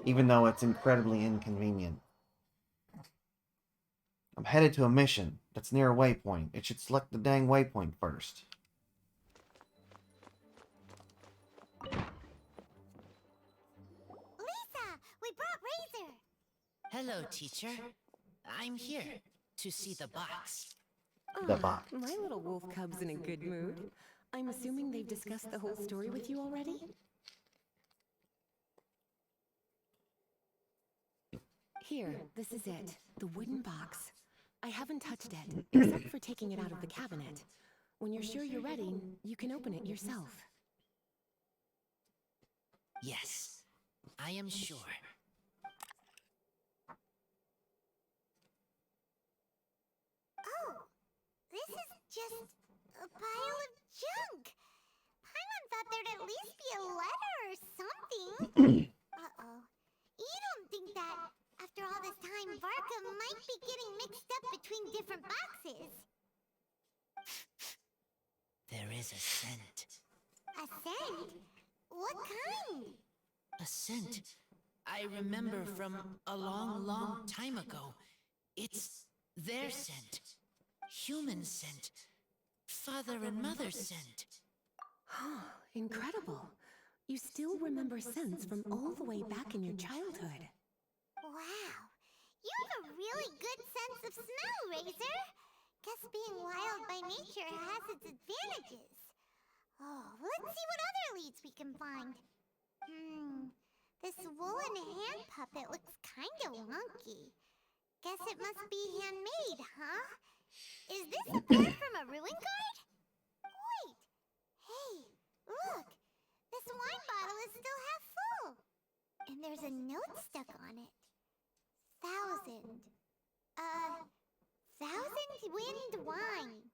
Even though it's incredibly inconvenient. I'm headed to a mission that's near a waypoint. It should select the dang waypoint first. Lisa, we brought Razor. Hello, teacher. I'm here to see the box. The box. My little wolf cub's in a good mood. I'm assuming they've discussed the whole story with you already? Here, this is it. The wooden box. I haven't touched it, except for taking it out of the cabinet. When you're sure you're ready, you can open it yourself. Yes, I am sure. Oh, this is just a pile of junk. Paimon thought there'd at least be a letter or something. Uh-oh. You don't think that, after all this time, Varka might be getting mixed up between different boxes? There is a scent. A scent? What kind? A scent I remember from a long, long time ago. It's their scent. Human scent. Father and mother scent. Incredible. You still remember scents from all the way back in your childhood. Wow. You have a really good sense of smell, Razor. Guess being wild by nature has its advantages. Oh, let's see what other leads we can find. This woolen hand puppet looks kinda wonky. Guess it must be handmade, huh? Is this a part from a ruin guard? Wait! Hey, look! This wine bottle is still half full! And there's a note stuck on it. 1000 Wind Wine.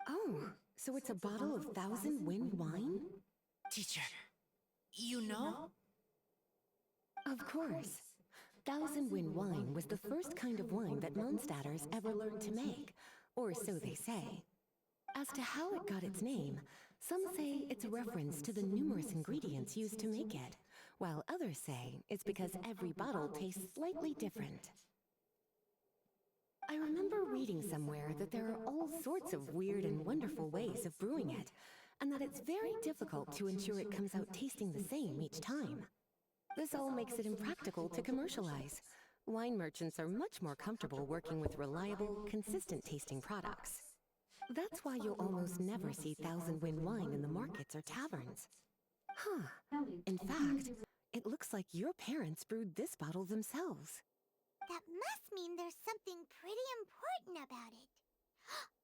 Oh, so it's a bottle of 1000 Wind wine? Teacher, you know? Of course. 1000 Wind wine was the first kind of wine that Mondstadters ever learned to make, or so they say. As to how it got its name, some say it's a reference to the numerous ingredients used to make it, while others say it's because every bottle tastes slightly different. I remember reading somewhere that there are all sorts of weird and wonderful ways of brewing it, and that it's very difficult to ensure it comes out tasting the same each time. This all makes it impractical to commercialize. Wine merchants are much more comfortable working with reliable, consistent-tasting products. That's why you'll almost never see 1000 Wind wine in the markets or taverns. Huh. In fact, it looks like your parents brewed this bottle themselves. That must mean there's something pretty important about it.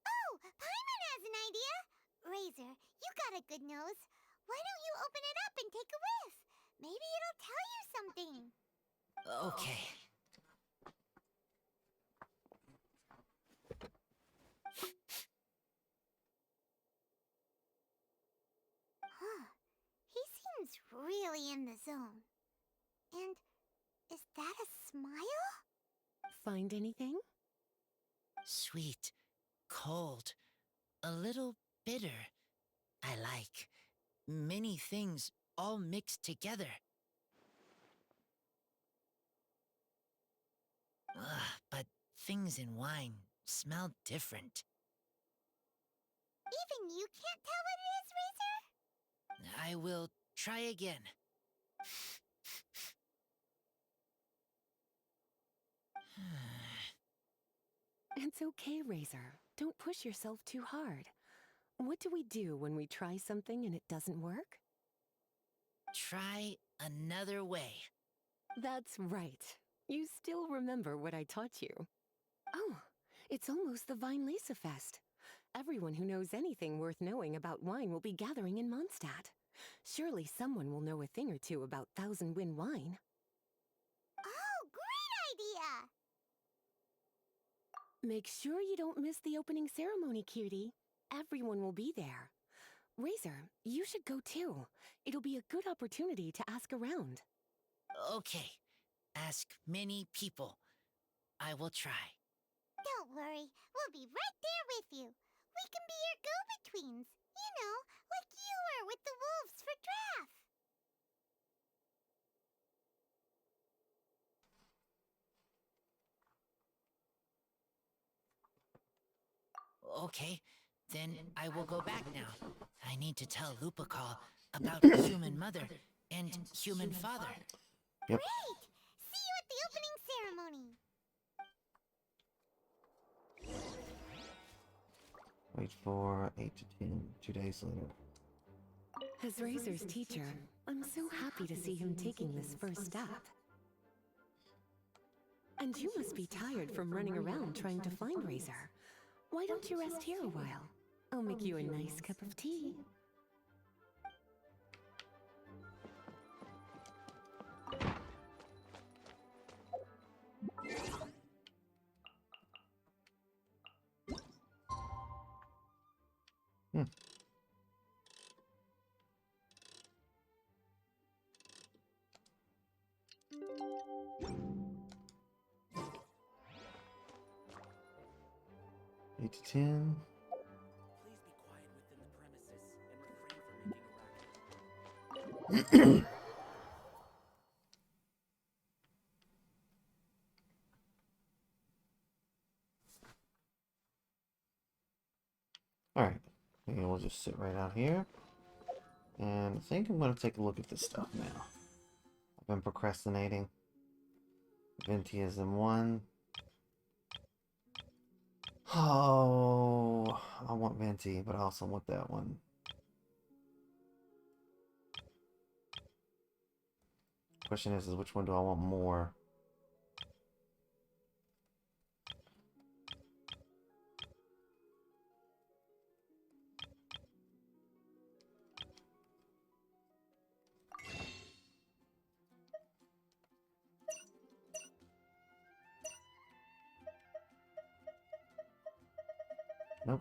Oh, Paimon has an idea! Razor, you got a good nose. Why don't you open it up and take a whiff? Maybe it'll tell you something. Okay. Huh. He seems really in the zone. And is that a smile? Find anything? Sweet, cold, a little bitter. I like many things all mixed together. But things in wine smell different. Even you can't tell what it is, Razor? I will try again. It's okay, Razor. Don't push yourself too hard. What do we do when we try something and it doesn't work? Try another way. That's right. You still remember what I taught you. Oh, it's almost the Vine Lisa Fest. Everyone who knows anything worth knowing about wine will be gathering in Mondstadt. Surely someone will know a thing or two about 1000 Wind wine. Oh, great idea! Make sure you don't miss the opening ceremony, cutie. Everyone will be there. Razor, you should go too. It'll be a good opportunity to ask around. Okay. Ask many people. I will try. Don't worry, we'll be right there with you. We can be your go-betweens. You know, like you were with the wolves for Draft. Okay, then I will go back now. I need to tell Lupacall about human mother and human father. Yep. Great! See you at the opening ceremony. Wait for 8 to 10, 2 days later. As Razor's teacher, I'm so happy to see him taking this first step. And you must be tired from running around trying to find Razor. Why don't you rest here a while? I'll make you a nice cup of tea. Hmm. Eight to 10. Please be quiet within the premises and refrain from making a racket. Alright. Maybe we'll just sit right out here. And I think I'm going to take a look at this stuff now. I've been procrastinating. Venti is in one. Oh, I want Venti, but I also want that one. Question is which one do I want more? Nope.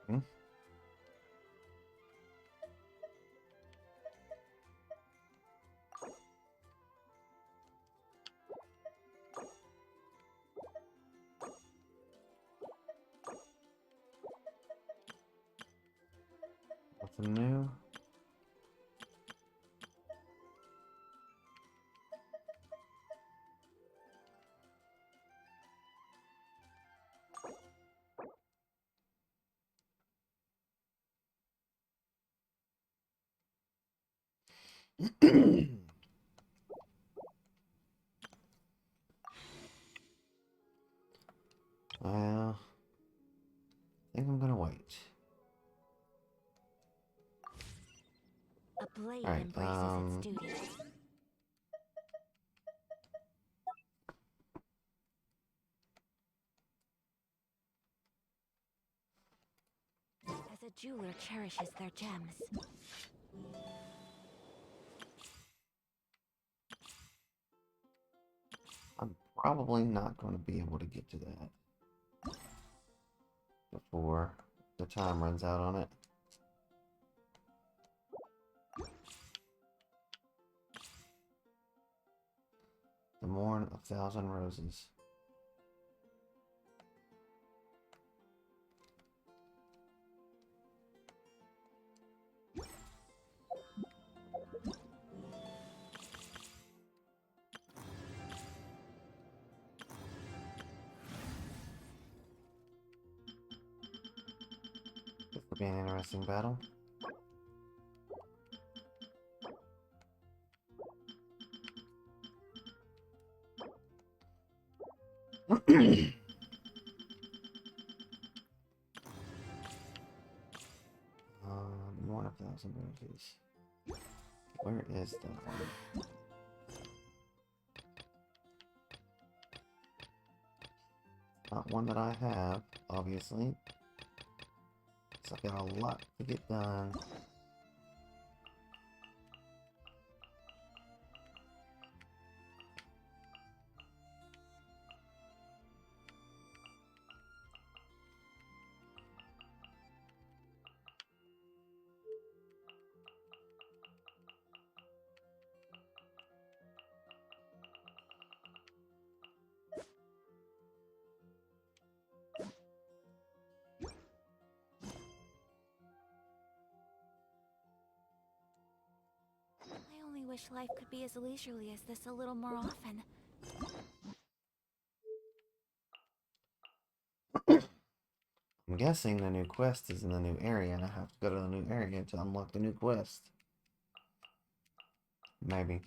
Hmm? Nothing new. Well, I think I'm gonna wait. A blade Alright, embraces its duties. As a jeweler cherishes their gems. I'm probably not going to be able to get to that before the time runs out on it. The Morn of Thousand Roses. This will be an interesting battle. More of Thousand Roses. Where is that one? Not one that I have, obviously. So I've got a lot to get done. I only wish life could be as leisurely as this a little more often. I'm guessing the new quest is in the new area, and I have to go to the new area to unlock the new quest. Maybe.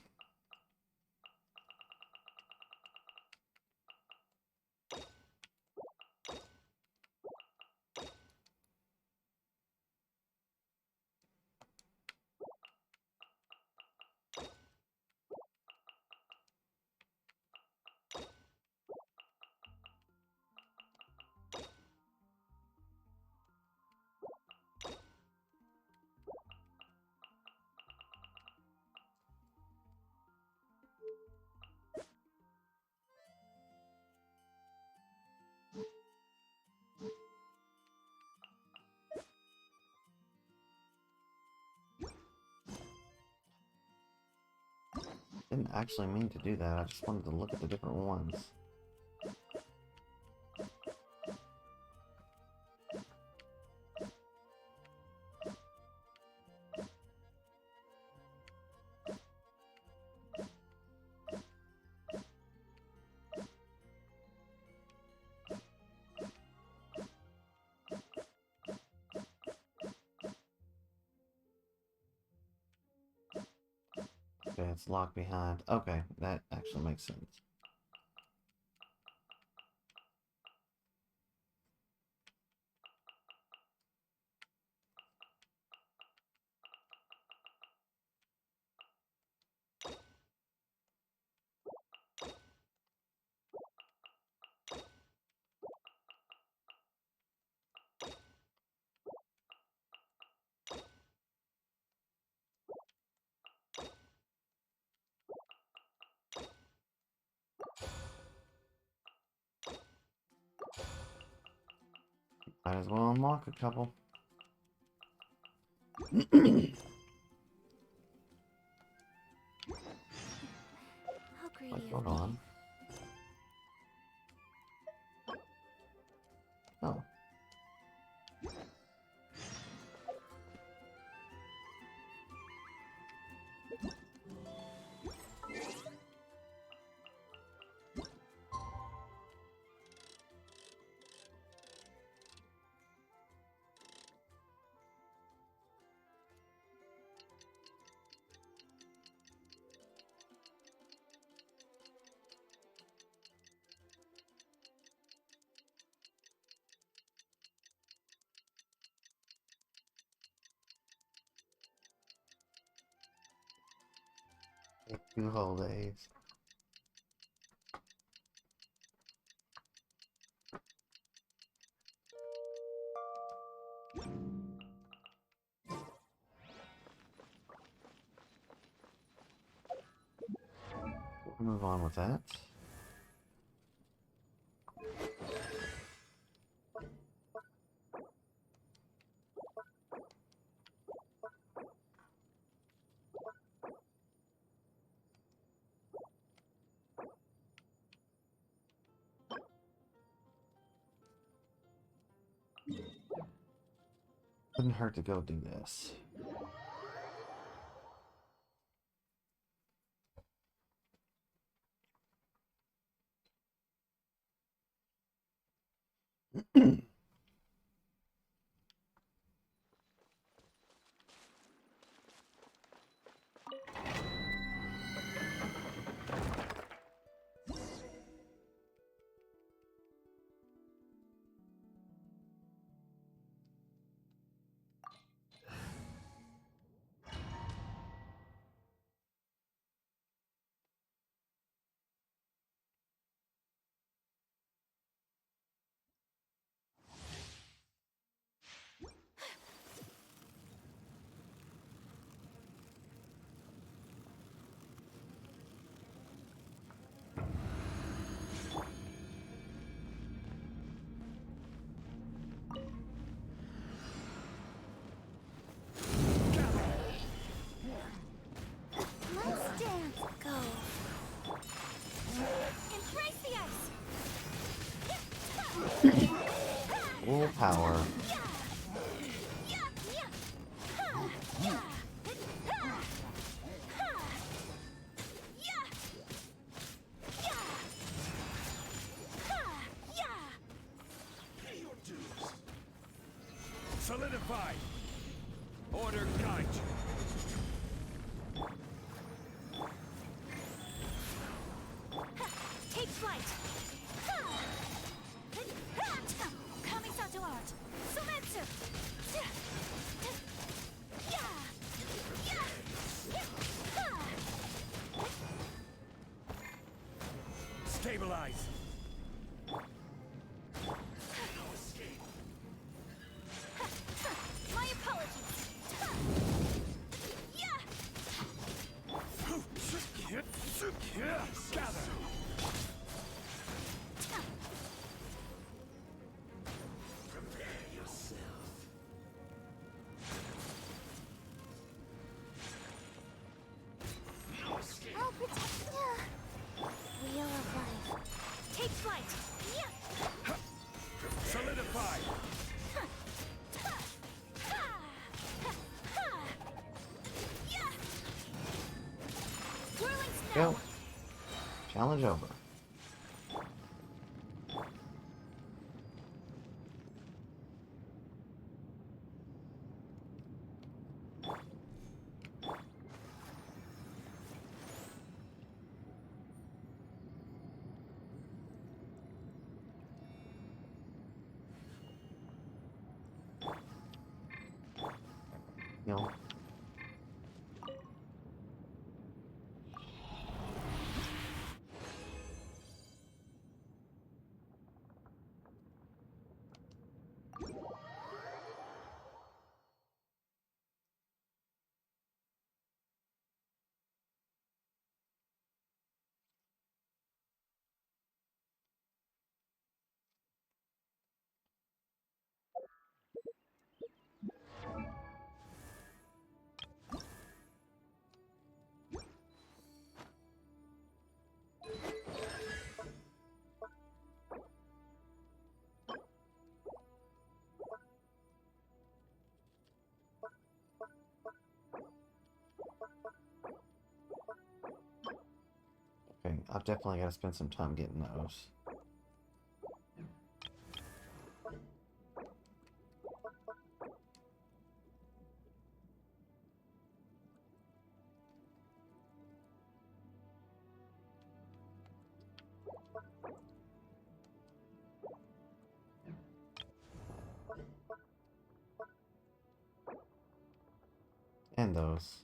Didn't actually mean to do that. I just wanted to look at the different ones. Okay, it's locked behind. Okay, that actually makes sense. Might as well unlock a couple. How greedy What's of going me. on? Oh. Two whole days. We'll move on with that. Couldn't hurt to go do this. Let's dance. Go. Embrace the ice. Full power. Solidify! Order guide you! Take flight. Kamisato art. Sumetsu. Stabilize! My apologies. Gather! Prepare yourself. I'll protect Go. Challenge over. No. Okay, I've definitely got to spend some time getting those. And those.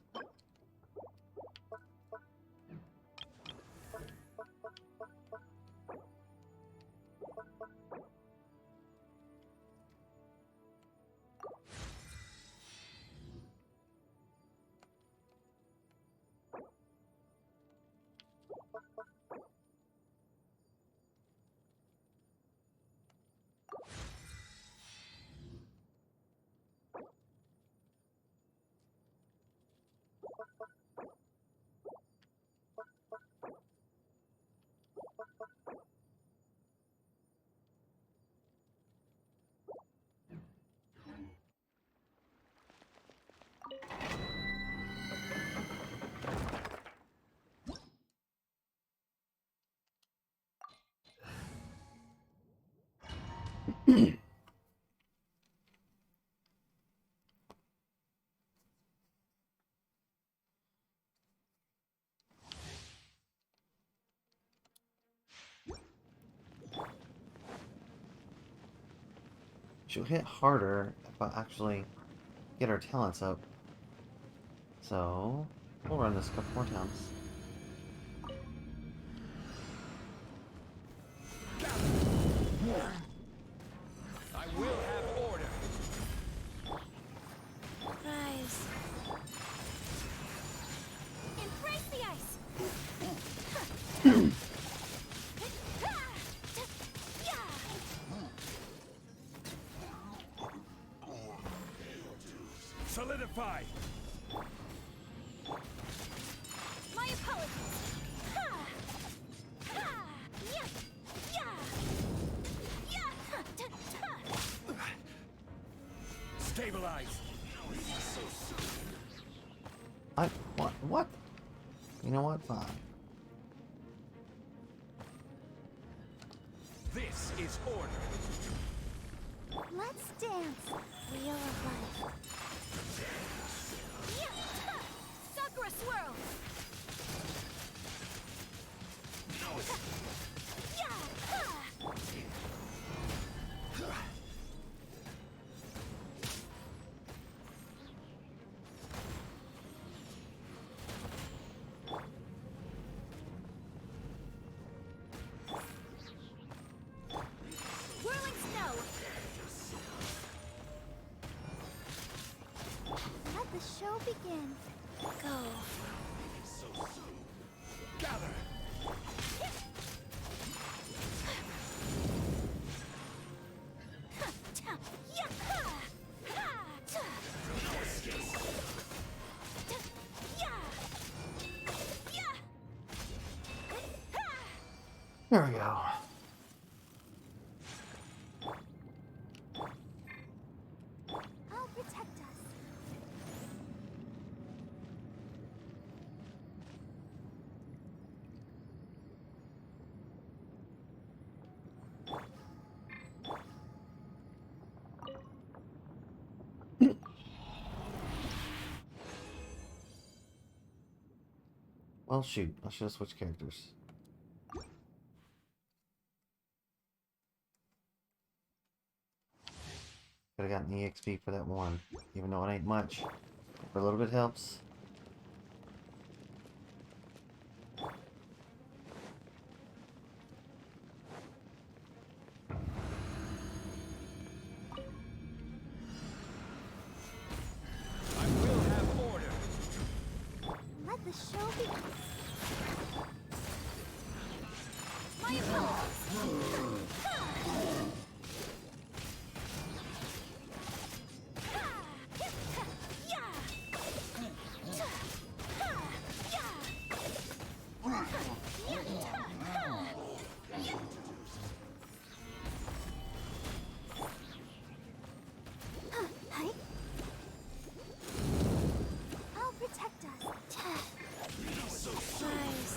She'll hit harder if I actually get our talents up. So, we'll run this a couple more times. I will have order. Rise. Embrace the ice. Solidify. My apologies. Stabilize. What? You know what? Fine. This is order. Let's dance. Wheel of life. Sakura swirl. Whirling snow. Let the show begin. Go. Gather. There we go. I'll protect us. Oh shoot, I should have switched characters. Could have gotten the EXP for that one, even though it ain't much. But a little bit helps. I will have order. Let the show be. My apologies. I'll protect us. Guys.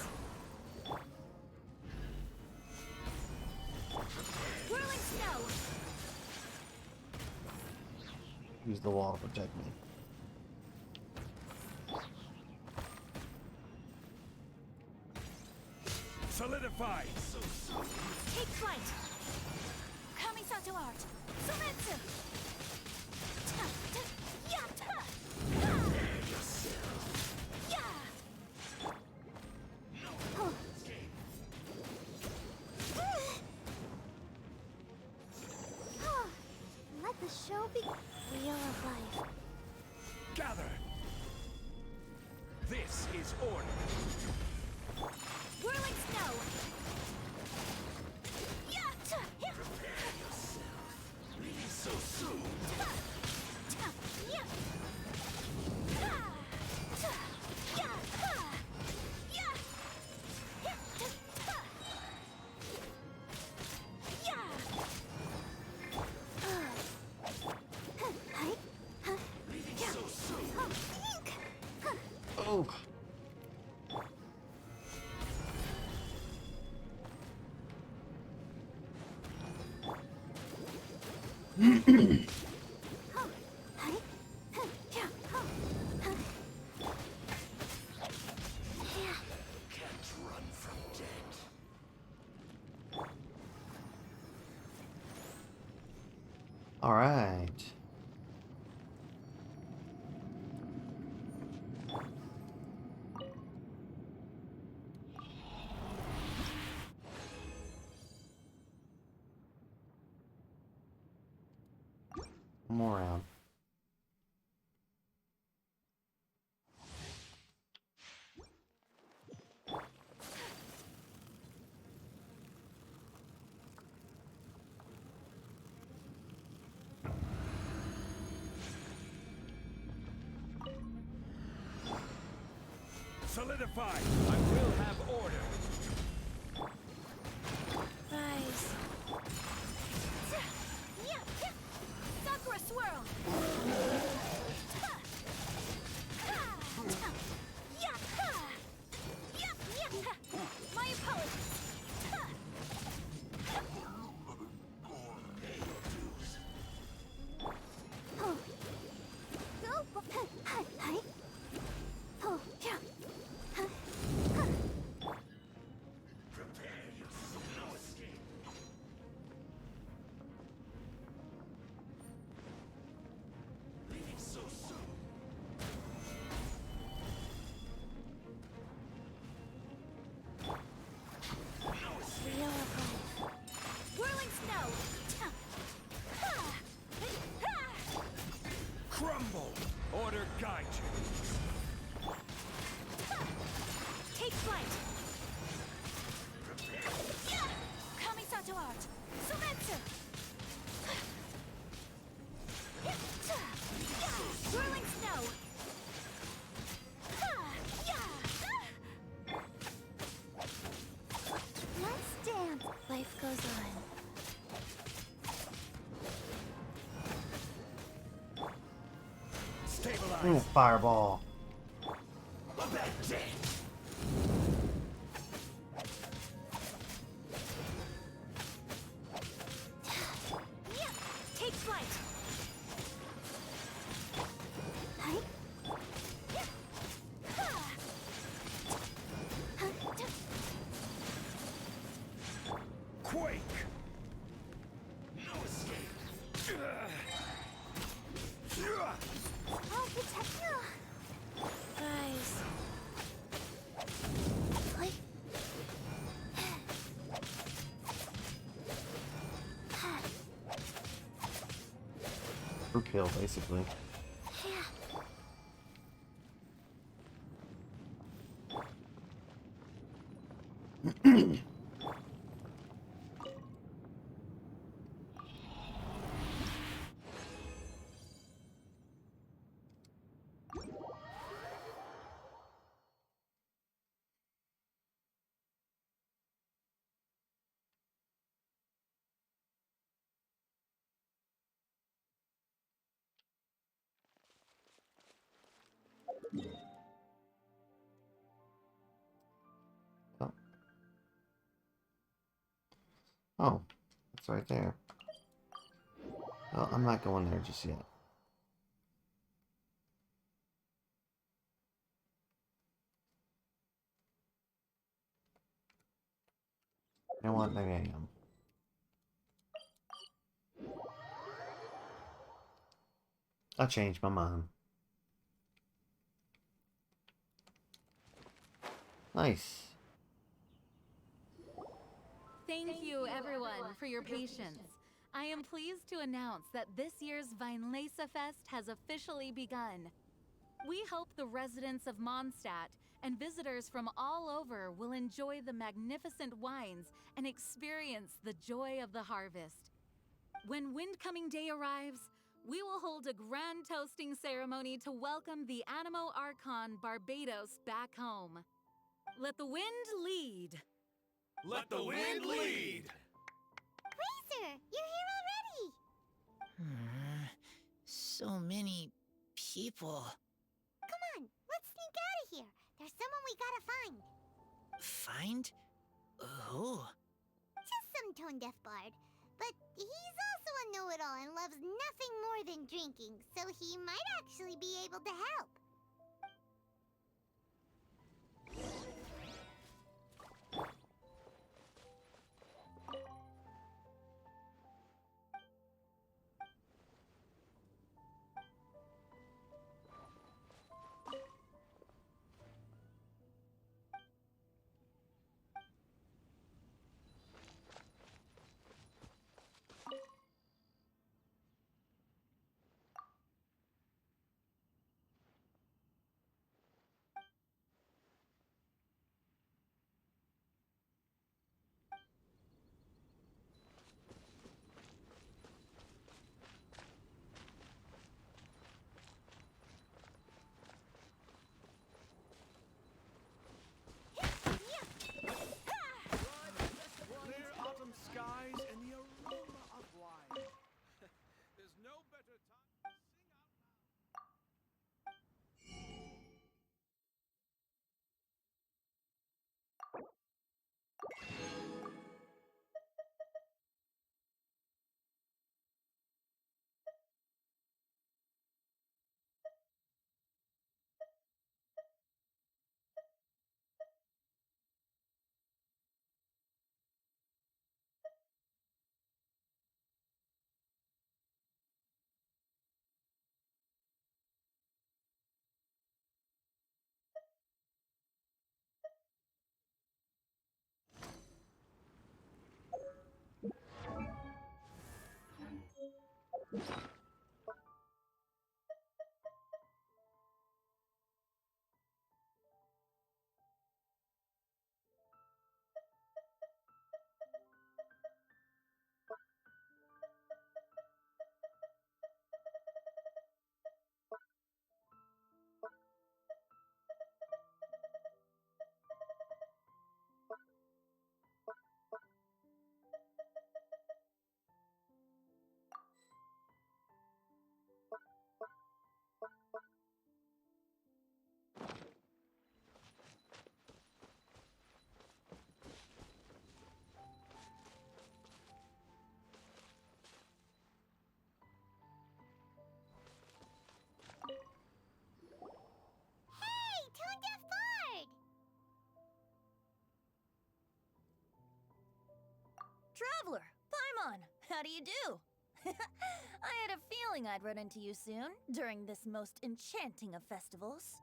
Whirling snow. Use the wall to protect me. Solidify. Take flight. Kamisato art. Sumetsu. Let the show be. Wheel of life. Gather. This is order. Whirling snow. Leaving so soon. Oh! Can't run from death. All right. One more round. Solidify. I will have order. Rise. Sakura swirl. My apologies. Whirling snow. Crumble. Order guide you. Take flight. Kamisato art. Sumetsu. Whirling snow. Let's dance. Life goes on. Stabilize. Ooh, fireball. Take flight. Oh, Protector! Guys. Like... Crew kill, basically. Oh. Oh, it's right there. Well, I'm not going there just yet. You know what? Maybe I am. I changed my mind. Nice. Thank you, everyone, for your patience. I am pleased to announce that this year's Weinlese Fest has officially begun. We hope the residents of Mondstadt and visitors from all over will enjoy the magnificent wines and experience the joy of the harvest. When Windcoming Day arrives, we will hold a grand toasting ceremony to welcome the Animo Archon Barbados back home. Let the wind lead. Let the wind lead! Razor, you're here already! So many people. Come on, let's sneak out of here. There's someone we gotta find. Find? Who? Just some tone-deaf bard. But he's also a know-it-all and loves nothing more than drinking, so he might actually be able to help. Clear autumn skies and the aroma of wine. There's no better time to sing out loud. Hey, tone-deaf bard! Traveler, Paimon! How do you do? I had a feeling I'd run into you soon, during this most enchanting of festivals.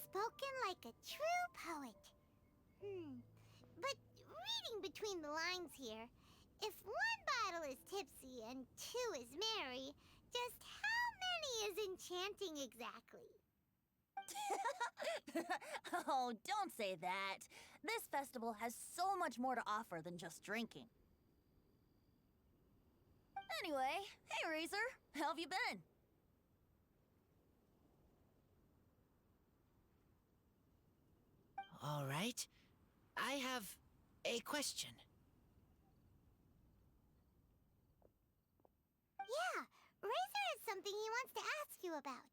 Spoken like a true poet. But reading between the lines here, if one bottle is tipsy and two is merry, just how many is enchanting exactly? Oh, don't say that. This festival has so much more to offer than just drinking. Anyway, hey Razor, how have you been? All right. I have a question. Yeah, Razor has something he wants to ask you about.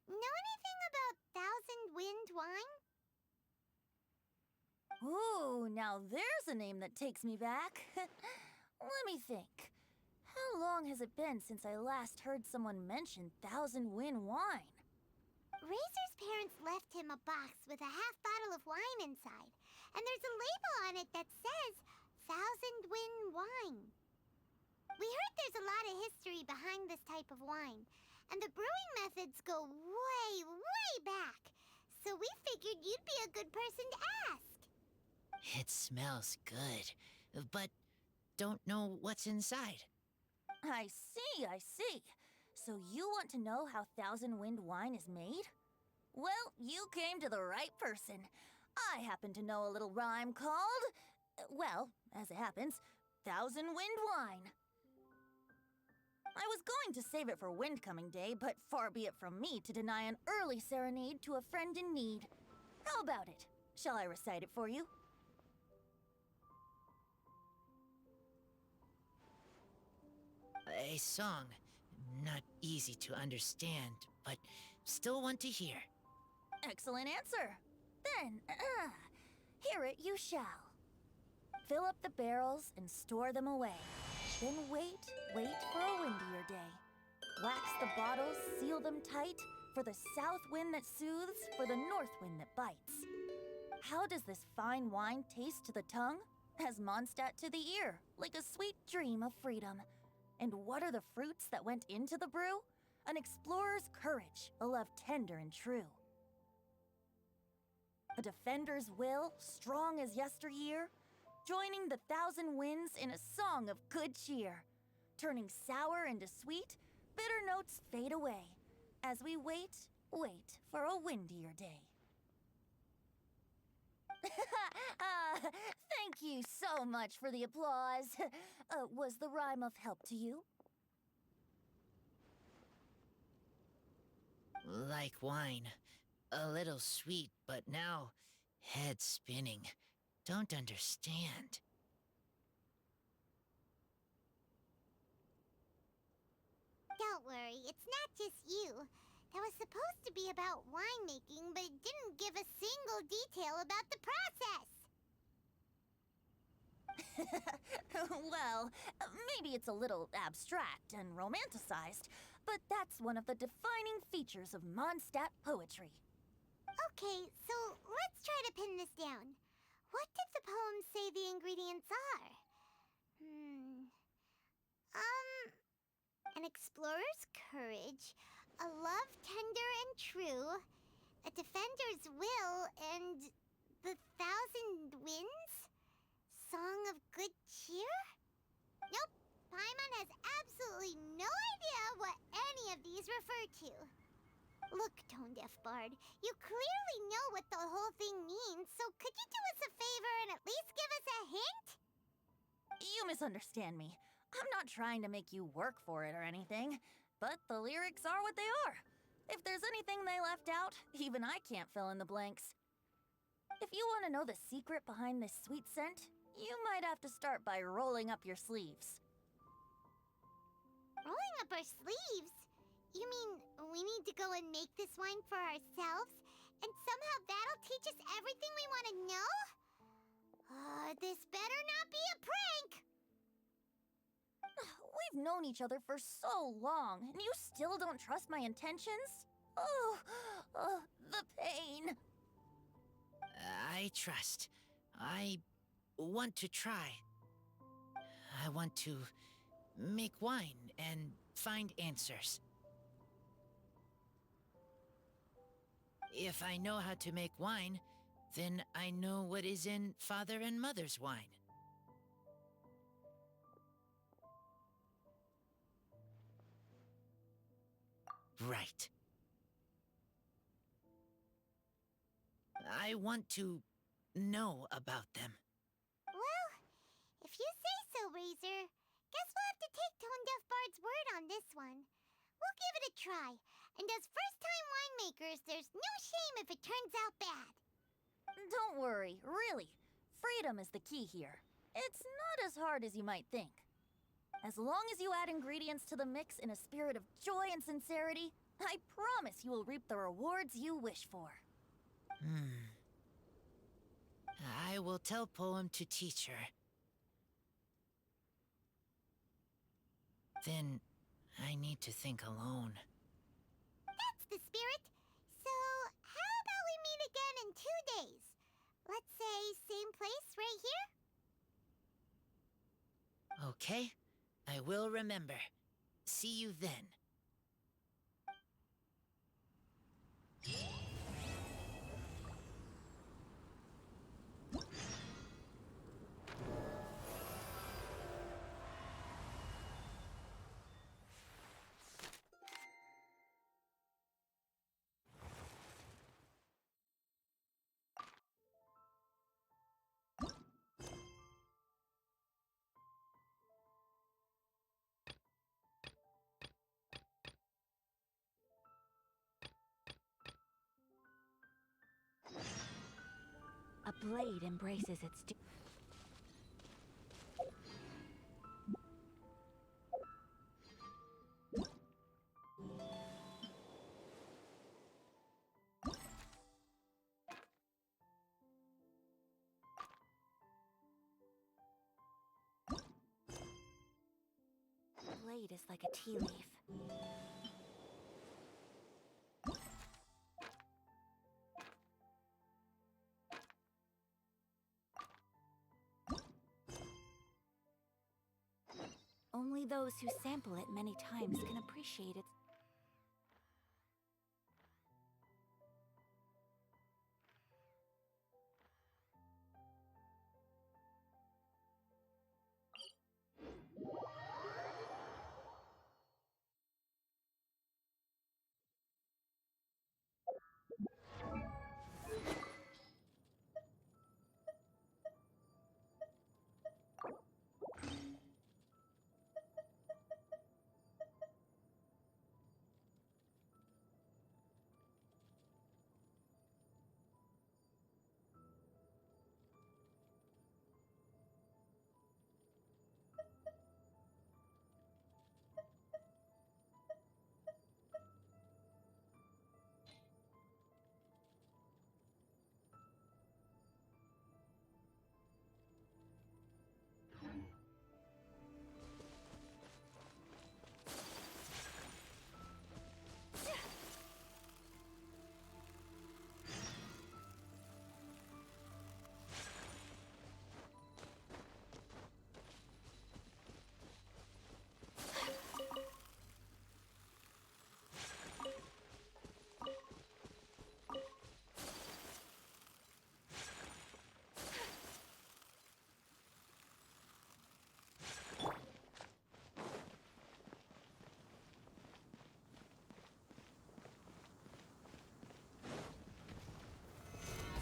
Know anything about Thousand Wind wine? Ooh, now there's a name that takes me back. Let me think. How long has it been since I last heard someone mention Thousand Wind wine? Razor's parents left him a box with a half bottle of wine inside, and there's a label on it that says Thousand Wind wine. We heard there's a lot of history behind this type of wine, and the brewing methods go way, way back. So we figured you'd be a good person to ask. It smells good, but don't know what's inside. I see, I see. So you want to know how Thousand Wind wine is made? Well, you came to the right person. I happen to know a little rhyme called, well, as it happens, Thousand Wind wine. I was going to save it for Windcoming Day, but far be it from me to deny an early serenade to a friend in need. How about it? Shall I recite it for you? A song. Not easy to understand, but still want to hear. Excellent answer. Then, hear it you shall. Fill up the barrels and store them away. Then wait for a windier day. Wax the bottles, seal them tight, for the south wind that soothes, for the north wind that bites. How does this fine wine taste to the tongue? As Mondstadt to the ear, like a sweet dream of freedom. And what are the fruits that went into the brew? An explorer's courage, a love tender and true. A defender's will, strong as yesteryear, joining the thousand winds in a song of good cheer. Turning sour into sweet, bitter notes fade away, as we wait for a windier day. Thank you so much for the applause. Was the rhyme of help to you? Like wine. A little sweet, but now head spinning. Don't understand. Don't worry, it's not just you. That was supposed to be about winemaking, but it didn't give a single detail about the process. Well, maybe it's a little abstract and romanticized, but that's one of the defining features of Mondstadt poetry. Okay, so let's try to pin this down. What did the poem say the ingredients are? An explorer's courage, a love tender and true, a defender's will, and the thousand winds? Song of good cheer? Nope, Paimon has absolutely no idea what any of these refer to. Look, Tone Deaf Bard, you clearly know what the whole thing means, so could you do us a favor and at least give us a hint? You misunderstand me. I'm not trying to make you work for it or anything, but the lyrics are what they are. If there's anything they left out, even I can't fill in the blanks. If you want to know the secret behind this sweet scent, you might have to start by rolling up your sleeves. Rolling up our sleeves? You mean we need to go and make this wine for ourselves, and somehow that'll teach us everything we want to know? This better not be a prank! We've known each other for so long, and you still don't trust my intentions? Oh, the pain. I trust. I want to try. I want to make wine and find answers. If I know how to make wine, then I know what is in Father and Mother's wine. Right. I want to know about them. Well, if you say so, Razor. Guess we'll have to take Tone Deaf Bard's word on this one. We'll give it a try, and as first-time winemakers, there's no shame if it turns out bad. Don't worry, really. Freedom is the key here. It's not as hard as you might think. As long as you add ingredients to the mix in a spirit of joy and sincerity, I promise you will reap the rewards you wish for. I will tell Poem to teach her. Then I need to think alone. That's the spirit. So, how about we meet again in 2 days? Let's say same place right here? Okay, I will remember. See you then. A blade embraces its blade is like a tea leaf. Only those who sample it many times can appreciate its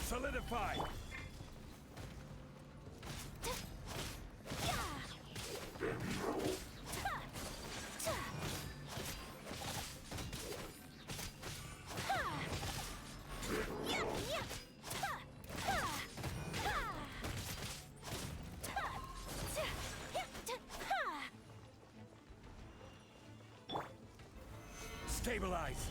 Solidify! Stabilize!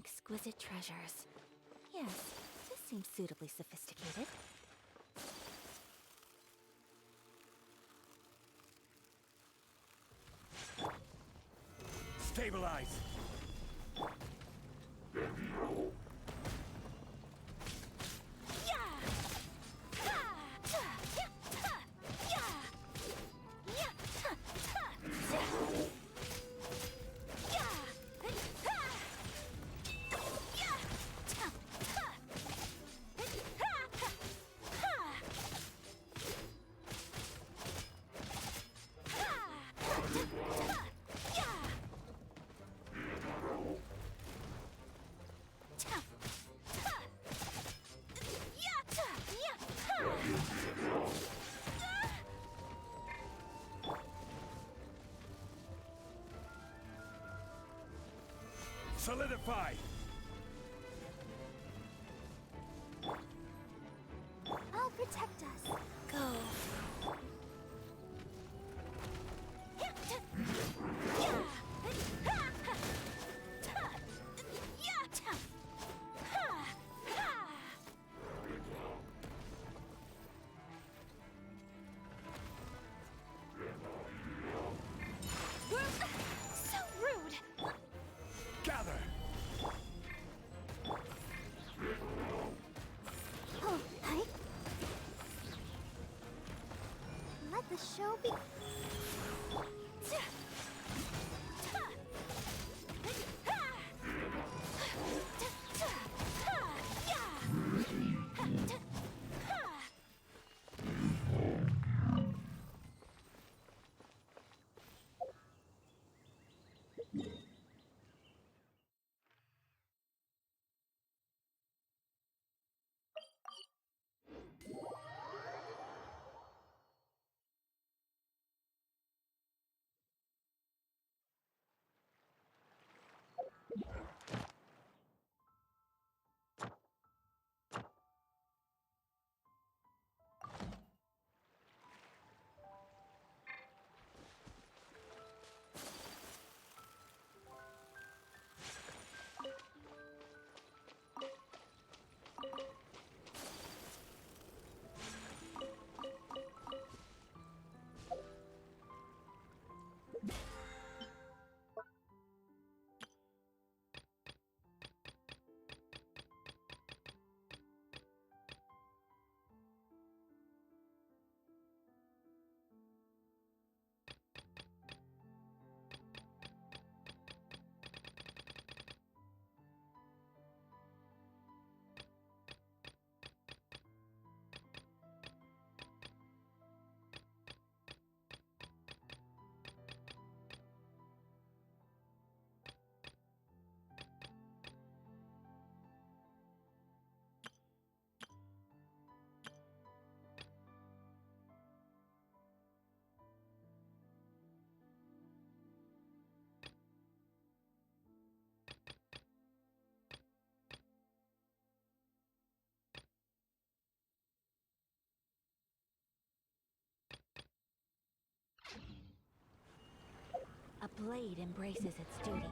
exquisite treasures. Yes, this seems suitably sophisticated. Stabilize! Solidify! I'll protect us. Go. So rude. Gather! Oh, hi. Let the show be. A blade embraces its duty.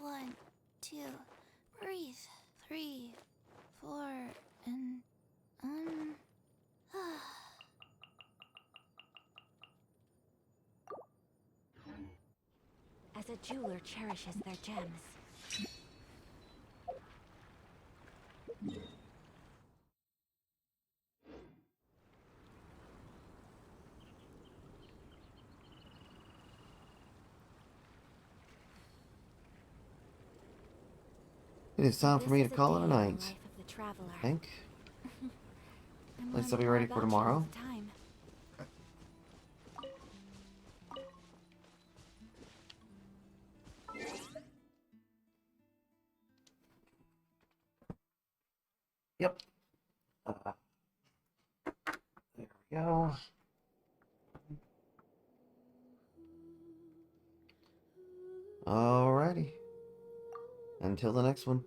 One, two, breathe. 3, 4, and As a jeweler cherishes their gems. It is time for me to This is call it day a in the night. life of the traveler. I think. I'm At least I'll learning be more ready for about you all tomorrow. the time. Yep. go. Alrighty. Until the next one.